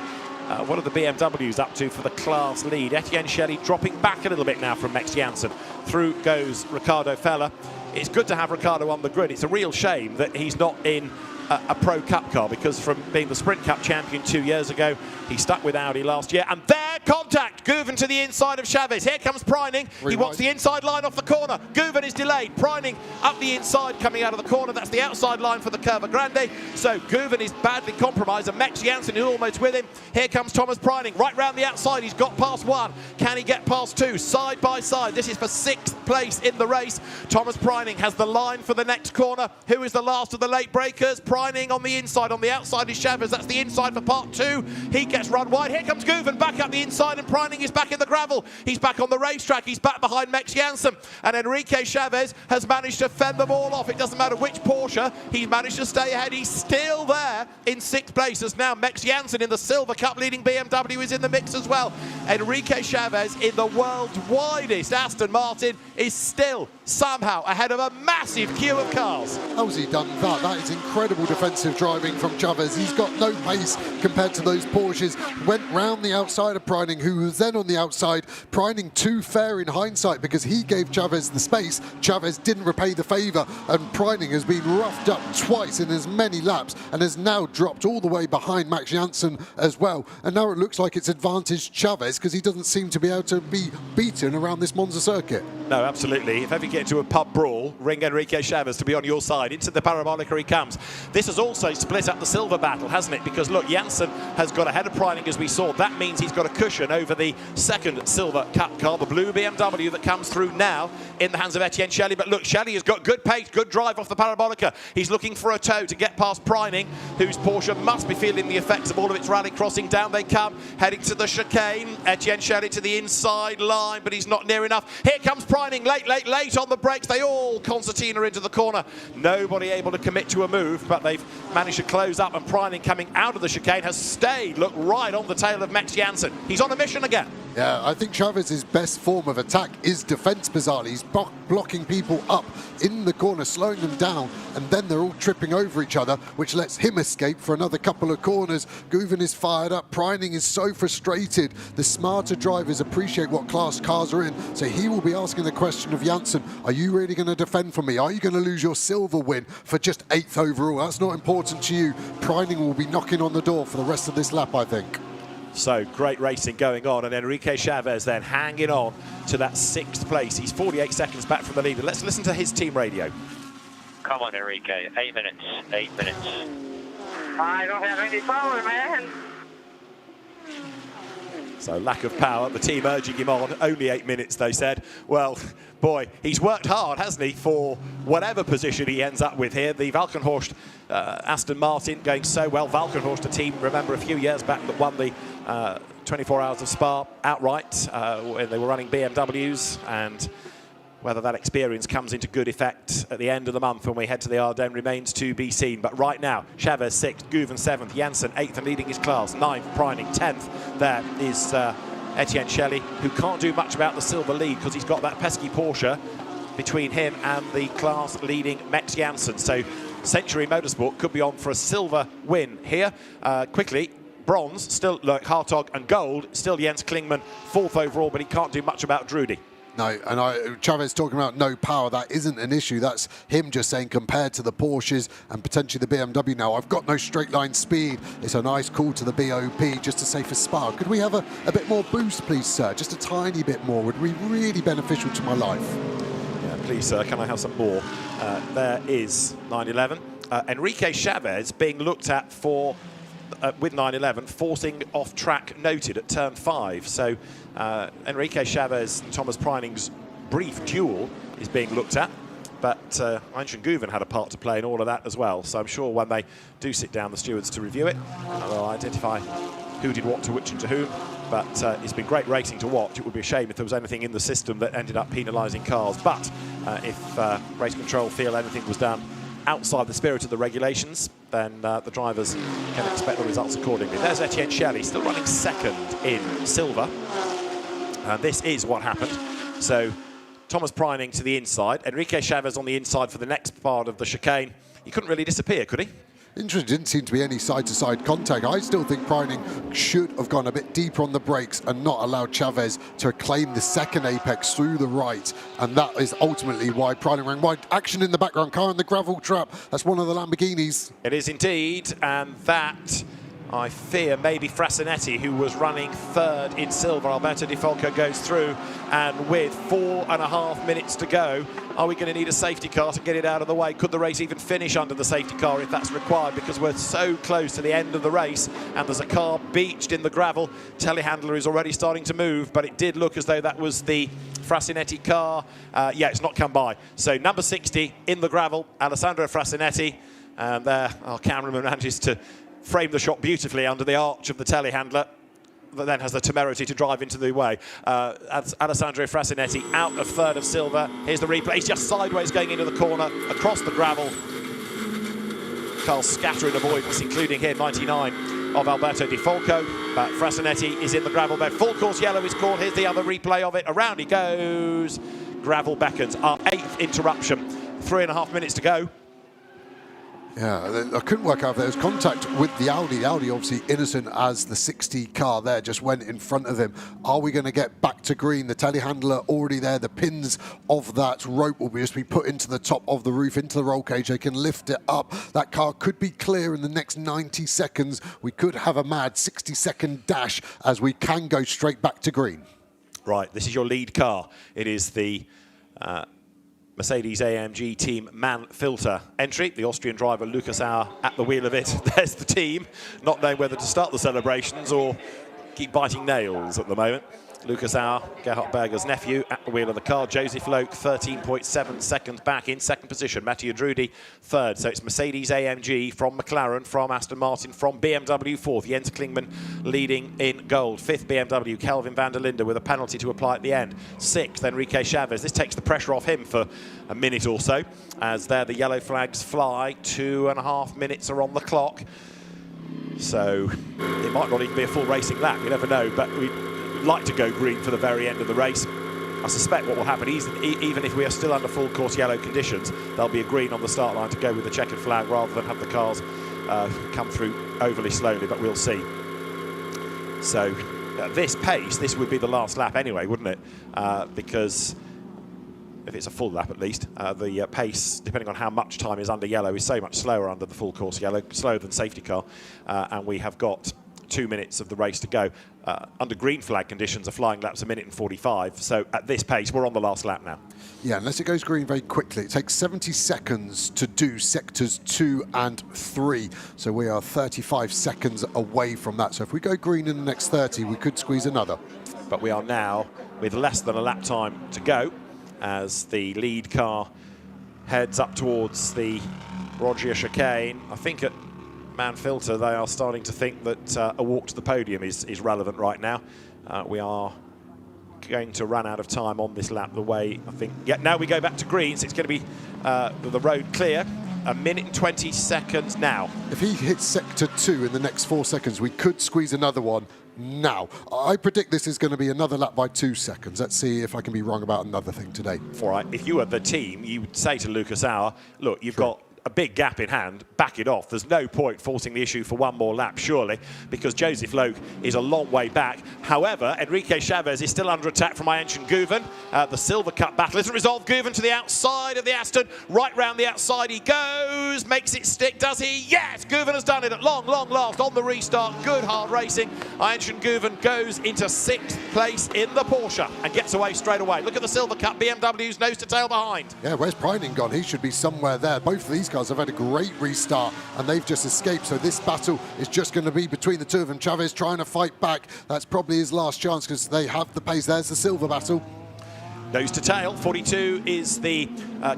What are the BMWs up to for the class lead? Etienne Shelley dropping back a little bit now from Max Janssen. Through goes Ricardo Feller. It's good to have Ricardo on the grid. It's a real shame that he's not in a Pro Cup car, because from being the Sprint Cup champion 2 years ago, he stuck with Audi last year. And there, contact! Guven to the inside of Chavez. Here comes Preining. He wants the inside line off the corner. Guven is delayed. Preining up the inside, coming out of the corner. That's the outside line for the Curva Grande. So Guven is badly compromised, and Max Janssen is almost with him. Here comes Thomas Preining, right round the outside. He's got past 1. Can he get past 2? Side by side. This is for 6th place in the race. Thomas Preining has the line for the next corner. Who is the last of the late breakers? Preining on the inside. On the outside is Chavez. That's the inside for part 2. He gets run wide. Here comes Guven back up the inside, and Preining is back in the gravel. He's back on the racetrack. He's back behind Max Janssen. And Enrique Chavez has managed to fend them all off. It doesn't matter which Porsche. He's managed to stay ahead. He's still there in 6th place, as now Max Janssen in the Silver Cup leading BMW is in the mix as well. Enrique Chavez in the world's widest Aston Martin is still somehow ahead of a massive queue of cars. How's he done that? That is incredible defensive driving from Chavez. He's got no pace compared to those Porsches. Went round the outside of Preining, who was then then on the outside, Preining too fair in hindsight because he gave Chavez the space. Chavez didn't repay the favour, and Preining has been roughed up twice in as many laps and has now dropped all the way behind Max Jansen as well. And now it looks like it's advantage Chavez because he doesn't seem to be able to be beaten around this Monza circuit. No, absolutely. If ever you get into a pub brawl, ring Enrique Chavez to be on your side. Into the Parabolica he comes. This has also split up the silver battle, hasn't it? Because look, Jansen has got ahead of Preining as we saw. That means he's got a cushion over the second silver cup car, the blue BMW that comes through now in the hands of Etienne Shelley. But look, Shelley has got good pace, good drive off the Parabolica. He's looking for a toe to get past Preining, whose Porsche must be feeling the effects of all of its rally crossing. Down they come, heading to the chicane. Etienne Shelley to the inside line, but he's not near enough. Here comes Preining, late on the brakes. They all concertina into the corner. Nobody able to commit to a move, but they've managed to close up, and Preining coming out of the chicane has stayed, look, right on the tail of Max Jansen. He's on a mission again. Yeah, I think Chavez's best form of attack is defence, bizarrely. He's blocking people up in the corner, slowing them down, and then they're all tripping over each other, which lets him escape for another couple of corners. Guven is fired up. Preining is so frustrated. The smarter drivers appreciate what class cars are in, so he will be asking the question of Jansen, are you really going to defend for me? Are you going to lose your silver win for just 8th overall? That's not important to you. Preining will be knocking on the door for the rest of this lap, I think. So great racing going on, and Enrique Chavez then hanging on to that 6th place. He's 48 seconds back from the leader. Let's listen to his team radio. Come on, Enrique. 8 minutes. 8 minutes. I don't have any power, man. So lack of power, the team urging him on. Only 8 minutes, they said. Well, boy, he's worked hard, hasn't he, for whatever position he ends up with here. The Valkenhorst Aston Martin going so well. Valkenhorst, a team, remember, a few years back that won the 24 Hours of Spa outright when they were running BMWs, and whether that experience comes into good effect at the end of the month when we head to the Ardennes remains to be seen. But right now, Chavez 6th, Guven 7th, Jansen 8th and leading his class, 9th, Preining 10th. There is Etienne Shelley, who can't do much about the silver lead because he's got that pesky Porsche between him and the class leading Max Jansen. So Century Motorsport could be on for a silver win here. Quickly, bronze, still like Hartog, and gold, still Jens Klingmann, 4th overall, but he can't do much about Drudy. No, and Chavez talking about no power, that isn't an issue. That's him just saying compared to the Porsches and potentially the BMW now, I've got no straight line speed. It's a nice call to the BOP just to say for Spa, could we have a bit more boost, please, sir? Just a tiny bit more would be really beneficial to my life. Yeah, please, sir, can I have some more? There is 911. Enrique Chavez being looked at for with 911, forcing off track noted at turn 5. So Enrique Chavez and Thomas Preining's brief duel is being looked at, but Heinrich Guven had a part to play in all of that as well. So I'm sure when they do sit down, the stewards, to review it, they'll identify who did what to which and to whom. But it's been great racing to watch. It would be a shame if there was anything in the system that ended up penalising cars. But if race control feel anything was done outside the spirit of the regulations, then the drivers can expect the results accordingly. There's Etienne Shelley, still running 2nd in silver. This is what happened. So Thomas Preining to the inside, Enrique Chavez on the inside for the next part of the chicane. He couldn't really disappear, could he? Interesting, didn't seem to be any side-to-side contact. I still think Preining should have gone a bit deeper on the brakes and not allowed Chavez to claim the 2nd apex through the right. And that is ultimately why Preining ran wide. Action in the background, car in the gravel trap. That's one of the Lamborghinis. It is indeed, and that, I fear, maybe Frasinetti, who was running 3rd in silver. Alberto Di Folco goes through, and with 4.5 minutes to go, are we going to need a safety car to get it out of the way? Could the race even finish under the safety car if that's required? Because we're so close to the end of the race, and there's a car beached in the gravel. Telehandler is already starting to move, but it did look as though that was the Frasinetti car. Yeah, it's not come by. So number 60 in the gravel, Alessandro Frasinetti, and there our cameraman manages to frame the shot beautifully under the arch of the telehandler, that then has the temerity to drive into the way. Alessandro Frasinetti out of 3rd of silver. Here's the replay. He's just sideways going into the corner, across the gravel. Cars scattering avoidance, including here 99 of Alberto Di Folco. But Frasinetti is in the gravel bed. Full course yellow is called. Here's the other replay of it. Around he goes. Gravel beckons. Our 8th interruption. 3.5 minutes to go. Yeah, I couldn't work out if there was contact with the Audi. The Audi obviously innocent as the 60 car there just went in front of him. Are we going to get back to green? The telehandler already there. The pins of that rope will just be put into the top of the roof, into the roll cage. They can lift it up. That car could be clear in the next 90 seconds. We could have a mad 60-second dash as we can go straight back to green. Right, this is your lead car. It is the Mercedes-AMG team man filter entry. The Austrian driver Lucas Auer at the wheel of it. There's the team, not knowing whether to start the celebrations or keep biting nails at the moment. Lucas Auer, Gerhard Berger's nephew, at the wheel of the car. Joseph Loke, 13.7 seconds back in second position. Mathieu Drudi, third. So it's Mercedes-AMG from McLaren, from Aston Martin, from BMW, fourth. Jens Klingmann leading in gold. Fifth, BMW, Kelvin van der Linde with a penalty to apply at the end. Sixth, Enrique Chavez. This takes the pressure off him for a minute or so, as there the yellow flags fly. 2.5 minutes are on the clock. So it might not even be a full racing lap. You never know, but we like to go green for the very end of the race. I suspect what will happen, even if we are still under full course yellow conditions, there'll be a green on the start line to go with the checkered flag rather than have the cars come through overly slowly, but we'll see. So at this pace, this would be the last lap anyway, wouldn't it? Because if it's a full lap at least, the pace, depending on how much time is under yellow, is so much slower under the full course yellow, slower than safety car, and we have got 2 minutes of the race to go. Under green flag conditions, a flying lap's 1 minute and 45. So at this pace, we're on the last lap now. Yeah, unless it goes green very quickly. It takes 70 seconds to do sectors 2 and 3. So we are 35 seconds away from that. So if we go green in the next 30, we could squeeze another. But we are now with less than a lap time to go as the lead car heads up towards the Rogier chicane. I think at man filter they are starting to think that a walk to the podium is relevant right now. We are going to run out of time on this lap the way I think. Yeah, now we go back to green, so it's going to be the road clear. 1 minute and 20 seconds now. If he hits sector 2 in the next 4 seconds, we could squeeze another one now. I predict this is going to be another lap by 2 seconds. Let's see if I can be wrong about another thing today. All right, if you were the team, you would say to Lucas Auer, look, you've got a big gap in hand, back it off. There's no point forcing the issue for one more lap, surely, because Joseph Loke is a long way back. However, Enrique Chavez is still under attack from Ayenchen Guven. The Silver Cup battle isn't resolved. Guven to the outside of the Aston, right round the outside he goes, makes it stick, does he? Yes, Guven has done it at long last on the restart. Good hard racing. Ayenchen Guven goes into 6th place in the Porsche and gets away straight away. Look at the Silver Cup, BMW's nose to tail behind. Yeah, where's Preining gone? He should be somewhere there. Both of these cars have had a great restart and they've just escaped, so this battle is just going to be between the two of them. Chavez trying to fight back. That's probably his last chance because they have the pace. There's the silver battle. Nose to tail. 42 is the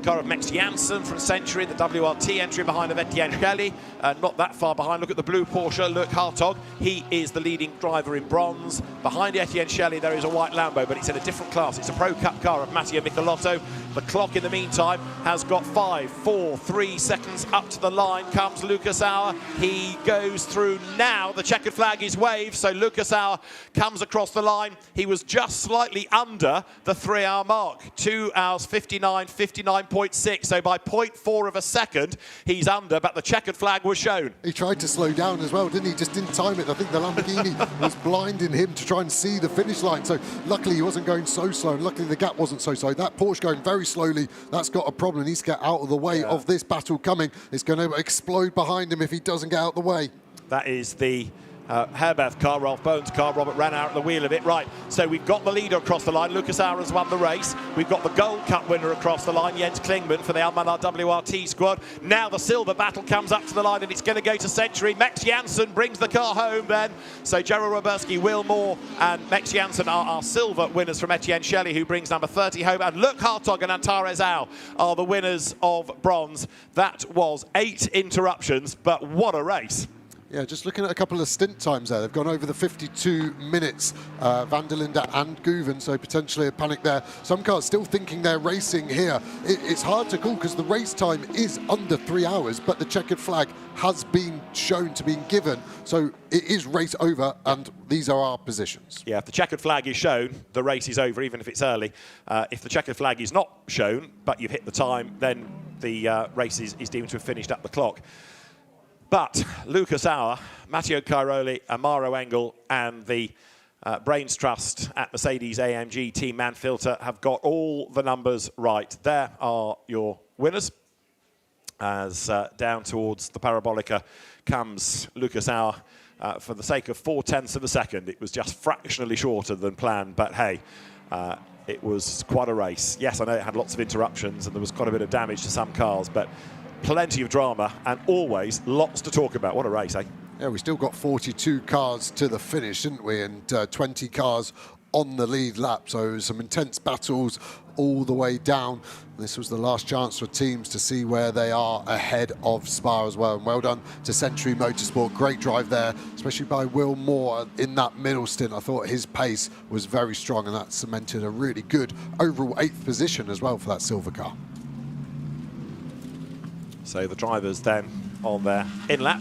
car of Max Janssen from Century, the WRT entry behind of Etienne Shelley. Not that far behind. Look at the blue Porsche, Luc Hartog. He is the leading driver in bronze. Behind Etienne Shelley there is a white Lambo, but it's in a different class. It's a Pro Cup car of Matteo Michelotto. The clock in the meantime has got 5, 4, 3 seconds up to the line. Comes Lucas Auer. He goes through now. The checkered flag is waved, so Lucas Auer comes across the line. He was just slightly under the 3-hour mark. 2 hours 59.6. So by 0.4 of a second, he's under, but the checkered flag was shown. He tried to slow down as well, didn't he? Just didn't time it. I think the Lamborghini was blinding him to try and see the finish line. So luckily he wasn't going so slow, and luckily the gap wasn't so slow. That Porsche going very slowly, that's got a problem. He needs to get out of the way of this battle coming. It's going to explode behind him if he doesn't get out of the way. That is the Herbath car, Ralph Bones' car. Robert ran out at the wheel of it. Right, so we've got the leader across the line. Lucas Auer has won the race. We've got the Gold Cup winner across the line, Jens Klingmann for the Almanar WRT squad. Now the silver battle comes up to the line and it's going to go to Century. Max Janssen brings the car home then. So Gerald Roberski, Will Moore and Max Janssen are our silver winners from Etienne Shelley, who brings number 30 home. And Luc Hartog and Antares Au are the winners of bronze. That was 8 interruptions, but what a race. Yeah, just looking at a couple of stint times there. They've gone over the 52 minutes, Van der Linde and Guven, so potentially a panic there. Some cars still thinking they're racing here. It's hard to call because the race time is under 3 hours, but the checkered flag has been shown to be given. So it is race over, and these are our positions. Yeah, if the checkered flag is shown, the race is over, even if it's early. If the checkered flag is not shown, but you've hit the time, then the race is deemed to have finished up the clock. But Luca Sauer, Matteo Cairoli, Amaro Engel, and the Brains Trust at Mercedes-AMG Team Manfilter have got all the numbers right. There are your winners. As down towards the Parabolica comes Luca Sauer. For the sake of 0.4 of a second, it was just fractionally shorter than planned, but hey, it was quite a race. Yes, I know it had lots of interruptions and there was quite a bit of damage to some cars, but plenty of drama and always lots to talk about. What a race, eh? Yeah, we still got 42 cars to the finish, didn't we? And 20 cars on the lead lap. So some intense battles all the way down. This was the last chance for teams to see where they are ahead of Spa as well. And well done to Century Motorsport. Great drive there, especially by Will Moore in that middle stint. I thought his pace was very strong, and that cemented a really good overall 8th position as well for that silver car. So the drivers then on their in-lap,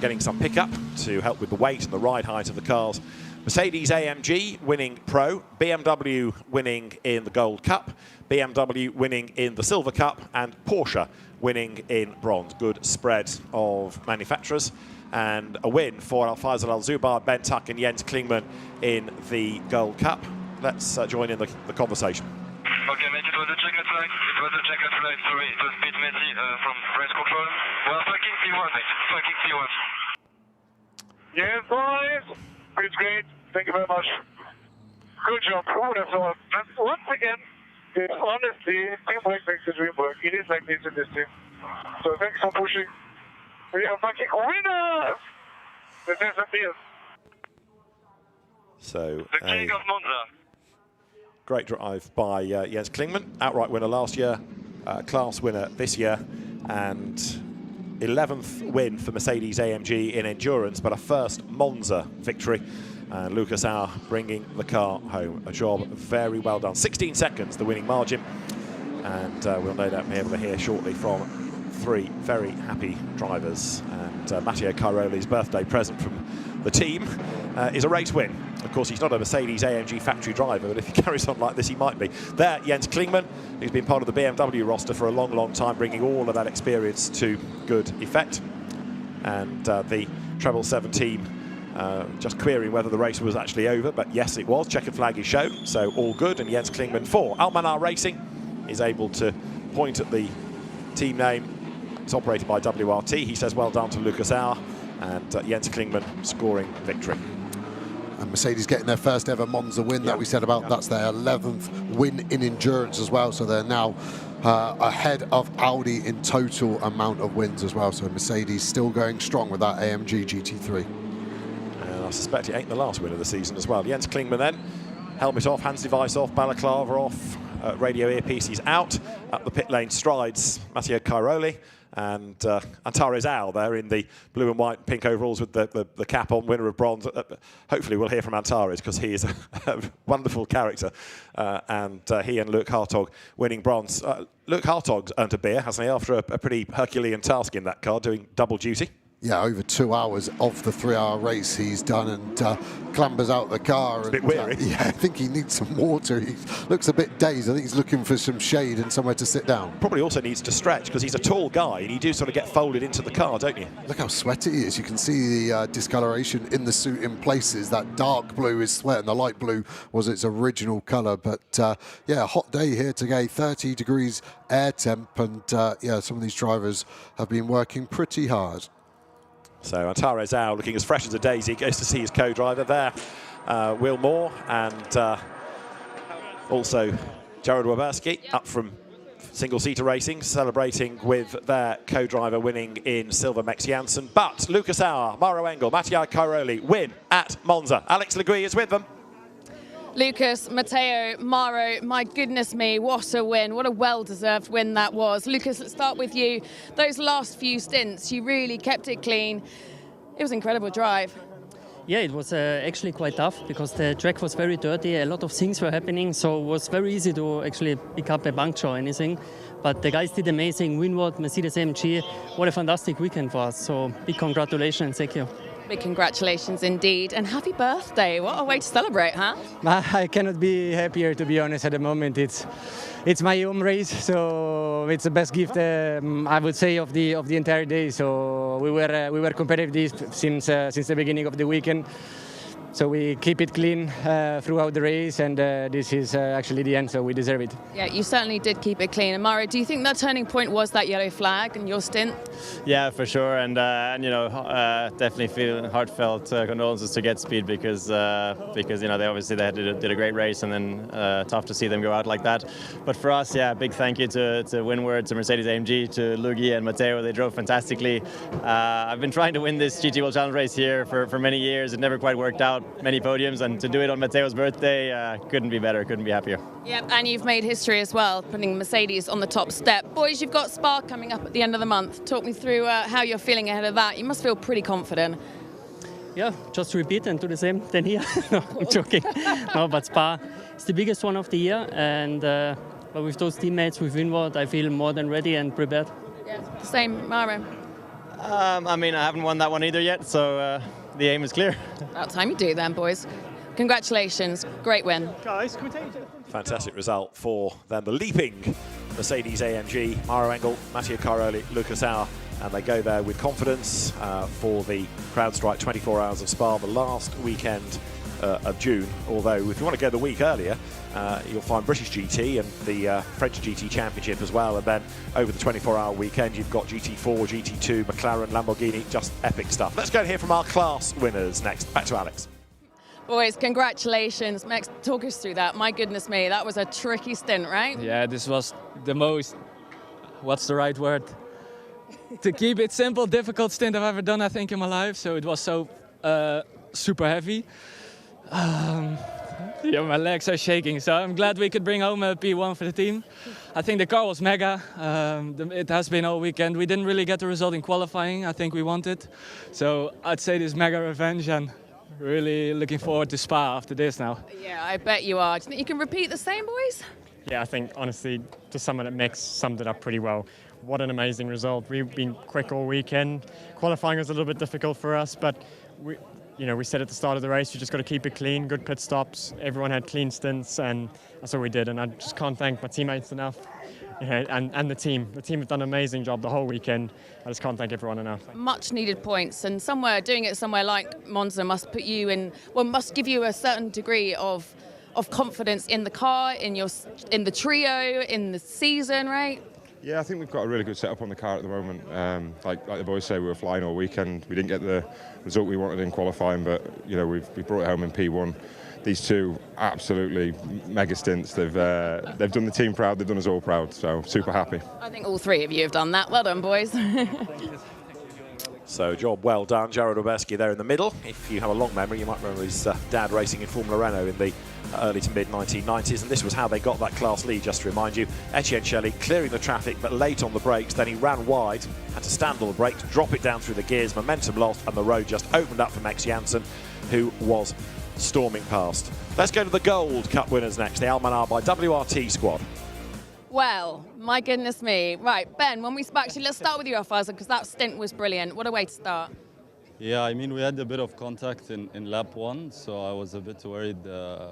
getting some pickup to help with the weight and the ride height of the cars. Mercedes-AMG winning Pro, BMW winning in the Gold Cup, BMW winning in the Silver Cup, and Porsche winning in Bronze. Good spread of manufacturers, and a win for Al-Faisal Al-Zubar, Ben Tuck and Jens Klingmann in the Gold Cup. Let's join in the conversation. Okay, mate, it was a checkered flag. It was a checkered flag, sorry. It was Pete Messi from race control. Well, fucking P1, mate. Fucking P1. Yes, boys. It's great. Thank you very much. Good job. Who would have thought? And once again, honestly, teamwork makes the dream work. It is like this in this team. So thanks for pushing. We are fucking winners! This is a deal. So, the king of Monza. Great drive by Jens Klingmann. Outright winner last year, class winner this year, and 11th win for Mercedes-AMG in endurance, but a first Monza victory. And Luca Sauer bringing the car home. A job very well done. 16 seconds, the winning margin. And we'll no doubt be able to hear shortly from 3 very happy drivers. And Matteo Cairoli's birthday present from the team is a race win. Of course, he's not a Mercedes-AMG factory driver, but if he carries on like this, he might be. There, Jens Klingmann, who's been part of the BMW roster for a long, long time, bringing all of that experience to good effect. And the Treble 7 team just querying whether the race was actually over, but yes, it was. Checkered flag is shown, so all good. And Jens Klingmann for Almanar Racing is able to point at the team name. It's operated by WRT. He says well done to Luca Sauer, and Jens Klingmann scoring victory. And Mercedes getting their first ever Monza win that we said about. That's their 11th win in endurance as well. So they're now ahead of Audi in total amount of wins as well. So Mercedes still going strong with that AMG GT3. And I suspect it ain't the last win of the season as well. Jens Klingmann then, helmet off, hands device off, balaclava off, radio earpieces out. Up the pit lane strides Matteo Cairoli. And Antares Al there in the blue and white pink overalls with the cap on, winner of bronze. Hopefully we'll hear from Antares, because he is a wonderful character. And he and Luke Hartog winning bronze. Luke Hartog's earned a beer, hasn't he, after a pretty Herculean task in that car, doing double duty. Yeah, over 2 hours of the 3-hour race he's done, and clambers out the car. It's a bit weary. Yeah, I think he needs some water. He looks a bit dazed. I think he's looking for some shade and somewhere to sit down. Probably also needs to stretch, because he's a tall guy and you do sort of get folded into the car, don't you? Look how sweaty he is. You can see the discoloration in the suit in places. That dark blue is sweat and the light blue was its original colour. But yeah, a hot day here today, 30 degrees air temp, and yeah, some of these drivers have been working pretty hard. So Antares Al looking as fresh as a daisy, goes to see his co-driver there, Will Moore, and also Jared Waberski up from single-seater racing, celebrating with their co-driver winning in Silver Mex Janssen. But Luca Sauer, Mauro Engel, Matteo Cairoli win at Monza. Alex Legui is with them. Lucas, Matteo, Mauro, my goodness me, what a win. What a well-deserved win that was. Lucas, let's start with you. Those last few stints, you really kept it clean. It was an incredible drive. Yeah, it was actually quite tough, because the track was very dirty. A lot of things were happening, so it was very easy to actually pick up a puncture or anything. But the guys did amazing. Winward, Mercedes-AMG, what a fantastic weekend for us. So big congratulations, thank you. Big congratulations indeed, and happy birthday. What a way to celebrate, huh? I cannot be happier, to be honest, at the moment. It's my home race, so So it's the best gift, I would say, of the entire day. So we were competitive since the beginning of the weekend. So we keep it clean throughout the race, and this is actually the end, so we deserve it. Yeah, you certainly did keep it clean. And Mario, do you think that turning point was that yellow flag and your stint? Yeah, for sure, and you know, definitely feel heartfelt condolences to Get Speed because you know they obviously did a great race, and then tough to see them go out like that. But for us, yeah, big thank you to Windward, to Mercedes AMG, to Luigi and Matteo. They drove fantastically. I've been trying to win this GT World Challenge race here for many years. It never quite worked out. Many podiums, and to do it on Matteo's birthday, couldn't be better, couldn't be happier. Yep, and you've made history as well, putting Mercedes on the top step. Boys, you've got Spa coming up at the end of the month. Talk me through how you're feeling ahead of that. You must feel pretty confident. Yeah, just repeat and do the same than here. No, I'm joking. No, but Spa is the biggest one of the year, and but with those teammates, with Windward, I feel more than ready and prepared. Yeah, same, Mario. I mean, I haven't won that one either yet, so the aim is clear. About time you do then, boys. Congratulations, great win. Guys, can we take it? Fantastic result for then the leaping Mercedes AMG, Mario Engel, Matteo Caroli, Lucas Auer, and they go there with confidence for the CrowdStrike 24 Hours of Spa, the last weekend of June. Although if you want to go the week earlier, you'll find British GT and the French GT Championship as well, and then over the 24-hour weekend you've got GT4, GT2, McLaren, Lamborghini, just epic stuff. Let's go and hear from our class winners next. Back to Alex. Boys, congratulations. Max, talk us through that. My goodness me, that was a tricky stint, right? Yeah, this was the most, what's the right word? To keep it simple, difficult stint I've ever done, I think, in my life. So it was so super heavy. Yeah, my legs are shaking, so I'm glad we could bring home a P1 for the team. I think the car was mega. It has been all weekend. We didn't really get the result in qualifying. I think we wanted. So I'd say this mega revenge, and really looking forward to Spa after this now. Yeah, I bet you are. Do you think you can repeat the same, boys? Yeah, I think, honestly, to sum it up, Max summed it up pretty well. What an amazing result. We've been quick all weekend. Qualifying was a little bit difficult for us, but we said at the start of the race, you just got to keep it clean, good pit stops. Everyone had clean stints, and that's what we did. And I just can't thank my teammates enough, and the team. The team have done an amazing job the whole weekend. I just can't thank everyone enough. Much needed points, and doing it somewhere like Monza must put you in, must give you a certain degree of confidence in the car, in the trio, in the season, right? Yeah, I think we've got a really good setup on the car at the moment. Like the boys say, we were flying all weekend. We didn't get the result we wanted in qualifying, but we brought it home in P1. These two absolutely mega stints. They've done the team proud. They've done us all proud. So super happy. I think all three of you have done that. Well done, boys. So job well done. Jared Obeski there in the middle. If you have a long memory, you might remember his dad racing in Formula Renault in the early to mid 1990s, and this was how they got that class lead, just to remind you. Etienne Shelley clearing the traffic but late on the brakes, then he ran wide, had to stand on the brakes, drop it down through the gears, momentum lost, and the road just opened up for Max Janssen, who was storming past. Let's go to the Gold Cup winners next, the Almanar by WRT squad. Well, my goodness me. Right, Ben, let's start with you, Alfaza, because that stint was brilliant. What a way to start. Yeah, I mean, we had a bit of contact in lap 1, so I was a bit worried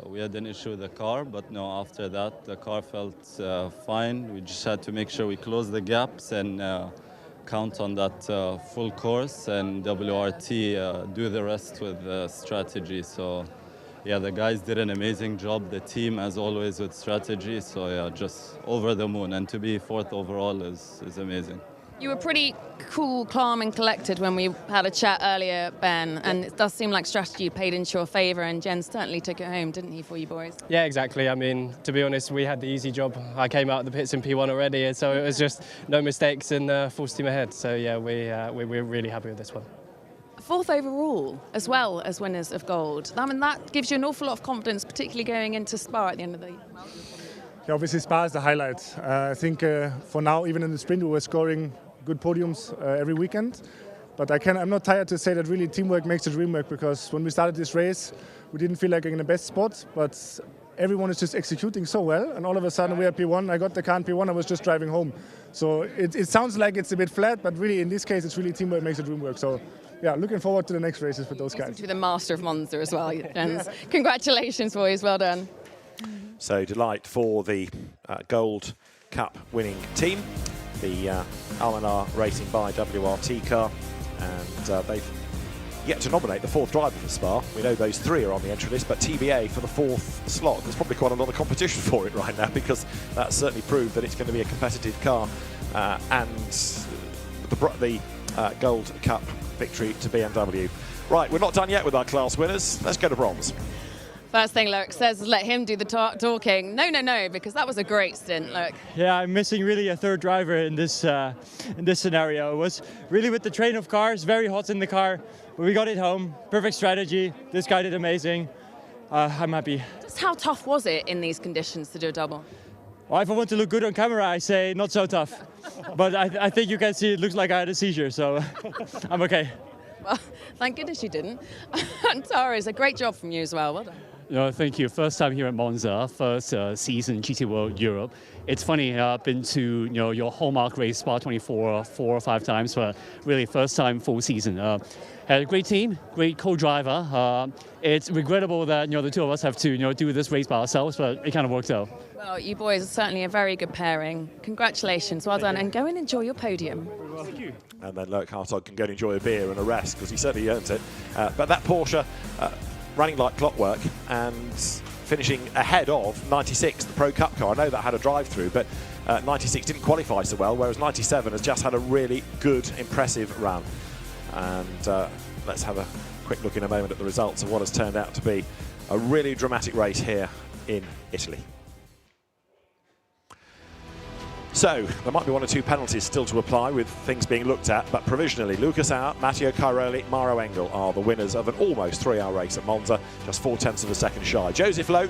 we had an issue with the car, but no, after that, the car felt fine. We just had to make sure we close the gaps and count on that full course, and WRT do the rest with strategy. So, yeah, the guys did an amazing job, the team, as always, with strategy. So, yeah, just over the moon. And to be 4th overall is amazing. You were pretty cool, calm and collected when we had a chat earlier, Ben, and it does seem like strategy played into your favour, and Jen certainly took it home, didn't he, for you boys? Yeah, exactly. I mean, to be honest, we had the easy job. I came out of the pits in P1 already, and so it was just no mistakes and full steam ahead. So, yeah, we're really happy with this one. 4th overall, as well as winners of gold. I mean, that gives you an awful lot of confidence, particularly going into Spa at the end of the year. Yeah, obviously Spa is the highlight. I think for now, even in the sprint, we were scoring good podiums every weekend. But I'm not tired to say that really teamwork makes the dream work, because when we started this race, we didn't feel like in the best spot, but everyone is just executing so well, and all of a sudden we are P1. I got the car in P1, I was just driving home. So it sounds like it's a bit flat, but really in this case, it's really teamwork makes the dream work. So yeah, looking forward to the next races with those guys. To be the master of Monza as well, Jens. Congratulations, boys, well done. So delight for the Gold Cup winning team. the R&R Racing by WRT car, and they've yet to nominate the fourth driver for Spa. We know those three are on the entry list, but TBA for the fourth slot. There's probably quite a lot of competition for it right now, because that's certainly proved that it's going to be a competitive car, and the Gold Cup victory to BMW. Right, we're not done yet with our class winners. Let's go to bronze. First thing Loic says is let him do the talking. No, because that was a great stint, Loic. Yeah, I'm missing really a third driver in this scenario. It was really with the train of cars, very hot in the car. But we got it home, perfect strategy. This guy did amazing. I'm happy. Just how tough was it in these conditions to do a double? Well, if I want to look good on camera, I say not so tough. But I think you can see it looks like I had a seizure, so I'm okay. Well, thank goodness you didn't. And Tara, a great job from you as well. Well done. No, thank you. First time here at Monza, first season GT World Europe. It's funny, I've been to your hallmark race, Spa 24, 4 or 5 times, but really first time full season. Had a great team, great co-driver. It's regrettable that the two of us have to do this race by ourselves, but it kind of works out. Well, you boys are certainly a very good pairing. Congratulations, well done, and go and enjoy your podium. Thank you. And then Loic Hartog can go and enjoy a beer and a rest, because he certainly earns it. But that Porsche running like clockwork and finishing ahead of 96, the Pro Cup car. I know that had a drive-through, but 96 didn't qualify so well, whereas 97 has just had a really good, impressive run. And let's have a quick look in a moment at the results of what has turned out to be a really dramatic race here in Italy. So, there might be 1 or 2 penalties still to apply with things being looked at, but provisionally, Lucas Auer, Matteo Cairoli, Mauro Engel are the winners of an almost 3-hour race at Monza, just 0.4 of a second shy. Joseph Loic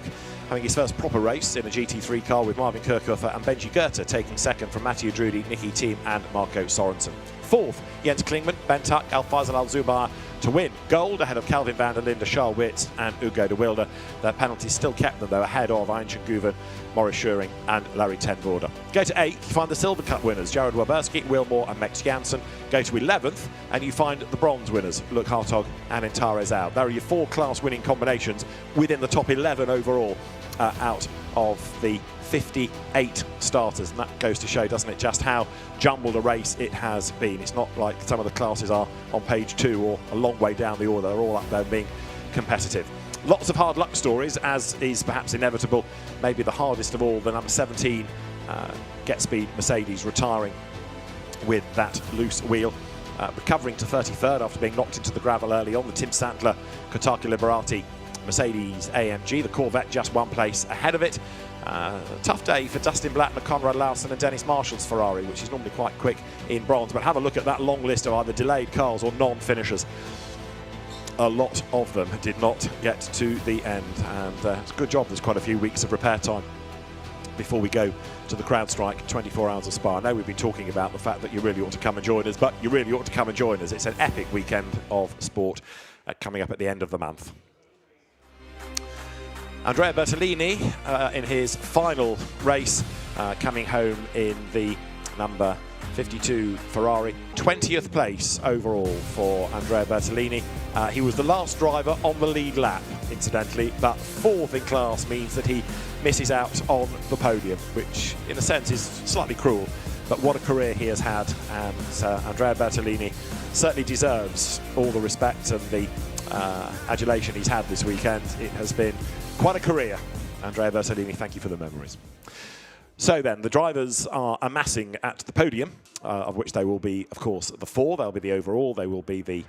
having his first proper race in a GT3 car with Marvin Kirchhofer and Benji Goethe taking second from Mathieu Drudi, Niki Thiem and Marco Sorensen. Fourth, Jens Klingmann, Ben Tuck, Al-Faisal Al-Zubar to win gold ahead of Calvin van der Linde, Charles Witz and Ugo de Wilde. Their penalties still kept them though ahead of Eintje Guven, Maurice Schuring and Larry Ten Voorde. Go to 8th, you find the Silver Cup winners, Jared Waberski, Will Moore and Max Janssen. Go to 11th and you find the bronze winners, Loic Hartog and Antares Au. There are your 4 class winning combinations within the top 11 overall out of the 58 starters, and that goes to show, doesn't it, just how jumbled a race it has been. It's not like some of the classes are on page 2 or a long way down the order. They're all up there being competitive. Lots of hard luck stories, as is perhaps inevitable. Maybe the hardest of all, the number 17 Get Speed Mercedes retiring with that loose wheel. Recovering to 33rd after being knocked into the gravel early on, the Tim Santler Kotaki Liberati Mercedes AMG. The Corvette just 1 place ahead of it. Tough day for Dustin Blattner, Conrad Lawson and Dennis Marshall's Ferrari, which is normally quite quick in bronze. But have a look at that long list of either delayed cars or non-finishers. A lot of them did not get to the end, and it's a good job there's quite a few weeks of repair time before we go to the CrowdStrike 24 Hours of Spa. I know we've been talking about the fact that you really ought to come and join us, but you really ought to come and join us. It's an epic weekend of sport coming up at the end of the month. Andrea Bertolini in his final race, coming home in the number 52 Ferrari. 20th place overall for Andrea Bertolini. He was the last driver on the lead lap, incidentally, but 4th in class means that he misses out on the podium, which in a sense is slightly cruel, but what a career he has had, and Andrea Bertolini certainly deserves all the respect and the adulation he's had this weekend. It has been quite a career. Andrea Bertolini, thank you for the memories. So then, the drivers are amassing at the podium, of which they will be, of course, the 4. They'll be the overall. They will be the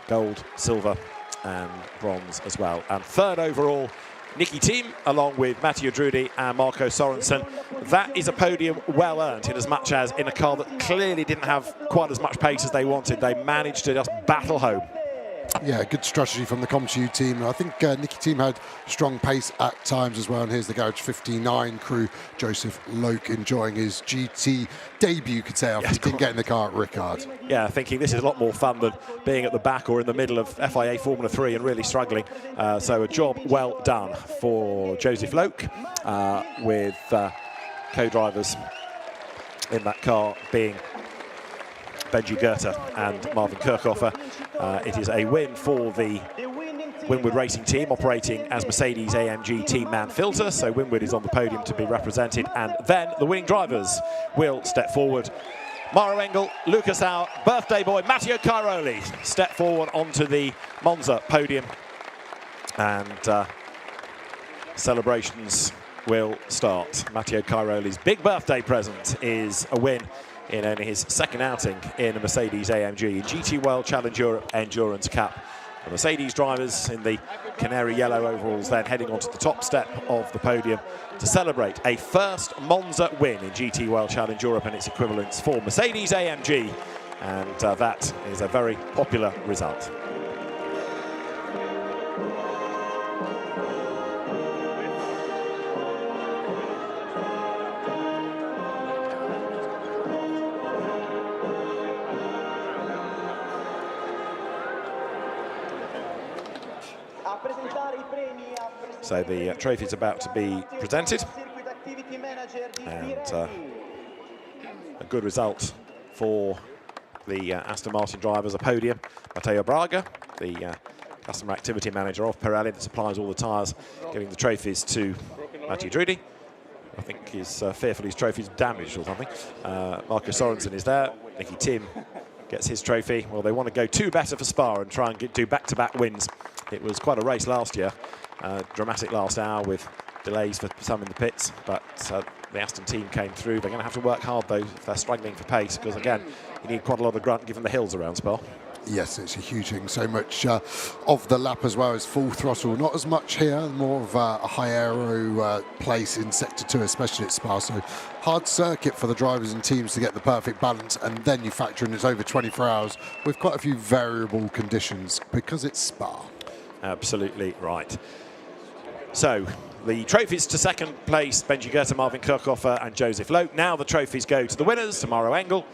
gold, silver, and bronze as well. And 3rd overall, Niki Thiem, along with Matthieu Drudi and Marco Sorensen. That is a podium well earned, in as much as in a car that clearly didn't have quite as much pace as they wanted, they managed to just battle home. Yeah, good strategy from the ComTU team. I think Niki Thiem had strong pace at times as well. And here's the Garage 59 crew, Joseph Loic, enjoying his GT debut, you could say, after he didn't get in the car at Ricard. Yeah, thinking this is a lot more fun than being at the back or in the middle of FIA Formula 3 and really struggling. So a job well done for Joseph Loic, with co-drivers in that car being Benji Goethe and Marvin Kirchhofer. It is a win for the Winwood Racing Team operating as Mercedes AMG Team Man Filter, so Winwood is on the podium to be represented, and then the winning drivers will step forward. Maro Engel, Lucas Auer, birthday boy Matteo Cairoli step forward onto the Monza podium, and celebrations will start. Matteo Cairoli's big birthday present is a win in only his second outing in a Mercedes AMG GT World Challenge Europe Endurance Cup. The Mercedes drivers in the canary yellow overalls then heading onto the top step of the podium to celebrate a first Monza win in GT World Challenge Europe and its equivalents for Mercedes AMG, and that is a very popular result. So the trophy is about to be presented, and a good result for the Aston Martin drivers. A podium, Matteo Braga, the customer activity manager of Pirelli that supplies all the tyres, giving the trophies to Matthew Drudi. I think he's fearful his trophy's damaged or something. Marco Sorensen is there. Nicky Tim gets his trophy. Well, they want to go 2 better for Spa and try and do back-to-back wins. It was quite a race last year. Dramatic last hour with delays for some in the pits, but the Aston team came through. They're going to have to work hard, though, if they're struggling for pace, because, again, you need quite a lot of grunt given the hills around Spa. Yes, it's a huge thing. So much of the lap as well as full throttle. Not as much here, more of a high aero place in Sector 2, especially at Spa. So hard circuit for the drivers and teams to get the perfect balance, and then you factor in it's over 24 hours with quite a few variable conditions because it's Spa. Absolutely right. So the trophies to second place, Benji Goethe, Marvin Kirchhofer and Joseph Lowe. Now the trophies go to the winners, to Maro Engel,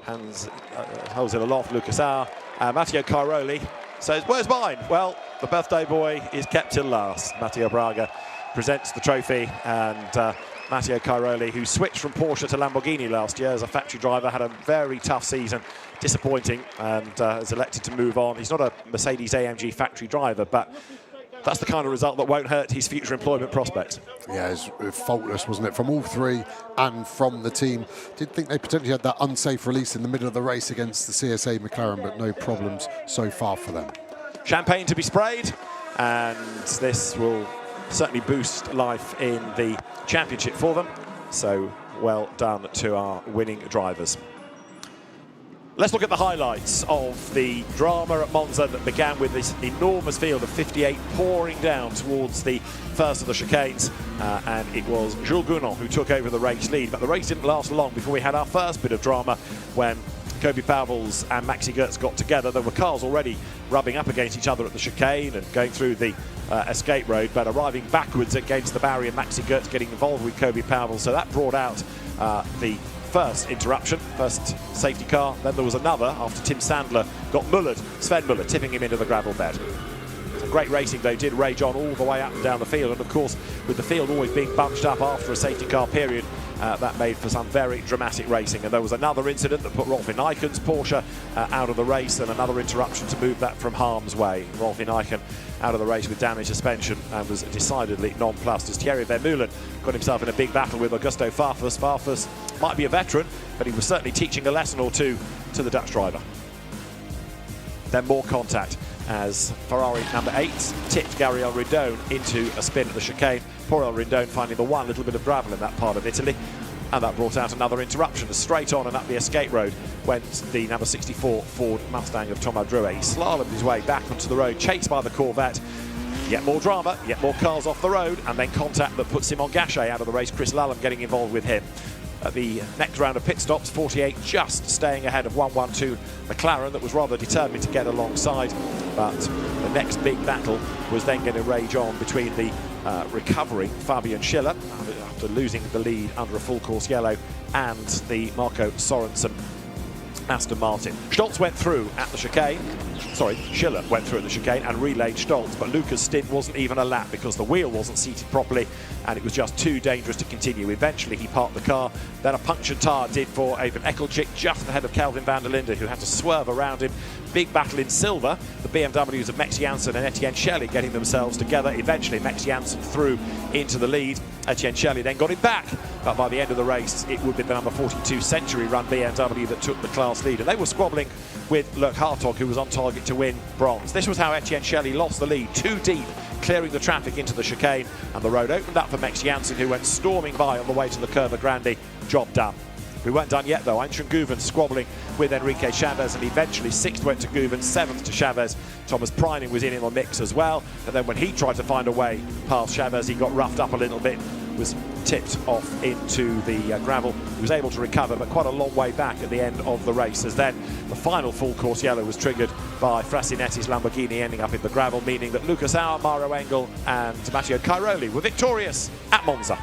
holds it aloft, Lucas Auer, Matteo Cairoli says, where's mine? Well, the birthday boy is kept till last. Matteo Braga presents the trophy, and Matteo Cairoli, who switched from Porsche to Lamborghini last year as a factory driver, had a very tough season, disappointing, and has elected to move on. He's not a Mercedes AMG factory driver, but that's the kind of result that won't hurt his future employment prospects. Yeah, it was faultless, wasn't it, from all three and from the team. Did think they potentially had that unsafe release in the middle of the race against the CSA McLaren, but no problems so far for them. Champagne to be sprayed, and this will certainly boost life in the championship for them. So well done to our winning drivers. Let's look at the highlights of the drama at Monza that began with this enormous field of 58 pouring down towards the first of the chicanes, and it was Jules Gounon who took over the race lead. But the race didn't last long before we had our first bit of drama when Kobe Pauwels and Maxi Goetz got together. There were cars already rubbing up against each other at the chicane and going through the escape road, but arriving backwards against the barrier, Maxi Goetz getting involved with Kobe Pauwels. So that brought out the first interruption, first safety car. Then there was another after Tim Sandler got mullered, Sven Muller, tipping him into the gravel bed. Great racing, though, did rage on all the way up and down the field, and of course with the field always being bunched up after a safety car period, that made for some very dramatic racing. And there was another incident that put Rolf Ineiken's Porsche out of the race, and another interruption to move that from harm's way. Rolf Ineiken out of the race with damaged suspension and was decidedly nonplussed as Thierry Vermeulen got himself in a big battle with Augusto Farfus. Farfus might be a veteran, but he was certainly teaching a lesson or two to the Dutch driver. Then more contact as Ferrari number 8 tipped Gabriel Rindone into a spin at the chicane. Poor El Rindone finding the one little bit of gravel in that part of Italy, and that brought out another interruption. Straight on and up the escape road went the number 64 Ford Mustang of Thomas Drouet. He slalomed his way back onto the road, chased by the Corvette. Yet more drama, yet more cars off the road, and then contact that puts Simon Gachet out of the race, Chris Lallam getting involved with him. At the next round of pit stops, 48 just staying ahead of 112 McLaren that was rather determined to get alongside, but the next big battle was then going to rage on between the recovering Fabian Schiller after losing the lead under a full course yellow and the Marco Sorensen Aston Martin. Stolz went through at the chicane. Sorry, Schiller went through at the chicane and relayed Stolz, but Lucas' stint wasn't even a lap because the wheel wasn't seated properly and it was just too dangerous to continue. Eventually he parked the car, then a punctured tyre did for Even Ekelchik just ahead of Kelvin van der Linde, who had to swerve around him. Big battle in silver, the BMWs of Max Janssen and Etienne Shelley getting themselves together. Eventually Max Janssen through into the lead. Etienne Shelley then got it back, but by the end of the race it would be the number 42 Century Run BMW that took the class lead, and they were squabbling with Luc Hartog, who was on target to win bronze. This was how Etienne Shelley lost the lead, too deep, clearing the traffic into the chicane, and the road opened up for Max Janssen, who went storming by on the way to the Curva Grande. Job done. We weren't done yet though. Einstein Guven squabbling with Enrique Chavez, and eventually 6th went to Guven, 7th to Chavez. Thomas Preining was in the mix as well, and then when he tried to find a way past Chavez, he got roughed up a little bit, was tipped off into the gravel. He was able to recover, but quite a long way back at the end of the race, as then the final full course yellow was triggered by Frasinetti's Lamborghini ending up in the gravel, meaning that Lucas Auer, Mauro Engel and Matteo Cairoli were victorious at Monza.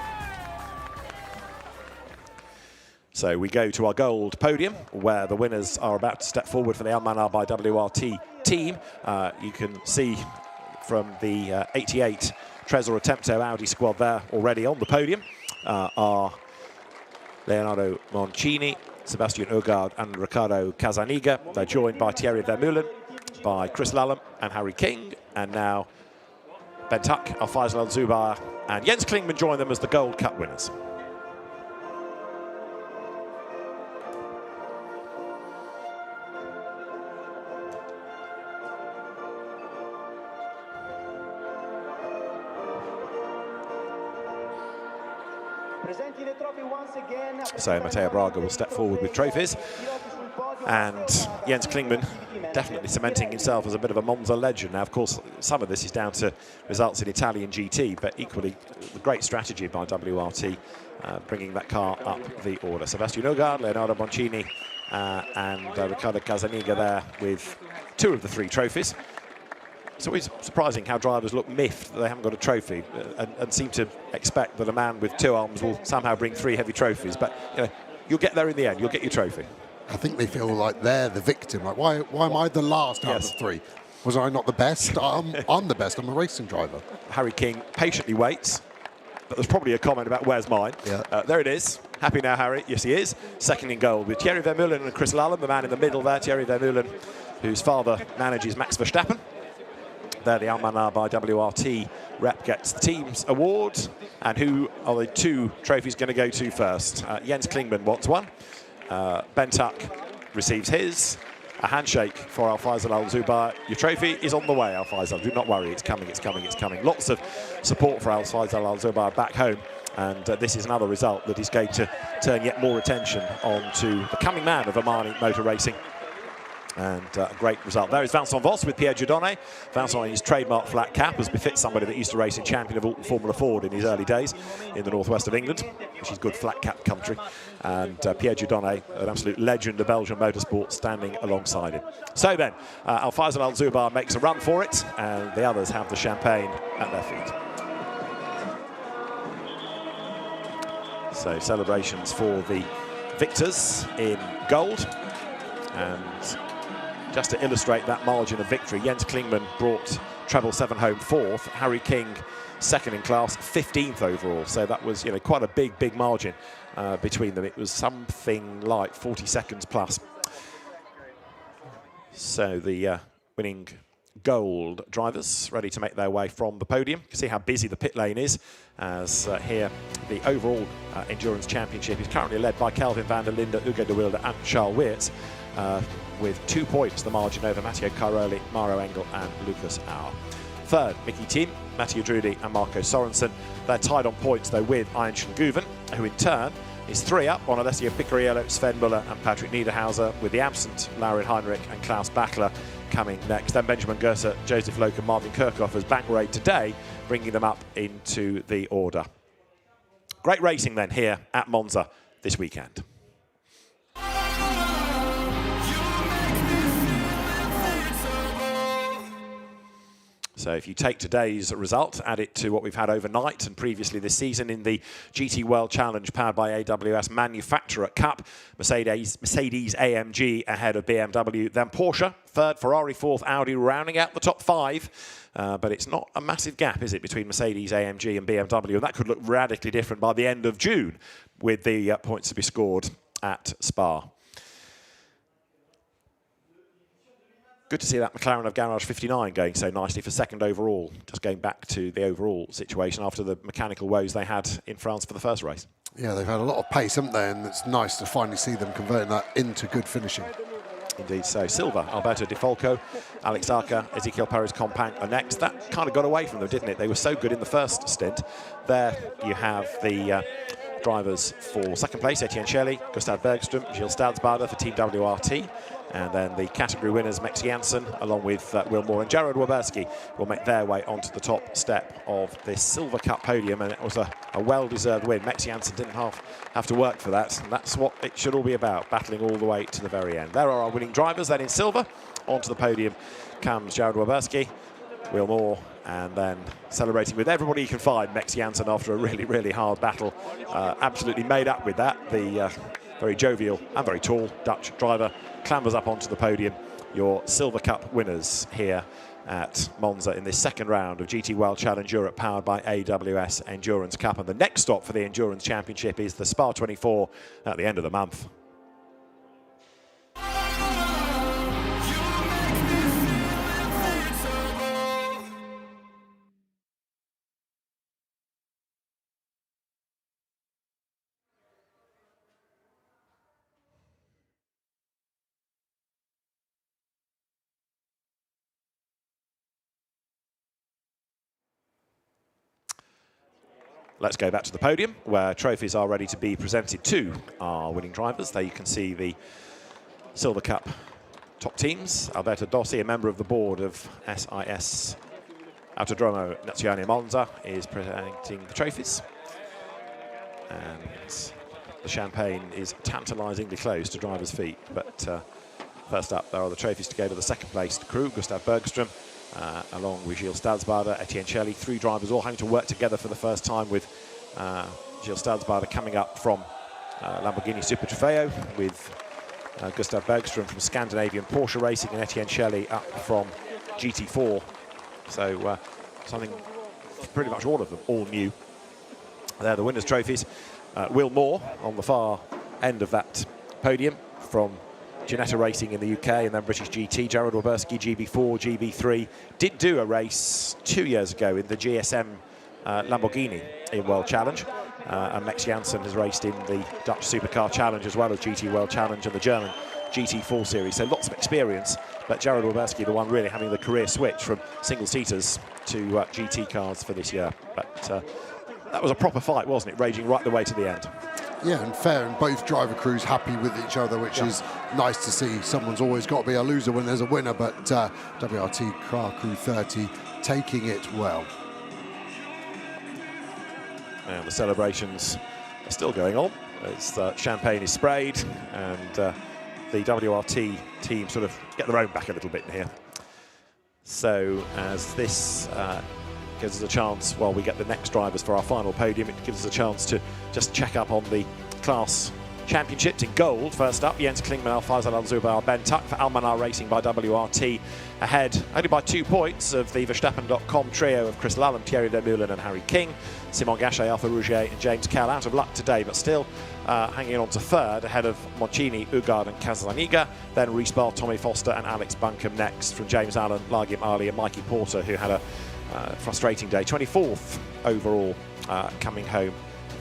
So we go to our gold podium, where the winners are about to step forward for the Almanar by WRT team. You can see from the 88 Tresor Attempto Audi squad there already on the podium are Leonardo Moncini, Sebastian Oegaard and Riccardo Casaniga. They're joined by Thierry Vermeulen, by Chris Lallam and Harry King, and now Ben Tuck, Alfaisal Al-Zubair and Jens Klingmann join them as the Gold Cup winners. So Matteo Braga will step forward with trophies, and Jens Klingmann definitely cementing himself as a bit of a Monza legend. Now, of course, some of this is down to results in Italian GT, but equally the great strategy by WRT bringing that car up the order. Sebastian Oegaard, Leonardo Moncini and Riccardo Casaniga there with 2 of the 3 trophies. It's always surprising how drivers look miffed that they haven't got a trophy and seem to expect that a man with 2 arms will somehow bring 3 heavy trophies. But you know, you'll get there in the end. You'll get your trophy. I think they feel like they're the victim. Like, why am I the last out of 3? Was I not the best? I'm the best. I'm a racing driver. Harry King patiently waits, but there's probably a comment about where's mine. Yeah. There it is. Happy now, Harry. Yes, he is. Second in gold with Thierry Vermeulen and Chris Lallam, the man in the middle there. Thierry Vermeulen, whose father manages Max Verstappen. There, the Almanar by WRT rep gets the team's award. And who are the 2 trophies going to go to first? Jens Klingmann wants one. Ben Tuck receives his. A handshake for Alfaisal Al-Zubair. Your trophy is on the way, Alfaisal. Do not worry, it's coming, it's coming, it's coming. Lots of support for Alfaisal Al-Zubair back home. And this is another result that is going to turn yet more attention onto the coming man of Omani motor racing. And a great result. There is Vincent Voss with Pierre Dieudonné. Vincent in his trademark flat cap, as befits somebody that used to race in Champion of all Formula Ford in his early days in the northwest of England, which is good flat cap country. And Pierre Dieudonné, an absolute legend of Belgian motorsport, standing alongside him. So then, Alfaisal Al-Zubair makes a run for it, and the others have the champagne at their feet. So celebrations for the victors in gold. And just to illustrate that margin of victory, Jens Klingmann brought treble 7 home 4th. Harry King, 2nd in class, 15th overall. So that was, you know, quite a big margin between them. It was something like 40 seconds plus. So the winning gold drivers ready to make their way from the podium. You can see how busy the pit lane is, as here the overall endurance championship is currently led by Kelvin van der Linde, Hugo de Wilde and Charles Weerts, with 2 points the margin over Matteo Cairoli, Mauro Engel and Lucas Auer. 3rd, Mickey Thiem, Mattia Drudi and Marco Sorensen. They're tied on points though with Einstein Guven, who in turn is 3 up on Alessio Picariello, Sven Muller and Patrick Niederhauser, with the absent Laurin Heinrich and Klaus Bachler coming next. Then Benjamin Gerser, Joseph Loke and Martin Kirchhoff as bank raid today, bringing them up into the order. Great racing then here at Monza this weekend. So if you take today's result, add it to what we've had overnight and previously this season in the GT World Challenge powered by AWS Manufacturer Cup, Mercedes AMG ahead of BMW, then Porsche, third, Ferrari fourth, Audi rounding out the top 5. But it's not a massive gap, is it, between Mercedes, AMG and BMW? And that could look radically different by the end of June with the points to be scored at Spa. Good to see that McLaren of Garage 59 going so nicely for second overall. Just going back to the overall situation after the mechanical woes they had in France for the first race. Yeah, they've had a lot of pace, haven't they? And it's nice to finally see them converting that into good finishing. Indeed so. Silva, Alberto Di Folco, Alex Arca, Ezekiel Perez Companc are next. That kind of got away from them, didn't it? They were so good in the first stint. There you have the drivers for second place, Etienne Shelley, Gustav Bergström, Gilles Stadsbader for Team WRT. And then the category winners, Max Janssen, along with Will Moore and Jared Waberski, will make their way onto the top step of this Silver Cup podium. And it was a well-deserved win. Max Janssen didn't have to work for that. And that's what it should all be about, battling all the way to the very end. There are our winning drivers. Then in silver, onto the podium comes Jared Waberski, Will Moore, and then celebrating with everybody you can find, Max Janssen, after a really, really hard battle. Absolutely made up with that. The very jovial and very tall Dutch driver clambers up onto the podium. Your Silver Cup winners here at Monza in this second round of GT World Challenge Europe powered by AWS Endurance Cup. And the next stop for the Endurance Championship is the Spa 24 at the end of the month. Let's go back to the podium where trophies are ready to be presented to our winning drivers. There you can see the Silver Cup top teams. Alberto Dossi, a member of the board of SIS Autodromo Nazione Monza, is presenting the trophies. And the champagne is tantalisingly close to drivers' feet. But first up, there are the trophies to go to the second place crew, Gustav Bergström, along with Gilles Stadsbader, Etienne Shelley, 3 drivers all having to work together for the first time, with Gilles Stadsbader coming up from Lamborghini Super Trofeo, with Gustav Bergström from Scandinavian Porsche Racing, and Etienne Shelley up from GT4. So something pretty much all of them, all new. They're the winners' trophies. Will Moore on the far end of that podium from Ginetta Racing in the UK, and then British GT. Jared Waberski, GB4, GB3, did do a race 2 years ago in the GSM Lamborghini in World Challenge. And Max Janssen has raced in the Dutch Supercar Challenge as well as GT World Challenge and the German GT4 Series. So lots of experience, but Jared Waberski, the one really having the career switch from single-seaters to GT cars for this year. But that was a proper fight, wasn't it? Raging right the way to the end. Yeah, and fair, and both driver crews happy with each other, which is nice to see. Someone's always got to be a loser when there's a winner, but WRT Car Crew 30 taking it well. And the celebrations are still going on as champagne is sprayed, and the WRT team sort of get their own back a little bit in here. So as this gives us a chance, while we get the next drivers for our final podium, it gives us a chance to just check up on the class championships in gold. First up, Jens Klingmann, Al-Faisal Al-Zubair, Ben Tuck for Almanar Racing by WRT, ahead only by 2 points of the Verstappen.com trio of Chris Lullen, Thierry Demoulen and Harry King. Simon Gachet, Alpha Rouget and James Kell out of luck today, but still hanging on to third, ahead of Moncini, Ugard and Casaniga. Then Reece Barr, Tommy Foster and Alex Buncombe next, from James Allen, Largim Ali and Mikey Porter, who had a frustrating day. 24th overall, coming home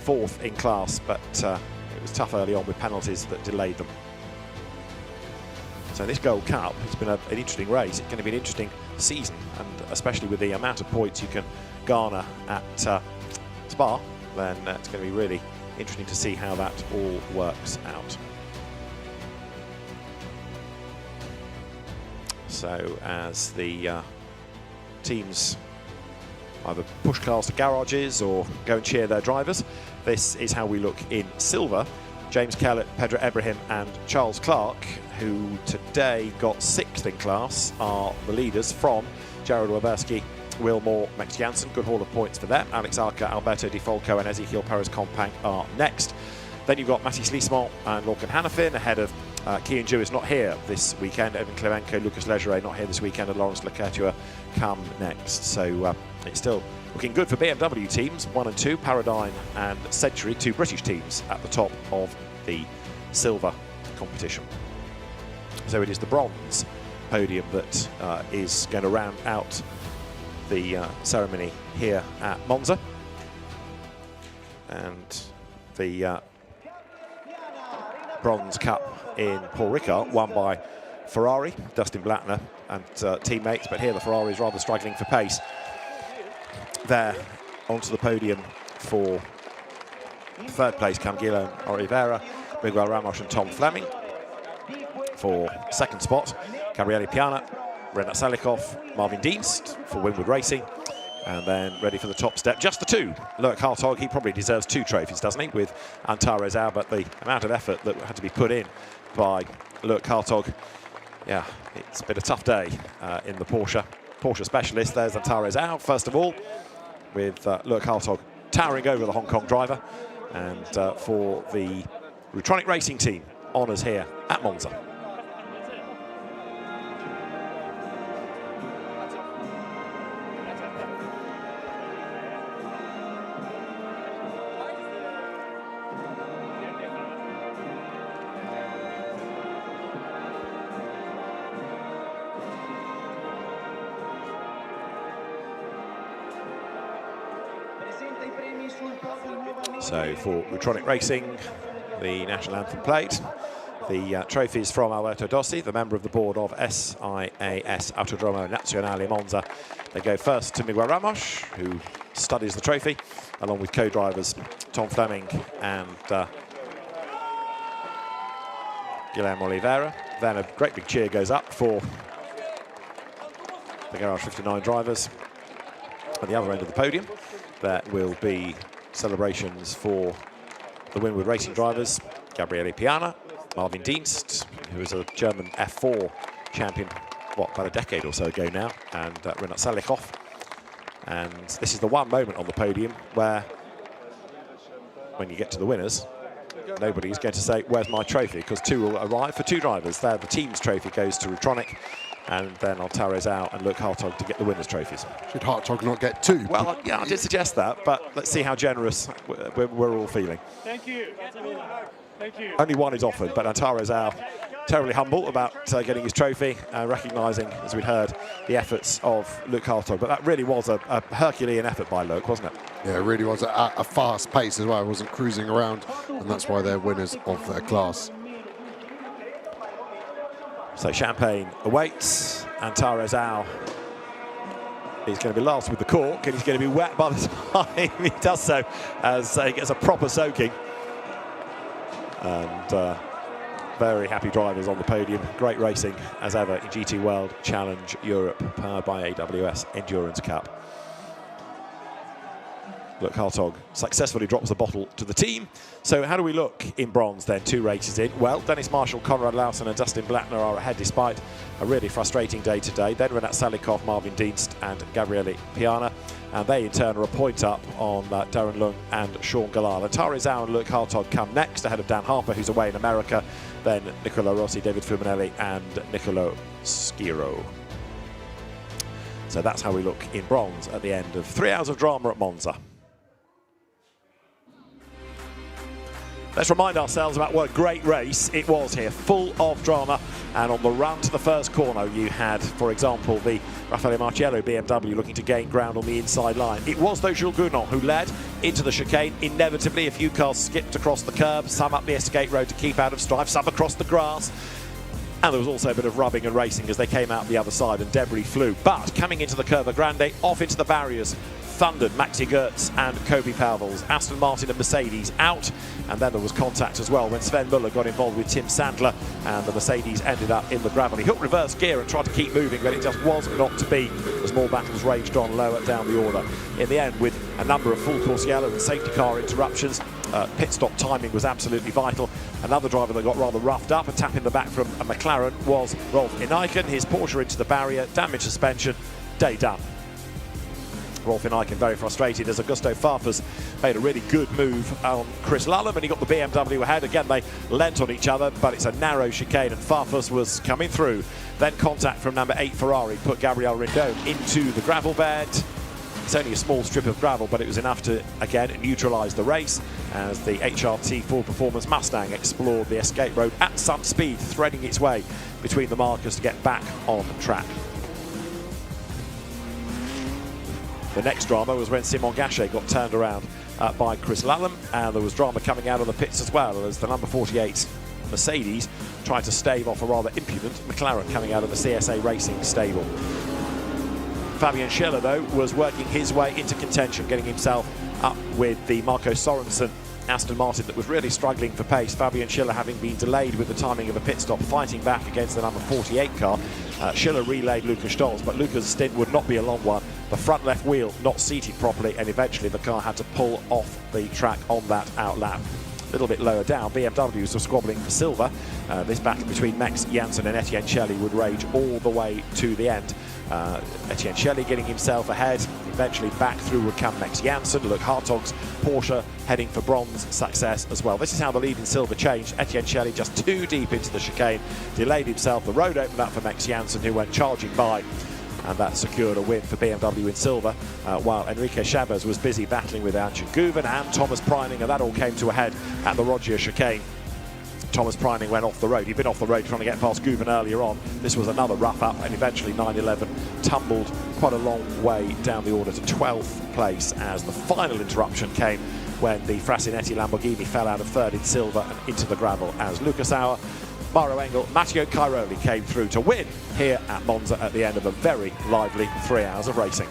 4th in class, but it was tough early on with penalties that delayed them. So this Gold Cup has been an interesting race. It's going to be an interesting season, and especially with the amount of points you can garner at Spa, then it's going to be really interesting to see how that all works out. So as the teams either push cars to garages or go and cheer their drivers, this is how we look in silver. James Kellett, Pedro Ibrahim and Charles Clark, who today got 6th in class, are the leaders from Jared Waberski Will Moore, Max Janssen, good haul of points for them. Alex Arca, Alberto Di Folco and Ezekiel Perez-Companc are next. Then you've got Mathis Lismont and Lorcan Hannafin ahead of Kian Ju is not here this weekend. Evan Clemenco, Lucas Legere not here this weekend, and Lawrence Leclerc come next. So it's still looking good for BMW teams, 1 and 2, Paradigm and Century, 2 British teams at the top of the silver competition. So it is the bronze podium that is going to round out the ceremony here at Monza. And the Bronze Cup in Paul Ricard, won by Ferrari, Dustin Blattner and teammates, but here the Ferrari is rather struggling for pace. There, onto the podium for third place come Guilherme Oliveira, Miguel Ramos and Tom Fleming. For second spot, Gabriele Piana, Renat Salikov, Marvin Dienst for Winwood Racing. And then ready for the top step, just the 2. Lurk Hartog, he probably deserves 2 trophies, doesn't he, with Antares out, but the amount of effort that had to be put in by Lurk Hartog, yeah, it's been a tough day in the Porsche specialist. There's Antares out, first of all, with Lurk Hartog towering over the Hong Kong driver. And for the Rutronic Racing team, honours here at Monza. So for Rutronic Racing, the national anthem played. The trophies from Alberto Dossi, the member of the board of SIAS Autodromo Nazionale Monza. They go first to Miguel Ramos, who studies the trophy, along with co-drivers Tom Fleming and Guilherme Oliveira. Then a great big cheer goes up for the Garage 59 drivers. At the other end of the podium, there will be celebrations for the Winwood Racing drivers, Gabriele Piana, Marvin Dienst, who is a German F4 champion, what, about a decade or so ago now, and Renat Salikov. And this is the one moment on the podium where, when you get to the winners, nobody's going to say, where's my trophy? Because 2 will arrive for 2 drivers. There, the team's trophy goes to Rutronic, and then Antares out and Luke Hartog to get the winners' trophies. Should Hartog not get 2? Well, yeah, I did suggest that, but let's see how generous we're all feeling. Thank you. Thank you. Only 1 is offered, but Antares out terribly humble about getting his trophy, recognising, as we'd heard, the efforts of Luke Hartog. But that really was a Herculean effort by Luke, wasn't it? Yeah, it really was at a fast pace as well. It wasn't cruising around, and that's why they're winners of their class. So champagne awaits. Antares Au is going to be last with the cork, and he's going to be wet by the time he does so, as he gets a proper soaking. And very happy drivers on the podium. Great racing as ever in GT World Challenge Europe, powered by AWS Endurance Cup. Look, Hartog successfully drops the bottle to the team. So how do we look in bronze then, 2 races in? Well, Dennis Marshall, Conrad Lawson and Dustin Blattner are ahead despite a really frustrating day today. Then Renat Salikov, Marvin Dienst and Gabriele Piana. And they in turn are a point up on Darren Lung and Sean Galal. Antares Au and Luke Hartog come next ahead of Dan Harper, who's away in America. Then Niccolo Rossi, David Fumanelli and Niccolo Schiro. So that's how we look in bronze at the end of 3 hours of drama at Monza. Let's remind ourselves about what a great race it was here, full of drama. And on the run to the first corner, you had, for example, the Raffaele Marciello BMW looking to gain ground on the inside line. It was, though, Jules Gounon who led into the chicane. Inevitably, a few cars skipped across the curb, some up the Escape Road to keep out of strife, some across the grass. And there was also a bit of rubbing and racing as they came out the other side and debris flew. But coming into the Curva Grande, off into the barriers, thundered Maxi Goetz and Kobe Pauwels. Aston Martin and Mercedes out, and then there was contact as well when Sven Muller got involved with Tim Sandler, and the Mercedes ended up in the gravel. He hooked reverse gear and tried to keep moving, but it just was not to be as more battles raged on lower down the order. In the end, with a number of full course yellow and safety car interruptions, pit stop timing was absolutely vital. Another driver that got rather roughed up, a tap in the back from a McLaren, was Rolf Ineichen. His Porsche into the barrier, damaged suspension, day done. Rolf Eichen very frustrated as Augusto Farfus made a really good move on Chris Lullam, and he got the BMW ahead. Again, they lent on each other, but it's a narrow chicane, and Farfus was coming through. Then contact from number 8 Ferrari put Gabriel Rindone into the gravel bed. It's only a small strip of gravel, but it was enough to, again, neutralise the race as the HRT Full Performance Mustang explored the escape road at some speed, threading its way between the markers to get back on track. The next drama was when Simon Gachet got turned around by Chris Lullam, and there was drama coming out of the pits as well as the number 48 Mercedes tried to stave off a rather impudent McLaren coming out of the CSA Racing stable. Fabian Schiller, though, was working his way into contention, getting himself up with the Marco Sorensen Aston Martin that was really struggling for pace. Fabian Schiller having been delayed with the timing of a pit stop, fighting back against the number 48 car. Schiller relayed Lucas Stolz, but Lucas' stint would not be a long one. The front left wheel not seated properly, and eventually the car had to pull off the track on that outlap. A little bit lower down, BMWs were squabbling for silver. This battle between Max Janssen and Etienne Shelley would rage all the way to the end. Etienne Shelley getting himself ahead. Eventually back through would come Max Janssen. Look, Hartog's Porsche heading for bronze success as well. This is how the lead in silver changed. Etienne Shelley just too deep into the chicane, delayed himself. The road opened up for Max Janssen, who went charging by, and that secured a win for BMW in silver, while Enrique Chavez was busy battling with Archie Guven and Thomas Preining, and that all came to a head at the Rogier chicane. Thomas Preining went off the road. He'd been off the road trying to get past Guven earlier on. This was another rough up, and eventually 911 tumbled quite a long way down the order to 12th place as the final interruption came when the Frasinetti Lamborghini fell out of third in silver and into the gravel as Lucas Auer, Mauro Engel, Matteo Cairoli came through to win here at Monza at the end of a very lively 3 hours of racing.